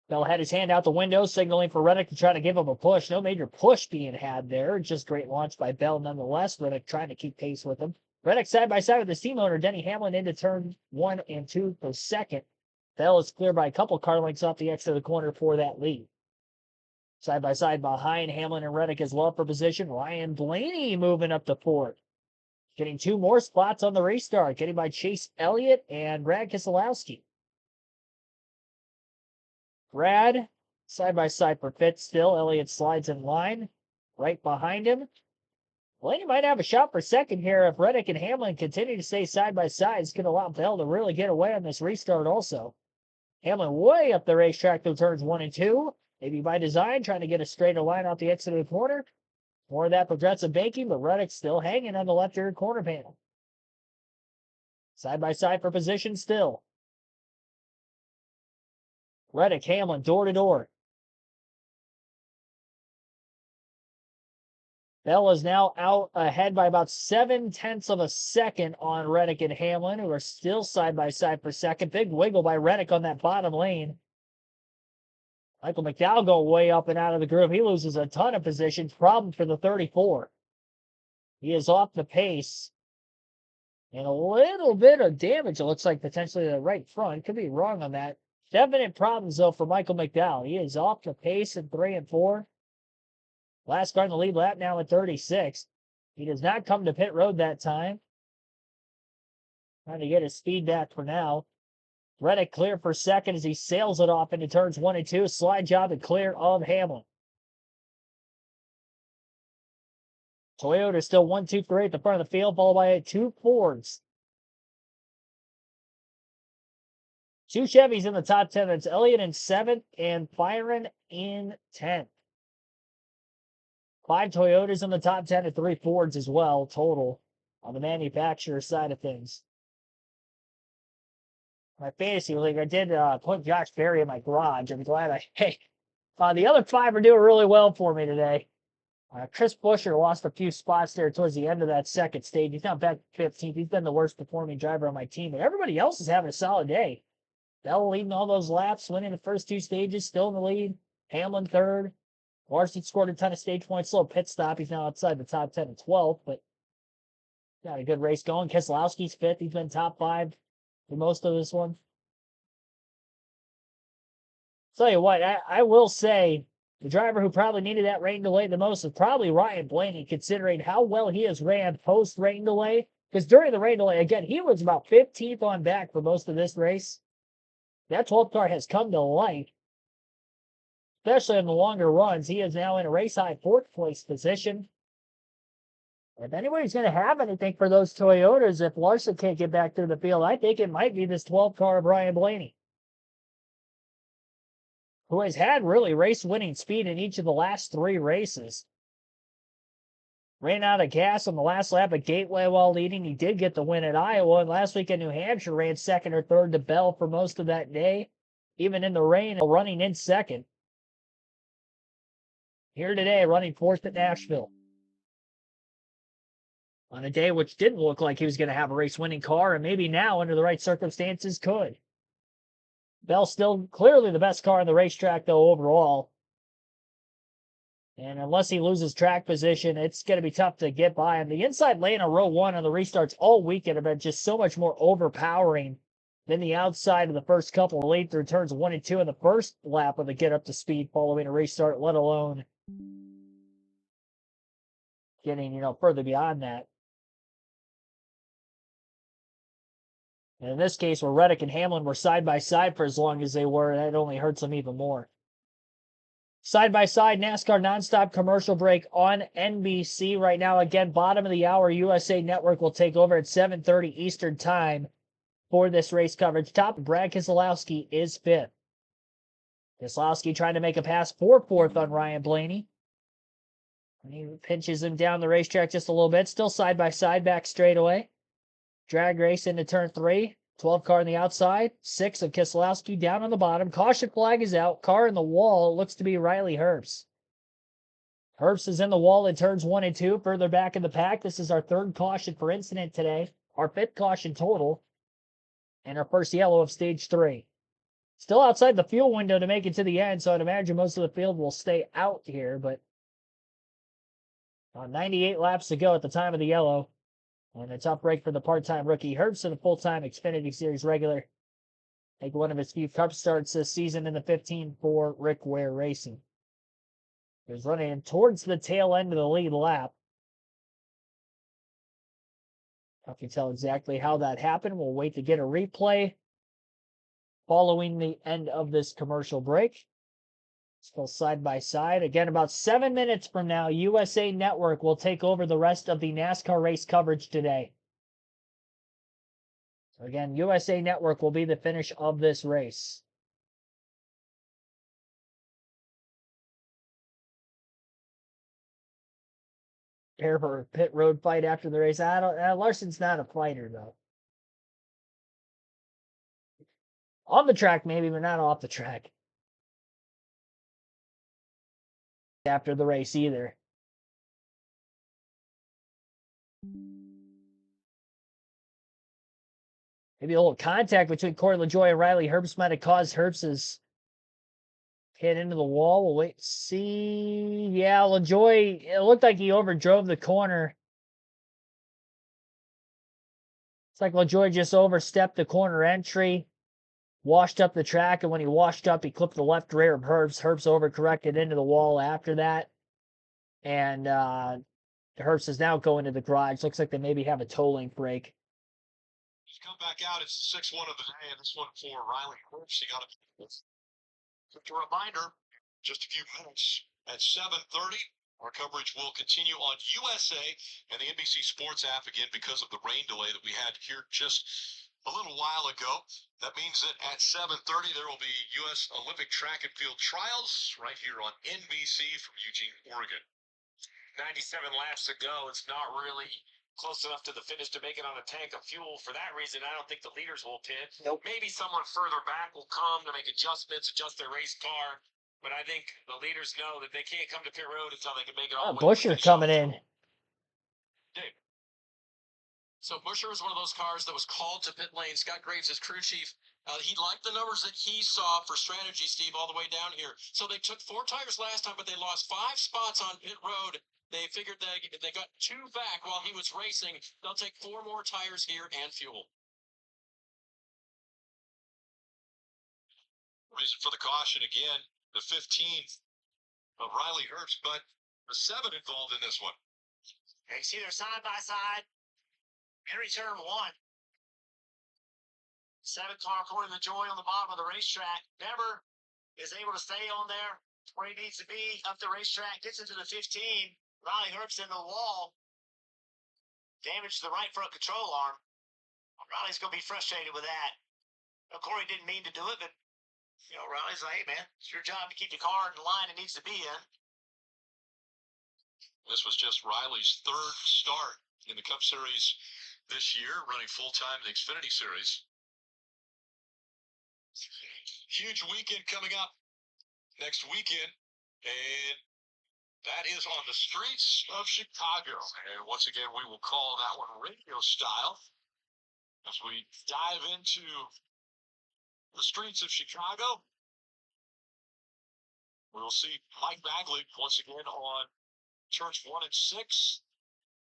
Bell had his hand out the window, signaling for Reddick to try to give him a push. No major push being had there. Just great launch by Bell nonetheless. Reddick trying to keep pace with him. Reddick side by side with his team owner, Denny Hamlin, into turn 1 and 2 for second. Bell is clear by a couple car lengths off the exit of the corner for that lead. Side by side behind Hamlin and Reddick as well for position. Ryan Blaney moving up to fourth. Getting 2 more spots on the restart. Getting by Chase Elliott and Brad Keselowski. Brad, side by side for fifth still. Elliott slides in line. Right behind him. Blaney might have a shot for second here if Reddick and Hamlin continue to stay side by side. It's going to allow Bell to really get away on this restart also. Hamlin way up the racetrack through turns 1 and 2. Maybe by design, trying to get a straighter line off the exit of the corner. More of that progressive banking, but Reddick still hanging on the left rear corner panel. Side by side for position still. Reddick, Hamlin, door to door. Bell is now out ahead by about 7/10 of a second on Reddick and Hamlin, who are still side by side for second. Big wiggle by Reddick on that bottom lane. Michael McDowell going way up and out of the groove. He loses a ton of positions. Problem for the 34. He is off the pace. And a little bit of damage, it looks like, potentially to the right front. Could be wrong on that. Definite problems, though, for Michael McDowell. He is off the pace in 3 and 4. Last car in the lead lap now at 36. He does not come to pit road that time. Trying to get his speed back for now. Reddick clear for second as he sails it off into turns 1 and 2. Slide job and clear of Hamlin. Toyota still 1, 2, 3 at the front of the field, followed by 2 Fords. 2 Chevys in the top 10. That's Elliott in 7th and Byron in 10th. 5 Toyotas in the top 10 and 3 Fords as well, total, on the manufacturer side of things. My fantasy league, I did put Josh Berry in my garage. I'm glad the other 5 are doing really well for me today. Chris Buescher lost a few spots there towards the end of that second stage. He's not back 15th. He's been the worst performing driver on my team, but everybody else is having a solid day. Bell leading all those laps, winning the first 2 stages, still in the lead. Hamlin third. Larson scored a ton of stage points. Slow pit stop. He's now outside the top 10 and 12th, but got a good race going. Keselowski's 5th. He's been top 5 for most of this one. Tell you what, I will say the driver who probably needed that rain delay the most is probably Ryan Blaney, considering how well he has ran post-rain delay. Because during the rain delay, again, he was about 15th on back for most of this race. That 12th car has come to life, especially in the longer runs. He is now in a race-high 4th place position. If anybody's going to have anything for those Toyotas, if Larson can't get back to the field, I think it might be this 12th car of Ryan Blaney, who has had really race-winning speed in each of the last 3 races. Ran out of gas on the last lap at Gateway while leading. He did get the win at Iowa, and last week in New Hampshire ran 2nd or 3rd to Bell for most of that day, even in the rain, running in 2nd. Here today, running 4th at Nashville. On a day which didn't look like he was going to have a race-winning car, and maybe now, under the right circumstances, could. Bell still clearly the best car on the racetrack, though, overall. And unless he loses track position, it's going to be tough to get by him. The inside lane of row 1 on the restarts all weekend have been just so much more overpowering than the outside of the first couple lead through turns 1 and 2 in the first lap of the get up to speed following a restart, let alone getting, further beyond that. And in this case, where Reddick and Hamlin were side by side for as long as they were, that only hurts them even more. Side by side NASCAR nonstop commercial break on NBC right now. Again, bottom of the hour, USA Network will take over at 7:30 Eastern Time for this race coverage. Top, Brad Keselowski is 5th. Keselowski trying to make a pass for 4th on Ryan Blaney. And he pinches him down the racetrack just a little bit. Still side by side back straightaway. Drag race into turn 3. 12 car on the outside. 6 of Keselowski down on the bottom. Caution flag is out. Car in the wall. It looks to be Riley Herbst. Herbst is in the wall in turns 1 and 2. Further back in the pack. This is our 3rd caution for incident today. Our 5th caution total. And our first yellow of stage 3. Still outside the fuel window to make it to the end, so I'd imagine most of the field will stay out here, but 98 laps to go at the time of the yellow. And a tough break for the part-time rookie. Herbst, a full-time Xfinity Series regular. Make one of his few cup starts this season in the 15 for Rick Ware Racing. He was running towards the tail end of the lead lap. I can tell exactly how that happened. We'll wait to get a replay following the end of this commercial break. Still side by side. Again, about 7 minutes from now, USA Network will take over the rest of the NASCAR race coverage today. So again, USA Network will be the finish of this race. Prepare for a pit road fight after the race. Larson's not a fighter, though. On the track, maybe, but not off the track. After the race, either. Maybe a little contact between Corey LaJoie and Riley Herbst might have caused Herbst's hit into the wall. We'll wait and see. Yeah, LaJoie, it looked like he overdrove the corner. It's like LaJoie just overstepped the corner entry, washed up the track, and when he washed up, he clipped the left rear of Herbst. Herbst overcorrected into the wall after that. And Herbst is now going to the garage. Looks like they maybe have a tolling break. He's come back out. It's the 6-1 of the day, and this one for Riley Herbst. He got a just a reminder, just a few minutes at 7:30. Our coverage will continue on USA and the NBC Sports app again because of the rain delay that we had here just a little while ago. That means that at 7:30 there will be U.S. Olympic track and field trials right here on NBC from Eugene, Oregon. 97 laps to go. It's not really close enough to the finish to make it on a tank of fuel. For that reason, I don't think the leaders will pit. Nope. Maybe someone further back will come to make adjustments, adjust their race car. But I think the leaders know that they can't come to pit road until they can make it all the way to the Busher finish coming line. in. Dave. So Busher was one of those cars that was called to pit lane. Scott Graves, as crew chief, he liked the numbers that he saw for strategy, Steve, all the way down here. So they took 4 tires last time, but they lost 5 spots on pit road. They figured they got 2 back while he was racing. They'll take 4 more tires here and fuel. Reason for the caution again, the 15th of Riley Herbst, but the 7 involved in this one. And you see they're side by side. Henry turn 1. 7 car Corey LaJoie on the bottom of the racetrack. Never is able to stay on there where he needs to be up the racetrack. Gets into the 15. Riley Herbst into the wall. Damage to the right front control arm. Riley's going to be frustrated with that. Now, Corey didn't mean to do it, but, Riley's like, hey, man, it's your job to keep the car in the line it needs to be in. This was just Riley's 3rd start in the Cup Series this year, running full-time in the Xfinity Series. Huge weekend coming up next weekend, and that is on the streets of Chicago. And once again, we will call that one radio style as we dive into the streets of Chicago. We will see Mike Bagley once again on turns 1 and 6.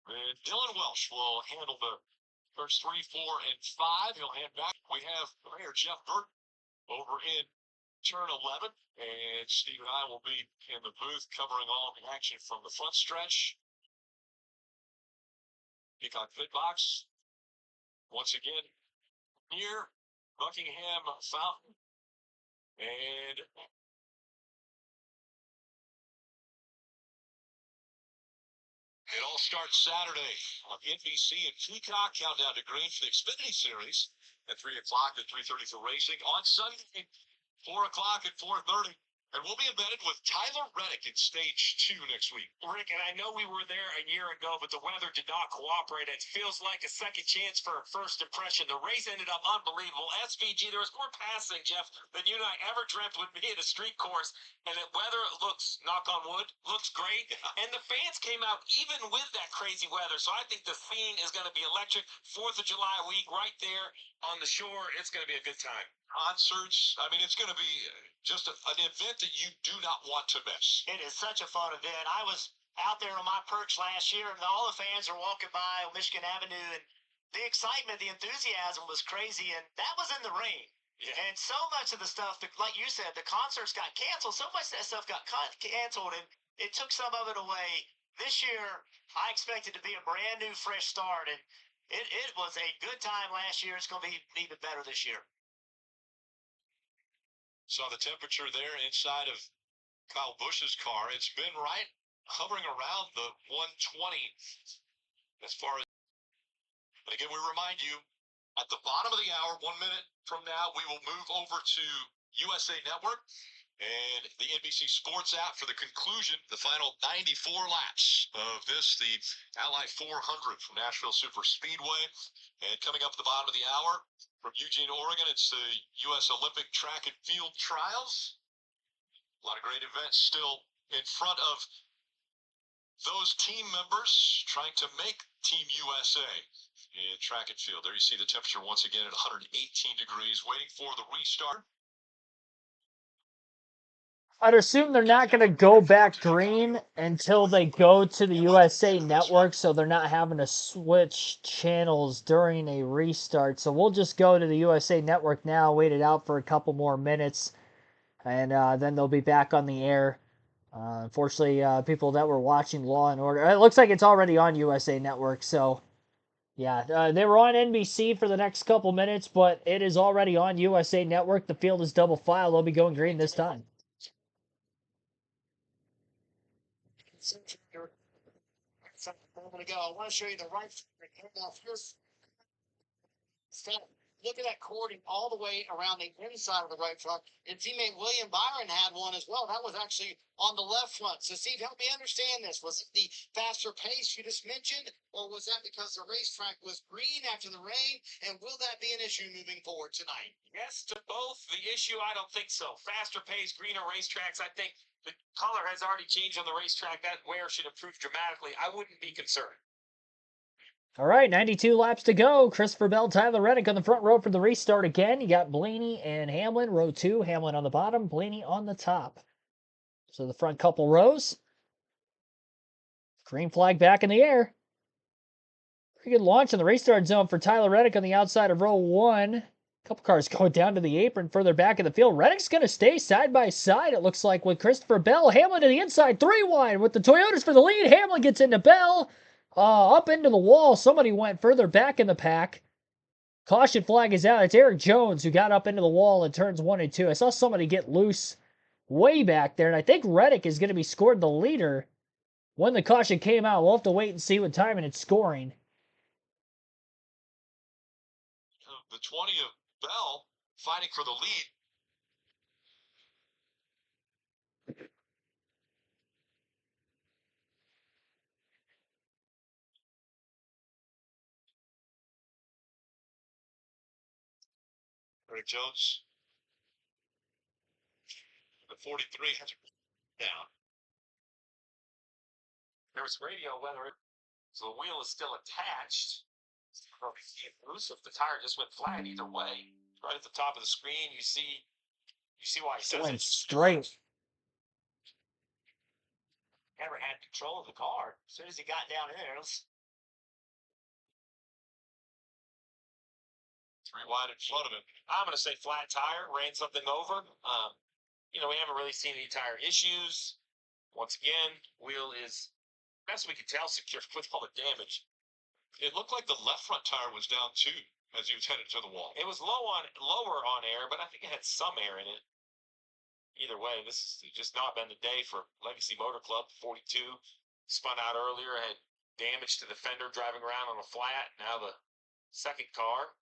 And Dylan Welsh will handle the turns 3, 4, and 5. He'll hand back. We have Mayor Jeff Burton over in turn 11. And Steve and I will be in the booth covering all the action from the front stretch. Peacock Pit Box. Once again, near Buckingham Fountain. And it all starts Saturday on NBC and Peacock. Countdown to green for the Xfinity Series at 3 o'clock and 3:30 for racing. On Sunday, 4 o'clock and 4:30 And we'll be embedded with Tyler Reddick in stage 2 next week. Rick, and I know we were there a year ago, but the weather did not cooperate. It feels like a second chance for a first impression. The race ended up unbelievable. SVG, there was more passing, Jeff, than you and I ever dreamt would be at a street course. And the weather looks, knock on wood, looks great. And the fans came out even with that crazy weather. So I think the scene is going to be electric. 4th of July week right there on the shore. It's going to be a good time. Concerts. I mean, it's going to be just an event that you do not want to miss. It is such a fun event. I was out there on my perch last year, and all the fans are walking by on Michigan Avenue, and the excitement, the enthusiasm was crazy, and that was in the rain. Yeah. And so much of the stuff, like you said, the concerts got canceled. So much of that stuff got canceled, and it took some of it away. This year, I expect it to be a brand new, fresh start, and it was a good time last year. It's going to be even better this year. Saw the temperature there inside of Kyle Busch's car. It's been hovering around the 120 as far as. But again, we remind you, at the bottom of the hour, 1 minute from now, we will move over to USA Network and the NBC Sports app for the conclusion, the final 94 laps of this, the Ally 400 from Nashville Superspeedway. And coming up at the bottom of the hour, from Eugene, Oregon, it's the U.S. Olympic Track and Field Trials. A lot of great events still in front of those team members trying to make Team USA in track and field. There you see the temperature once again at 118 degrees, waiting for the restart. I'd assume they're not going to go back green until they go to the USA Network, so they're not having to switch channels during a restart. So we'll just go to the USA Network now, wait it out for a couple more minutes, and then they'll be back on the air. Unfortunately, people that were watching Law and Order, it looks like it's already on USA Network, so yeah, they were on NBC for the next couple minutes, but it is already on USA Network. The field is double file. They'll be going green this time. Moment ago, I want to show you the right handoff. Here's look at that cording all the way around the inside of the right front. And teammate William Byron had one as well. That was actually on the left front. So, Steve, help me understand this. Was it the faster pace you just mentioned, or was that because the racetrack was green after the rain? And will that be an issue moving forward tonight? Yes to both. The issue, I don't think so. Faster pace, greener racetracks, I think the color has already changed on the racetrack. That wear should improve dramatically. I wouldn't be concerned. All right, 92 laps to go. Christopher Bell, Tyler Reddick on the front row for the restart again. You got Blaney and Hamlin, row 2. Hamlin on the bottom, Blaney on the top. So the front couple rows. Green flag back in the air. Pretty good launch in the restart zone for Tyler Reddick on the outside of row 1. Couple cars going down to the apron further back in the field. Reddick's going to stay side by side, it looks like, with Christopher Bell. Hamlin to the inside, 3 wide with the Toyotas for the lead. Hamlin gets into Bell. Up into the wall. Somebody went further back in the pack. Caution flag is out. It's Eric Jones who got up into the wall in turns 1 and 2. I saw somebody get loose way back there, and I think Reddick is going to be scored the leader when the caution came out. We'll have to wait and see what time it's scoring. The 20 of Bell fighting for the lead. Eric Jones, the 43 has down. There was radio weather, so the wheel is still attached. Loose if the tire just went flat either way. Right at the top of the screen, you see why he says Went it's straight. Never had control of the car. As soon as he got down there, it was 3 wide in front of him. I'm going to say flat tire, ran something over. We haven't really seen any tire issues. Once again, wheel is, best we can tell, secure with all the damage. It looked like the left front tire was down too as he was headed to the wall. It was lower on air, but I think it had some air in it. Either way, this has just not been the day for Legacy Motor Club. 42 spun out earlier, had damage to the fender driving around on a flat. Now the second car.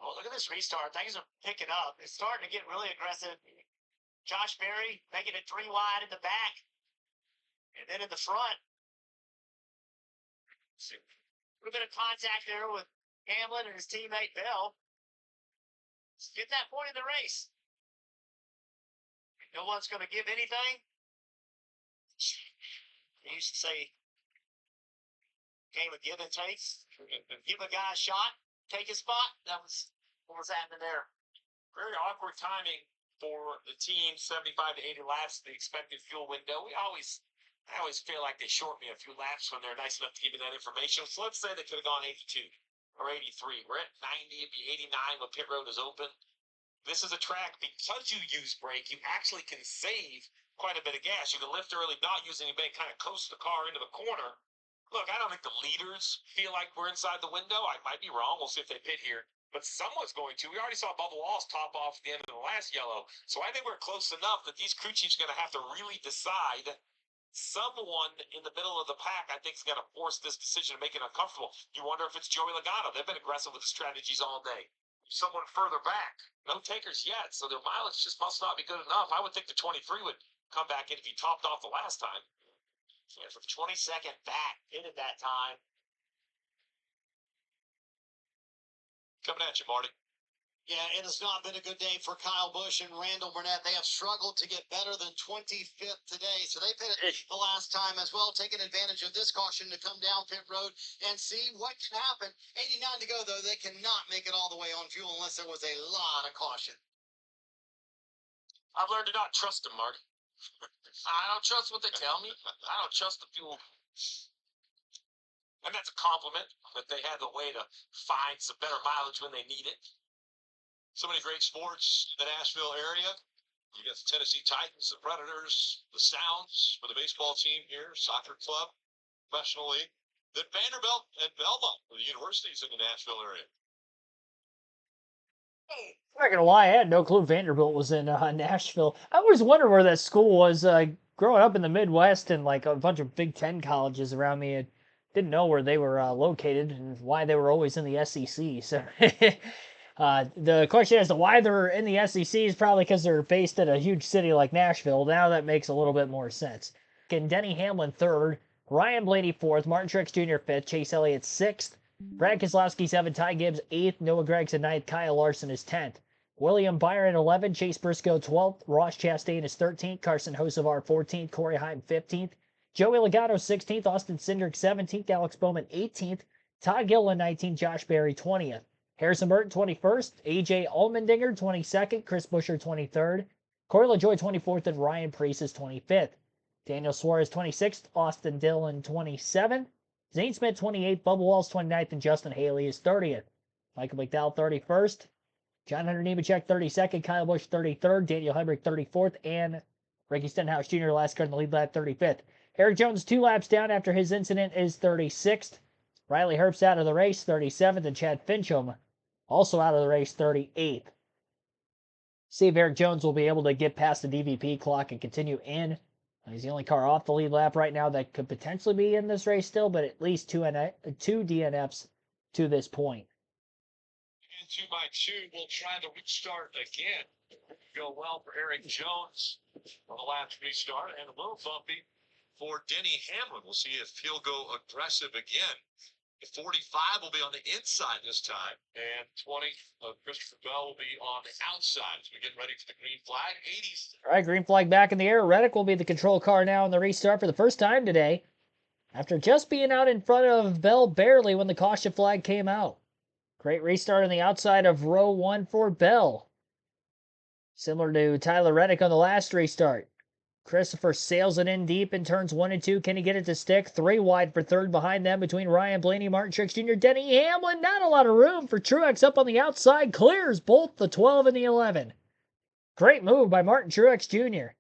well, look at this restart. Things are picking up. It's starting to get really aggressive. Josh Berry making it 3 wide in the back. And then in the front, a little bit of contact there with Hamlin and his teammate Bell. Get that point in the race. No one's going to give anything. They used to say, game of give and take. Give a guy a shot, take his spot. That was what was happening there. Very awkward timing for the team, 75 to 80 laps, the expected fuel window. I always feel like they short me a few laps when they're nice enough to give me that information. So let's say they could have gone 82 or 83. We're at 90, it'd be 89 when pit road is open. This is a track, because you use brake, you actually can save quite a bit of gas. You can lift early, not use any brake, kind of coast the car into the corner. Look, I don't think the leaders feel like we're inside the window. I might be wrong. We'll see if they pit here. But someone's going to. We already saw Bubba Wallace top off at the end of the last yellow. So I think we're close enough that these crew chiefs are going to have to really decide. Someone in the middle of the pack, I think, is going to force this decision and make it uncomfortable. You wonder if it's Joey Logano. They've been aggressive with the strategies all day. Someone further back. No takers yet, so their mileage just must not be good enough. I would think the 23 would come back in if he topped off the last time. Yeah, for 22nd back, hit at that time. Coming at you, Marty. Yeah, it has not been a good day for Kyle Busch and Randall Burnett. They have struggled to get better than 25th today. So they pitted the last time as well, taking advantage of this caution to come down pit road and see what can happen. 89 to go, though. They cannot make it all the way on fuel unless there was a lot of caution. I've learned to not trust them, Marty. I don't trust what they tell me. I don't trust the fuel. And that's a compliment that they had the way to find some better mileage when they need it. So many great sports in the Nashville area. You got the Tennessee Titans, the Predators, the Sounds for the baseball team here, soccer club, professional league. Then Vanderbilt and Belmont for the universities in the Nashville area. I'm not gonna lie, I had no clue Vanderbilt was in Nashville. I always wondered where that school was. Growing up in the Midwest and like a bunch of Big Ten colleges around me, I didn't know where they were located and why they were always in the SEC. So the question as to why they're in the SEC is probably because they're based in a huge city like Nashville. Now that makes a little bit more sense. And Denny Hamlin third, Ryan Blaney fourth, Martin Truex Jr. fifth, Chase Elliott sixth, Brad Keselowski 7th, Ty Gibbs 8th, Noah Gragson 9th, Kyle Larson is 10th. William Byron 11th, Chase Briscoe 12th, Ross Chastain is 13th, Carson Hocevar 14th, Corey Heim 15th, Joey Logano 16th, Austin Cindric 17th, Alex Bowman 18th, Todd Gilliland 19th, Josh Berry 20th, Harrison Burton 21st, AJ Allmendinger 22nd, Chris Buescher 23rd, Corey LaJoie 24th, and Ryan Preece is 25th. Daniel Suarez 26th, Austin Dillon 27th, Zane Smith 28th, Bubba Wallace 29th, and Justin Haley is 30th. Michael McDowell 31st, John Hunter Nemechek 32nd, Kyle Busch 33rd, Daniel Hemrick 34th, and Ricky Stenhouse Jr. last car in the lead lap 35th. Eric Jones 2 laps down after his incident is 36th. Riley Herbst out of the race 37th, and Chad Fincham also out of the race 38th. See if Eric Jones will be able to get past the DVP clock and continue in. He's the only car off the lead lap right now that could potentially be in this race still, but at least two DNFs to this point. And 2x2 will try to restart again. Go well for Eric Jones on the last restart, and a little bumpy for Denny Hamlin. We'll see if he'll go aggressive again. The 45 will be on the inside this time, and 20 of Christopher Bell will be on the outside as we get ready for the green flag. 80s. All right, green flag back in the air. Reddick will be the control car now in the restart for the first time today, after just being out in front of Bell barely when the caution flag came out. Great restart on the outside of row 1 for Bell. Similar to Tyler Reddick on the last restart. Christopher sails it in deep in turns 1 and 2. Can he get it to stick? 3 wide for third behind them between Ryan Blaney, Martin Truex Jr., Denny Hamlin. Not a lot of room for Truex up on the outside. Clears both the 12 and the 11. Great move by Martin Truex Jr.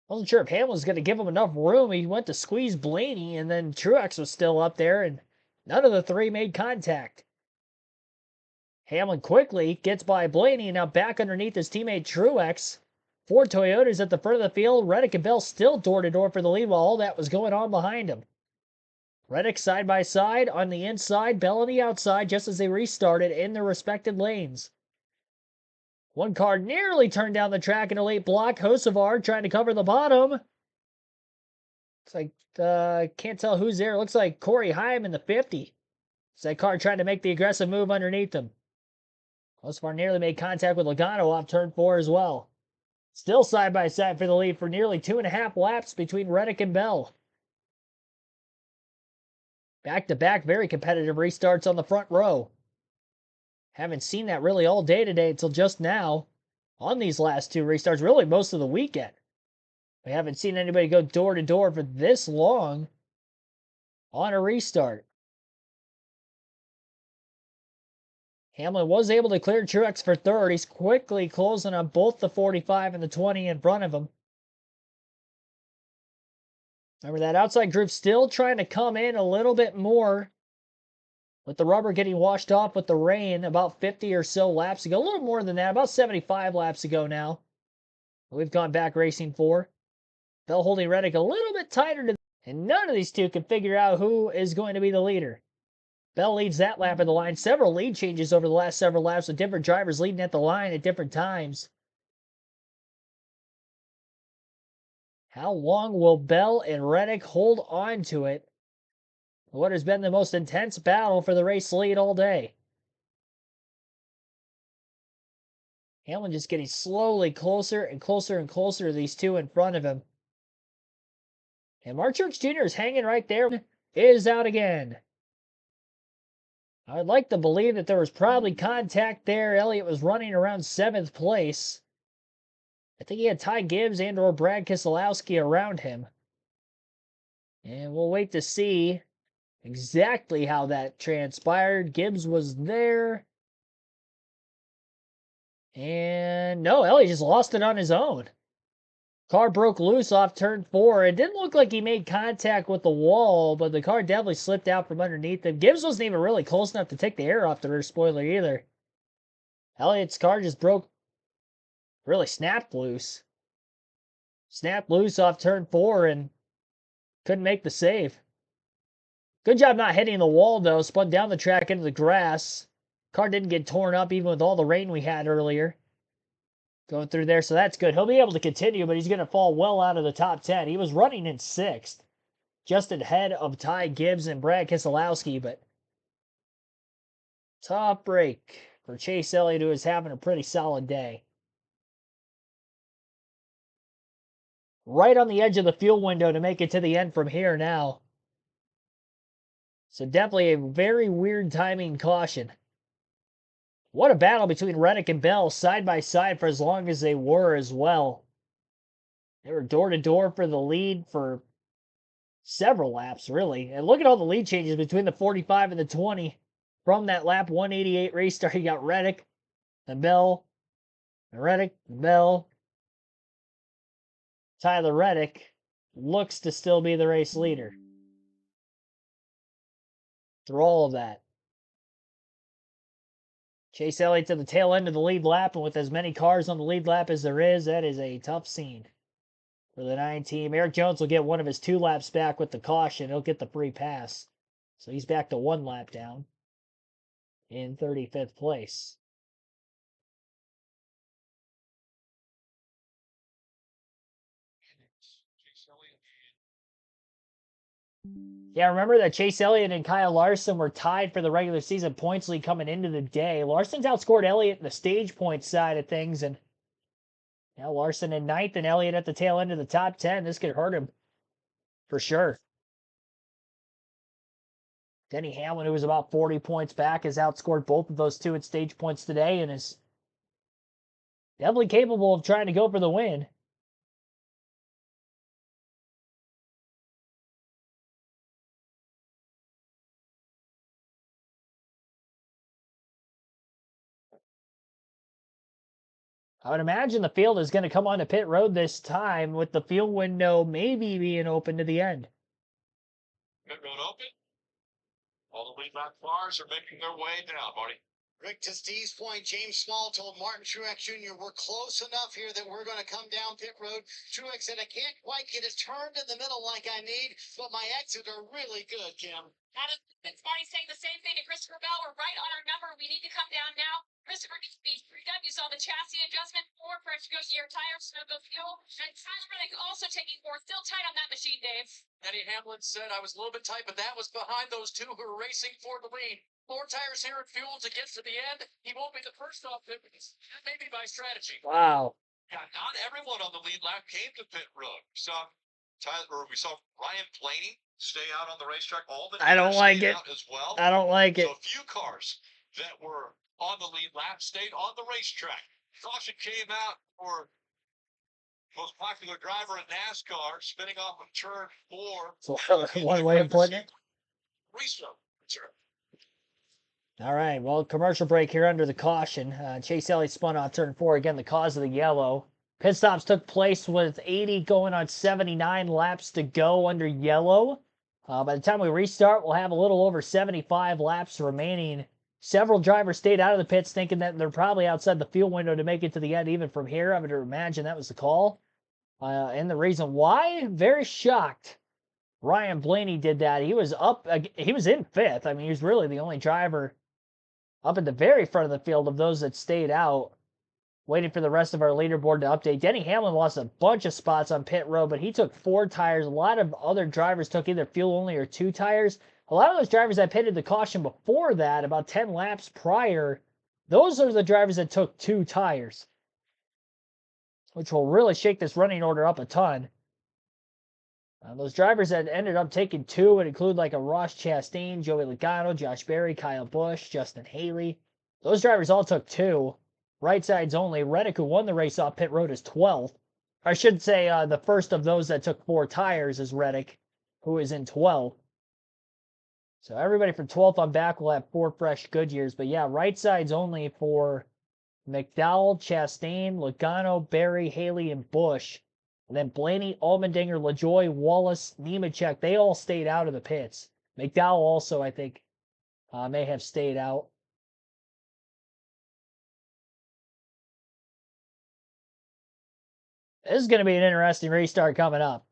Wasn't sure if Hamlin was going to give him enough room. He went to squeeze Blaney, and then Truex was still up there, and none of the three made contact. Hamlin quickly gets by Blaney, and now back underneath his teammate Truex. 4 Toyotas at the front of the field. Reddick and Bell still door-to-door for the lead while all that was going on behind him. Reddick side by side on the inside, Bell on the outside just as they restarted in their respective lanes. One car nearly turned down the track in a late block. Hocevar trying to cover the bottom. Looks like, can't tell who's there. Looks like Corey Heim in the 50. It's that car trying to make the aggressive move underneath him. Hocevar nearly made contact with Logano off turn 4 as well. Still side by side for the lead for nearly 2.5 laps between Reddick and Bell. Back-to-back very competitive restarts on the front row. Haven't seen that really all day today until just now on these last 2 restarts, really most of the weekend. We haven't seen anybody go door to door for this long on a restart. Hamlin was able to clear Truex for third. He's quickly closing on both the 45 and the 20 in front of him. Remember, that outside group still trying to come in a little bit more with the rubber getting washed off with the rain about 50 or so laps ago. A little more than that, about 75 laps ago now. We've gone back racing for. Bell holding Reddick a little bit tighter, and none of these two can figure out who is going to be the leader. Bell leads that lap of the line. Several lead changes over the last several laps with different drivers leading at the line at different times. How long will Bell and Reddick hold on to it? What has been the most intense battle for the race lead all day? Hamlin just getting slowly closer and closer and closer to these two in front of him. And Mark Truex Jr. is hanging right there. Is out again. I'd like to believe that there was probably contact there. Elliott was running around 7th place. I think he had Ty Gibbs and or Brad Keselowski around him. And we'll wait to see exactly how that transpired. Gibbs was there. And no, Elliott just lost it on his own. Car broke loose off turn 4. It didn't look like he made contact with the wall, but the car definitely slipped out from underneath him. Gibbs wasn't even really close enough to take the air off the rear spoiler either. Elliott's car just really snapped loose. Snapped loose off turn 4 and couldn't make the save. Good job not hitting the wall, though. Spun down the track into the grass. Car didn't get torn up even with all the rain we had earlier. Going through there, so that's good. He'll be able to continue, but he's going to fall well out of the top 10. He was running in 6th, just ahead of Ty Gibbs and Brad Keselowski, but tough break for Chase Elliott, who is having a pretty solid day. Right on the edge of the fuel window to make it to the end from here now. So definitely a very weird timing caution. What a battle between Reddick and Bell, side by side for as long as they were as well. They were door to door for the lead for several laps, really. And look at all the lead changes between the 45 and the 20. From that lap 188 restart, you got Reddick and Bell, and Reddick and Bell. Tyler Reddick looks to still be the race leader through all of that. Chase Elliott to the tail end of the lead lap, and with as many cars on the lead lap as there is, that is a tough scene for the 9 team. Eric Jones will get one of his 2 laps back with the caution. He'll get the free pass. So he's back to 1 lap down in 35th place. Yeah, remember that Chase Elliott and Kyle Larson were tied for the regular season points lead coming into the day. Larson's outscored Elliott in the stage point side of things, and now Larson in 9th and Elliott at the tail end of the top 10. This could hurt him for sure. Denny Hamlin, who was about 40 points back, has outscored both of those 2 at stage points today and is definitely capable of trying to go for the win. I would imagine the field is going to come onto pit road this time with the fuel window maybe being open to the end. Pit road open. All the lead lap cars are making their way down, buddy. Rick, to Steve's point, James Small told Martin Truex Jr., we're close enough here that we're going to come down pit road. Truex said, I can't quite get it turned in the middle like I need, but my exits are really good, Kim. Adam Fitzmarty saying the same thing to Christopher Bell. We're right on our number. We need to come down now. Christopher needs to be 3W saw the chassis adjustment for fresh Goodyear tires, no go fuel, and Tyler Reddick also taking fourth. Still tight on that machine, Dave. Eddie Hamlin said I was a little bit tight, but that was behind those two who were racing for the lead. 4 tires here at fuel to get to the end. He won't be the first off pit. That may be by strategy. Wow. Yeah, not everyone on the lead lap came to pit road. We saw Ryan Blaney stay out on the racetrack. All the I don't like stayed it. out as well. I don't like it. So a few cars that were on the lead lap stayed on the racetrack. Caution came out for most popular driver in NASCAR, spinning off of turn 4. So one way of putting it. Restart. Sure. All right, well, commercial break here under the caution. Chase Elliott spun off turn 4, again, the cause of the yellow. Pit stops took place with 80 going on 79 laps to go under yellow. By the time we restart, we'll have a little over 75 laps remaining. Several drivers stayed out of the pits thinking that they're probably outside the fuel window to make it to the end even from here. I would imagine that was the call. And the reason why? Very shocked. Ryan Blaney did that. He was he was in 5th. I mean, he was really the only driver up at the very front of the field of those that stayed out, waiting for the rest of our leaderboard to update. Denny Hamlin lost a bunch of spots on pit road, but he took 4 tires. A lot of other drivers took either fuel only or 2 tires. A lot of those drivers that pitted the caution before that, about 10 laps prior, those are the drivers that took 2 tires, which will really shake this running order up a ton. Those drivers that ended up taking 2 would include like a Ross Chastain, Joey Logano, Josh Berry, Kyle Busch, Justin Haley. Those drivers all took 2. Right sides only. Reddick, who won the race off pit road, is 12th. I should say the first of those that took 4 tires is Reddick, who is in 12th. So everybody from 12th on back will have 4 fresh Goodyears. But yeah, right sides only for McDowell, Chastain, Logano, Berry, Haley, and Busch. And then Blaney, Allmendinger, LaJoie, Wallace, Nemechek, they all stayed out of the pits. McDowell also, I think, may have stayed out. This is going to be an interesting restart coming up.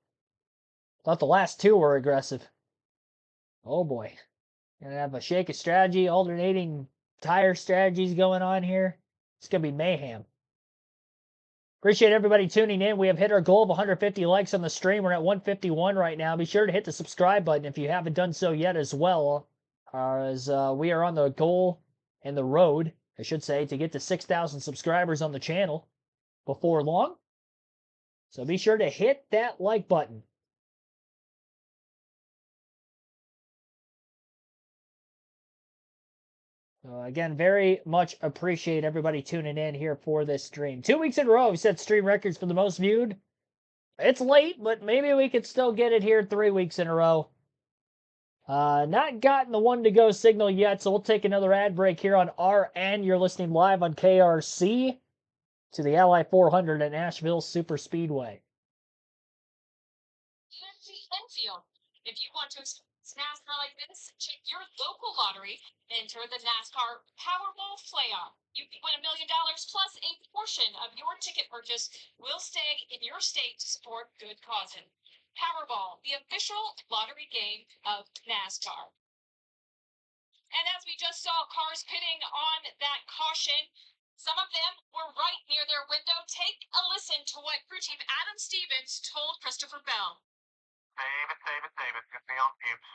Thought the last 2 were aggressive. Oh boy. Gonna have a shake of strategy, alternating tire strategies going on here. It's going to be mayhem. Appreciate everybody tuning in. We have hit our goal of 150 likes on the stream. We're at 151 right now. Be sure to hit the subscribe button if you haven't done so yet as well, as we are on the goal and the road, I should say, to get to 6,000 subscribers on the channel before long. So be sure to hit that like button. So again, very much appreciate everybody tuning in here for this stream. 2 weeks in a row, we set stream records for the most viewed. It's late, but maybe we could still get it here 3 weeks in a row. Not gotten the 1 to go signal yet, so we'll take another ad break here on our end. You're listening live on KRC to the Ally 400 at Nashville Superspeedway. Enfield. If you want to experience NASCAR like this, check your local lottery. Enter the NASCAR Powerball Playoff. You can win $1 million plus a portion of your ticket purchase will stay in your state to support good causes. Powerball, the official lottery game of NASCAR. And as we just saw cars pitting on that caution, some of them were right near their window. Take a listen to what crew chief Adam Stevens told Christopher Bell. Save it. Get me on fumes.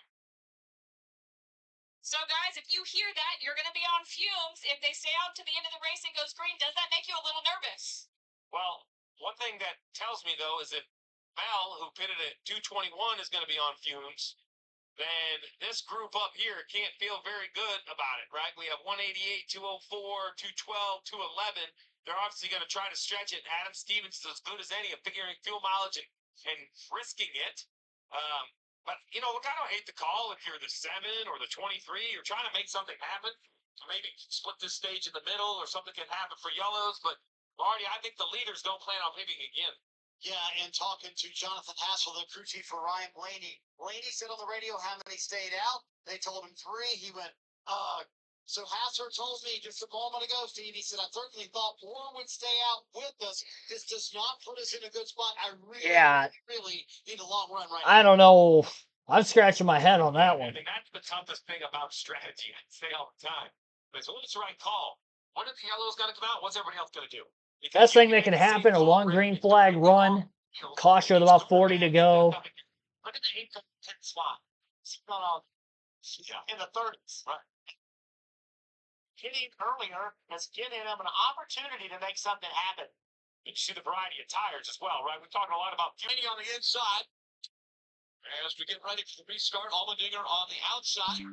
So, guys, if you hear that, you're going to be on fumes. If they stay out to the end of the race and goes green, does that make you a little nervous? Well, one thing that tells me, though, is that Bell, who pitted at 221, is going to be on fumes. Then this group up here can't feel very good about it, right? We have 188, 204, 212, 211. They're obviously going to try to stretch it. Adam Stevens is as good as any of figuring fuel mileage and risking it. But, you know, look, I don't hate the call if you're the 7 or the 23. You're trying to make something happen. Maybe split this stage in the middle or something can happen for yellows. But, Marty, I think the leaders don't plan on pitting again. Yeah, and talking to Jonathan Hassel, the crew chief for Ryan Blaney. Blaney said on the radio how many stayed out. They told him 3. He went, so Hassler told me just a moment ago, Steve, he said, I certainly thought 4 would stay out with us. This does not put us in a good spot. I really need a long run right now. I don't know. I'm scratching my head on that one. I mean, that's the toughest thing about strategy. I say all the time. But it's always the right call. When if the yellow's got to come out, what's everybody else going to do? Best thing that can happen, a long green flag run. Caution with about 40 to go. Look at the 8th, 10th spot. In the 30s. Right. Hitting earlier has given him an opportunity to make something happen. You can see the variety of tires as well, right? We're talking a lot about Blaney on the inside. As we get ready for the restart, Allmendinger on the outside.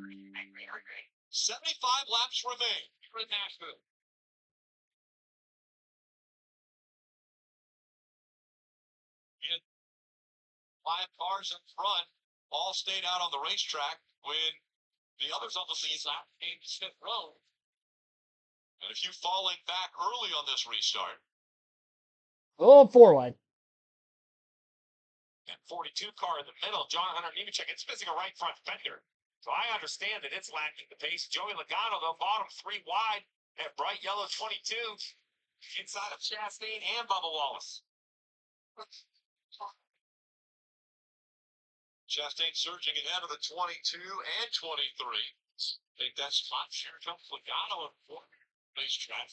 75 laps remain here in Nashville. And 5 cars in front all stayed out on the racetrack when the others on the lead lap came to pit road. And a few falling back early on this restart. Oh, 4 wide. And 42 car in the middle, John Hunter Nemechek, it's missing a right front fender. So I understand that it's lacking the pace. Joey Logano, though, bottom 3 wide at bright yellow 22 inside of Chastain and Bubba Wallace. Chastain surging ahead of the 22 and 23. I think that's spot share jump Logano and racetrack.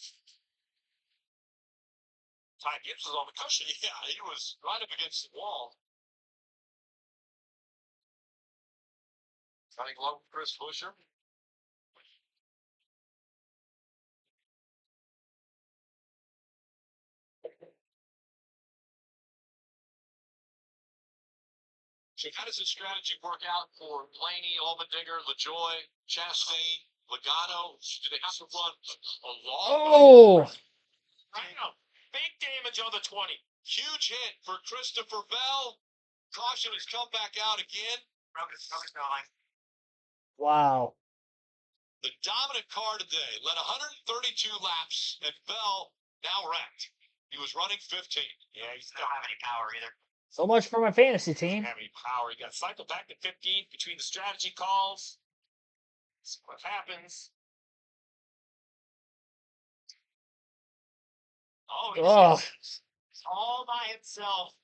Ty Gibbs was on the cushion. Yeah, he was right up against the wall. Running low, Chris Buescher. So how does this strategy work out for Blaney, Allmendinger, LaJoy, Chastain, Logano? Do they have to run a long Oh! Wow. Big damage on the 20. Huge hit for Christopher Bell. Caution has come back out again. Wow. The dominant car today led 132 laps, and Bell now wrecked. He was running 15. Yeah, he still don't have any power either. So much for my fantasy team. Have any power. He got cycled back to 15 between the strategy calls. See what happens. Oh, Oh. he's all by himself.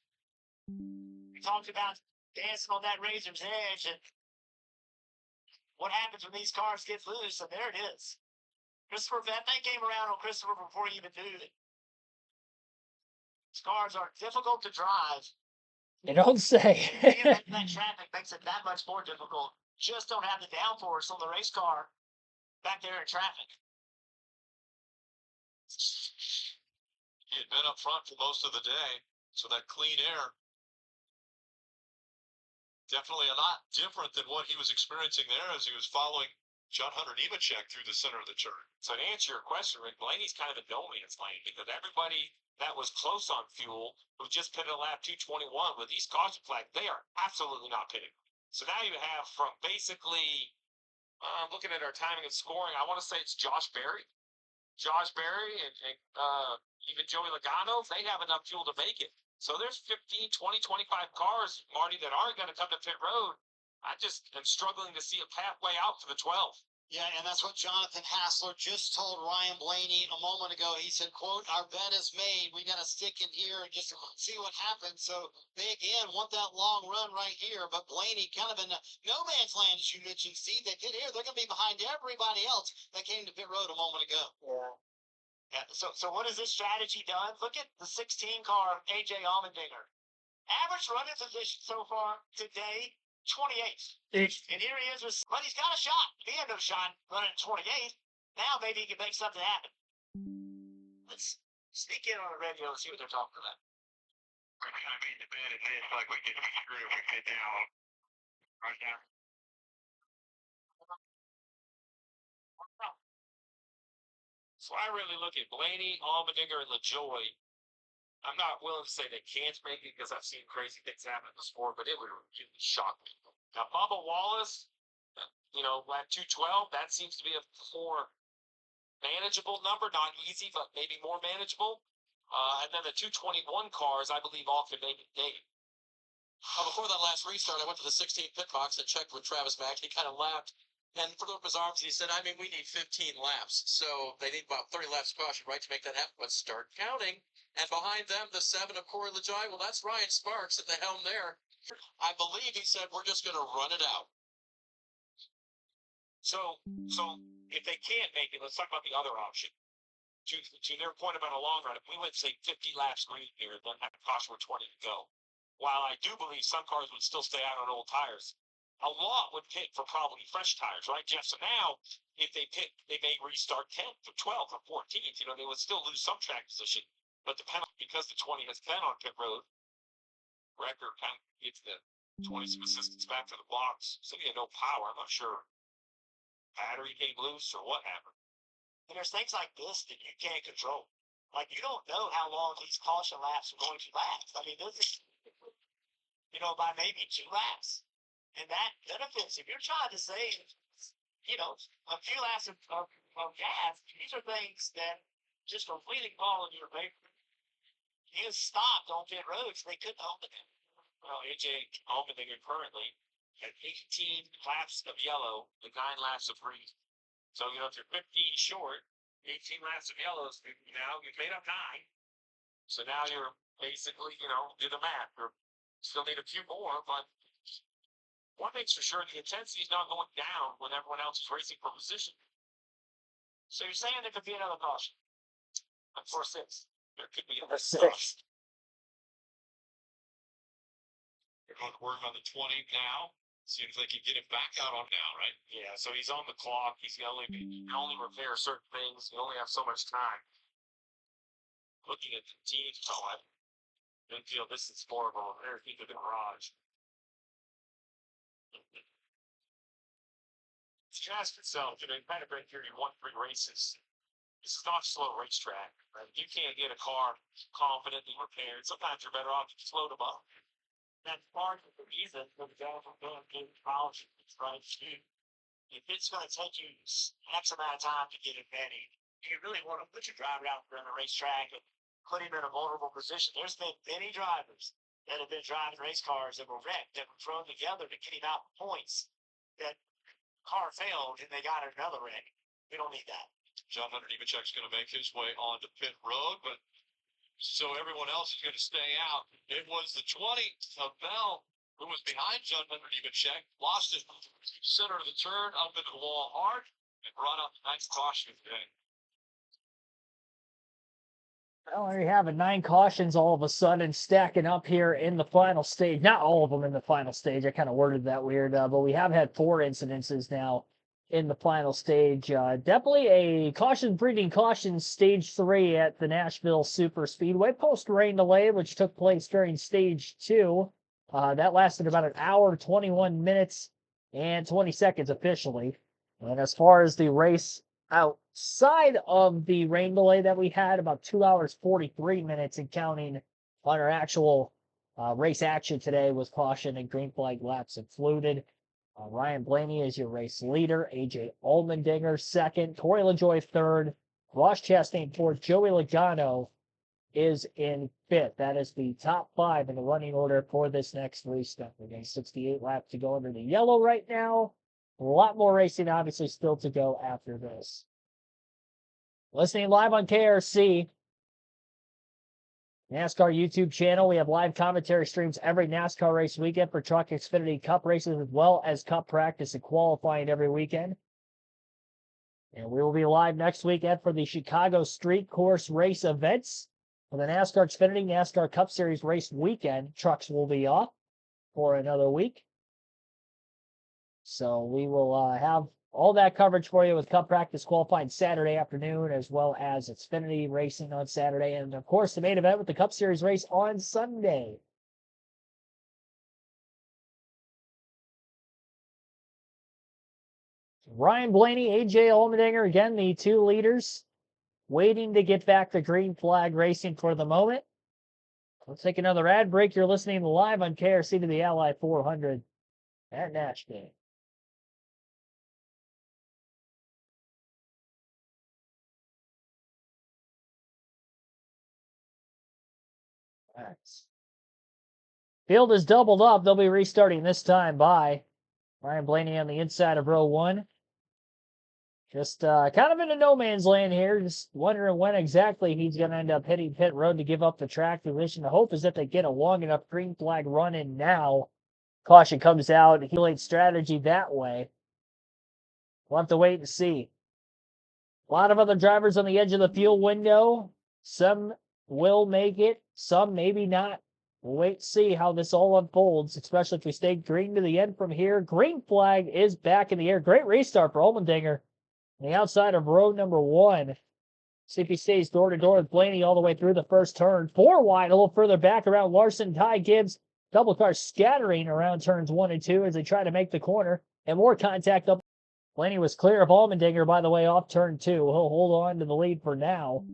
We talked about dancing on that razor's edge and what happens when these cars get loose, and there it is. Christopher, that thing came around on Christopher before he even knew it. These cars are difficult to drive. You don't say. That traffic makes it that much more difficult. Just don't have the downforce on the race car back there in traffic. He had been up front for most of the day, so that clean air definitely a lot different than what he was experiencing there as he was following John Hunter Nemechek through the center of the turn. So to answer your question, Rick, Blaney's kind of a no man's land because everybody that was close on fuel who just pitted a lap 221 with these caution flags, they are absolutely not pitting. So now you have from basically, looking at our timing and scoring, I want to say it's Josh Berry. Josh Berry and even Joey Logano, they have enough fuel to make it. So there's 15, 20, 25 cars, Marty, that aren't going to come to pit road. I just am struggling to see a pathway out for the 12. Yeah, and that's what Jonathan Hassler just told Ryan Blaney a moment ago. He said, quote, our bet is made. We got to stick in here and just see what happens. So they, again, want that long run right here. But Blaney kind of in no man's land, as you mentioned, Steve. They get here. They're going to be behind everybody else that came to pit road a moment ago. Yeah. Yeah, so what has this strategy done? Look at the 16 car AJ Allmendinger. Average running position so far today, 28th. And here he is with, but he's got a shot. He had no shot running 28th. Now maybe he can make something happen. Let's sneak in on the radio and see what they're talking about. I made the bet and it's like we get screwed if we get down right now. So I really look at Blaney, Allmendinger, and LaJoy. I'm not willing to say they can't make it because I've seen crazy things happen in the sport, but it would really shock me. Now, Bubba Wallace, at 212, that seems to be a more manageable number. Not easy, but maybe more manageable. And then the 221 cars, I believe, all can make it day. Before that last restart, I went to the 16th pit box and checked with Travis Mack. He kind of laughed and threw up his arms and he said, we need 15 laps. So they need about 30 laps of caution, right, to make that happen. But start counting. And behind them, the 7 of Corey LaJoy. Well, that's Ryan Sparks at the helm there. I believe he said, we're just going to run it out. So if they can't make it, let's talk about the other option. to their point about a long run, if we went, say, 50 laps green here, then that cost were 20 to go. While I do believe some cars would still stay out on old tires, a lot would pit for probably fresh tires, right, Jeff? So now, if they pit, they may restart 10th or 12th or 14th. You know, they would still lose some track position, but the penalty, because the 20 has been on pit road, record kind of gets the 20 some assistance back to the blocks. So he had no power. I'm not sure battery came loose or what happened. And there's things like this that you can't control. Like, you don't know how long these caution laps are going to last. I mean, this is, by maybe 2 laps. And that benefits, if you're trying to save, a few laps of gas, these are things that just completely fall in your favor. He was stopped on pit roads. They couldn't hold it. Well, AJ Allmendinger currently at 18 laps of yellow and 9 laps of green. So, if you're 15 short, 18 laps of yellows, now you've made up 9. So now you're basically, do the math. You still need a few more, but one thing's for sure, the intensity is not going down when everyone else is racing for position. So you're saying there could be another caution? I'm 4-6. There could be another 6. caution. They're going to work on the 20 now. See if they can get him back out on now, right? Yeah, so he's on the clock. He can only repair certain things. You only have so much time. Looking at the team, I don't feel this is horrible. They're in the garage. It's just itself. You've had a great year. You won 3 races. This is not a slow racetrack. Right? You can't get a car confidently repaired. Sometimes you're better off to just load them up. That's part of the reason for the guy from going to college, right? If it's going to take you X amount of time to get it ready, you really want to put your driver out there on the racetrack and put him in a vulnerable position. There's been many drivers that have been driving race cars that were wrecked, that were thrown together to get him out points. That car failed and they got another wreck. We don't need that. John Hunter Nemechek's going to make his way onto pit road, but so everyone else is going to stay out. It was the 20 of Bell who was behind John Hunter Nemechek, lost it center of the turn, up into the wall hard, and brought up the nice caution today. Well, there you have it. 9 cautions all of a sudden stacking up here in the final stage. Not all of them in the final stage. I kind of worded that weird, but we have had 4 incidences now in the final stage. Definitely a caution breeding caution stage 3 at the Nashville Superspeedway post-rain delay, which took place during stage 2. That lasted about an hour, 21 minutes, and 20 seconds officially. And as far as the race outside of the rain delay that we had, about 2 hours, 43 minutes, and counting on our actual race action today with caution and green flag laps included. Ryan Blaney is your race leader. AJ Allmendinger second. Corey LaJoie third. Ross Chastain fourth. Joey Logano is in fifth. That is the top 5 in the running order for this next restart. Again, 68 laps to go under the yellow right now. A lot more racing, obviously, still to go after this. Listening live on KRC, NASCAR YouTube channel. We have live commentary streams every NASCAR race weekend for Truck Xfinity Cup races, as well as Cup practice and qualifying every weekend. And we will be live next weekend for the Chicago Street Course race events. For the NASCAR Xfinity NASCAR Cup Series race weekend, trucks will be off for another week. So we will have all that coverage for you with Cup practice qualifying Saturday afternoon, as well as Xfinity racing on Saturday. And, of course, the main event with the Cup Series race on Sunday. Ryan Blaney, AJ Allmendinger, again, the 2 leaders, waiting to get back to green flag racing for the moment. Let's take another ad break. You're listening live on KRC to the Ally 400 at Nashville. Right. Field is doubled up. They'll be restarting this time by Ryan Blaney on the inside of row 1. Just kind of in a no man's land here. Just wondering when exactly he's going to end up hitting pit road to give up the track position. The hope is that they get a long enough green flag run in now. Caution comes out. He laid strategy that way. We'll have to wait and see. A lot of other drivers on the edge of the fuel window. Some will make it, some maybe not. We'll wait to see how this all unfolds, especially if we stay green to the end from here. Green flag is back in the air. Great restart for Allmendinger on the outside of row number 1. See if he stays door to door with Blaney all the way through the first turn. 4 wide, a little further back around Larson, Ty Gibbs. Double car scattering around turns 1 and 2 as they try to make the corner. And more contact up. Blaney was clear of Allmendinger, by the way, off turn 2. He'll hold on to the lead for now.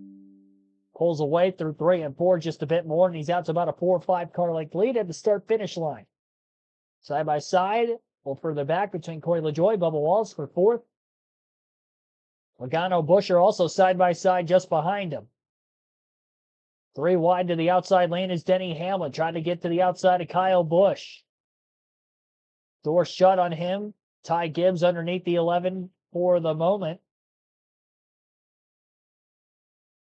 Pulls away through 3 and 4 just a bit more, and he's out to about a 4 or 5 car length lead at the start-finish line. Side by side, a little further back between Corey LaJoie, Bubba Wallace for 4th. Logano, Bush are also side by side just behind him. 3 wide to the outside lane is Denny Hamlin trying to get to the outside of Kyle Busch. Door shut on him. Ty Gibbs underneath the 11 for the moment.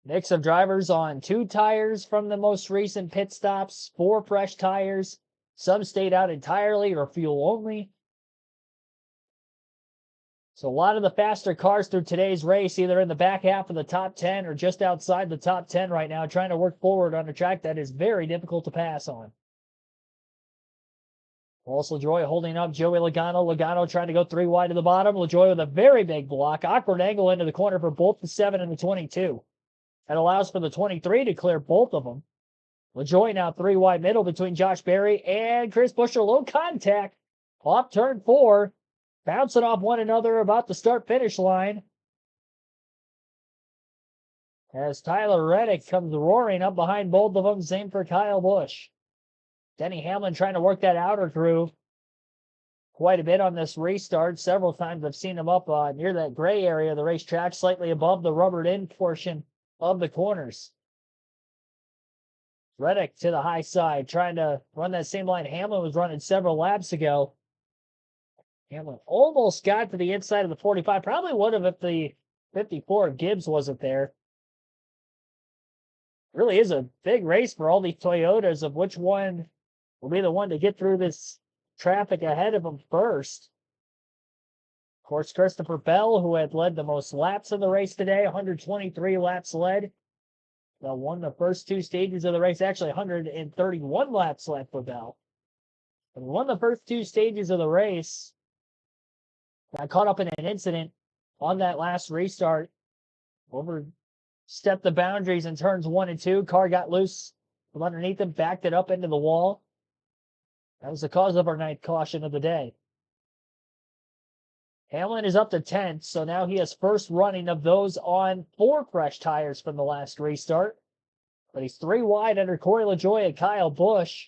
Mix of drivers on 2 tires from the most recent pit stops, 4 fresh tires. Some stayed out entirely or fuel only. So a lot of the faster cars through today's race, either in the back half of the top 10 or just outside the top 10 right now, trying to work forward on a track that is very difficult to pass on. Wallace LaJoie holding up Joey Logano. Logano trying to go 3 wide to the bottom. LaJoie with a very big block. Awkward angle into the corner for both the 7 and the 22. That allows for the 23 to clear both of them. LaJoie now 3 wide middle between Josh Berry and Chris Buescher. Low contact off turn 4. Bouncing off one another about the start-finish line. As Tyler Reddick comes roaring up behind both of them. Same for Kyle Busch. Denny Hamlin trying to work that outer groove quite a bit on this restart. Several times I've seen him up near that gray area of the racetrack, slightly above the rubbered in portion of the corners. Reddick to the high side, trying to run that same line Hamlin was running several laps ago. Hamlin almost got to the inside of the 45. Probably would have if the 54 of Gibbs wasn't there. Really is a big race for all these Toyotas, of which one will be the one to get through this traffic ahead of them first. Of course, Christopher Bell, who had led the most laps in the race today, 123 laps led. Won the first 2 stages of the race, actually 131 laps led for Bell. And won the first 2 stages of the race. Got caught up in an incident on that last restart. Overstepped the boundaries in turns 1 and 2. Car got loose from underneath him, backed it up into the wall. That was the cause of our 9th caution of the day. Hamlin is up to 10th, so now he has first running of those on 4 fresh tires from the last restart. But he's 3 wide under Corey LaJoie and Kyle Busch.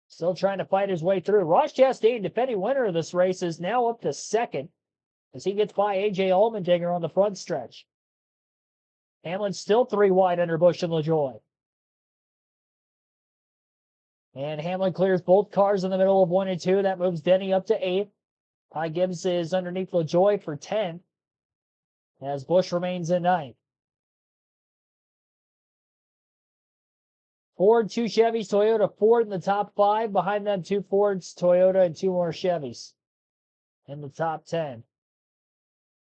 Still trying to fight his way through. Ross Chastain, defending winner of this race, is now up to 2nd as he gets by A.J. Allmendinger on the front stretch. Hamlin's still 3 wide under Busch and LaJoie. And Hamlin clears both cars in the middle of 1 and 2. That moves Denny up to 8th. Ty Gibbs is underneath LaJoie for 10th as Busch remains in 9th. Ford, 2 Chevys, Toyota, Ford in the top 5. Behind them, 2 Fords, Toyota, and 2 more Chevys in the top 10.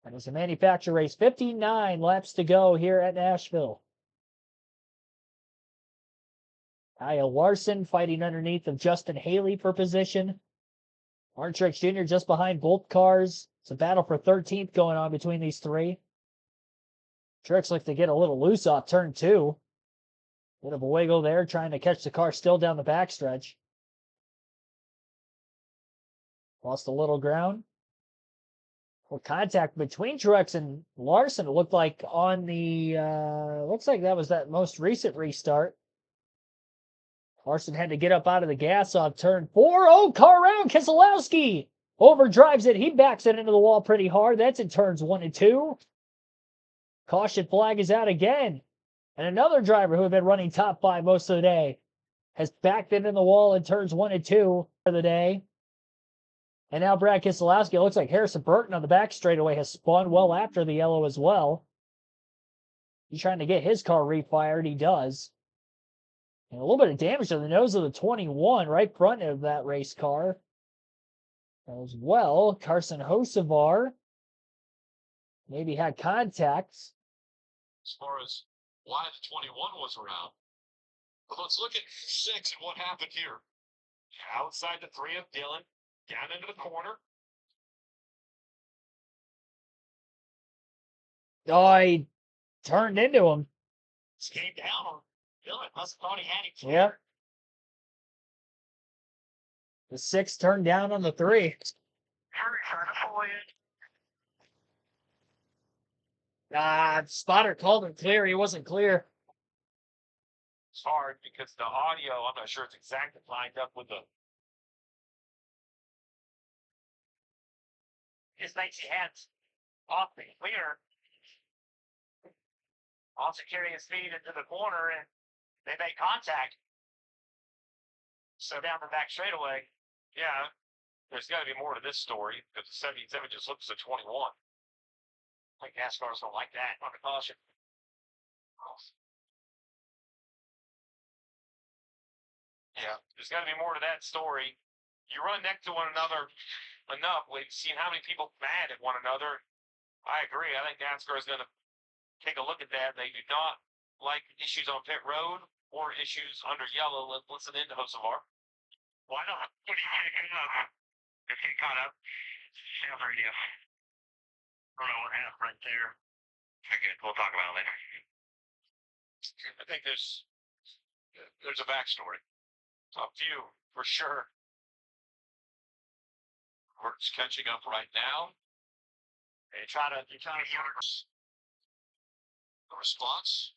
And it's a manufacturer race. 59 laps to go here at Nashville. Kyle Larson fighting underneath of Justin Haley for position. Martin Truex Jr. just behind both cars. It's a battle for 13th going on between these 3. Truex looks to get a little loose off turn 2. Bit of a wiggle there, trying to catch the car still down the backstretch. Lost a little ground. Well, contact between Truex and Larson, it looked like on the, looks like that was that most recent restart. Larson had to get up out of the gas off turn 4. Oh, car around. Keselowski overdrives it. He backs it into the wall pretty hard. That's in turns 1 and 2. Caution flag is out again. And another driver who had been running top 5 most of the day has backed it in the wall in turns 1 and 2 for the day. And now Brad Keselowski, it looks like Harrison Burton on the back straightaway has spun well after the yellow as well. He's trying to get his car refired. He does. And a little bit of damage to the nose of the 21 right front of that race car as well. Carson Hocevar maybe had contacts. as far as why the 21 was around. But let's look at 6 and what happened here. Outside the 3 of Dylan, down into the corner. Oh, he turned into him. Came down on Dylan. Must have thought he had him. Yep. The 6 turned down on the 3. Spotter called him clear. He wasn't clear. It's hard because the audio, I'm not sure it's exactly lined up with the. Just makes your hands off the clear. Also carrying his feet into the corner, and they make contact. So down the back straightaway. Yeah, there's got to be more to this story because the 77 just looks at 21. Like NASCAR's don't like that on the caution. Yeah, there's got to be more to that story. You run next to one another enough. We've seen how many people mad at one another. I agree. I think NASCAR is going to take a look at that. They do not like issues on pit road or issues under yellow. Let's listen into Hosevar. Why not? If you caught up, sales radio. I don't know what happened right there. Okay, we'll talk about it later. I think there's a backstory. A few, for sure. Work's catching up right now. They try to get The response.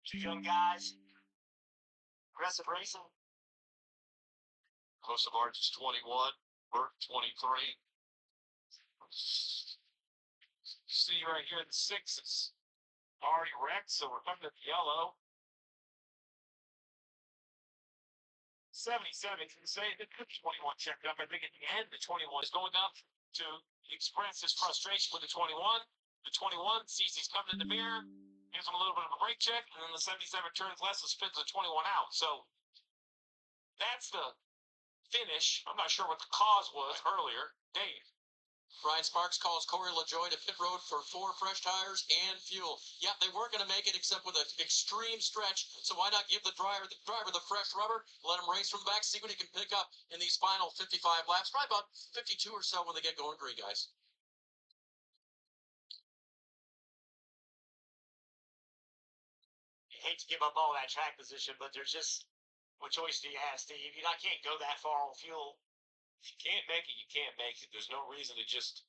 two young guys. Aggressive racing. Hosevar is 21. Burt 23. See right here, the 6 is already wrecked, so we're coming to the yellow. 77 can say that the 21 checked up. I think at the end, the 21 is going up to express his frustration with the 21. The 21 sees he's coming in the mirror, gives him a little bit of a brake check, and then the 77 turns left and spins the 21 out. So that's the finish. I'm not sure what the cause was earlier. Dave. Brian Sparks calls Corey LaJoy to pit road for 4 fresh tires and fuel. Yeah, they weren't going to make it except with an extreme stretch, so why not give the driver the fresh rubber, let him race from the back, see what he can pick up in these final 55 laps, probably about 52 or so when they get going green, guys. You hate to give up all that track position, but there's just, what choice do you have, Steve? You can't go that far on fuel. If you can't make it, you can't make it. There's no reason to just,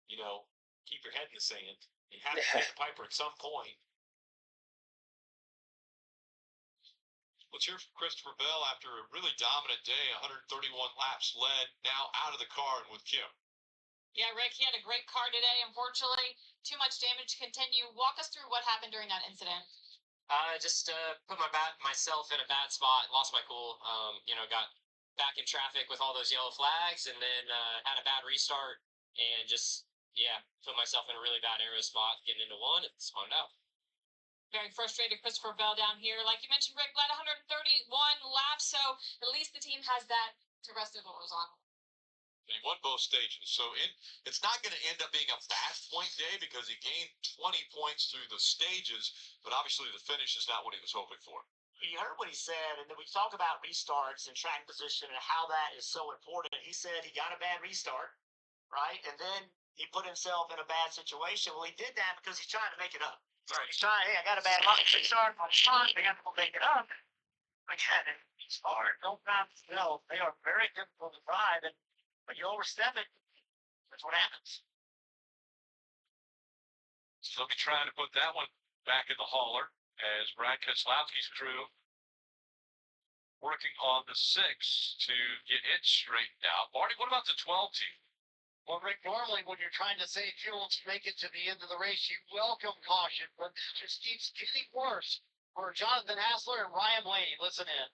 keep your head in the sand. You have to pick a Piper at some point. Let's hear from Christopher Bell after a really dominant day, 131 laps led, now out of the car and with Kim. Yeah, Rick, he had a great car today. Unfortunately, too much damage to continue. Walk us through what happened during that incident. Just put myself in a bad spot, lost my cool. Got back in traffic with all those yellow flags, and then had a bad restart, and just put myself in a really bad aero spot, getting into one and spun out. Very frustrated Christopher Bell down here. Like you mentioned, Rick led 131 laps, so at least the team has that to rest of what was on. He won both stages, so it's not going to end up being a bad point day because he gained 20 points through the stages, but obviously the finish is not what he was hoping for. You heard what he said, and then we talk about restarts and track position and how that is so important. He said he got a bad restart, right? And then he put himself in a bad situation. Well, he did that because he's trying to make it up. Right. He's trying, hey, I got a bad restart. I got to make it up. Again, it's hard. Don't drive themselves. They are very difficult to drive, and when you overstep it, that's what happens. So he'll be trying to put that one back in the hauler as Brad Keselowski's crew working on the 6 to get it straightened out. Marty, what about the 12 team? Well, Rick, normally when you're trying to save fuel to make it to the end of the race, you welcome caution, but this just keeps getting worse for Jonathan Hassler and Ryan Blaney. Listen in.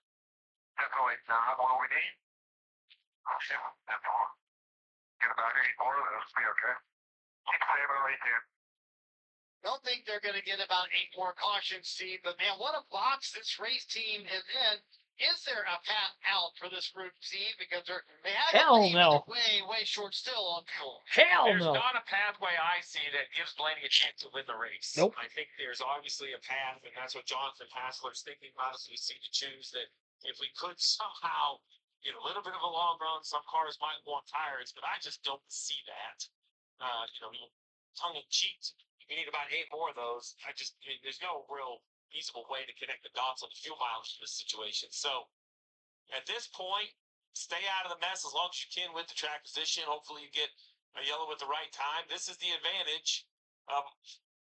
Definitely not what we need. I'll see that far. Get about 8 more, that'll be okay. Keep saving what we can. Don't think they're going to get about 8 more cautions, Steve, but man, what a box this race team is in. Is there a path out for this group, Steve? Because they have Hell no. way short still on fuel. Hell There's no. not a pathway I see that gives Blaney a chance to win the race. Nope. I think there's obviously a path, and that's what Jonathan Hassler's thinking about as we see to choose that if we could somehow get a little bit of a long run, some cars might want tires, but I just don't see that. Tongue in cheek, you need about 8 more of those. There's no real feasible way to connect the dots on the fuel mileage to this situation. So at this point, stay out of the mess as long as you can with the track position. Hopefully you get a yellow at the right time. This is the advantage of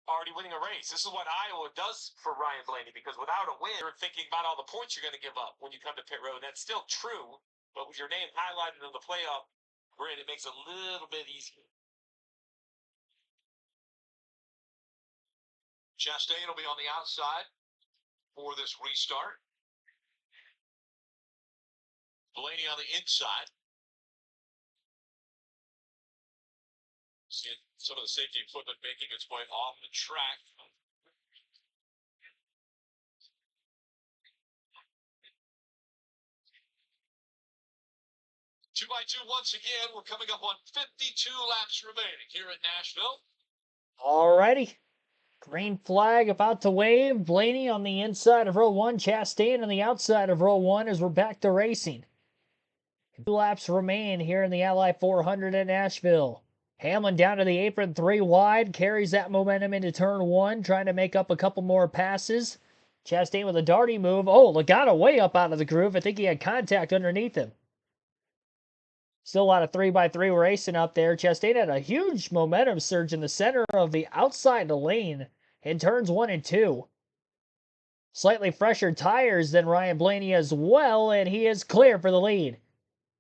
already winning a race. This is what Iowa does for Ryan Blaney, because without a win, you're thinking about all the points you're going to give up when you come to pit road. That's still true, but with your name highlighted in the playoff grid, it makes it a little bit easier. Chastain will be on the outside for this restart. Blaney on the inside. See some of the safety equipment making its way off the track. 2x2 once again. We're coming up on 52 laps remaining here at Nashville. Alrighty. Green flag about to wave. Blaney on the inside of row 1. Chastain on the outside of row 1 as we're back to racing. 2 laps remain here in the Ally 400 at Nashville. Hamlin down to the apron 3 wide. Carries that momentum into turn 1. Trying to make up a couple more passes. Chastain with a darty move. Oh, Logano way up out of the groove. I think he had contact underneath him. Still a lot of 3x3 racing up there. Chastain had a huge momentum surge in the center of the outside lane in turns 1 and 2. Slightly fresher tires than Ryan Blaney as well, and he is clear for the lead.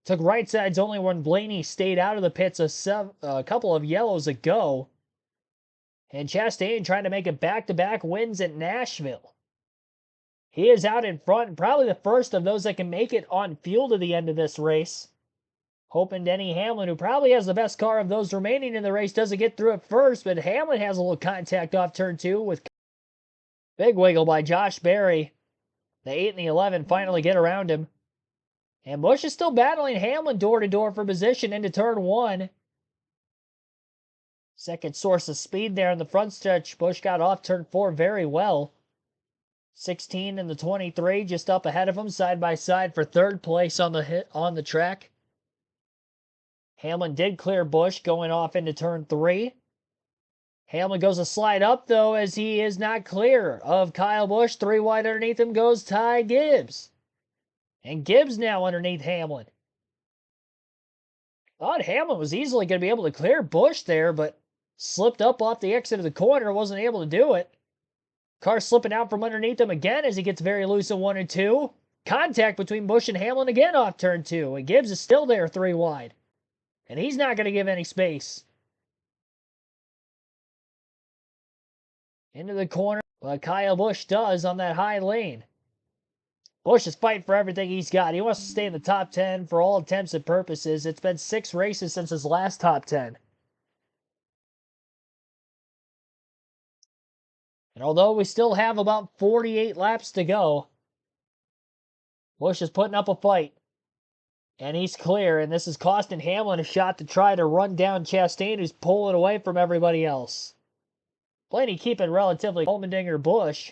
Took right sides only when Blaney stayed out of the pits a couple of yellows ago. And Chastain trying to make it back-to-back wins at Nashville. He is out in front, and probably the first of those that can make it on fuel to the end of this race. Hoping Denny Hamlin, who probably has the best car of those remaining in the race, doesn't get through it first, but Hamlin has a little contact off turn 2 with big wiggle by Josh Berry. The 8 and the 11 finally get around him. And Busch is still battling Hamlin door-to-door for position into turn 1. Second source of speed there in the front stretch. Busch got off turn 4 very well. 16 and the 23 just up ahead of him, side by side for third place on the track. Hamlin did clear Busch going off into turn 3. Hamlin goes a slide up, though, as he is not clear of Kyle Busch. 3 wide underneath him goes Ty Gibbs. And Gibbs now underneath Hamlin. Thought Hamlin was easily going to be able to clear Busch there, but slipped up off the exit of the corner, wasn't able to do it. Car slipping out from underneath him again as he gets very loose in 1 and 2. Contact between Busch and Hamlin again off turn 2, and Gibbs is still there 3 wide. And he's not going to give any space. Into the corner, but Kyle Busch does on that high lane. Busch is fighting for everything he's got. He wants to stay in the top 10 for all intents and purposes. It's been 6 races since his last top 10. And although we still have about 48 laps to go, Busch is putting up a fight. And he's clear, and this is costing Hamlin a shot to try to run down Chastain, who's pulling away from everybody else. Blaney keeping relatively Allmendinger Busch.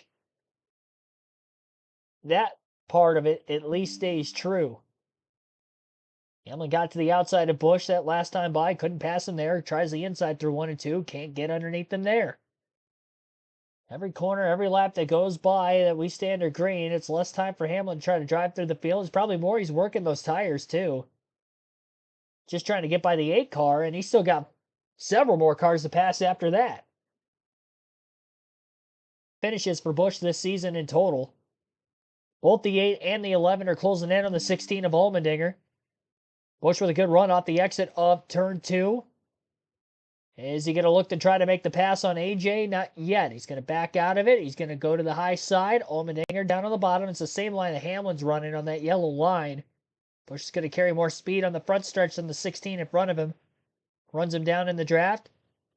That part of it at least stays true. Hamlin got to the outside of Busch that last time by, couldn't pass him there, tries the inside through 1 and 2, can't get underneath him there. Every corner, every lap that goes by that we stay under green, it's less time for Hamlin to try to drive through the field. It's probably more he's working those tires too. Just trying to get by the 8 car, and he's still got several more cars to pass after that. Finishes for Busch this season in total. Both the 8 and the 11 are closing in on the 16 of Allmendinger. Busch with a good run off the exit of turn 2. Is he going to look to try to make the pass on AJ? Not yet. He's going to back out of it. He's going to go to the high side. Allmendinger down on the bottom. It's the same line that Hamlin's running on that yellow line. Busch is going to carry more speed on the front stretch than the 16 in front of him. Runs him down in the draft.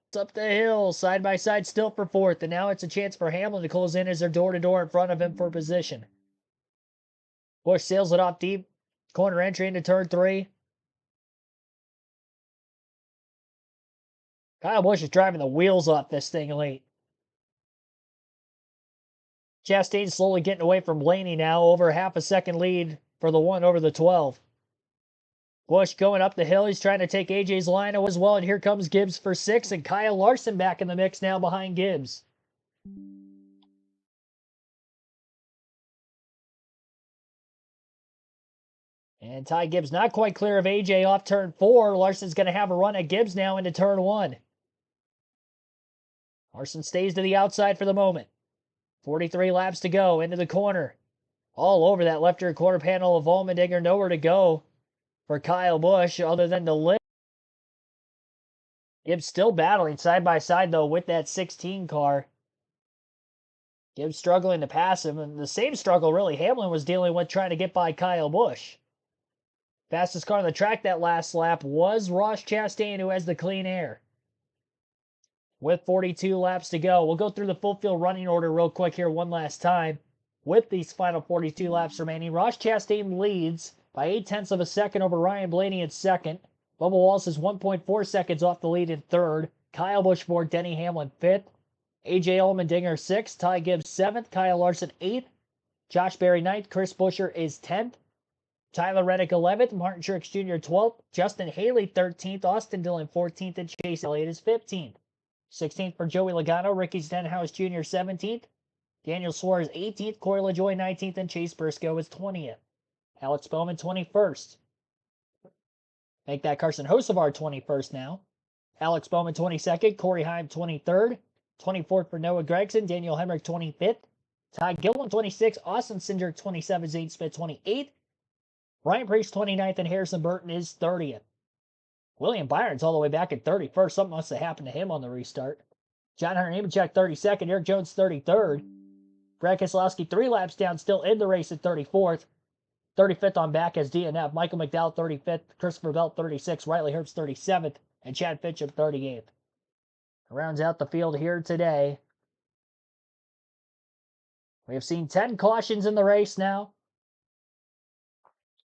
It's up the hill, side by side still for 4th. And now it's a chance for Hamlin to close in as they're door-to-door in front of him for position. Busch sails it off deep. Corner entry into turn 3. Kyle Busch is driving the wheels off this thing late. Chastain slowly getting away from Blaney now. Over half a second lead for the 1 over the 12. Busch going up the hill. He's trying to take AJ's line as well. And here comes Gibbs for 6. And Kyle Larson back in the mix now behind Gibbs. And Ty Gibbs not quite clear of AJ off turn 4. Larson's going to have a run at Gibbs now into turn 1. Larson stays to the outside for the moment. 43 laps to go into the corner. All over that left rear quarter panel of Allmendinger. Nowhere to go for Kyle Busch other than to lift. Gibbs still battling side by side though with that 16 car. Gibbs struggling to pass him, and the same struggle really Hamlin was dealing with trying to get by Kyle Busch. Fastest car on the track that last lap was Ross Chastain, who has the clean air. With 42 laps to go, we'll go through the full field running order real quick here one last time. With these final 42 laps remaining, Ross Chastain leads by 0.8 of a second over Ryan Blaney in second. Bubba Wallace is 1.4 seconds off the lead in third. Kyle Busch fourth, Denny Hamlin fifth. AJ Allmendinger 6th, Ty Gibbs 7th, Kyle Larson 8th, Josh Berry 9th, Chris Buescher is 10th, Tyler Reddick 11th, Martin Truex Jr. 12th, Justin Haley 13th, Austin Dillon 14th, and Chase Elliott is 15th. 16th for Joey Logano, Ricky Stenhouse Jr. 17th, Daniel Suarez 18th, Corey LaJoie 19th, and Chase Briscoe is 20th. Alex Bowman 21st. Make that Carson Hocevar 21st now. Alex Bowman 22nd, Corey Heim 23rd, 24th for Noah Gragson, Daniel Hemrick 25th, Ty Gilliland 26th, Austin Cindric 27th, Zane Smith 28th, Ryan Preece 29th, and Harrison Burton is 30th. William Byron's all the way back at 31st. Something must have happened to him on the restart. John Hunter Nemechek 32nd, Eric Jones 33rd. Brad Keselowski 3 laps down, still in the race at 34th. 35th on back as DNF. Michael McDowell 35th, Christopher Bell 36th, Riley Herbst 37th, and Chad Fitchum 38th. Rounds out the field here today. We have seen 10 cautions in the race now.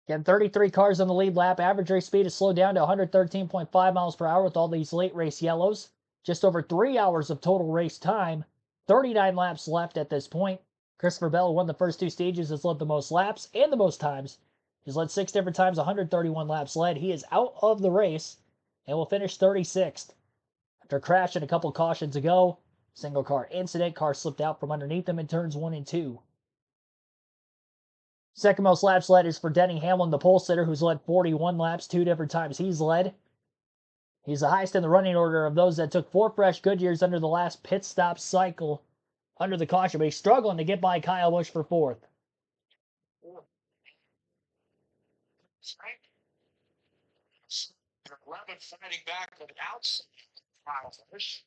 Again, 33 cars on the lead lap. Average race speed is slowed down to 113.5 miles per hour with all these late race yellows. Just over 3 hours of total race time. 39 laps left at this point. Christopher Bell, who won the first 2 stages, has led the most laps and the most times. He's led 6 different times, 131 laps led. He is out of the race and will finish 36th. After crashing a couple cautions ago, single car incident, car slipped out from underneath him in turns 1 and 2. Second most laps led is for Denny Hamlin, the pole sitter, who's led 41 laps, 2 different times he's led. He's the highest in the running order of those that took 4 fresh Goodyears under the last pit stop cycle under the caution, but he's struggling to get by Kyle Busch for 4th. Fighting back from the outside. Kyle Busch.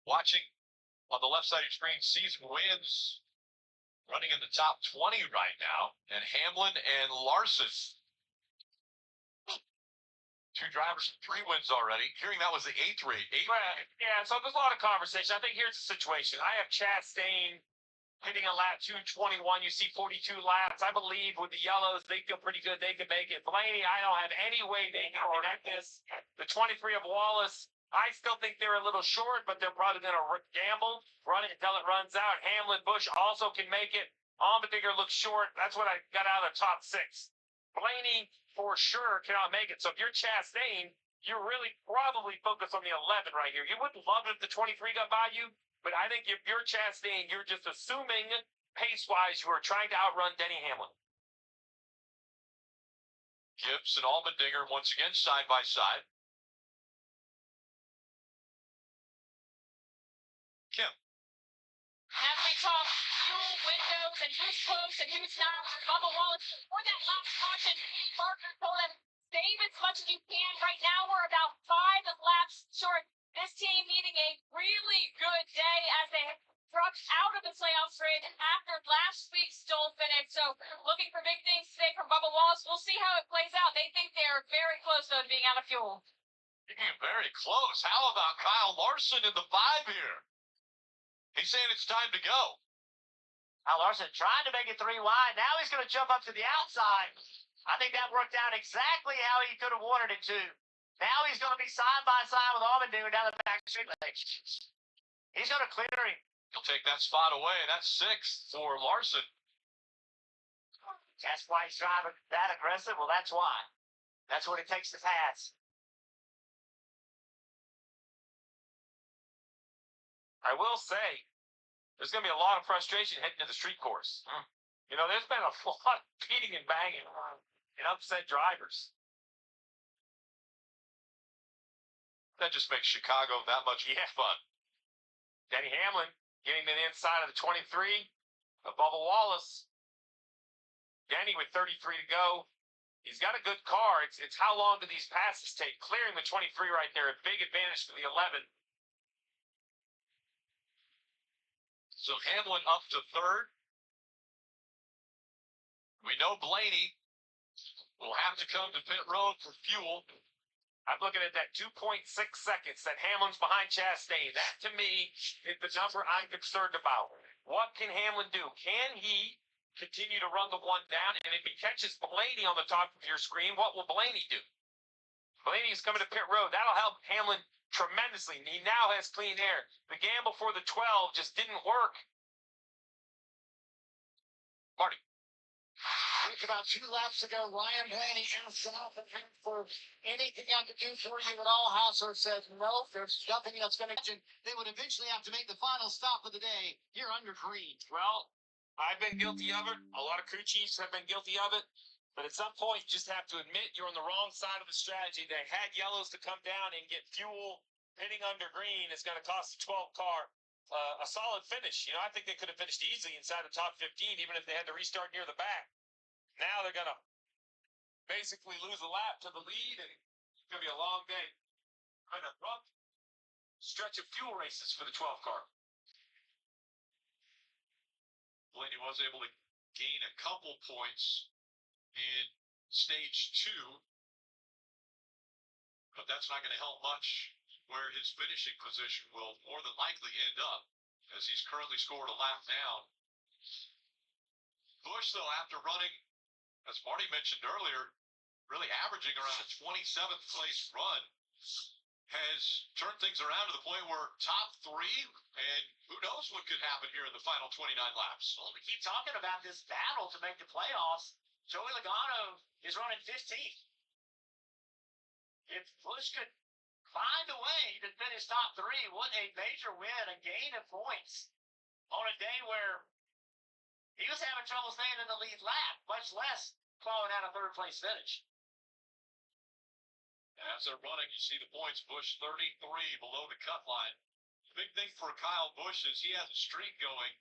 Watching on the left side of your screen, Season Wins running in the top 20 right now, and Hamlin and Larson. 2 drivers, 3 wins already. Hearing that was the 8th rate. Yeah, so there's a lot of conversation. I think here's the situation. I have Chastain hitting a lap 2:21. You see 42 laps. I believe with the yellows, they feel pretty good. They can make it. Blaney, I don't have any way they can connect this. The 23 of Wallace, I still think they're a little short, but they're probably going to gamble, run it until it runs out. Hamlin, Busch also can make it. Allmendinger looks short. That's what I got out of the top 6. Blaney, for sure, cannot make it. So if you're Chastain, you're really probably focused on the 11 right here. You wouldn't love it if the 23 got by you, but I think if you're Chastain, you're just assuming pace-wise you are trying to outrun Denny Hamlin. Gibbs and Allmendinger once again side by side. Kim. As we talk fuel windows and who's close and who's not, Bubba Wallace, for that last caution, Steve Parker told him, save as much as you can. Right now, we're about 5 laps short. This team needing a really good day as they dropped out of the playoff grid after last week's stole finish. So looking for big things today from Bubba Wallace. We'll see how it plays out. They think they're very close, though, to being out of fuel. Very close. How about Kyle Larson in the 5 here? He's saying it's time to go. Now Larson trying to make it 3 wide. Now he's going to jump up to the outside. I think that worked out exactly how he could have wanted it to. Now he's going to be side by side with Allmendinger down the back straightaway. He's going to clear him. He'll take that spot away. That's 6 for Larson. That's why he's driving that aggressive. Well, that's why. That's what it takes to pass. I will say, there's going to be a lot of frustration heading to the street course. You know, there's been a lot of beating and banging and upset drivers. That just makes Chicago that much fun. Denny Hamlin getting to the inside of the 23 of Bubba Wallace. Denny with 33 to go. He's got a good car. It's how long do these passes take? Clearing the 23 right there, a big advantage for the 11. So Hamlin up to 3rd. We know Blaney will have to come to pit road for fuel. I'm looking at that 2.6 seconds that Hamlin's behind Chastain. That, to me, is the number I'm concerned about. What can Hamlin do? Can he continue to run the one down? And if he catches Blaney on the top of your screen, what will Blaney do? Blaney is coming to pit road. That'll help Hamlin tremendously. He now has clean air. The gamble for the 12 just didn't work. Marty. Think about 2 laps ago, Ryan Blaney asked South for anything I could do for you at all. Hausler said, no, there's nothing that's going to. They would eventually have to make the final stop of the day here under green. Well, I've been guilty of it. A lot of crew chiefs have been guilty of it. But at some point, you just have to admit you're on the wrong side of the strategy. They had yellows to come down and get fuel. Pitting under green is going to cost the 12 car a solid finish. You know, I think they could have finished easily inside the top 15, even if they had to restart near the back. Now they're going to basically lose a lap to the lead, and it's going to be a long day. Kind of rough stretch of fuel races for the 12 car. Blaney was able to gain a couple points in stage 2, but that's not going to help much where his finishing position will more than likely end up, as he's currently scored a lap down. Busch, though, after running, as Marty mentioned earlier, really averaging around a 27th place run, has turned things around to the point where top 3, and who knows what could happen here in the final 29 laps. Well, we keep talking about this battle to make the playoffs. Joey Logano is running 15th. If Busch could find a way to finish top 3, what a major win, a gain of points on a day where he was having trouble staying in the lead lap, much less clawing out a 3rd place finish. As they're running, you see the points. Busch 33 below the cut line. The big thing for Kyle Busch is he has a streak going,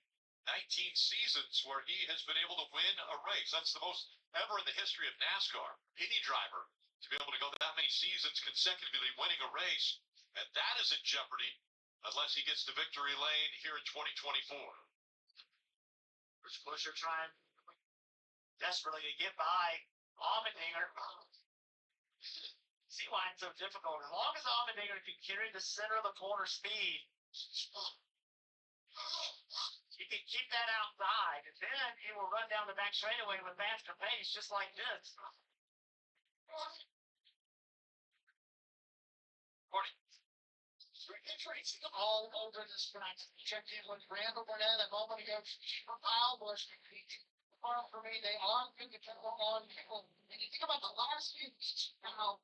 19 seasons where he has been able to win a race. That's the most ever in the history of NASCAR. Any driver to be able to go that many seasons consecutively winning a race, and that is in jeopardy unless he gets to victory lane here in 2024. Busch are trying desperately to get by Allmendinger. See why it's so difficult. As long as Allmendinger can carry the center of the corner speed, he can keep that outside, and then he will run down the back straightaway with faster pace, just like this. Racing all over this track. Checked in with Randall Burnett a moment ago. Kyle Busch. For me, they are good to go on. And you think about the last few now.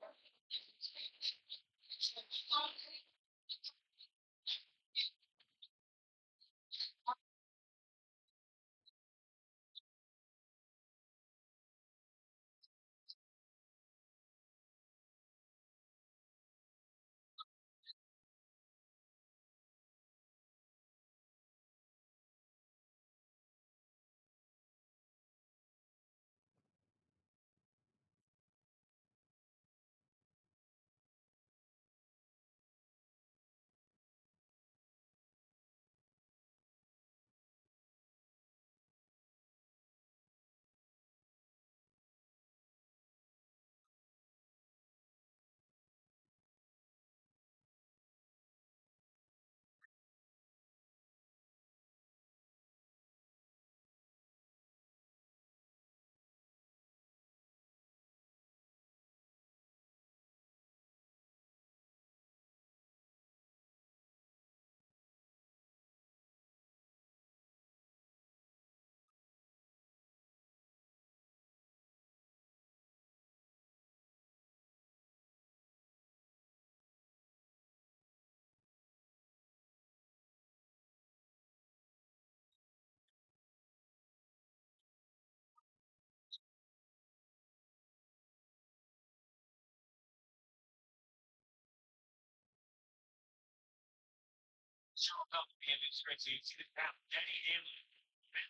Showing up at the end of the straight, so you see the crowd. Denny Hamlin,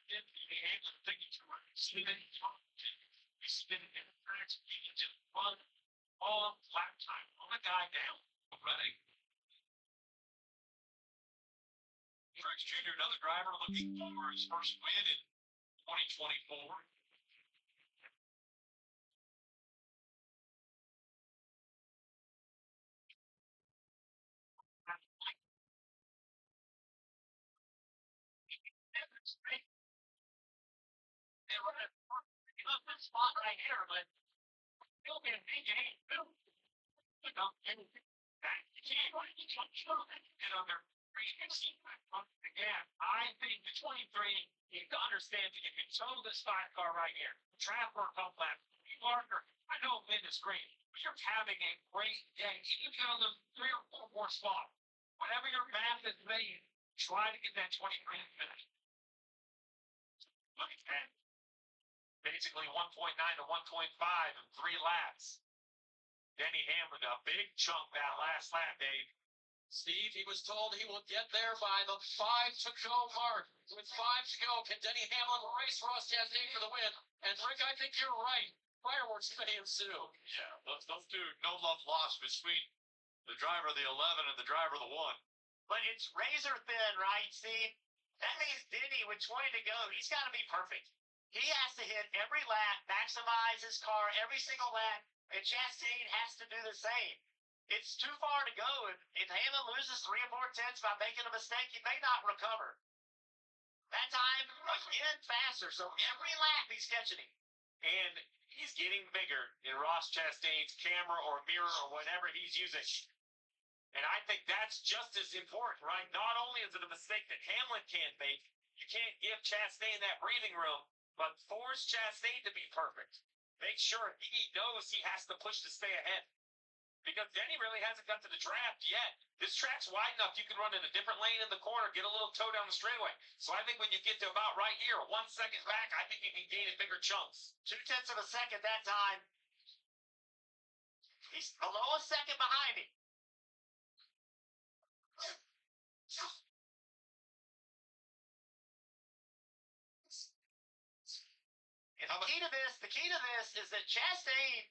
Denny Hamlin thinking to her, spinning, he's spinning in the tracks, he can just run all lap time on the guy down, running. Truex Jr., another driver looking for his first win in 2024. They were in a good spot right here, but still getting PJ. You know, and you can't wait to jump through it. You know, they're 360. Again, I think the 23, you have to understand that you can tow this 5 car right here. Trap work on lap. Parker, I know Lynn is great, but you're having a great day. You can on the 3 or 4 more spot. Whatever your math is made, try to get that 23 finish. Look at that. Basically 1.9 to 1.5 in 3 laps. Denny Hamlin, a big chunk that last lap, Dave. Steve, he was told he will get there by the 5 to go mark. With 5 to go, can Denny Hamlin race Ross Chastain for the win? And Rick, I think you're right. Fireworks may ensue. Yeah, those two, no love lost between the driver of the 11 and the driver of the 1. But it's razor thin, right, Steve? That means Denny, with 20 to go, he's got to be perfect. He has to hit every lap, maximize his car every single lap, and Chastain has to do the same. It's too far to go. If Hamlin loses 3 or 4 tenths by making a mistake, he may not recover. That time, again, faster. So every lap, he's catching him. And he's getting bigger in Ross Chastain's camera or mirror or whatever he's using. And I think that's just as important, right? Not only is it a mistake that Hamlin can't make, you can't give Chastain that breathing room, but force Chastain to be perfect. Make sure he knows he has to push to stay ahead. Because Denny really hasn't got to the draft yet. This track's wide enough you can run in a different lane in the corner, get a little toe down the straightaway. So I think when you get to about right here, 1 second back, I think you can gain in bigger chunks. 2 tenths of a second that time. He's below a second behind him. And the key to this is that Chastain,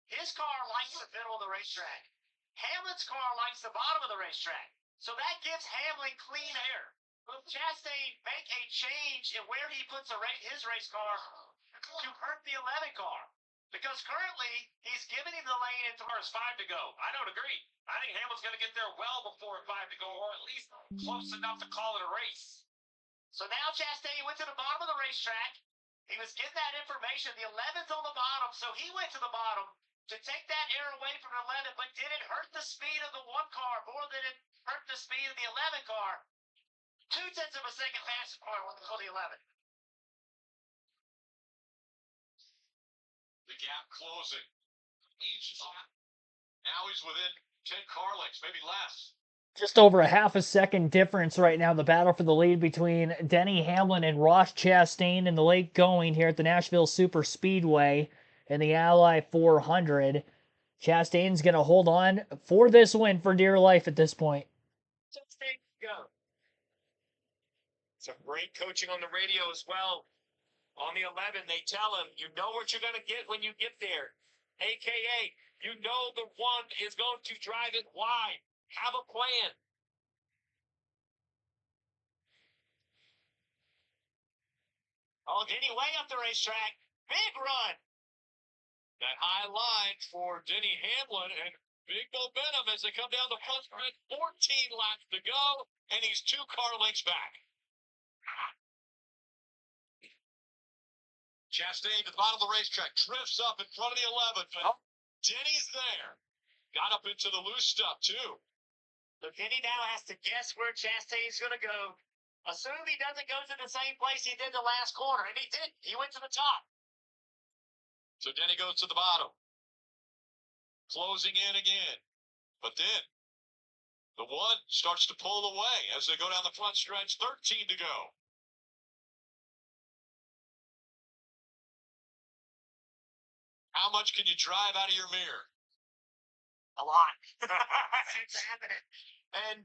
his car likes the middle of the racetrack. Hamlin's car likes the bottom of the racetrack. So that gives Hamlin clean air. Will Chastain make a change in where he puts his race car to hurt the 11 car? Because currently, he's giving him the lane into As 5 to go. I don't agree. I think Hamlin's going to get there well before 5 to go, or at least close enough to call it a race. So now Chastain went to the bottom of the racetrack. He was getting that information. The 11's on the bottom, so he went to the bottom to take that air away from the 11. But did it hurt the speed of the 1 car more than it hurt the speed of the 11 car? 2 tenths of a second faster for the 11. The gap closing. Now he's within 10 car lengths, maybe less. Just over a half a second difference right now. The battle for the lead between Denny Hamlin and Ross Chastain in the late going here at the Nashville Superspeedway in the Ally 400. Chastain's going to hold on for this win for dear life at this point. Chastain, go. Some great coaching on the radio as well. On the 11, they tell him, you know what you're going to get when you get there. AKA, you know the 1 is going to drive it wide. Have a plan. Oh, Denny way up the racetrack. Big run. That high line for Denny Hamlin and big momentum as they come down the front stretch. 14 laps to go, and he's 2 car lengths back. Chastain to the bottom of the racetrack, drifts up in front of the 11, but Denny's there. Got up into the loose stuff, too. So Denny now has to guess where Chastain's going to go. Assume he doesn't go to the same place he did the last corner, and he did. He went to the top. So Denny goes to the bottom. Closing in again. But then, the 1 starts to pull away as they go down the front stretch, 13 to go. How much can you drive out of your mirror? A lot. It's happening. And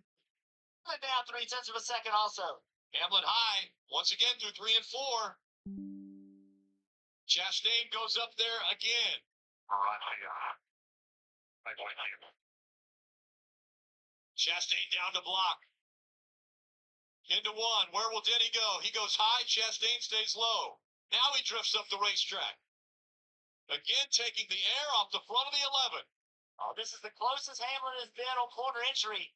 Put down 0.3 of a second also. Hamlin high, once again through 3 and 4. Chastain goes up there again. Chastain down to block. Into 1. Where will Denny go? He goes high. Chastain stays low. Now he drifts up the racetrack. Again, taking the air off the front of the 11. Oh, this is the closest Hamlin has been on corner entry.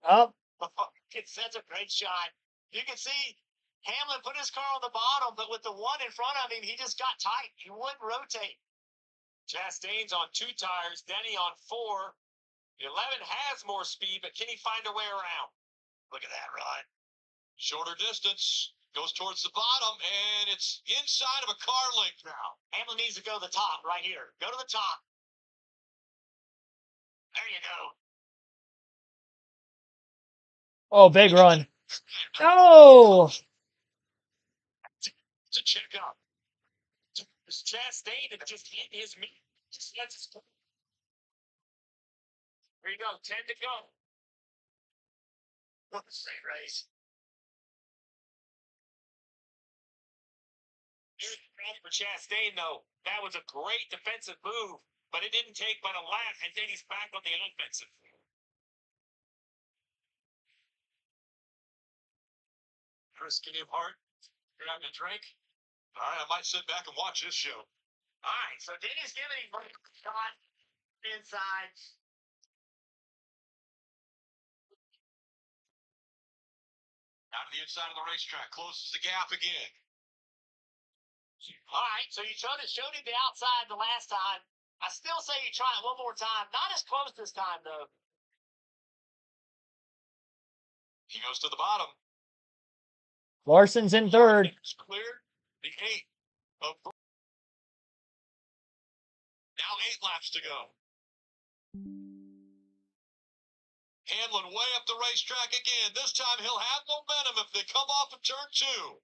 Up. That's a great shot. You can see Hamlin put his car on the bottom, but with the 1 in front of him, he just got tight. He wouldn't rotate. Chastain's on 2 tires, Denny on 4. The 11 has more speed, but can he find a way around? Look at that, Rod. Shorter distance. Goes towards the bottom, and it's inside of a car length now. Hamlin needs to go to the top right here. Go to the top. There you go. Oh, big run. Oh! To check up. Chastain had just hit his meat. Just lets us go. Here you go, 10 to go. What a straight race. For Chastain, though, that was a great defensive move, but it didn't take but a lap, and then he's back on the offensive. Chris, can you part? You're having a drink? All right, I might sit back and watch this show. All right, so Denny's giving him a shot inside. Out to the inside of the racetrack, closes the gap again. All right, so you showed him the outside the last time. I still say you try it one more time. Not as close this time, though. He goes to the bottom. Larson's in third. It's cleared. The 8 of now 8 laps to go. Hamlin way up the racetrack again. This time he'll have momentum if they come off of turn 2.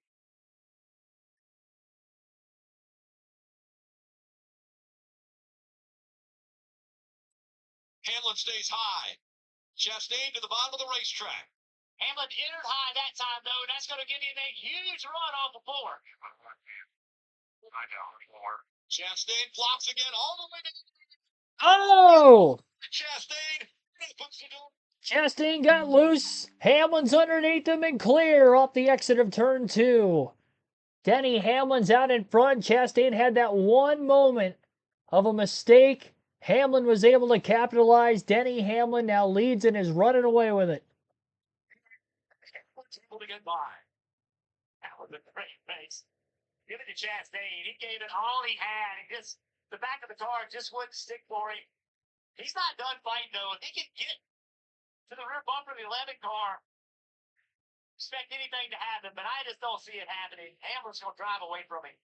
Hamlin stays high. Chastain to the bottom of the racetrack. Hamlin entered high that time, though, and that's going to give him a huge run off of 4. Chastain flops again all the way to Oh! Chastain. Chastain got loose. Hamlin's underneath him and clear off the exit of turn 2. Denny Hamlin's out in front. Chastain had that one moment of a mistake. Hamlin was able to capitalize. Denny Hamlin now leads and is running away with it. Able to get by. That was a great race. Give it to Chastain. He gave it all he had. The back of the car just wouldn't stick for him. He's not done fighting, though. If he can get to the rear bumper of the 11 car, expect anything to happen, but I just don't see it happening. Hamlin's going to drive away from him.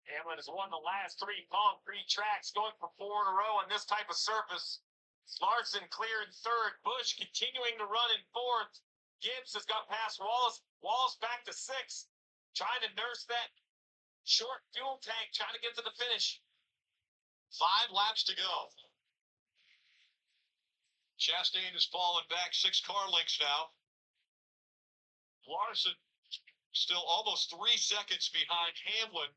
Hamlin has won the last 3 concrete tracks, going for 4 in a row on this type of surface. Larson clear in third. Busch continuing to run in fourth. Gibbs has got past Wallace. Wallace back to 6th. Trying to nurse that short fuel tank, trying to get to the finish. 5 laps to go. Chastain has fallen back 6 car lengths now. Larson still almost 3 seconds behind Hamlin.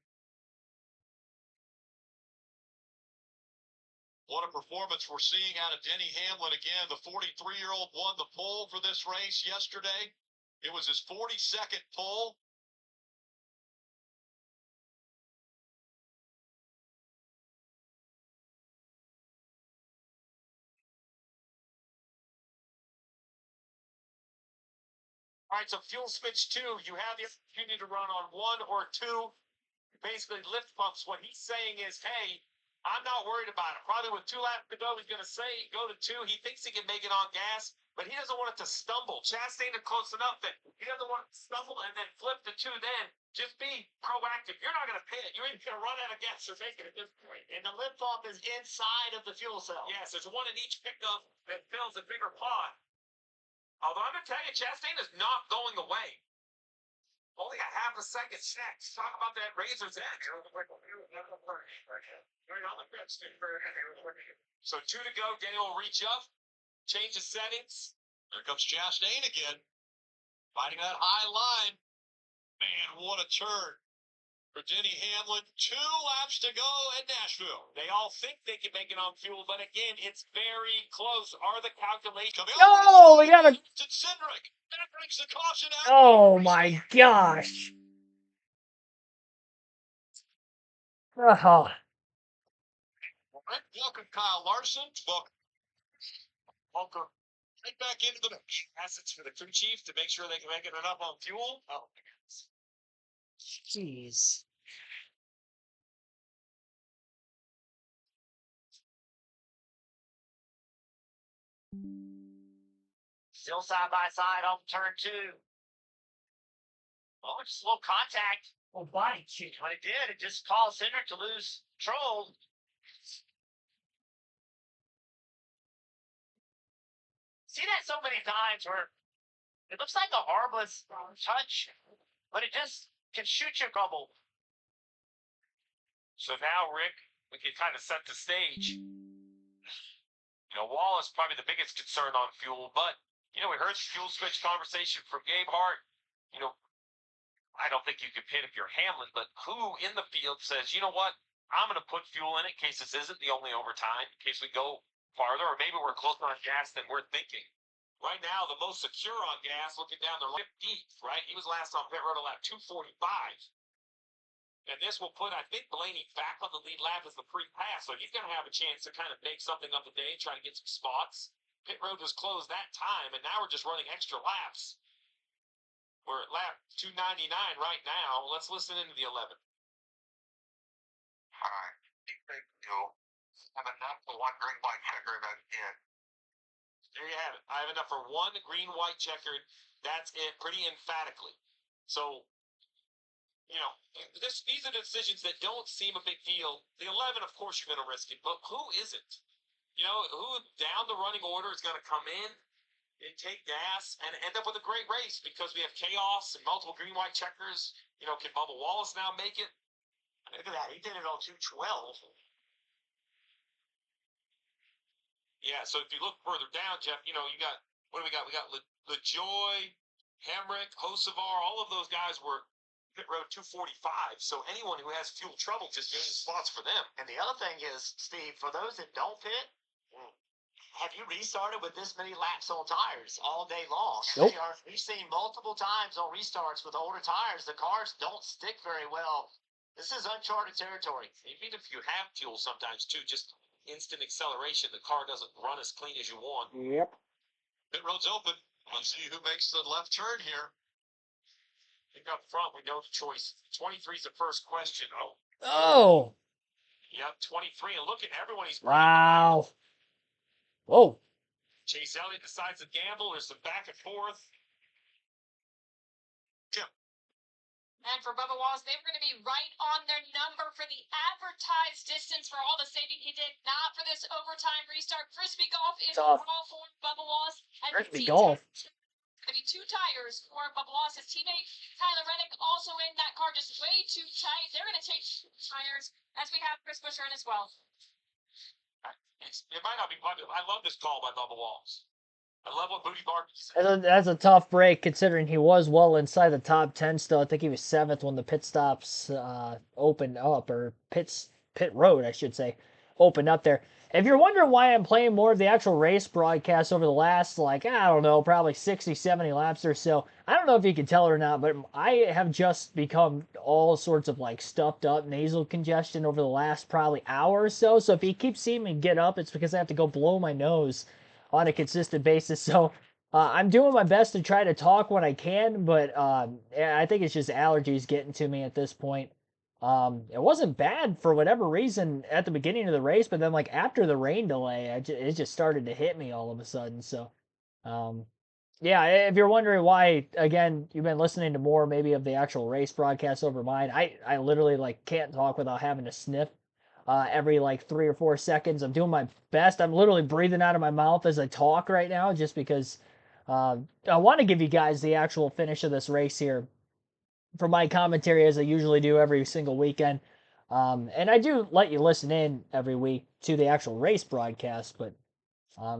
What a performance we're seeing out of Denny Hamlin again. The 43-year-old won the pole for this race yesterday. It was his 42nd pole. All right, so fuel switch 2, you have the opportunity to run on 1 or 2, basically lift pumps. What he's saying is, hey, I'm not worried about it. Probably with 2 laps to go, he's going to say go to 2. He thinks he can make it on gas, but he doesn't want it to stumble. Chastain is close enough that he doesn't want it to stumble and then flip to 2 then. Just be proactive. You're not going to pit. You're either going to run out of gas or make it at this point. And the lift pump is inside of the fuel cell. Yes, there's one in each pickup that fills a bigger pod. Although I'm going to tell you, Chastain is not going away. Only a half a second next. Talk about that razor's edge. So 2 to go. Daniel will reach up, change the settings. There comes Chastain again. Fighting that high line. Man, what a turn for Denny Hamlin. 2 laps to go at Nashville. They all think they can make it on fuel, but again, it's very close. Are the calculations? No, we got a. Cindric. That brings the caution out. Oh my gosh. Oh. Welcome, Kyle Larson. Welcome right back into the mix. Assets for the crew chief to make sure they can make it enough on fuel. Oh my goodness. Jeez. Still side by side on turn 2. Oh, just a little contact. Oh, body kick. What it did, it just caused Cindric to lose control. See that so many times where it looks like a harmless touch, but it just can shoot you trouble. So now, Rick, we can kind of set the stage. You know, Wall is probably the biggest concern on fuel, but, you know, we heard the fuel switch conversation from Gabe Hart. You know, I don't think you can pin if you're Hamlin, but who in the field says, you know what, I'm going to put fuel in it in case this isn't the only overtime, in case we go farther, or maybe we're closer on gas than we're thinking. Right now, the most secure on gas, looking down the 15th, right? He was last on pit road at lap 245. And this will put, I think, Blaney back on the lead lap as the pre-pass. So he's going to have a chance to kind of make something of the day, try to get some spots. Pit road was closed that time, and now we're just running extra laps. We're at lap 299 right now. Let's listen into the 11. All right. You'll have enough for one green white checker that in. There you have it. I have enough for one green-white checkered. That's it, pretty emphatically. So, you know, these are decisions that don't seem a big deal. The 11, of course, you're going to risk it, but who isn't? You know, who down the running order is going to come in and take gas and end up with a great race because we have chaos and multiple green-white checkers? You know, can Bubba Wallace now make it? Look at that. He did it on 212. Yeah, so if you look further down, Jeff, you know, you got, what do we got? We got LaJoy, Hemrick, Hocevar, all of those guys were pit road 245. So anyone who has fuel trouble just getting spots for them. And the other thing is, Steve, for those that don't pit, have you restarted with this many laps on tires all day long? Nope. We've seen multiple times on restarts with older tires, the cars don't stick very well. This is uncharted territory. Even if you have fuel sometimes, too, just instant acceleration, the car doesn't run as clean as you want. Yep. Pit road's open. Let's see who makes the left turn here. I think up front, we know the choice. 23 is the first question. Oh. Oh. Yep, 23. And look at everyone he's Wow. Whoa. Chase Elliott decides to gamble. There's some back and forth. Jim. And for Bubba Wallace, they were going to be right on their number for the advertised distance for all the saving he did, not for this overtime restart. Frisbee Golf is Tough. all for Bubba Wallace. And Frisbee Golf. Going to be 2 tires for Bubba Wallace. His teammate Tyler Reddick also in that car, just way too tight. They're going to take tires, as we have Chris Buescher in as well. It might not be popular. I love this call by Bubba Wallace. I love what Booty Barbie said. That's a tough break considering he was well inside the top 10 still. I think he was 7th when the pit stops opened up, or pit road, I should say, opened up there. If you're wondering why I'm playing more of the actual race broadcast over the last, like, I don't know, probably 60, 70 laps or so, I don't know if you can tell or not, but I have just become all sorts of, like, stuffed up nasal congestion over the last probably hour or so. So if you keep seeing me get up, it's because I have to go blow my nose on a consistent basis. So I'm doing my best to try to talk when I can, but I think it's just allergies getting to me at this point. It wasn't bad for whatever reason at the beginning of the race, but then like after the rain delay, it just started to hit me all of a sudden. So, yeah, if you're wondering why, again, you've been listening to more maybe of the actual race broadcast over mine. I literally like can't talk without having to sniff every like 3 or 4 seconds. I'm doing my best. I'm literally breathing out of my mouth as I talk right now, just because I want to give you guys the actual finish of this race here. for my commentary as I usually do every single weekend. And I do let you listen in every week to the actual race broadcast, but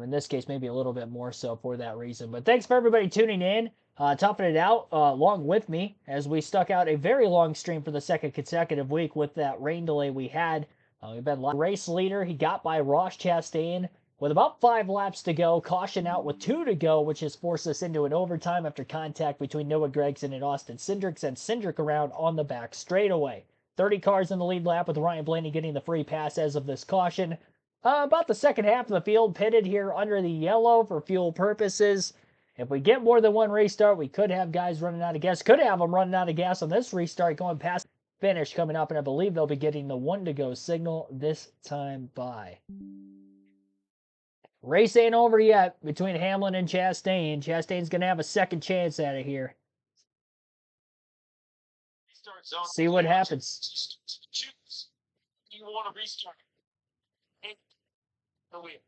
in this case, maybe a little bit more so for that reason. But thanks for everybody tuning in, toughing it out along with me as we stuck out a very long stream for the second consecutive week with that rain delay we had. We've been race leader. He got by Ross Chastain with about 5 laps to go. Caution out with 2 to go, which has forced us into an overtime after contact between Noah Gragson and Austin Cindric. Sent Cindric around on the back straightaway. 30 cars in the lead lap with Ryan Blaney getting the free pass as of this caution. About the second half of the field pitted here under the yellow for fuel purposes. If we get more than one restart, we could have guys running out of gas. Could have them running out of gas on this restart going past finish coming up, and I believe they'll be getting the 1 to go signal this time by. Race ain't over yet between Hamlin and Chastain. Chastain's going to have a second chance at it here. See what happens. Choose. You want to restart. The wheel.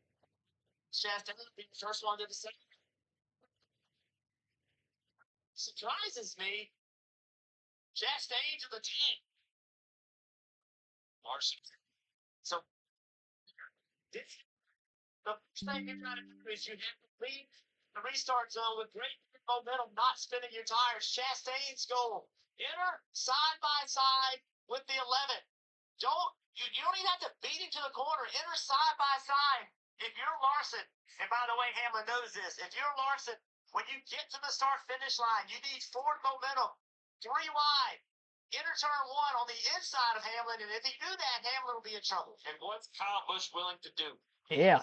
Chastain being the first one to the second. Surprises me. Chastain to the 10. Larson. So, the first thing you're trying to do is you have to leave the restart zone with great momentum, not spinning your tires. Chastain's goal. Enter side by side with the 11. You don't even have to beat him to the corner. Enter side by side. If you're Larson, and by the way, Hamlin knows this, if you're Larson, when you get to the start-finish line, you need forward momentum, 3 wide. Enter turn 1 on the inside of Hamlin, and if he do that, Hamlin will be in trouble. And what's Kyle Busch willing to do? Yeah.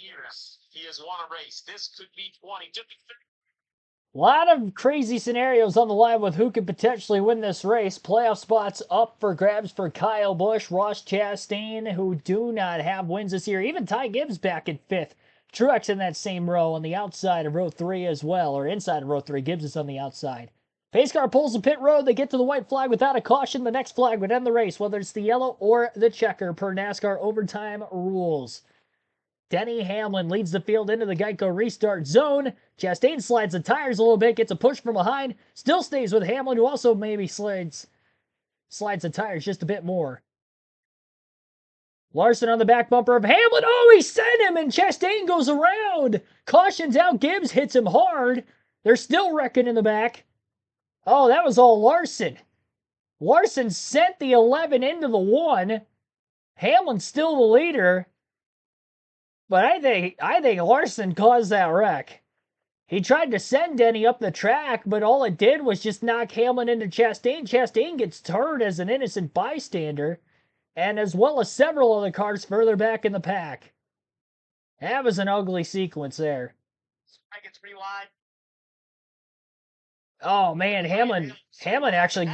Years he has won a race. This could be 20. A lot of crazy scenarios on the line with who could potentially win this race. Playoff spots up for grabs for Kyle Busch, Ross Chastain, who do not have wins this year. Even Ty Gibbs back in 5th. Truex in that same row on the outside of row 3 as well, or inside of row 3. Gibbs is on the outside. Pace car pulls the pit road. They get to the white flag without a caution. The next flag would end the race, whether it's the yellow or the checker per NASCAR overtime rules. Denny Hamlin leads the field into the Geico restart zone. Chastain slides the tires a little bit, gets a push from behind, still stays with Hamlin, who also maybe slides the tires just a bit more. Larson on the back bumper of Hamlin. Oh, he sent him, and Chastain goes around. Cautions out. Gibbs hits him hard. They're still wrecking in the back. Oh, that was all Larson. Larson sent the 11 into the 1. Hamlin's still the leader. But I think Larson caused that wreck. He tried to send Denny up the track, but all it did was just knock Hamlin into Chastain. Chastain gets turned as an innocent bystander, and as well as several other cars further back in the pack. That was an ugly sequence there. Strike it 3 wide. Oh man, Hamlin actually.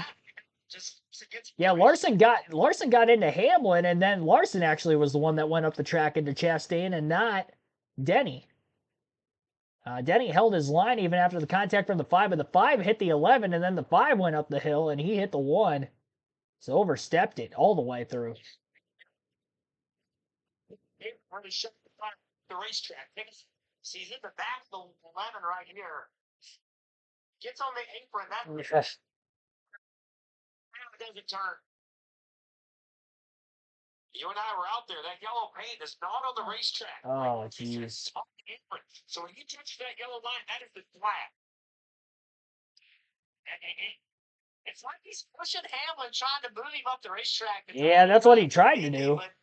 Yeah, Larson got into Hamlin, and then Larson actually was the one that went up the track into Chastain and not Denny. Denny held his line even after the contact from the 5, but the 5 hit the 11, and then the 5 went up the hill, and he hit the 1. So overstepped it all the way through. It really shut the racetrack. See, he's in the back of the 11 right here. Gets on the apron. That doesn't turn. You and I were out there. That yellow paint is not on the racetrack. Oh, jeez. So when you touch that yellow line, that is the flag. It's like he's pushing Hamlin, trying to move him up the racetrack. Yeah, that's what he tried to do. But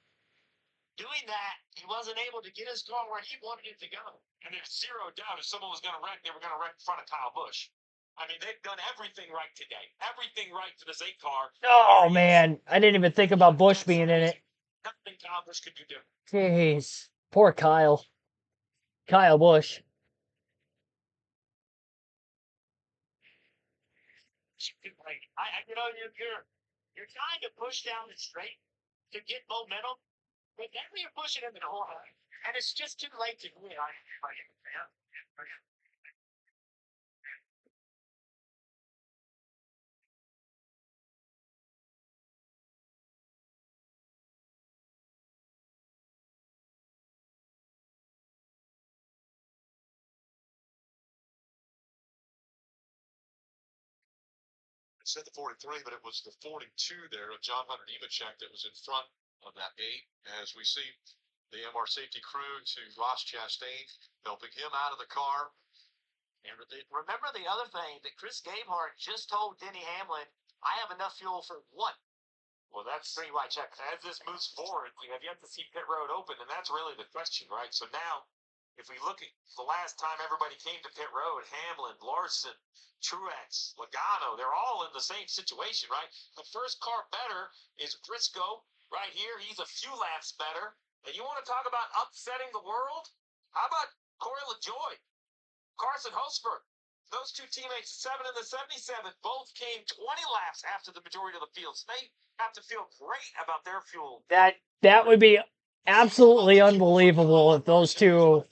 doing that, he wasn't able to get his car where he wanted it to go. And there's zero doubt if someone was going to wreck, they were going to wreck in front of Kyle Busch. I mean, they've done everything right today. Everything right to this 8 car. Oh, man. I didn't even think about Busch being in it. Nothing Kyle Busch could do different. Jeez. Poor Kyle. Kyle Busch. You're trying to push down the straight to get momentum, but then you're pushing in the corner, and it's just too late to do it. said the 43, but it was the 42 there of John Hunter Nemechek that was in front of that 8. As we see the MR safety crew to Ross Chastain helping him out of the car. And remember the other thing that Chris Gabehart just told Denny Hamlin, I have enough fuel for one. Well, that's Green white check. as this moves forward, we have yet to see pit road open, and that's really the question, right? So now, if we look at the last time everybody came to pit road, Hamlin, Larson, Truex, Logano, they're all in the same situation, right? The first car better is Briscoe right here. He's a few laps better. And you want to talk about upsetting the world? How about Corey LaJoy, Carson Hosberg? Those two teammates, the 7 and the 77, both came 20 laps after the majority of the field. So they have to feel great about their fuel. That would be absolutely unbelievable if those two.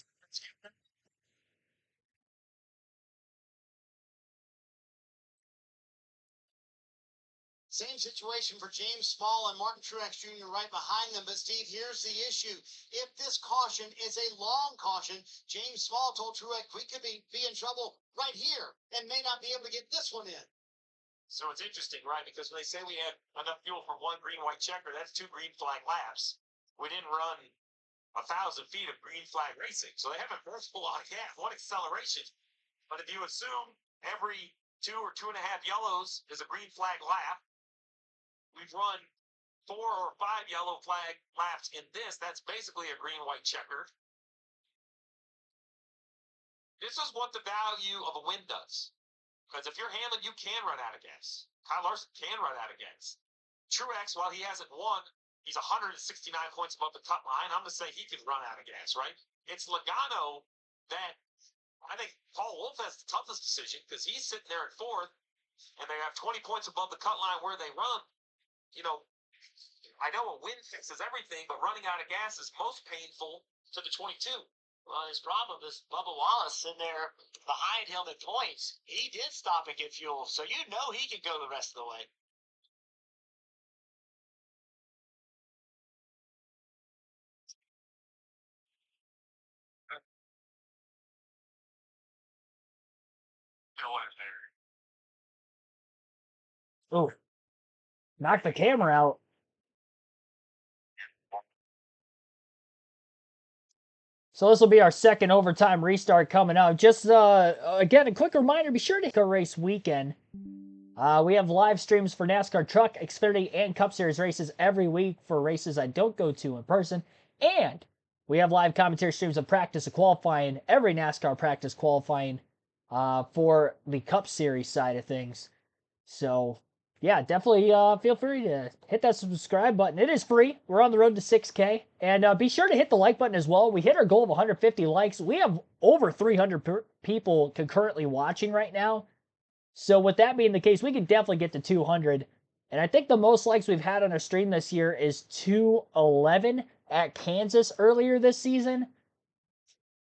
Same situation for James Small and Martin Truex Jr. right behind them. But, Steve, here's the issue. If this caution is a long caution, James Small told Truex we could be in trouble right here and may not be able to get this one in. So it's interesting, right? Because when they say we have enough fuel for one green-white checker, that's 2 green flag laps. We didn't run 1,000 feet of green flag racing. So they haven't burst a lot of gas, one acceleration. But if you assume every 2 or 2.5 yellows is a green flag lap, we've run 4 or 5 yellow flag laps in this. That's basically a green-white checker. This is what the value of a win does. Because if you're Hamlin, you can run out of gas. Kyle Larson can run out of gas. Truex, while he hasn't won, he's 169 points above the cut line. I'm going to say he could run out of gas, right? It's Logano that I think Paul Wolff has the toughest decision because he's sitting there at 4th, and they have 20 points above the cut line where they run. You know, I know a win fixes everything, but running out of gas is most painful to the 22. Well, his problem is Bubba Wallace sitting there behind him at points. He did stop and get fuel, so you know he could go the rest of the way. Oh, knock the camera out. So this will be our second overtime restart coming up. Just again, a quick reminder: be sure to race weekend. We have live streams for NASCAR Truck, Xfinity, and Cup Series races every week for races I don't go to in person, and we have live commentary streams of practice and qualifying, every NASCAR practice qualifying for the Cup Series side of things. So yeah, definitely feel free to hit that subscribe button. It is free. We're on the road to 6K. And be sure to hit the like button as well. We hit our goal of 150 likes. We have over 300 people concurrently watching right now. So with that being the case, we can definitely get to 200. And I think the most likes we've had on our stream this year is 211 at Kansas earlier this season.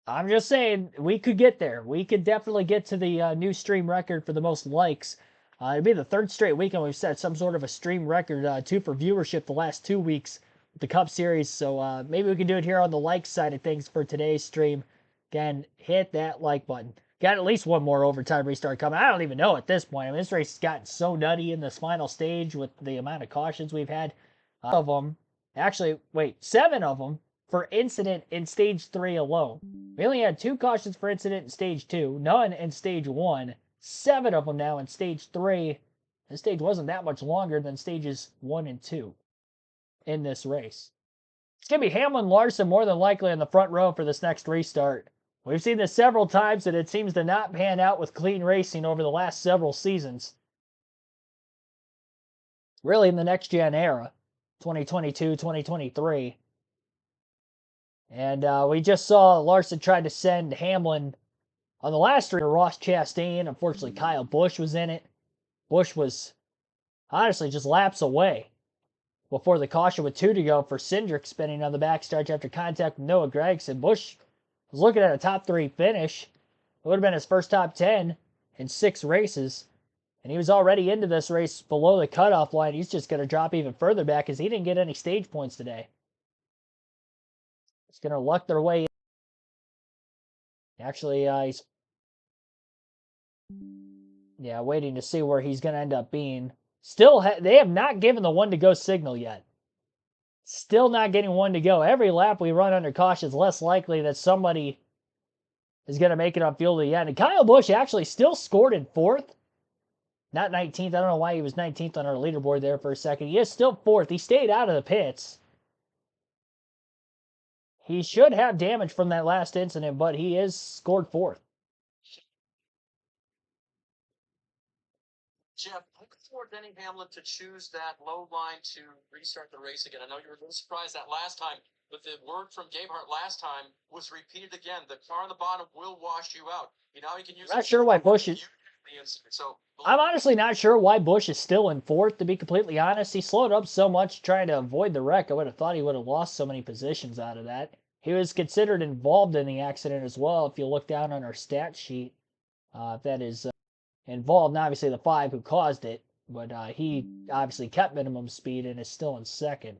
I'm just saying, we could get there. We could definitely get to the new stream record for the most likes. It'll be the 3rd straight weekend we've set some sort of a stream record, too, for viewership the last 2 weeks with the Cup Series. So maybe we can do it here on the like side of things for today's stream. Again, hit that like button. Got at least one more overtime restart coming. I don't even know at this point. I mean, this race has gotten so nutty in this final stage with the amount of cautions we've had. Of them, actually, wait, 7 of them for incident in stage 3 alone. We only had 2 cautions for incident in stage 2, none in stage 1, 7 of them now in stage 3. This stage wasn't that much longer than stages 1 and 2 in this race. It's going to be Hamlin Larson more than likely in the front row for this next restart. We've seen this several times, and it seems to not pan out with clean racing over the last several seasons. Really in the next-gen era, 2022, 2023. And we just saw Larson try to send Hamlin on the last race. Ross Chastain. Unfortunately, Kyle Busch was in it. Busch was honestly just laps away before the caution with 2 to go for Cindric spinning on the backstretch after contact with Noah Gragson. Busch was looking at a top 3 finish. It would have been his first top 10 in 6 races. And he was already into this race below the cutoff line. He's just going to drop even further back because he didn't get any stage points today. It's going to luck their way in. Actually, he's Yeah, waiting to see where he's going to end up being. Still, they have not given the 1 to go signal yet. Still not getting 1 to go. Every lap we run under caution is less likely that somebody is going to make it on field to the end. And Kyle Busch actually still scored in 4th. Not 19th. I don't know why he was 19th on our leaderboard there for a second. He is still 4th. He stayed out of the pits. He should have damage from that last incident, but he is scored 4th. Jeff, looking for Denny Hamlin to choose that low line to restart the race again. I know you were a little surprised that last time, but the word from Gabehart last time was repeated again. The car on the bottom will wash you out. You know, he can use. I'm not sure why Busch is. So I'm honestly not sure why Busch is still in 4th, to be completely honest. He slowed up so much trying to avoid the wreck. I would have thought he would have lost so many positions out of that. He was considered involved in the accident as well, if you look down on our stat sheet. That is involved, and obviously the 5 who caused it, but he obviously kept minimum speed and is still in 2nd.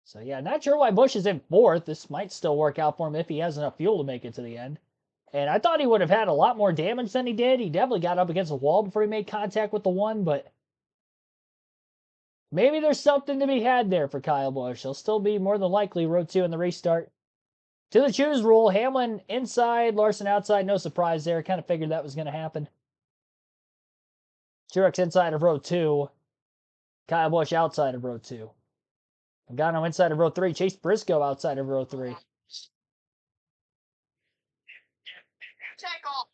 So yeah, not sure why Busch is in 4th. This might still work out for him if he has enough fuel to make it to the end. And I thought he would have had a lot more damage than he did. He definitely got up against the wall before he made contact with the 1, but maybe there's something to be had there for Kyle Busch. He'll still be more than likely row 2 in the restart. To the choose rule, Hamlin inside, Larson outside. No surprise there. Kind of figured that was going to happen. Truex inside of row 2. Kyle Busch outside of row 2. Pagano inside of row 3. Chase Briscoe outside of row 3. Take off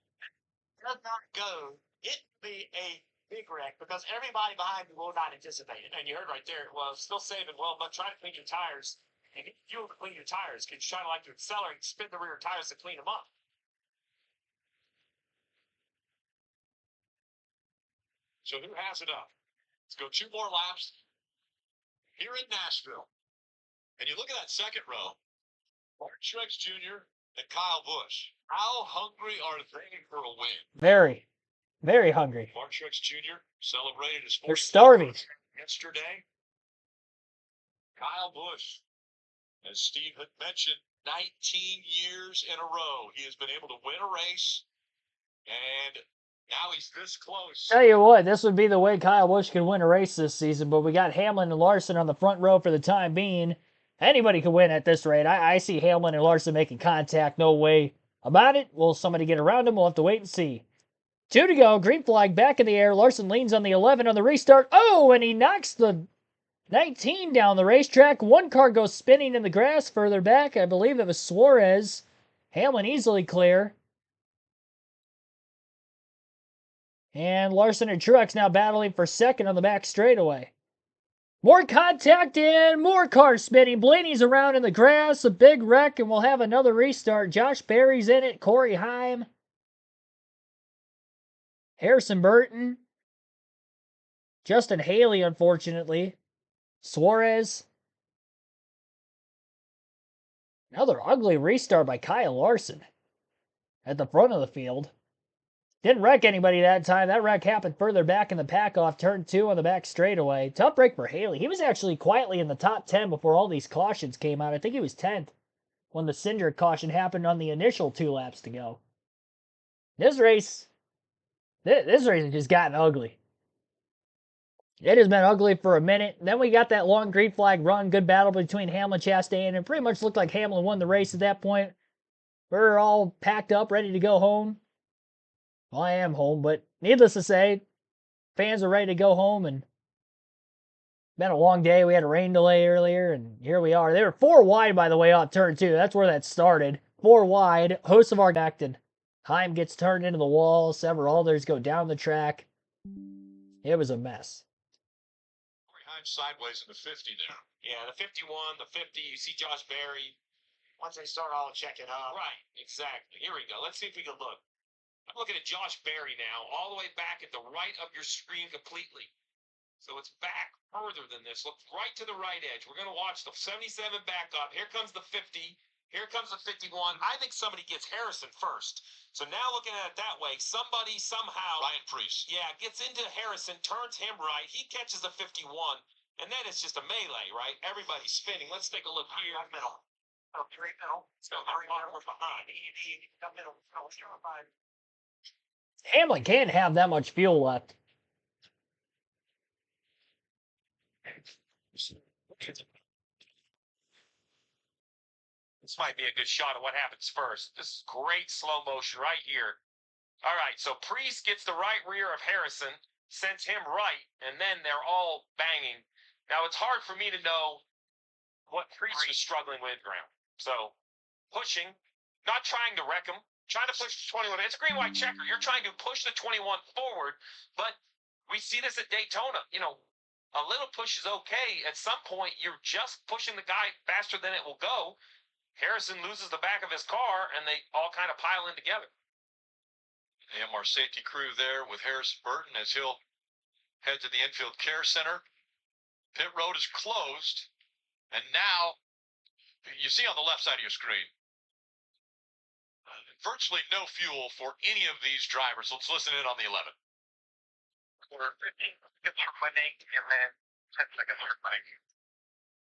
does not go. It be a big wreck because everybody behind you will not anticipate it. And you heard right there, well, still saving well, but try to clean your tires and get fuel to clean your tires. Because you're trying to like to accelerate, spin the rear tires to clean them up. So who has it up? Let's go 2 more laps here in Nashville. And you look at that second row, Mark Truex Jr. and Kyle Busch. How hungry are they for a win? Very, very hungry. Mark Truex Jr. celebrated his They're 40th starving. yesterday. Kyle Busch, as Steve had mentioned, 19 years in a row, he has been able to win a race, and now he's this close. Tell you what, this would be the way Kyle Busch could win a race this season, but we got Hamlin and Larson on the front row for the time being. Anybody could win at this rate. I see Hamlin and Larson making contact. No way about it. Will somebody get around him? We'll have to wait and see. 2 to go. Green flag back in the air. Larson leans on the 11 on the restart. Oh, and he knocks the 19 down the racetrack. 1 car goes spinning in the grass further back. I believe that was Suarez. Hamlin easily clear. And Larson and Truex now battling for 2nd on the back straightaway. More contact and more cars spinning. Blaney's around in the grass. A big wreck, and we'll have another restart. Josh Berry's in it. Corey Heim. Harrison Burton. Justin Haley, unfortunately. Suarez. Another ugly restart by Kyle Larson at the front of the field. Didn't wreck anybody that time. That wreck happened further back in the pack off turn 2 on the back straightaway. Tough break for Haley. He was actually quietly in the top 10 before all these cautions came out. I think he was 10th when the Cindric caution happened on the initial 2 laps to go. This race has just gotten ugly. It has been ugly for a minute. Then we got that long green flag run. Good battle between Hamlin, Chastain, and it pretty much looked like Hamlin won the race at that point. We're all packed up, ready to go home. Well, I am home, but needless to say, fans are ready to go home, and been a long day. We had a rain delay earlier, and here we are. They were 4 wide, by the way, off turn 2. That's where that started. 4 wide. Hosts of our acted. Heim gets turned into the wall. Several others go down the track. It was a mess. Heim sideways in the 50 there. Yeah, the 51, the 50, you see Josh Berry. Once they start all checking up. Right, exactly. Here we go. Let's see if we can look. I'm looking at Josh Berry now, all the way back at the right of your screen completely. So it's back further than this. Look right to the right edge. We're going to watch the 77 back up. Here comes the 50. Here comes the 51. I think somebody gets Harrison first. So now looking at it that way, somebody somehow... Ryan Preece. Yeah, gets into Harrison, turns him right. He catches the 51. And then it's just a melee, right? Everybody's spinning. Let's take a look here. Middle. Oh, right middle. Let's go very far behind. Middle. Hamlin can't have that much fuel left. This might be a good shot of what happens first. This is great slow motion right here. All right, so Priest gets the right rear of Harrison, sends him right, and then they're all banging. Now, it's hard for me to know what Priest was struggling with ground. So, pushing, not trying to wreck him, trying to push the 21. It's a green-white checker. You're trying to push the 21 forward, but we see this at Daytona. You know, a little push is okay. At some point, you're just pushing the guy faster than it will go. Harrison loses the back of his car, and they all kind of pile in together. And our safety crew there with Harrison Burton as he'll head to the infield care center. Pit road is closed, and now you see on the left side of your screen virtually no fuel for any of these drivers. Let's listen in on the 11. We're 15 seconds from winning, and then 10 seconds from winning.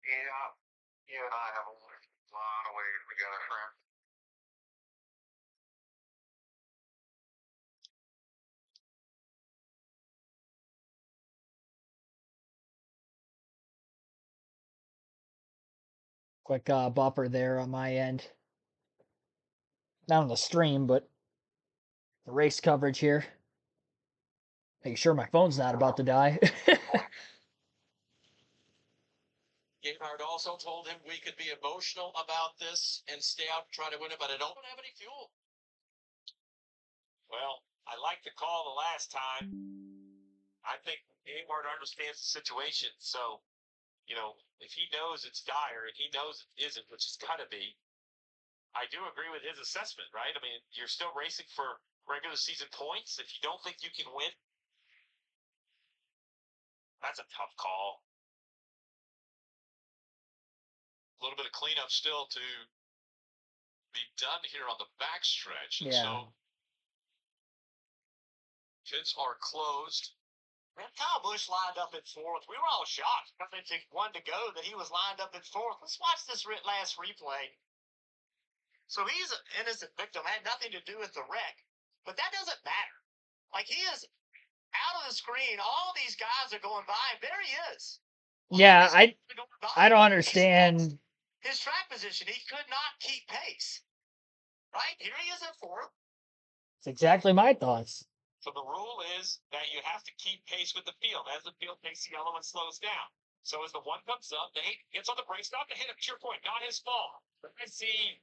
Yeah, you and I have a lot of ways together, friend. Quick buffer there on my end. Not on the stream, but the race coverage here. Make sure my phone's not about to die. Gayhard also told him we could be emotional about this and stay out and try to win it, but I don't have any fuel. Well, I like the call the last time. I think Gayhard understands the situation, so, you know, if he knows it's dire and he knows it isn't, which it's got to be, I do agree with his assessment, right? I mean, you're still racing for regular season points. If you don't think you can win, that's a tough call. A little bit of cleanup still to be done here on the backstretch. And Yeah. so pits are closed. Man, Kyle Busch lined up at fourth. We were all shocked because it took one to go that he was lined up at fourth. Let's watch this last replay. So he's an innocent victim. Had nothing to do with the wreck. But that doesn't matter. Like, he is out of the screen. All these guys are going by, and there he is. Yeah, I don't understand. His track position, he could not keep pace. Right? Here he is at fourth. It's exactly my thoughts. So the rule is that you have to keep pace with the field. As the field takes the yellow and slows down. So as the one comes up, the 8 gets on the brakes, not to hit him, to your point, not his fault. But I see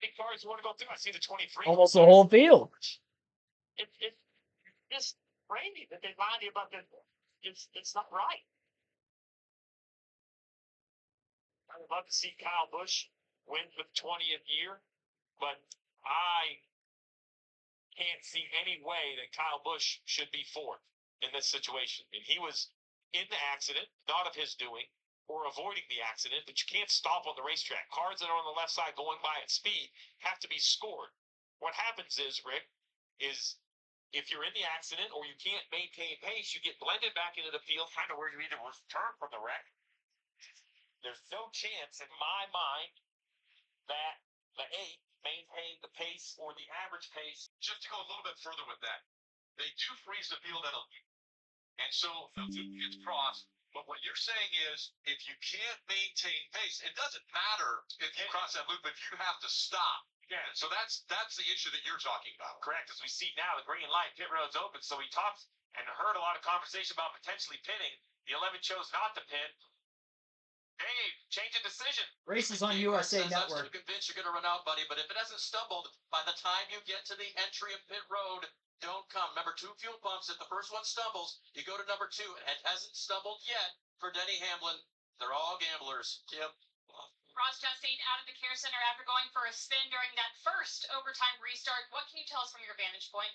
big cars want to go through. I see the 23. Almost the whole field. It's just crazy that they lied to you about this. It's not right. I would love to see Kyle Busch win for the 20th year, but I can't see any way that Kyle Busch should be fourth in this situation. And he was in the accident, not of his doing, or avoiding the accident, but you can't stop on the racetrack. Cars that are on the left side going by at speed have to be scored. What happens is, Rick, is if you're in the accident or you can't maintain pace, you get blended back into the field, kind of where you either return from the wreck. There's no chance in my mind that the 8 maintain the pace or the average pace. Just to go a little bit further with that, they do freeze the field at a loop. And so the loop gets crossed. But what you're saying is, if you can't maintain pace, it doesn't matter if you cross that loop, if you have to stop. Yeah. So that's the issue that you're talking about. Correct. As we see now, the green light, pit road's open. So we talked and heard a lot of conversation about potentially pitting. The 11 chose not to pit. Dave, change of decision. Races on Gayhard USA says, I'm Network. still convinced you're going to run out, buddy, but if it hasn't stumbled, by the time you get to the entry of pit road, don't come. Remember, 2 fuel pumps. If the first one stumbles, you go to number 2. It hasn't stumbled yet for Denny Hamlin. They're all gamblers. Yep. Ross Chastain out of the care center after going for a spin during that first overtime restart. What can you tell us from your vantage point?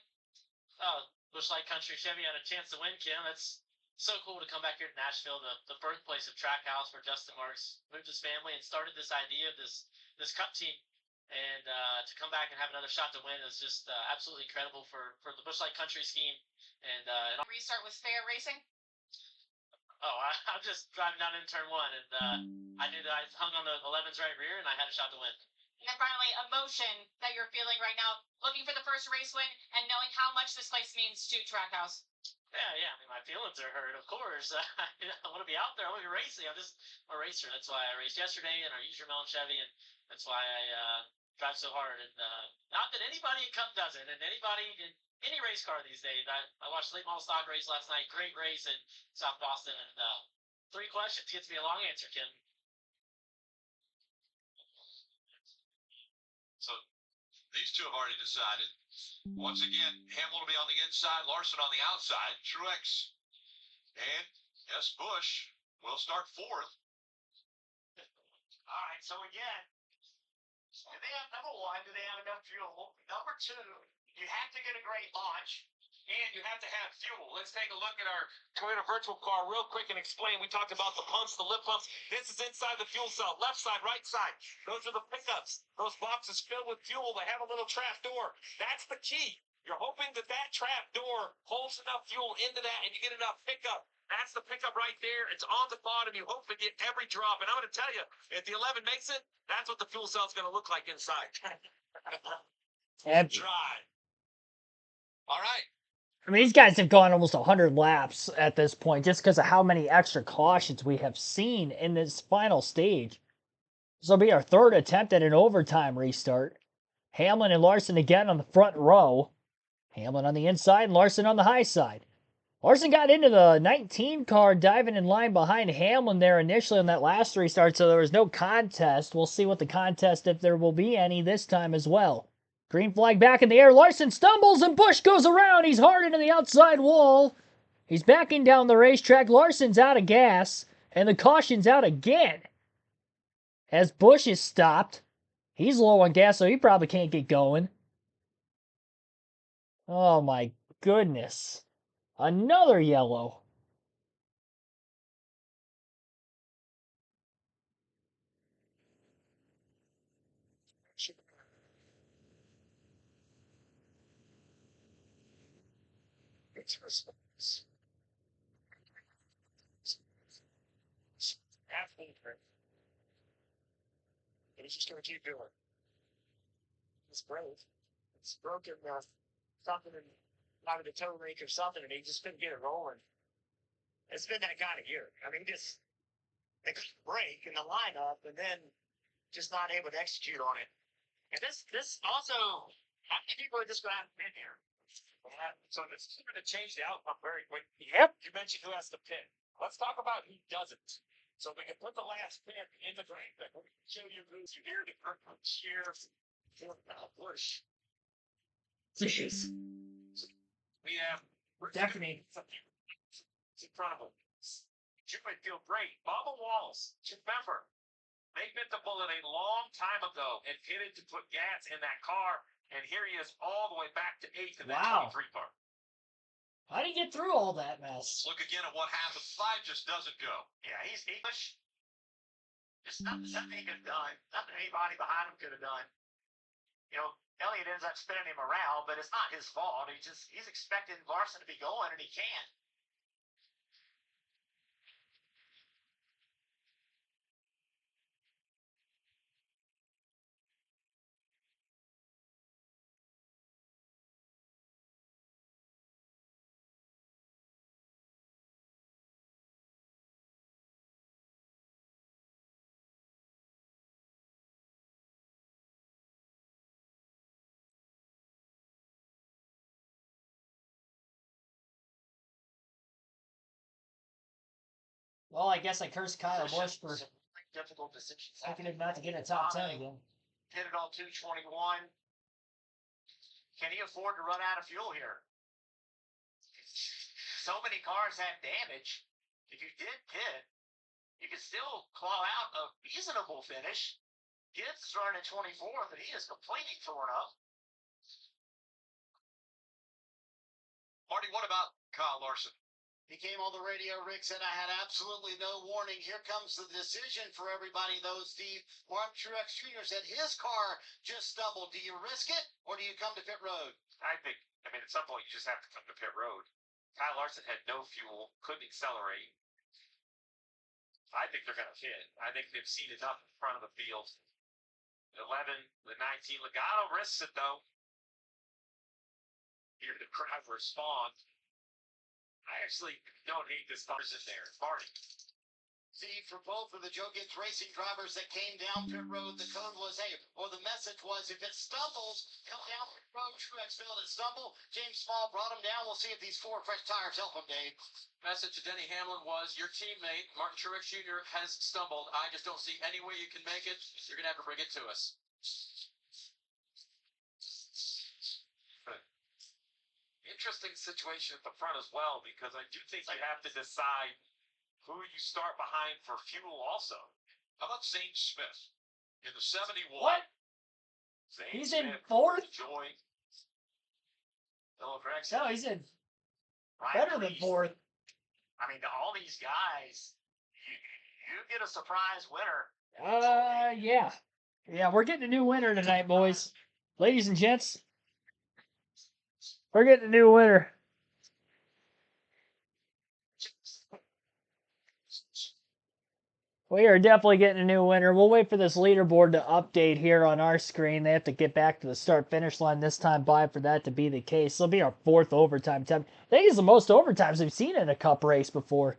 Oh, Busch Light Country Chevy had a chance to win, Kim. That's so cool to come back here to Nashville, the birthplace of Trackhouse, where Justin Marks moved his family and started this idea of this Cup team. And to come back and have another shot to win is just absolutely incredible for the Busch Light Country scheme. And Restart with fair racing? I'm just driving down in turn 1, and I knew that I hung on the 11's right rear, and I had a shot to win. And then finally, emotion that you're feeling right now, looking for the first race win and knowing how much this place means to Trackhouse. Yeah. I mean, my feelings are hurt, of course. I want to be out there. I want to be racing. I'm just a racer. That's why I raced yesterday in our User Melon Chevy, and that's why I drive so hard. And not that anybody in Cup doesn't, and anybody in any race car these days. I watched late model stock race last night. Great race in South Boston, and 3 questions gets me a long answer, Kim. So these two have already decided. Once again, Hamlin will be on the inside, Larson on the outside. Truex and S. Bush will start fourth. All right, so again, do they have, number one, do they have enough fuel? Number two, you have to get a great launch. And you have to have fuel. Let's take a look at our Toyota virtual car real quick and explain. We talked about the pumps, the lip pumps. This is inside the fuel cell. Left side, right side. Those are the pickups. Those boxes filled with fuel. They have a little trap door. That's the key. You're hoping that that trap door holds enough fuel into that and you get enough pickup. That's the pickup right there. It's on the bottom. You hope to get every drop. And I'm going to tell you, if the 11 makes it, that's what the fuel cell is going to look like inside. Empty. Dry. All right. I mean, these guys have gone almost 100 laps at this point just because of how many extra cautions we have seen in this final stage. This will be our 3rd attempt at an overtime restart. Hamlin and Larson again on the front row. Hamlin on the inside and Larson on the high side. Larson got into the 19 car, diving in line behind Hamlin there initially on that last restart, so there was no contest. We'll see what the contest, if there will be any, this time as well. Green flag back in the air. Larson stumbles and Busch goes around. He's hard into the outside wall. He's backing down the racetrack. Larson's out of gas, and the caution's out again. As Busch is stopped. He's low on gas, so he probably can't get going. Oh my goodness. Another yellow. He's just going to keep doing. It's brave. It's broken something in out of the toe link or something, and he just couldn't get it rolling. It's been that kind of year. I mean, they couldn't break in the lineup, and then just not able to execute on it. And this also, how many people are just going to have been here? So this is going to change the outcome very quickly. Yep. You mentioned who has to pit. Let's talk about who doesn't. So we can put the last pit in the graphic. We can show you who's here to cheer for Busch. Jeez. We have Definitely. in front of him. You might feel great. Bubba Wallace, remember, they bit the bullet a long time ago and pitted to put gas in that car, and here he is all the way back to 8th in that 23 car. How did he get through all that mess? Look again at what happens. 5 just doesn't go. Yeah, he's English. There's nothing he could have done. Nothing anybody behind him could have done. You know, Elliott ends up spinning him around, but it's not his fault. He's expecting Larson to be going, and he can't. Well, I guess I cursed Kyle Busch for Some difficult decisions. thinking him not to get a top 10 again. Pitted on 221. Can he afford to run out of fuel here? So many cars have damage. If you did pit, you could still claw out a reasonable finish. Gibbs starting at 24th, and he is completely torn up. Marty, what about Kyle Larson? He came on the radio, Rick said, I had absolutely no warning. Here comes the decision for everybody, though, Steve. Mark Truex Jr. said his car just stumbled. Do you risk it, or do you come to pit road? I mean, at some point, you just have to come to pit road. Kyle Larson had no fuel, couldn't accelerate. I think they're going to hit. I think they've seen enough in front of the field. 11, the 19. Logano risks it, though. Here the crowd respond. I actually don't hate this bars in there. Marty. See, for both of the Joe Gibbs Racing drivers that came down pit road, the code was, hey, or the message was, if it stumbles, come down pit road. Truex failed it stumble. James Small brought him down. We'll see if these 4 fresh tires help him, Dave. Message to Denny Hamlin was, your teammate, Martin Truex Jr., has stumbled. I just don't see any way you can make it. You're going to have to bring it to us. Interesting situation at the front as well, because I do think you have to decide who you start behind for fuel also. How about Zane Smith in the 71? What? Zane He's Smith, in 4th? Joy. Philip Rexon. No, he's in Ryan better than Reese. 4th. I mean, all these guys, you get a surprise winner. Yeah. Yeah, we're getting a new winner tonight, boys. Ladies and gents, we're getting a new winner. We are definitely getting a new winner. We'll wait for this leaderboard to update here on our screen. They have to get back to the start-finish line this time by for that to be the case. It'll be our 4th overtime time. I think it's the most overtimes we've seen in a cup race before.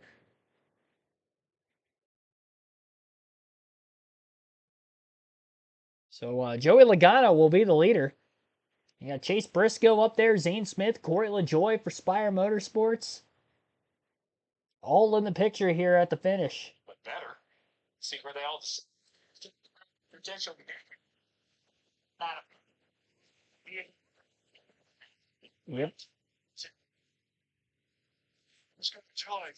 So Joey Logano will be the leader. You got Chase Briscoe up there, Zane Smith, Corey LaJoie for Spire Motorsports. All in the picture here at the finish. But better. See where they all potential. Yep. Let's go to Joy.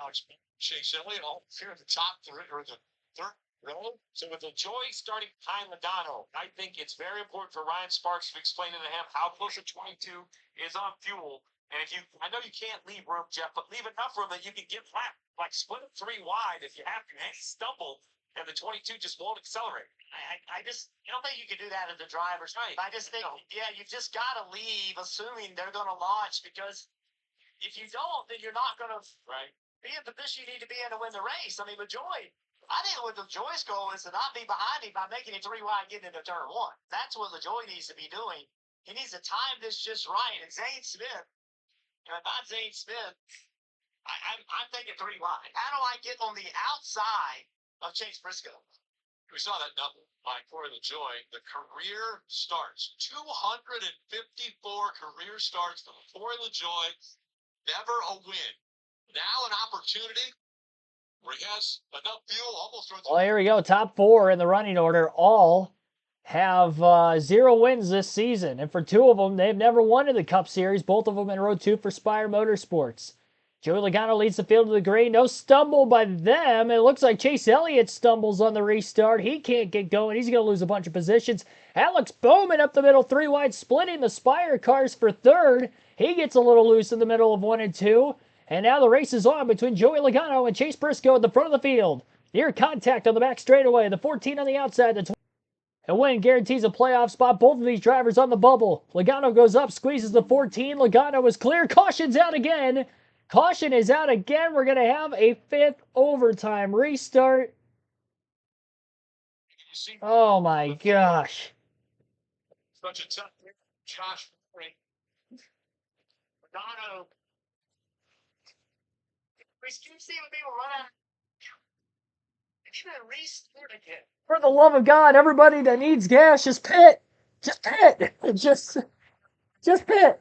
Alex Chase Elliott all here at the top 3 or the 3rd row. So with LaJoy starting behind Logano, I think it's very important for Ryan Sparks to explain to him how close a 22 is on fuel. And if I know you can't leave room, Jeff, but leave enough room that you can get flat. Like split it 3 wide if you have to. And stumble, and the 22 just won't accelerate. I don't think you can do that at the driver's Right. I just think, yeah, you've just got to leave, assuming they're going to launch, because if you don't, then you're not going to be in the position you need to be in to win the race. I mean, LaJoy, I think what LaJoy's goal is to not be behind him by making it 3 wide getting into turn 1. That's what LaJoy needs to be doing. He needs to time this just right. And Zane Smith, if I'm Zane Smith, I'm thinking 3 wide. How do I get on the outside of Chase Briscoe? We saw that number by Corey LaJoy. The career starts. 254 career starts for Corey LaJoy. Never a win. Now an opportunity where he has enough fuel, almost runs. Well, here we go. Top 4 in the running order all have 0 wins this season. And for 2 of them, they've never won in the Cup Series. Both of them in row 2 for Spire Motorsports. Joey Logano leads the field to the green. No stumble by them. It looks like Chase Elliott stumbles on the restart. He can't get going. He's going to lose a bunch of positions. Alex Bowman up the middle, 3 wide, splitting the Spire cars for 3rd. He gets a little loose in the middle of 1 and 2. And now the race is on between Joey Logano and Chase Briscoe at the front of the field. Near contact on the back straightaway. The 14 on the outside. The a win guarantees a playoff spot. Both of these drivers on the bubble. Logano goes up, squeezes the 14. Logano is clear. Caution's out again. Caution is out again. We're going to have a 5th overtime restart. Oh my gosh. Such a tough Josh. Logano. We keep seeing people run out. It's going to restart again. For the love of God, everybody that needs gas, just pit. Just pit. Just pit.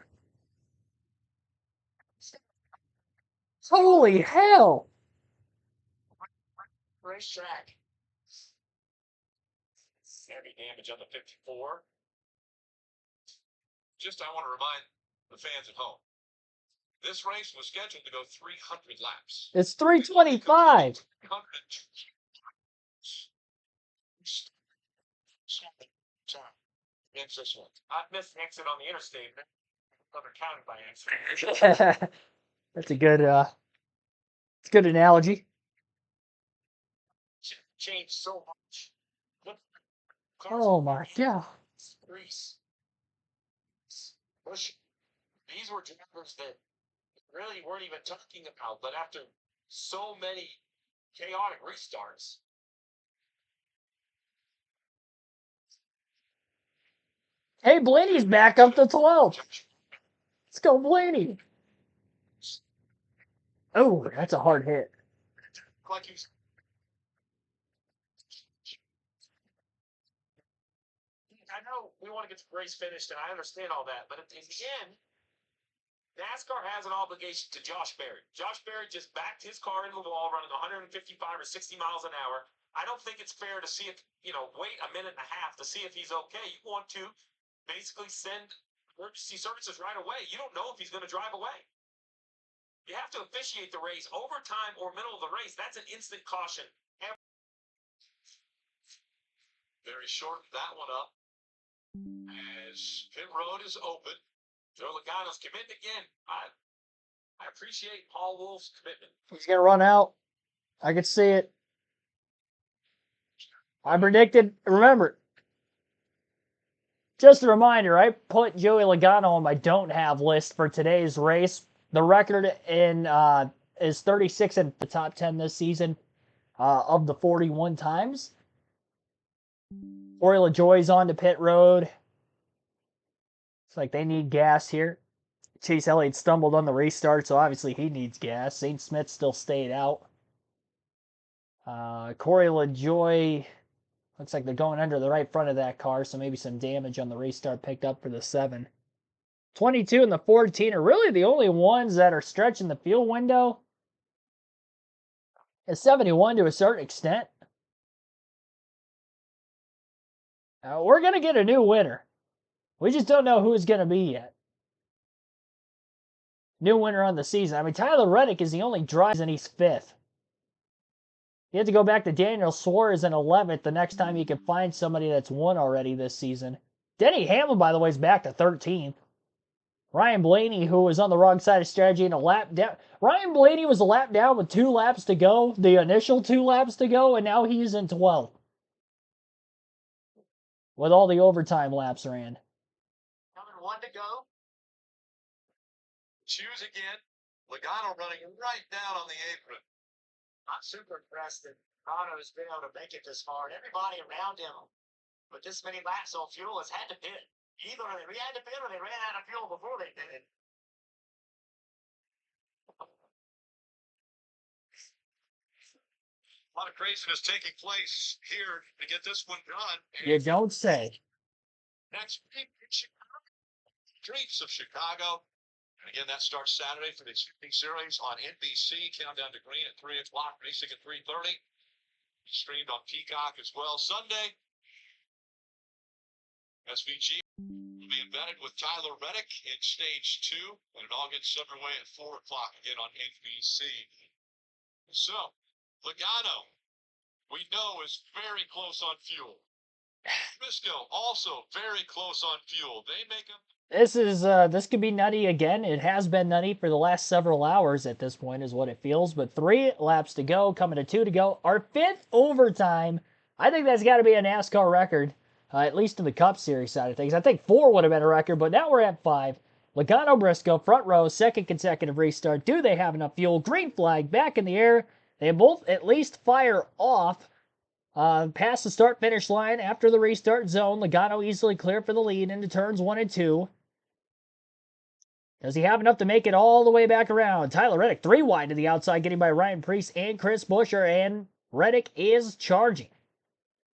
Holy hell. Racetrack. Heavy damage on the 54. Just, I want to remind the fans at home. This race was scheduled to go 300 laps. It's 325. It's this one. I missed an exit on the interstate. Another county by accident. That's a good, it's a good analogy. Changed so much. Oh my God. Grease. These were drivers that really weren't even talking about, but after so many chaotic restarts, Hey, Blaney's back up to 12. Let's go, Blaney. Oh, that's a hard hit. Like you I know we want to get the race finished, and I understand all that, but in the end, NASCAR has an obligation to Josh Berry. Josh Berry just backed his car into the wall running 155 or 60 miles an hour. I don't think it's fair to see if, wait a minute and a half to see if he's okay. You want to basically send emergency services right away. You don't know if he's going to drive away. You have to officiate the race overtime or middle of the race. That's an instant caution. Very short that one up. As pit road is open, Joe Logano's committing again. I appreciate Paul Wolf's commitment. He's going to run out. I can see it. I predicted, remember, just a reminder, I put Joey Logano on my don't have list for today's race. The record is 36 in the top 10 this season of the 41 times. Corey LaJoie's on to pit road. It's like they need gas here. Chase Elliott stumbled on the restart, so obviously he needs gas. St. Smith still stayed out. Corey LaJoie, looks like they're going under the right front of that car, so maybe some damage on the restart picked up for the 7. 22 and the 14 are really the only ones that are stretching the fuel window. And 71 to a certain extent. We're going to get a new winner. We just don't know who it's going to be yet. New winner on the season. I mean, Tyler Reddick is the only driver, and he's 5th. You have to go back to Daniel Suarez in 11th the next time you can find somebody that's won already this season. Denny Hamlin, by the way, is back to 13th. Ryan Blaney, who was on the wrong side of strategy and a lap down. Ryan Blaney was a lap down with 2 laps to go, the initial 2 laps to go, and now he's in 12th. With all the overtime laps ran. Coming 1 to go. Choose again. Logano running right down on the apron. I'm super impressed that Logano has been able to make it this far. Everybody around him with this many laps on fuel has had to pit. Either they had to pit or they ran out of fuel before they pitted. A lot of craziness taking place here to get this one done. You don't say. Next week in Chicago, Streets of Chicago. And again, that starts Saturday for the Xfinity Series on NBC. Countdown to green at 3 o'clock, racing at 3:30. Streamed on Peacock as well. Sunday, SVG will be embedded with Tyler Reddick in Stage 2. And it all gets underway at 4 o'clock again on NBC. So, Logano, we know, is very close on fuel. Briscoe also very close on fuel. They make them. This could be nutty again. It has been nutty for the last several hours at this point is what it feels. But 3 laps to go, coming to 2 to go. Our 5th overtime. I think that's got to be a NASCAR record, at least in the Cup Series side of things. I think 4 would have been a record, but now we're at 5. Logano Briscoe, front row, 2nd consecutive restart. Do they have enough fuel? Green flag back in the air. They both at least fire off. Past the start-finish line after the restart zone. Logano easily clear for the lead into turns 1 and 2. Does he have enough to make it all the way back around? Tyler Reddick 3 wide to the outside, getting by Ryan Preece and Chris Buescher, and Reddick is charging.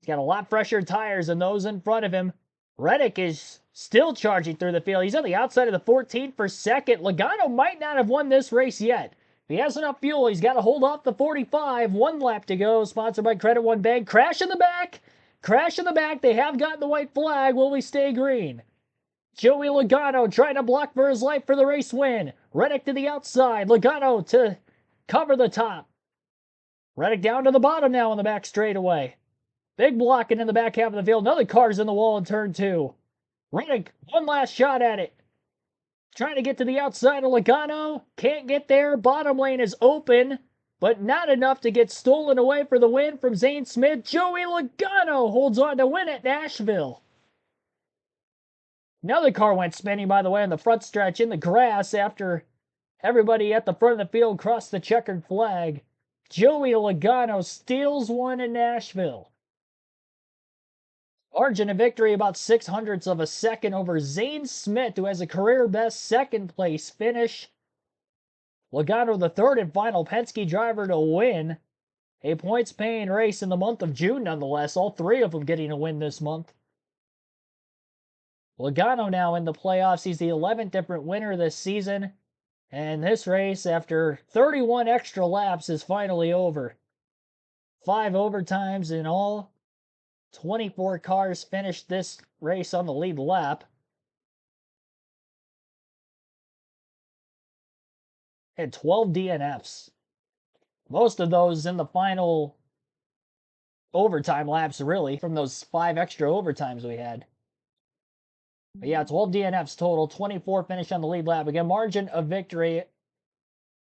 He's got a lot fresher tires than those in front of him. Reddick is still charging through the field. He's on the outside of the 14 for 2nd. Logano might not have won this race yet. If he has enough fuel, he's got to hold off the 45. 1 lap to go, sponsored by Credit One Bank. Crash in the back. Crash in the back. They have gotten the white flag. Will we stay green? Joey Logano trying to block for his life for the race win. Reddick to the outside. Logano to cover the top. Reddick down to the bottom now on the back straightaway. Big blocking in the back half of the field. Another car's in the wall in turn 2. Reddick, one last shot at it. Trying to get to the outside of Logano. Can't get there. Bottom lane is open, but not enough to get stolen away for the win from Zane Smith. Joey Logano holds on to win at Nashville. Another car went spinning, by the way, on the front stretch in the grass after everybody at the front of the field crossed the checkered flag. Joey Logano steals one in Nashville. Margin of victory about 600ths of a second over Zane Smith, who has a career best second place finish. Logano, the third and final Penske driver to win a points-paying race in the month of June, nonetheless. All three of them getting a win this month. Logano now in the playoffs. He's the 11th different winner this season. And this race, after 31 extra laps, is finally over. 5 overtimes in all. 24 cars finished this race on the lead lap. And 12 DNFs. Most of those in the final overtime laps, really, from those 5 extra overtimes we had. But yeah, 12 DNFs total, 24 finish on the lead lap. Again, margin of victory,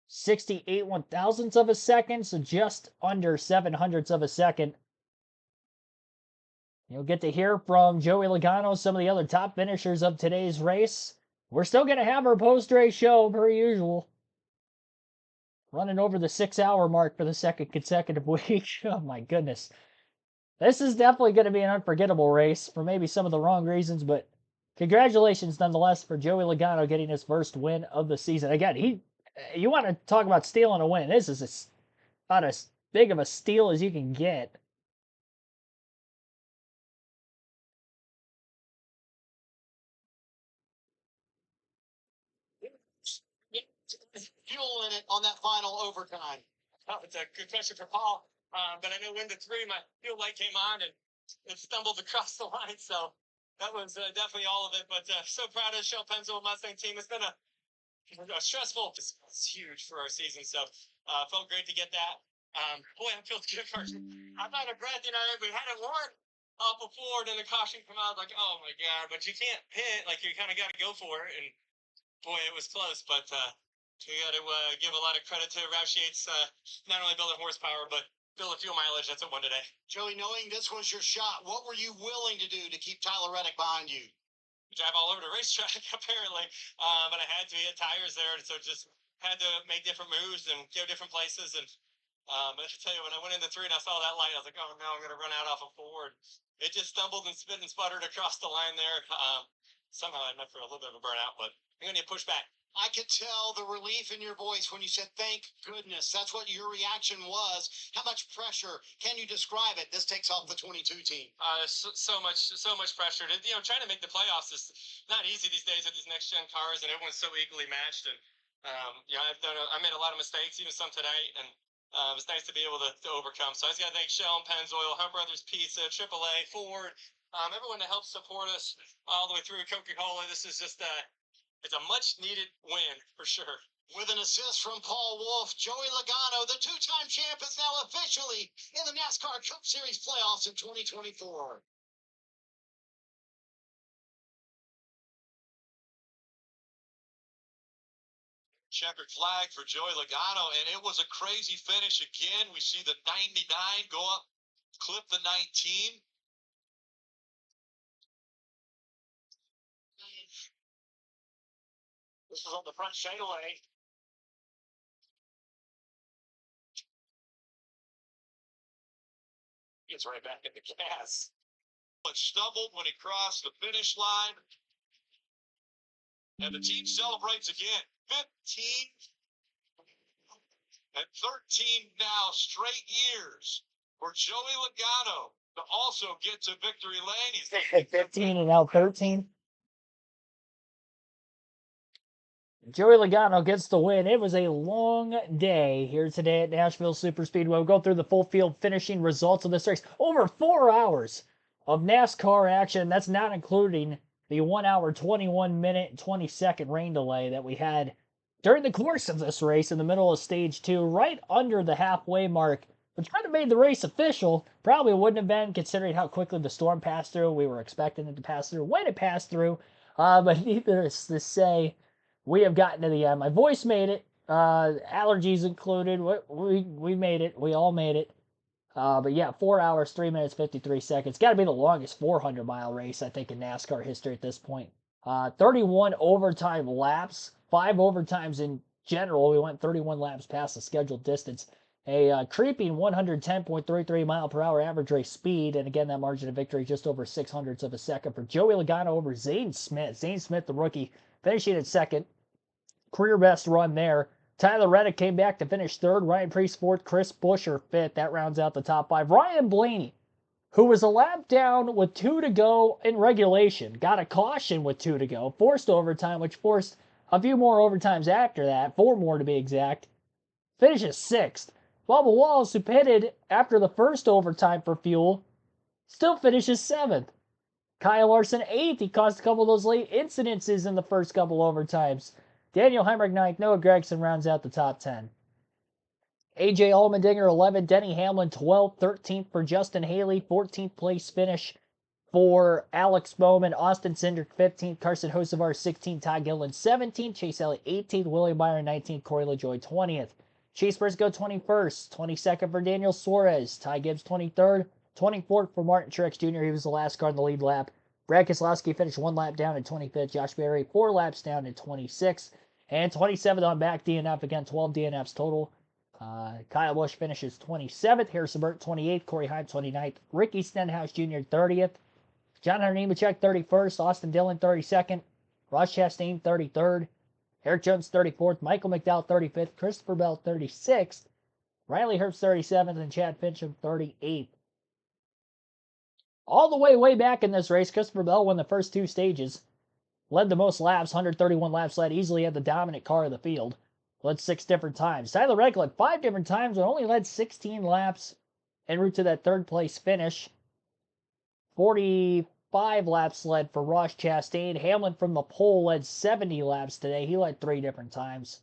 68 1,000ths of a second, so just under 700ths of a second. You'll get to hear from Joey Logano, some of the other top finishers of today's race. We're still going to have our post-race show, per usual. Running over the 6-hour mark for the second consecutive week. Oh my goodness. This is definitely going to be an unforgettable race for maybe some of the wrong reasons, but congratulations nonetheless for Joey Logano getting his first win of the season. Again, you want to talk about stealing a win. This is about as big of a steal as you can get. Fuel in it on that final overtime. Oh, it's a good question for Paul. But I know when the 3, my fuel light came on and it stumbled across the line. So that was definitely all of it. But so proud of the Shell Pennzoil Mustang team. It's been a stressful. It's huge for our season. So felt great to get that. Boy, I feel good for I'm out of breath. You know, we hadn't won before. Then the caution come out. Like, oh my God. But you can't pit. Like, you kind of got to go for it. And boy, it was close. But we got to give a lot of credit to Roush Yates, not only building horsepower, but building fuel mileage. That's what won today. Joey, knowing this was your shot, what were you willing to do to keep Tyler Reddick behind you? Drive all over the racetrack, apparently. But I had to hit tires there, so just had to make different moves and go different places. And but I tell you, when I went into 3 and I saw that light, I was like, oh no, I'm going to run out off of 4. It just stumbled and spit and sputtered across the line there. Somehow I met for a little bit of a burnout, but I'm going to push back. I could tell the relief in your voice when you said, thank goodness. That's what your reaction was. How much pressure? Can you describe it? This takes off the 22 team. So much pressure. Trying to make the playoffs is not easy these days with these next-gen cars, and everyone's so equally matched. And, I made a lot of mistakes, even some today, and it's nice to be able to overcome. So I just got to thank Shell and Pennzoil, Hunt Brothers Pizza, AAA, Ford, everyone that helps support us all the way through. Coca-Cola. This is just it's a much-needed win, for sure. With an assist from Paul Wolf, Joey Logano, the 2-time champ, is now officially in the NASCAR Cup Series playoffs in 2024. Checkered flag for Joey Logano, and it was a crazy finish again. We see the 99 go up, clip the 19. This was on the front straightaway. Gets right back at the gas. But stumbled when he crossed the finish line. And the team celebrates again. 15 and 13 now straight years for Joey Logano to also get to victory lane. He's 15 and now 13. Joey Logano gets the win. It was a long day here today at Nashville Superspeedway. We'll go through the full field finishing results of this race. Over 4 hours of NASCAR action. That's not including the 1 hour, 21 minute, 20-second rain delay that we had during the course of this race in the middle of stage 2, right under the halfway mark, which kind of made the race official. Probably wouldn't have been, considering how quickly the storm passed through. We were expecting it to pass through when it passed through. But needless to say, we have gotten to the end. My voice made it. Allergies included. We made it. We all made it. But yeah, 4 hours, 3 minutes, 53 seconds. Got to be the longest 400-mile race, I think, in NASCAR history at this point. 31 overtime laps. 5 overtimes in general. We went 31 laps past the scheduled distance. A creeping 110.33 mile per hour average race speed, and again, that margin of victory just over 600ths of a second for Joey Logano over Zane Smith. Zane Smith, the rookie, finishing at second. Career best run there. Tyler Reddick came back to finish third. Ryan Preece fourth. Chris Buescher fifth. That rounds out the top five. Ryan Blaney, who was a lap down with 2 to go in regulation, got a caution with 2 to go, forced overtime, which forced a few more overtimes after that, 4 more to be exact. Finishes sixth. Bubba Wallace, who pitted after the first overtime for fuel, still finishes seventh. Kyle Larson eighth. He caused a couple of those late incidences in the first couple overtimes. Daniel Heinrich ninth. Noah Gregson rounds out the top 10. AJ Allmendinger 11th. Denny Hamlin 12th. 13th for Justin Haley. 14th place finish for Alex Bowman. Austin Cindric 15th. Carson Hocevar 16th. Ty Gillen 17th. Chase Elliott 18th. William Byron 19th. Corey LaJoie 20th. Chase Briscoe 21st. 22nd for Daniel Suarez. Ty Gibbs 23rd. 24th for Martin Truex Jr. He was the last car in the lead lap. Brad Keselowski finished 1 lap down in 25th. Josh Berry 4 laps down in 26th. And 27th on back DNF. Again, 12 DNFs total. Kyle Busch finishes 27th. Harrison Burke 28th. Corey Heim 29th. Ricky Stenhouse Jr. 30th. John Hunter Nemechek 31st. Austin Dillon 32nd. Ross Chastain 33rd. Eric Jones 34th. Michael McDowell 35th. Christopher Bell 36th. Riley Herbst 37th. And Chad Fincham 38th. All the way back in this race, Christopher Bell won the first 2 stages. Led the most laps, 131 laps led. Easily had the dominant car of the field. Led 6 different times. Tyler Reddick led 5 different times, but only led 16 laps en route to that 3rd place finish. 45 laps led for Ross Chastain. Hamlin from the pole led 70 laps today. He led 3 different times.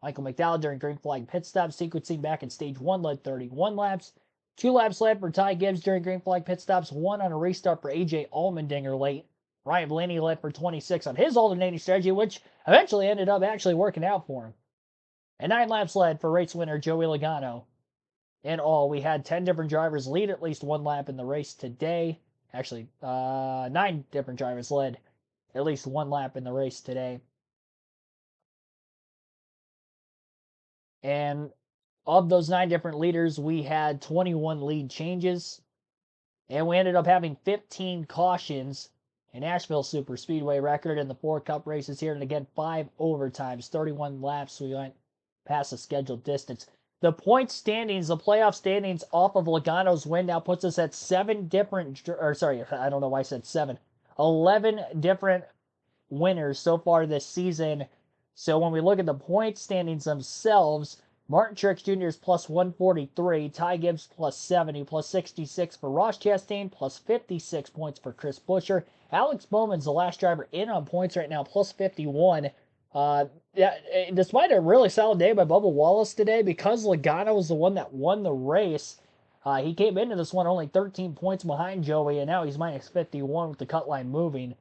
Michael McDowell during green flag pit stop sequencing back in stage 1 led 31 laps. 2 laps led for Ty Gibbs during green flag pit stops. 1 on a restart for AJ Allmendinger late. Ryan Blaney led for 26 on his alternating strategy, which eventually ended up actually working out for him. And 9 laps led for race winner Joey Logano. In all, we had 10 different drivers lead at least 1 lap in the race today. Actually, 9 different drivers led at least 1 lap in the race today. And of those 9 different leaders, we had 21 lead changes. And we ended up having 15 cautions. An Nashville Superspeedway record in the 4 Cup races here. And again, 5 overtimes, 31 laps. We went past the scheduled distance. The point standings, the playoff standings off of Logano's win now puts us at 7 different, or sorry, I don't know why I said 7. 11 different winners so far this season. So when we look at the point standings themselves, Martin Truex Jr. is plus 143, Ty Gibbs plus 70, plus 66 for Ross Chastain, plus 56 points for Chris Buescher. Alex Bowman's the last driver in on points right now, plus 51. Despite a really solid day by Bubba Wallace today, because Logano was the one that won the race, he came into this one only 13 points behind Joey, and now he's minus 51 with the cut line moving.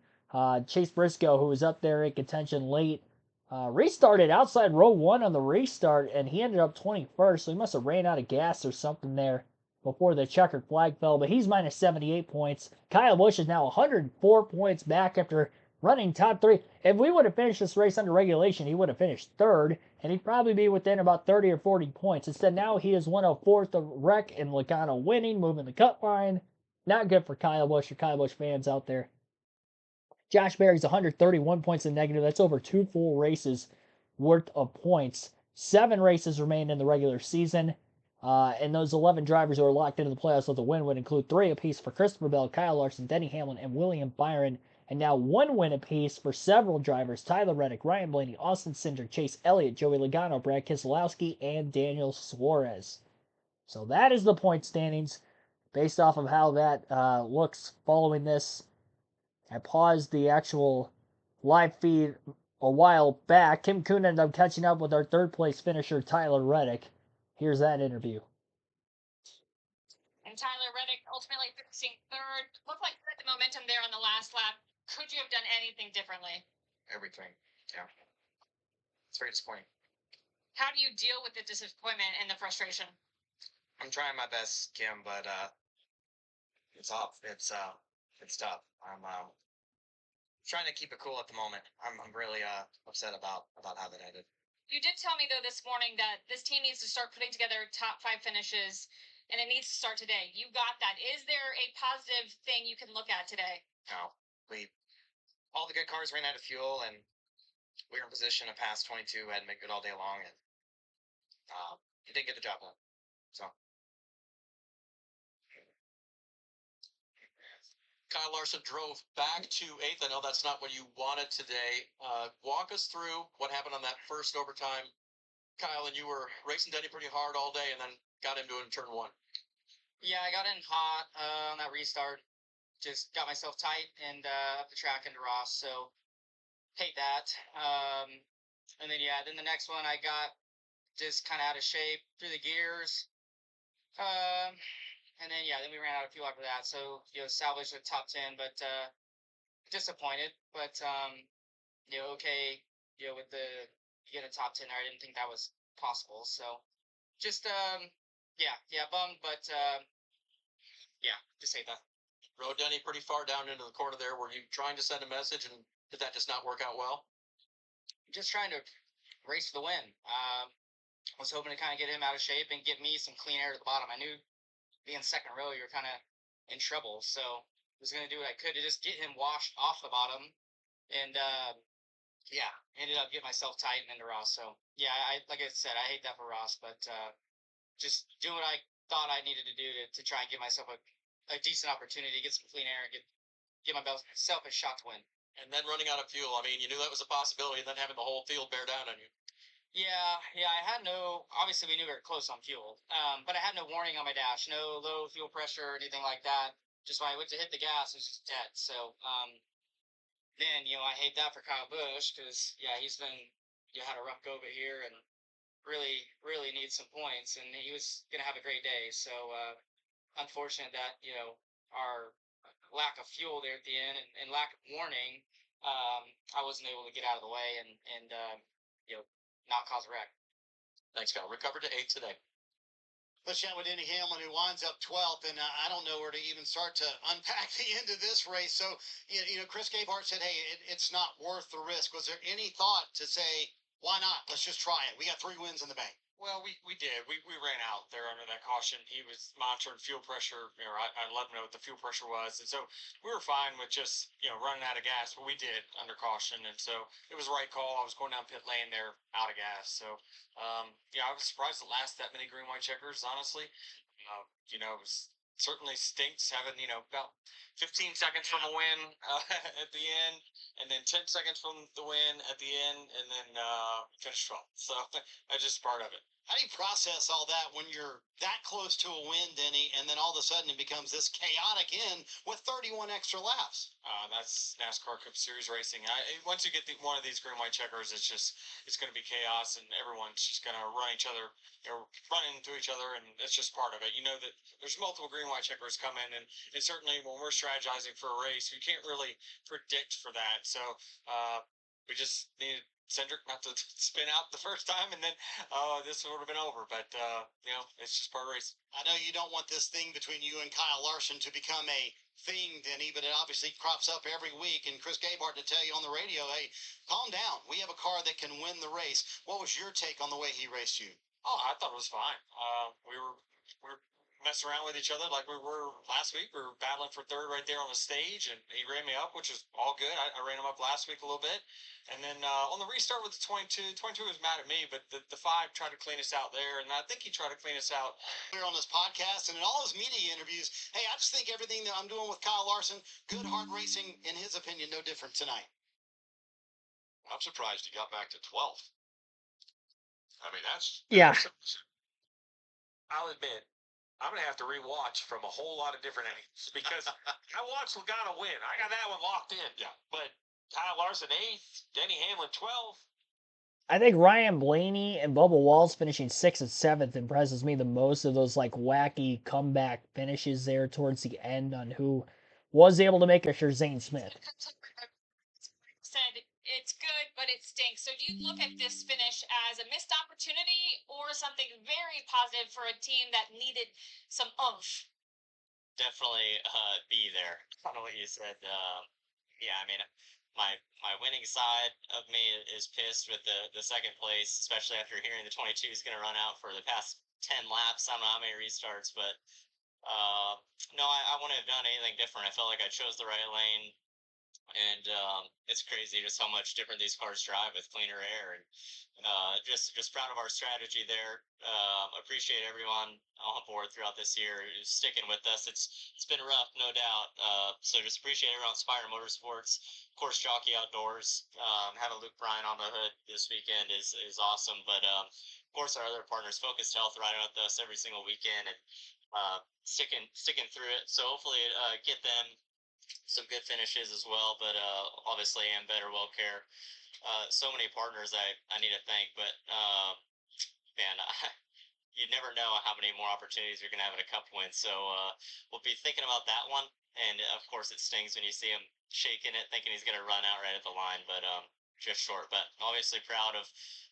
Chase Briscoe, who was up there in contention late, restarted outside row 1 on the restart, and he ended up 21st, so he must have ran out of gas or something there before the checkered flag fell, but he's minus 78 points. Kyle Busch is now 104 points back after running top 3. If we would have finished this race under regulation, he would have finished 3rd, and he'd probably be within about 30 or 40 points. Instead, now he is 104th, the wreck, and Logano winning, moving the cut line. Not good for Kyle Busch or Kyle Busch fans out there. Josh Berry's 131 points in negative. That's over 2 full races worth of points. 7 races remain in the regular season. And those 11 drivers who are locked into the playoffs with a win would include 3 apiece for Christopher Bell, Kyle Larson, Denny Hamlin, and William Byron. And now 1 win apiece for several drivers: Tyler Reddick, Ryan Blaney, Austin Cindric, Chase Elliott, Joey Logano, Brad Keselowski, and Daniel Suarez. So that is the point standings based off of how that looks following this. I paused the actual live feed a while back. Kim Kuhn ended up catching up with our 3rd place finisher, Tyler Reddick. Here's that interview. And Tyler Reddick ultimately finishing 3rd. Looked like you had the momentum there on the last lap. Could you have done anything differently? Everything. Yeah. It's very disappointing. How do you deal with the disappointment and the frustration? I'm trying my best, Kim, but it's tough. It's tough. I'm trying to keep it cool at the moment. I'm really upset about how that ended. You did tell me though this morning that this team needs to start putting together top 5 finishes, and it needs to start today. You got that. Is there a positive thing you can look at today? No, all the good cars ran out of fuel, and we were in position to pass 22. Had to make good all day long, and he didn't get the job done. So. Kyle Larson drove back to 8th. I know that's not what you wanted today. Walk us through what happened on that first overtime. Kyle, and you were racing Denny pretty hard all day and then got into it in turn 1. Yeah, I got in hot on that restart. Just got myself tight and up the track into Ross. So hate that. And then then the next one I got just kind of out of shape through the gears. And then we ran out of fuel after that. So salvaged the top 10, but disappointed. But okay. With the get a top 10 there, I didn't think that was possible. So just bummed, but just hate that. Rode Denny pretty far down into the corner there. Were you trying to send a message, and did that just not work out well? Just trying to race for the win. Was hoping to kind of get him out of shape and get me some clean air at the bottom. I knew being second row, you're kind of in trouble, so I was going to do what I could to just get him washed off the bottom. And ended up getting myself tight and into Ross. So I like I said, I hate that for Ross, but just doing what I thought I needed to do to try and give myself a decent opportunity to get some clean air and get myself a shot to win. And then running out of fuel. I mean, you knew that was a possibility, and then having the whole field bear down on you. Yeah, I had obviously we knew we were close on fuel, but I had no warning on my dash, no low fuel pressure or anything like that. Just when I went to hit the gas, it was just dead. So, then, I hate that for Kyle Busch because, he's been, had a rough go of it here and really, really needs some points, and he was going to have a great day. So, unfortunate that, our lack of fuel there at the end and lack of warning, I wasn't able to get out of the way and not cause a wreck. Thanks, Kyle. Recovered to 8th today. Let's chat with Denny Hamlin, who winds up 12th, and I don't know where to even start to unpack the end of this race. So, Chris Gabehart said, hey, it's not worth the risk. Was there any thought to say, why not? Let's just try it. We got 3 wins in the bank. Well, we did. We ran out there under that caution. He was monitoring fuel pressure. I let him know what the fuel pressure was. And so we were fine with just, running out of gas, but we did under caution. And so it was the right call. I was going down pit lane there out of gas. So, I was surprised it lasted that many green, white checkers, honestly. It was certainly stinks having, about 15 seconds from a win at the end, and then 10 seconds from the win at the end, and then finish 12th. So that's just part of it. How do you process all that when you're that close to a win, Denny, and then all of a sudden it becomes this chaotic end with 31 extra laps? That's NASCAR Cup Series racing. Once you get one of these green white checkers, it's going to be chaos, and everyone's just going to run into each other, and it's just part of it. You know that there's multiple green white checkers coming, and certainly when we're strategizing for a race, we can't really predict for that. So we just needed Cedric not to spin out the first time, and then this would have been over. But it's just part of race. I know you don't want this thing between you and Kyle Larson to become a thing, Denny, but it obviously crops up every week. And Chris Gabehart to tell you on the radio, hey, calm down. We have a car that can win the race. What was your take on the way he raced you? Oh, I thought it was fine. We were messing around with each other like we were last week. We were battling for third right there on the stage, and he ran me up, which was all good. I ran him up last week a little bit. And then on the restart with the 22 was mad at me, but the 5 tried to clean us out there, and I think he tried to clean us out here on this podcast and in all his media interviews. Hey, I just think everything that I'm doing with Kyle Larson, good, hard racing, in his opinion, no different tonight. I'm surprised he got back to 12th. I mean, that's Yeah. I'll admit, I'm going to have to rewatch from a whole lot of different angles because I watched Logano win. I got that one locked in. Yeah. But Kyle Larson 8th, Denny Hamlin 12th. I think Ryan Blaney and Bubba Wallace finishing 6th and 7th impresses me the most of those like wacky comeback finishes there towards the end on who was able to make it for Zane Smith. Said it's good, but it stinks. So do you look at this finish as a missed opportunity or something very positive for a team that needed some oomph? Definitely be there. I don't know what you said. I mean, my winning side of me is pissed with the second place, especially after hearing the 22 is going to run out for the past 10 laps. I don't know how many restarts, but no, I wouldn't have done anything different. I felt like I chose the right lane, and it's crazy just how much different these cars drive with cleaner air, and just proud of our strategy there. Appreciate everyone on board throughout this year who's sticking with us. It's been rough, no doubt. So just appreciate everyone at Spire Motorsports, of course, Jockey Outdoors. Having Luke Bryan on the hood this weekend is awesome, but of course our other partners, Focused Health, riding with us every single weekend and sticking through it. So hopefully get them some good finishes as well, but obviously Better Well Care. So many partners I need to thank, but man, you never know how many more opportunities you're going to have in a cup win. So we'll be thinking about that one, and of course it stings when you see him shaking it, thinking he's going to run out right at the line, but just short. But obviously proud of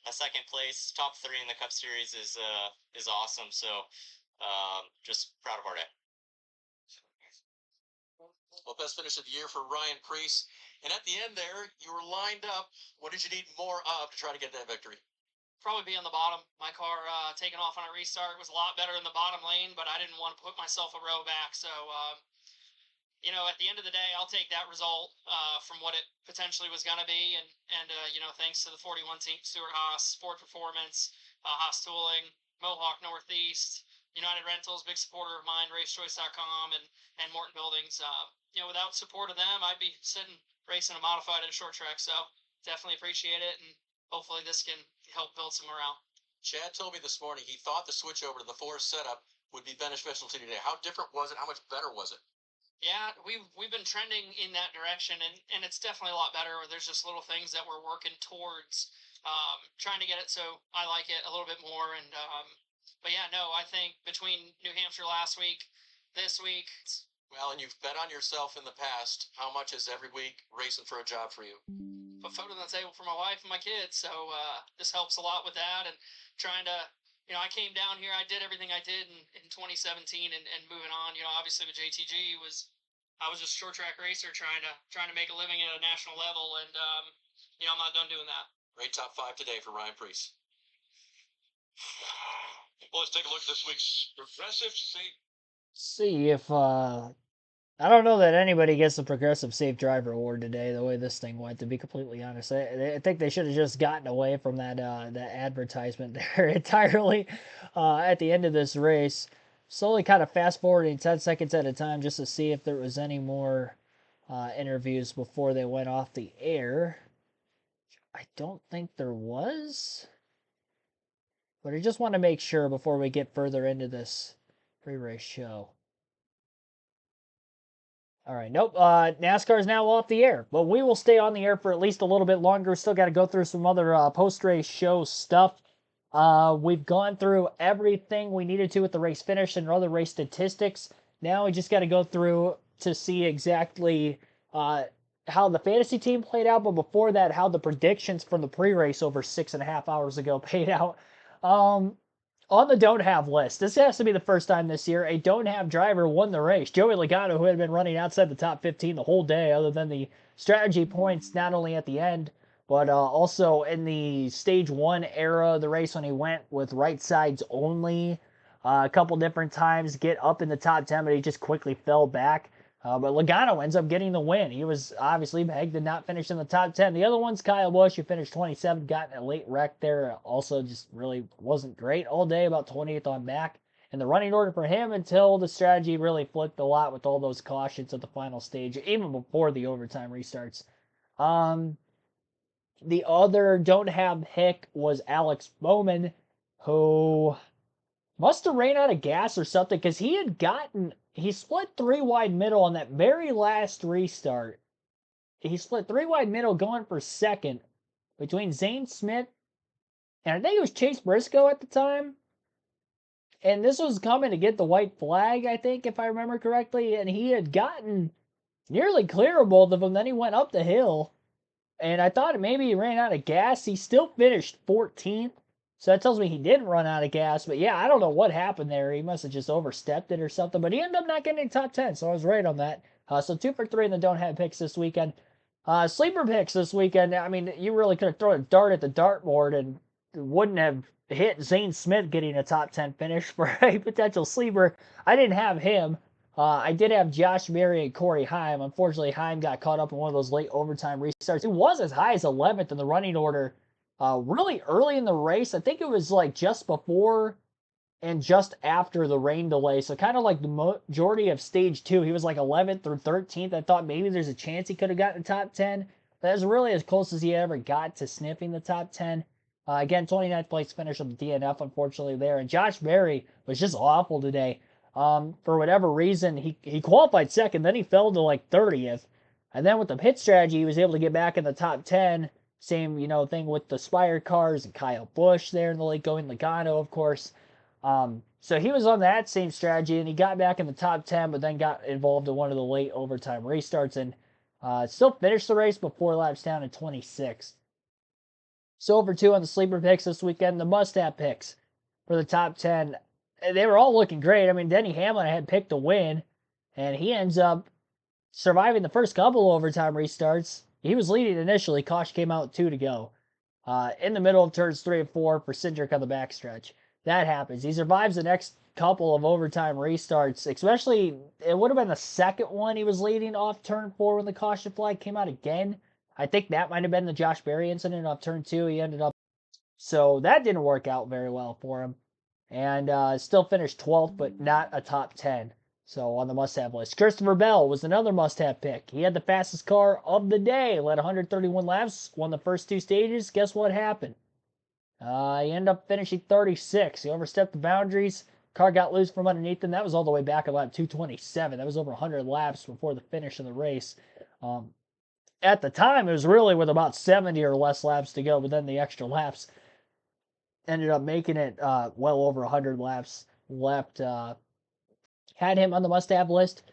a second place. Top 3 in the Cup Series is awesome. So just proud of our day. Well, best finish of the year for Ryan Preece. And at the end there, you were lined up. What did you need more of to try to get that victory? Probably be on the bottom. My car taking off on a restart was a lot better in the bottom lane, but I didn't want to put myself a row back. So, you know, at the end of the day, I'll take that result from what it potentially was going to be. And you know, thanks to the 41 team, Stuart Haas, Ford Performance, Haas Tooling, Mohawk Northeast, United Rentals, big supporter of mine, RaceChoice.com, and Morton Buildings. You know, without support of them, I'd be sitting racing a modified at a short track. So definitely appreciate it, and hopefully this can help build some morale. Chad told me this morning he thought the switch over to the Forest setup would be beneficial to you today. How different was it? How much better was it? Yeah, we've been trending in that direction, and it's definitely a lot better. There's just little things that we're working towards, trying to get it so I like it a little bit more. And but yeah, no, I think between New Hampshire last week, this week. Well, and you've bet on yourself in the past. How much is every week racing for a job for you? Put food on the table for my wife and my kids. So this helps a lot with that, and trying to, you know, I came down here, I did everything I did in 2017 and moving on, you know, obviously with JTG I was just a short track racer trying to make a living at a national level, and you know, I'm not done doing that. Great top 5 today for Ryan Preece. Well, let's take a look at this week's Progressive Safe. See if I don't know that anybody gets the Progressive Safe Driver Award today, the way this thing went, to be completely honest. I think they should have just gotten away from that advertisement there entirely at the end of this race. Slowly kind of fast forwarding 10 seconds at a time just to see if there was any more interviews before they went off the air. I don't think there was. But I just want to make sure before we get further into this pre-race show. All right, nope. NASCAR is now off the air, but we will stay on the air for at least a little bit longer. Still got to go through some other post-race show stuff. We've gone through everything we needed to with the race finish and other race statistics. Now we just got to go through to see exactly how the fantasy team played out, but before that, how the predictions from the pre-race over 6.5 hours ago played out. On the don't have list, this has to be the first time this year a don't have driver won the race. Joey Logano, who had been running outside the top 15 the whole day, other than the strategy points, not only at the end, but also in the stage 1 era of the race when he went with right sides only a couple different times, get up in the top 10, but he just quickly fell back. But Logano ends up getting the win. He was obviously begged to not finish in the top 10. The other one's Kyle Busch, who finished 27, got in a late wreck there. Also just really wasn't great all day, about 20th on back. And the running order for him until the strategy really flipped a lot with all those cautions at the final stage, even before the overtime restarts. The other don't have pick was Alex Bowman, who must have ran out of gas or something, because he split 3 wide middle on that very last restart. He split 3 wide middle going for second between Zane Smith and I think it was Chase Briscoe at the time. And this was coming to get the white flag, I think, if I remember correctly. And he had gotten nearly clear of both of them. Then he went up the hill. And I thought maybe he ran out of gas. He still finished 14th. So that tells me he didn't run out of gas. But yeah, I don't know what happened there. He must have just overstepped it or something. But he ended up not getting in top 10. So I was right on that. So 2 for 3 in the don't have picks this weekend. Sleeper picks this weekend. I mean, you really could have thrown a dart at the dartboard and wouldn't have hit Zane Smith getting a top 10 finish for a potential sleeper. I didn't have him. I did have Josh Berry and Corey Heim. Unfortunately, Heim got caught up in one of those late overtime restarts. He was as high as 11th in the running order really early in the race. I think it was like just before and just after the rain delay. So kind of like the majority of stage 2. He was like 11th or 13th. I thought maybe there's a chance he could have gotten the top 10. That was really as close as he ever got to sniffing the top 10. Again, 29th place finish on the DNF, unfortunately, there. And Josh Berry was just awful today. For whatever reason, he qualified second, then he fell to like 30th. And then with the pit strategy, he was able to get back in the top 10. Same, thing with the Spire cars and Kyle Busch there in the late going, Logano, of course. So he was on that same strategy, and he got back in the top 10, but then got involved in one of the late overtime restarts, and still finished the race, but 4 laps down in 26. So over 2 on the sleeper picks this weekend. The must-have picks for the top 10, they were all looking great. I mean, Denny Hamlin had picked to win, and he ends up surviving the first couple overtime restarts. He was leading initially. Caution came out 2 to go. In the middle of turns 3 and 4 for Cindric on the backstretch. That happens. He survives the next couple of overtime restarts, especially it would have been the second one he was leading off turn 4 when the caution flag came out again. I think that might have been the Josh Berry incident off turn 2. He ended up, so that didn't work out very well for him, and still finished 12th, but not a top 10. So on the must-have list, Christopher Bell was another must-have pick. He had the fastest car of the day, led 131 laps, won the first 2 stages. Guess what happened? He ended up finishing 36. He overstepped the boundaries. Car got loose from underneath him. That was all the way back at lap 227. That was over 100 laps before the finish of the race. At the time, it was really with about 70 or less laps to go, but then the extra laps ended up making it well over 100 laps left. Had him on the must-have list.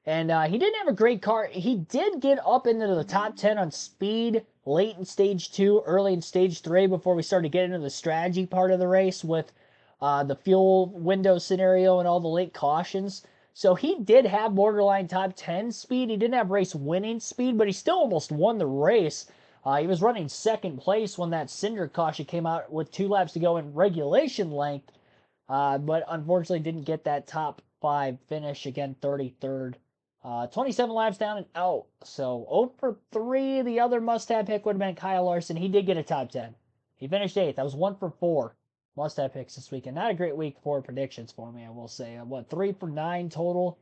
And he didn't have a great car. He did get up into the top 10 on speed late in stage 2, early in stage 3 before we started getting into the strategy part of the race with the fuel window scenario and all the late cautions. So he did have borderline top 10 speed. He didn't have race winning speed, but he still almost won the race. He was running second place when that Cinder caution came out with 2 laps to go in regulation length, but unfortunately didn't get that top 5 finish. Again, 33rd. 27 laps down and out. So 0 for 3. The other must-have pick would have been Kyle Larson. He did get a top 10. He finished 8th. That was 1 for 4 must-have picks this weekend. Not a great week for predictions for me, I will say. 3 for 9 total?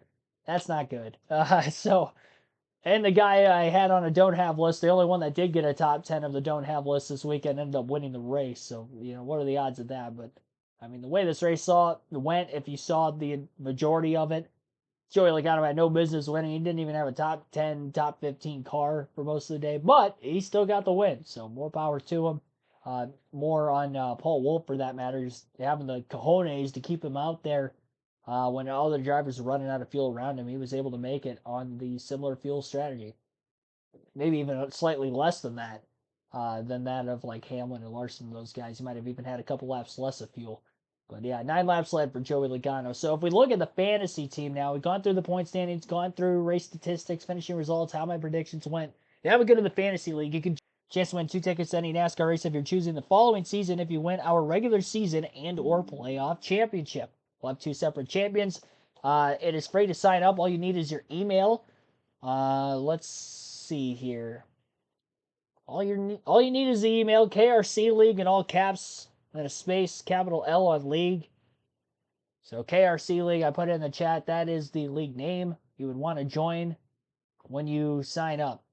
That's not good. And the guy I had on a don't-have list, the only one that did get a top 10 of the don't-have list this weekend, ended up winning the race. So, what are the odds of that? But, I mean, the way this race went, if you saw the majority of it, Joey Logano had no business winning. He didn't even have a top 10, top 15 car for most of the day, but he still got the win. So more power to him. More on Paul Wolf for that matter, just having the cojones to keep him out there when all the drivers were running out of fuel around him. He was able to make it on the similar fuel strategy. Maybe even slightly less than that of like Hamlin and Larson and those guys. He might have even had a couple laps less of fuel. But yeah, 9 laps led for Joey Logano. So if we look at the fantasy team now, we've gone through the point standings, gone through race statistics, finishing results, how my predictions went. If you have a good in the fantasy league, you can chance to win 2 tickets to any NASCAR race if you're choosing the following season if you win our regular season and or playoff championship. We'll have 2 separate champions. It is free to sign up. All you need is your email. Let's see here. All you need is the email, KRC League in all caps, and a space, capital L on League. So KRC League, I put it in the chat. That is the league name you would want to join when you sign up.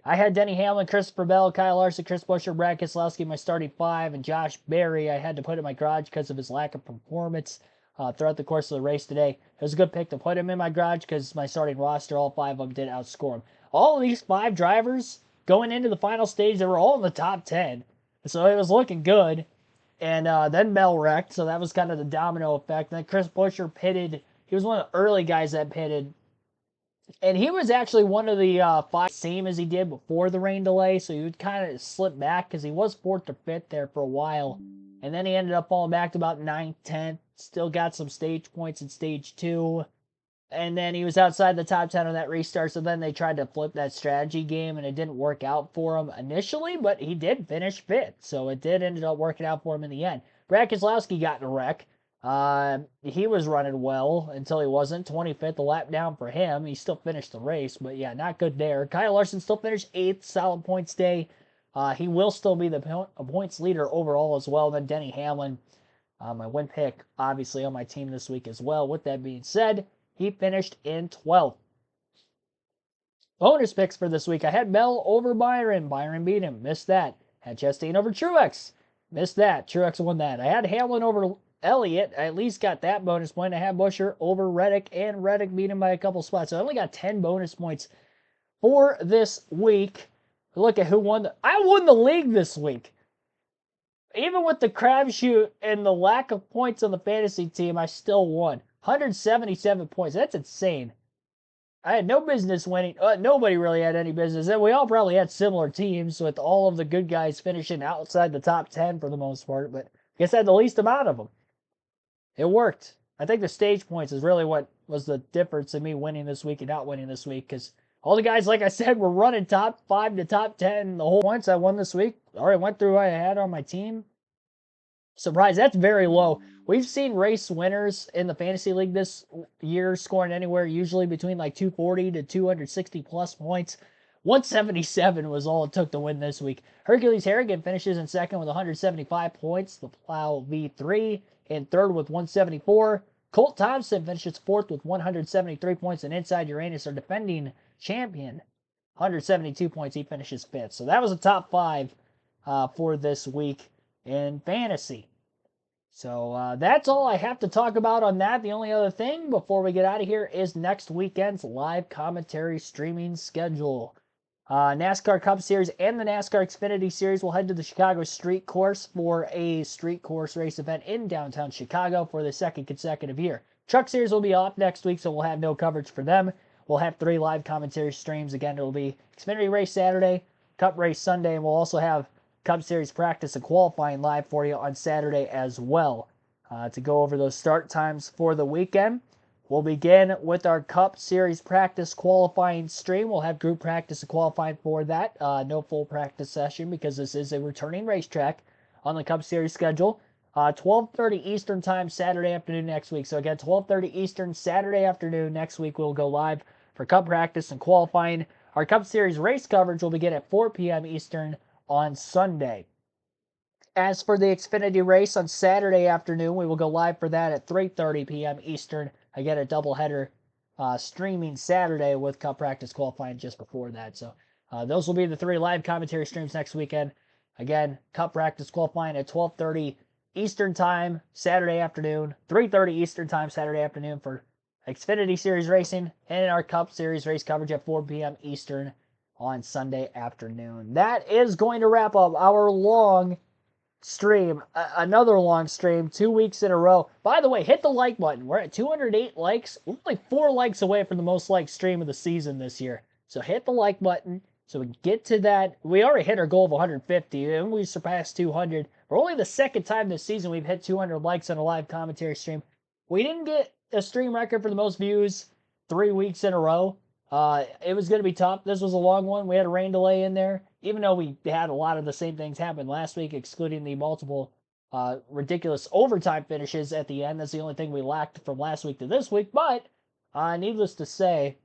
I had Denny Hamlin, Christopher Bell, Kyle Larson, Chris Buescher, Brad Keselowski, my starting 5, and Josh Berry I had to put in my garage because of his lack of performance throughout the course of the race today. It was a good pick to put him in my garage because my starting roster, all 5 of them did outscore him. All of these 5 drivers going into the final stage, they were all in the top 10. So it was looking good. And then Bell wrecked, so that was kind of the domino effect. And then Chris Buescher pitted. He was one of the early guys that pitted. And he was actually one of the 5, same as he did before the rain delay. So he would kind of slip back because he was 4th or 5th there for a while. And then he ended up falling back to about 9th, 10th. Still got some stage points in stage 2. and then he was outside the top 10 on that restart, so then they tried to flip that strategy game, and it didn't work out for him initially, but he did finish 5th, so it did end up working out for him in the end. Brad Keselowski got in a wreck. He was running well until he wasn't. 25th, a lap down for him. He still finished the race, but yeah, not good there. Kyle Larson still finished 8th, solid points day. He will still be the points leader overall as well. Then Denny Hamlin, my win pick, obviously on my team this week as well. With that being said, he finished in 12th. Bonus picks for this week. I had Mel over Byron. Byron beat him. Missed that. Had Chastain over Truex. Missed that. Truex won that. I had Hamlin over Elliott. I at least got that bonus point. I had Buescher over Reddick, and Reddick beat him by a couple spots. So I only got 10 bonus points for this week. Look at who won. I won the league this week. Even with the crapshoot and the lack of points on the fantasy team, I still won. 177 points. That's insane. I had no business winning. Nobody really had any business. And we all probably had similar teams with all of the good guys finishing outside the top 10 for the most part. But I guess I had the least amount of them. It worked. I think the stage points is really what was the difference in me winning this week and not winning this week. Because all the guys, like I said, were running top 5 to top 10. The whole points I won this week already went through what I had on my team. Surprise, that's very low. We've seen race winners in the fantasy league this year scoring anywhere usually between like 240 to 260 plus points. 177 was all it took to win this week. Hercules Harrigan finishes in second with 175 points. The Plow V3 in third with 174. Colt Thompson finishes fourth with 173 points. And Inside Uranus, our defending champion, 172 points. He finishes fifth. So that was the top 5 for this week in fantasy. So that's all I have to talk about on that. The only other thing before we get out of here is next weekend's live commentary streaming schedule. NASCAR Cup Series and the NASCAR Xfinity Series will head to the Chicago Street Course for a street course race event in downtown Chicago for the second consecutive year. Truck Series will be off next week, so we'll have no coverage for them. We'll have 3 live commentary streams. Again, it'll be Xfinity race Saturday, Cup race Sunday, and we'll also have Cup Series practice and qualifying live for you on Saturday as well. To go over those start times for the weekend, we'll begin with our Cup Series practice qualifying stream. We'll have group practice and qualifying for that. No full practice session because this is a returning racetrack on the Cup Series schedule. 12:30 Eastern time Saturday afternoon next week. So again, 12:30 Eastern Saturday afternoon next week we'll go live for Cup practice and qualifying. Our Cup Series race coverage will begin at 4 p.m. Eastern on Sunday. As for the Xfinity race on Saturday afternoon, we will go live for that at 3:30 p.m. Eastern. Again, a doubleheader streaming Saturday with Cup practice qualifying just before that. So those will be the 3 live commentary streams next weekend. Again, Cup practice qualifying at 12:30 Eastern time Saturday afternoon, 3:30 Eastern time Saturday afternoon for Xfinity Series racing, and our Cup Series race coverage at 4 p.m. Eastern on Sunday afternoon. That is going to wrap up our long stream. Another long stream, 2 weeks in a row. By the way, hit the like button. We're at 208 likes. We're only 4 likes away from the most liked stream of the season this year. So hit the like button so we get to that. We already hit our goal of 150, and we surpassed 200. For only the second time this season we've hit 200 likes on a live commentary stream. We didn't get a stream record for the most views 3 weeks in a row. It was going to be tough. This was a long one. We had a rain delay in there, even though we had a lot of the same things happen last week, excluding the multiple ridiculous overtime finishes at the end. That's the only thing we lacked from last week to this week. But needless to say,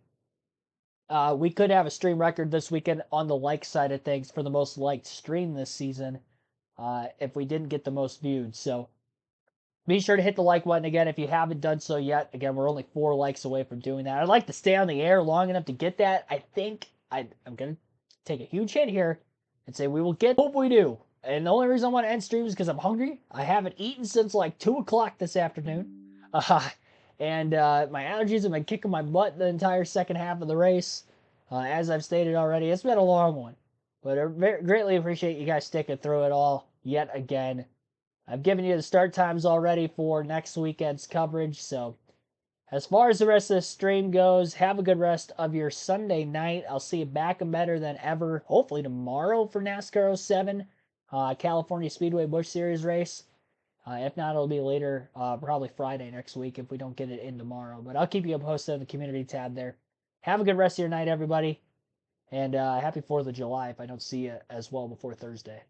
we could have a stream record this weekend on the like side of things for the most liked stream this season if we didn't get the most viewed. So be sure to hit the like button again if you haven't done so yet. Again, we're only 4 likes away from doing that. I'd like to stay on the air long enough to get that. I think I'm going to take a huge hit here and say we will get. Hope we do. And the only reason I want to end stream is because I'm hungry. I haven't eaten since like 2 o'clock this afternoon. And my allergies have been kicking my butt the entire second half of the race. As I've stated already, it's been a long one. But I greatly appreciate you guys sticking through it all yet again. I've given you the start times already for next weekend's coverage, so as far as the rest of the stream goes, have a good rest of your Sunday night. I'll see you back and better than ever, hopefully tomorrow for NASCAR 07, California Speedway Busch Series race. If not, it'll be later, probably Friday next week if we don't get it in tomorrow. But I'll keep you posted on the community tab there. Have a good rest of your night, everybody. And happy 4th of July if I don't see you as well before Thursday.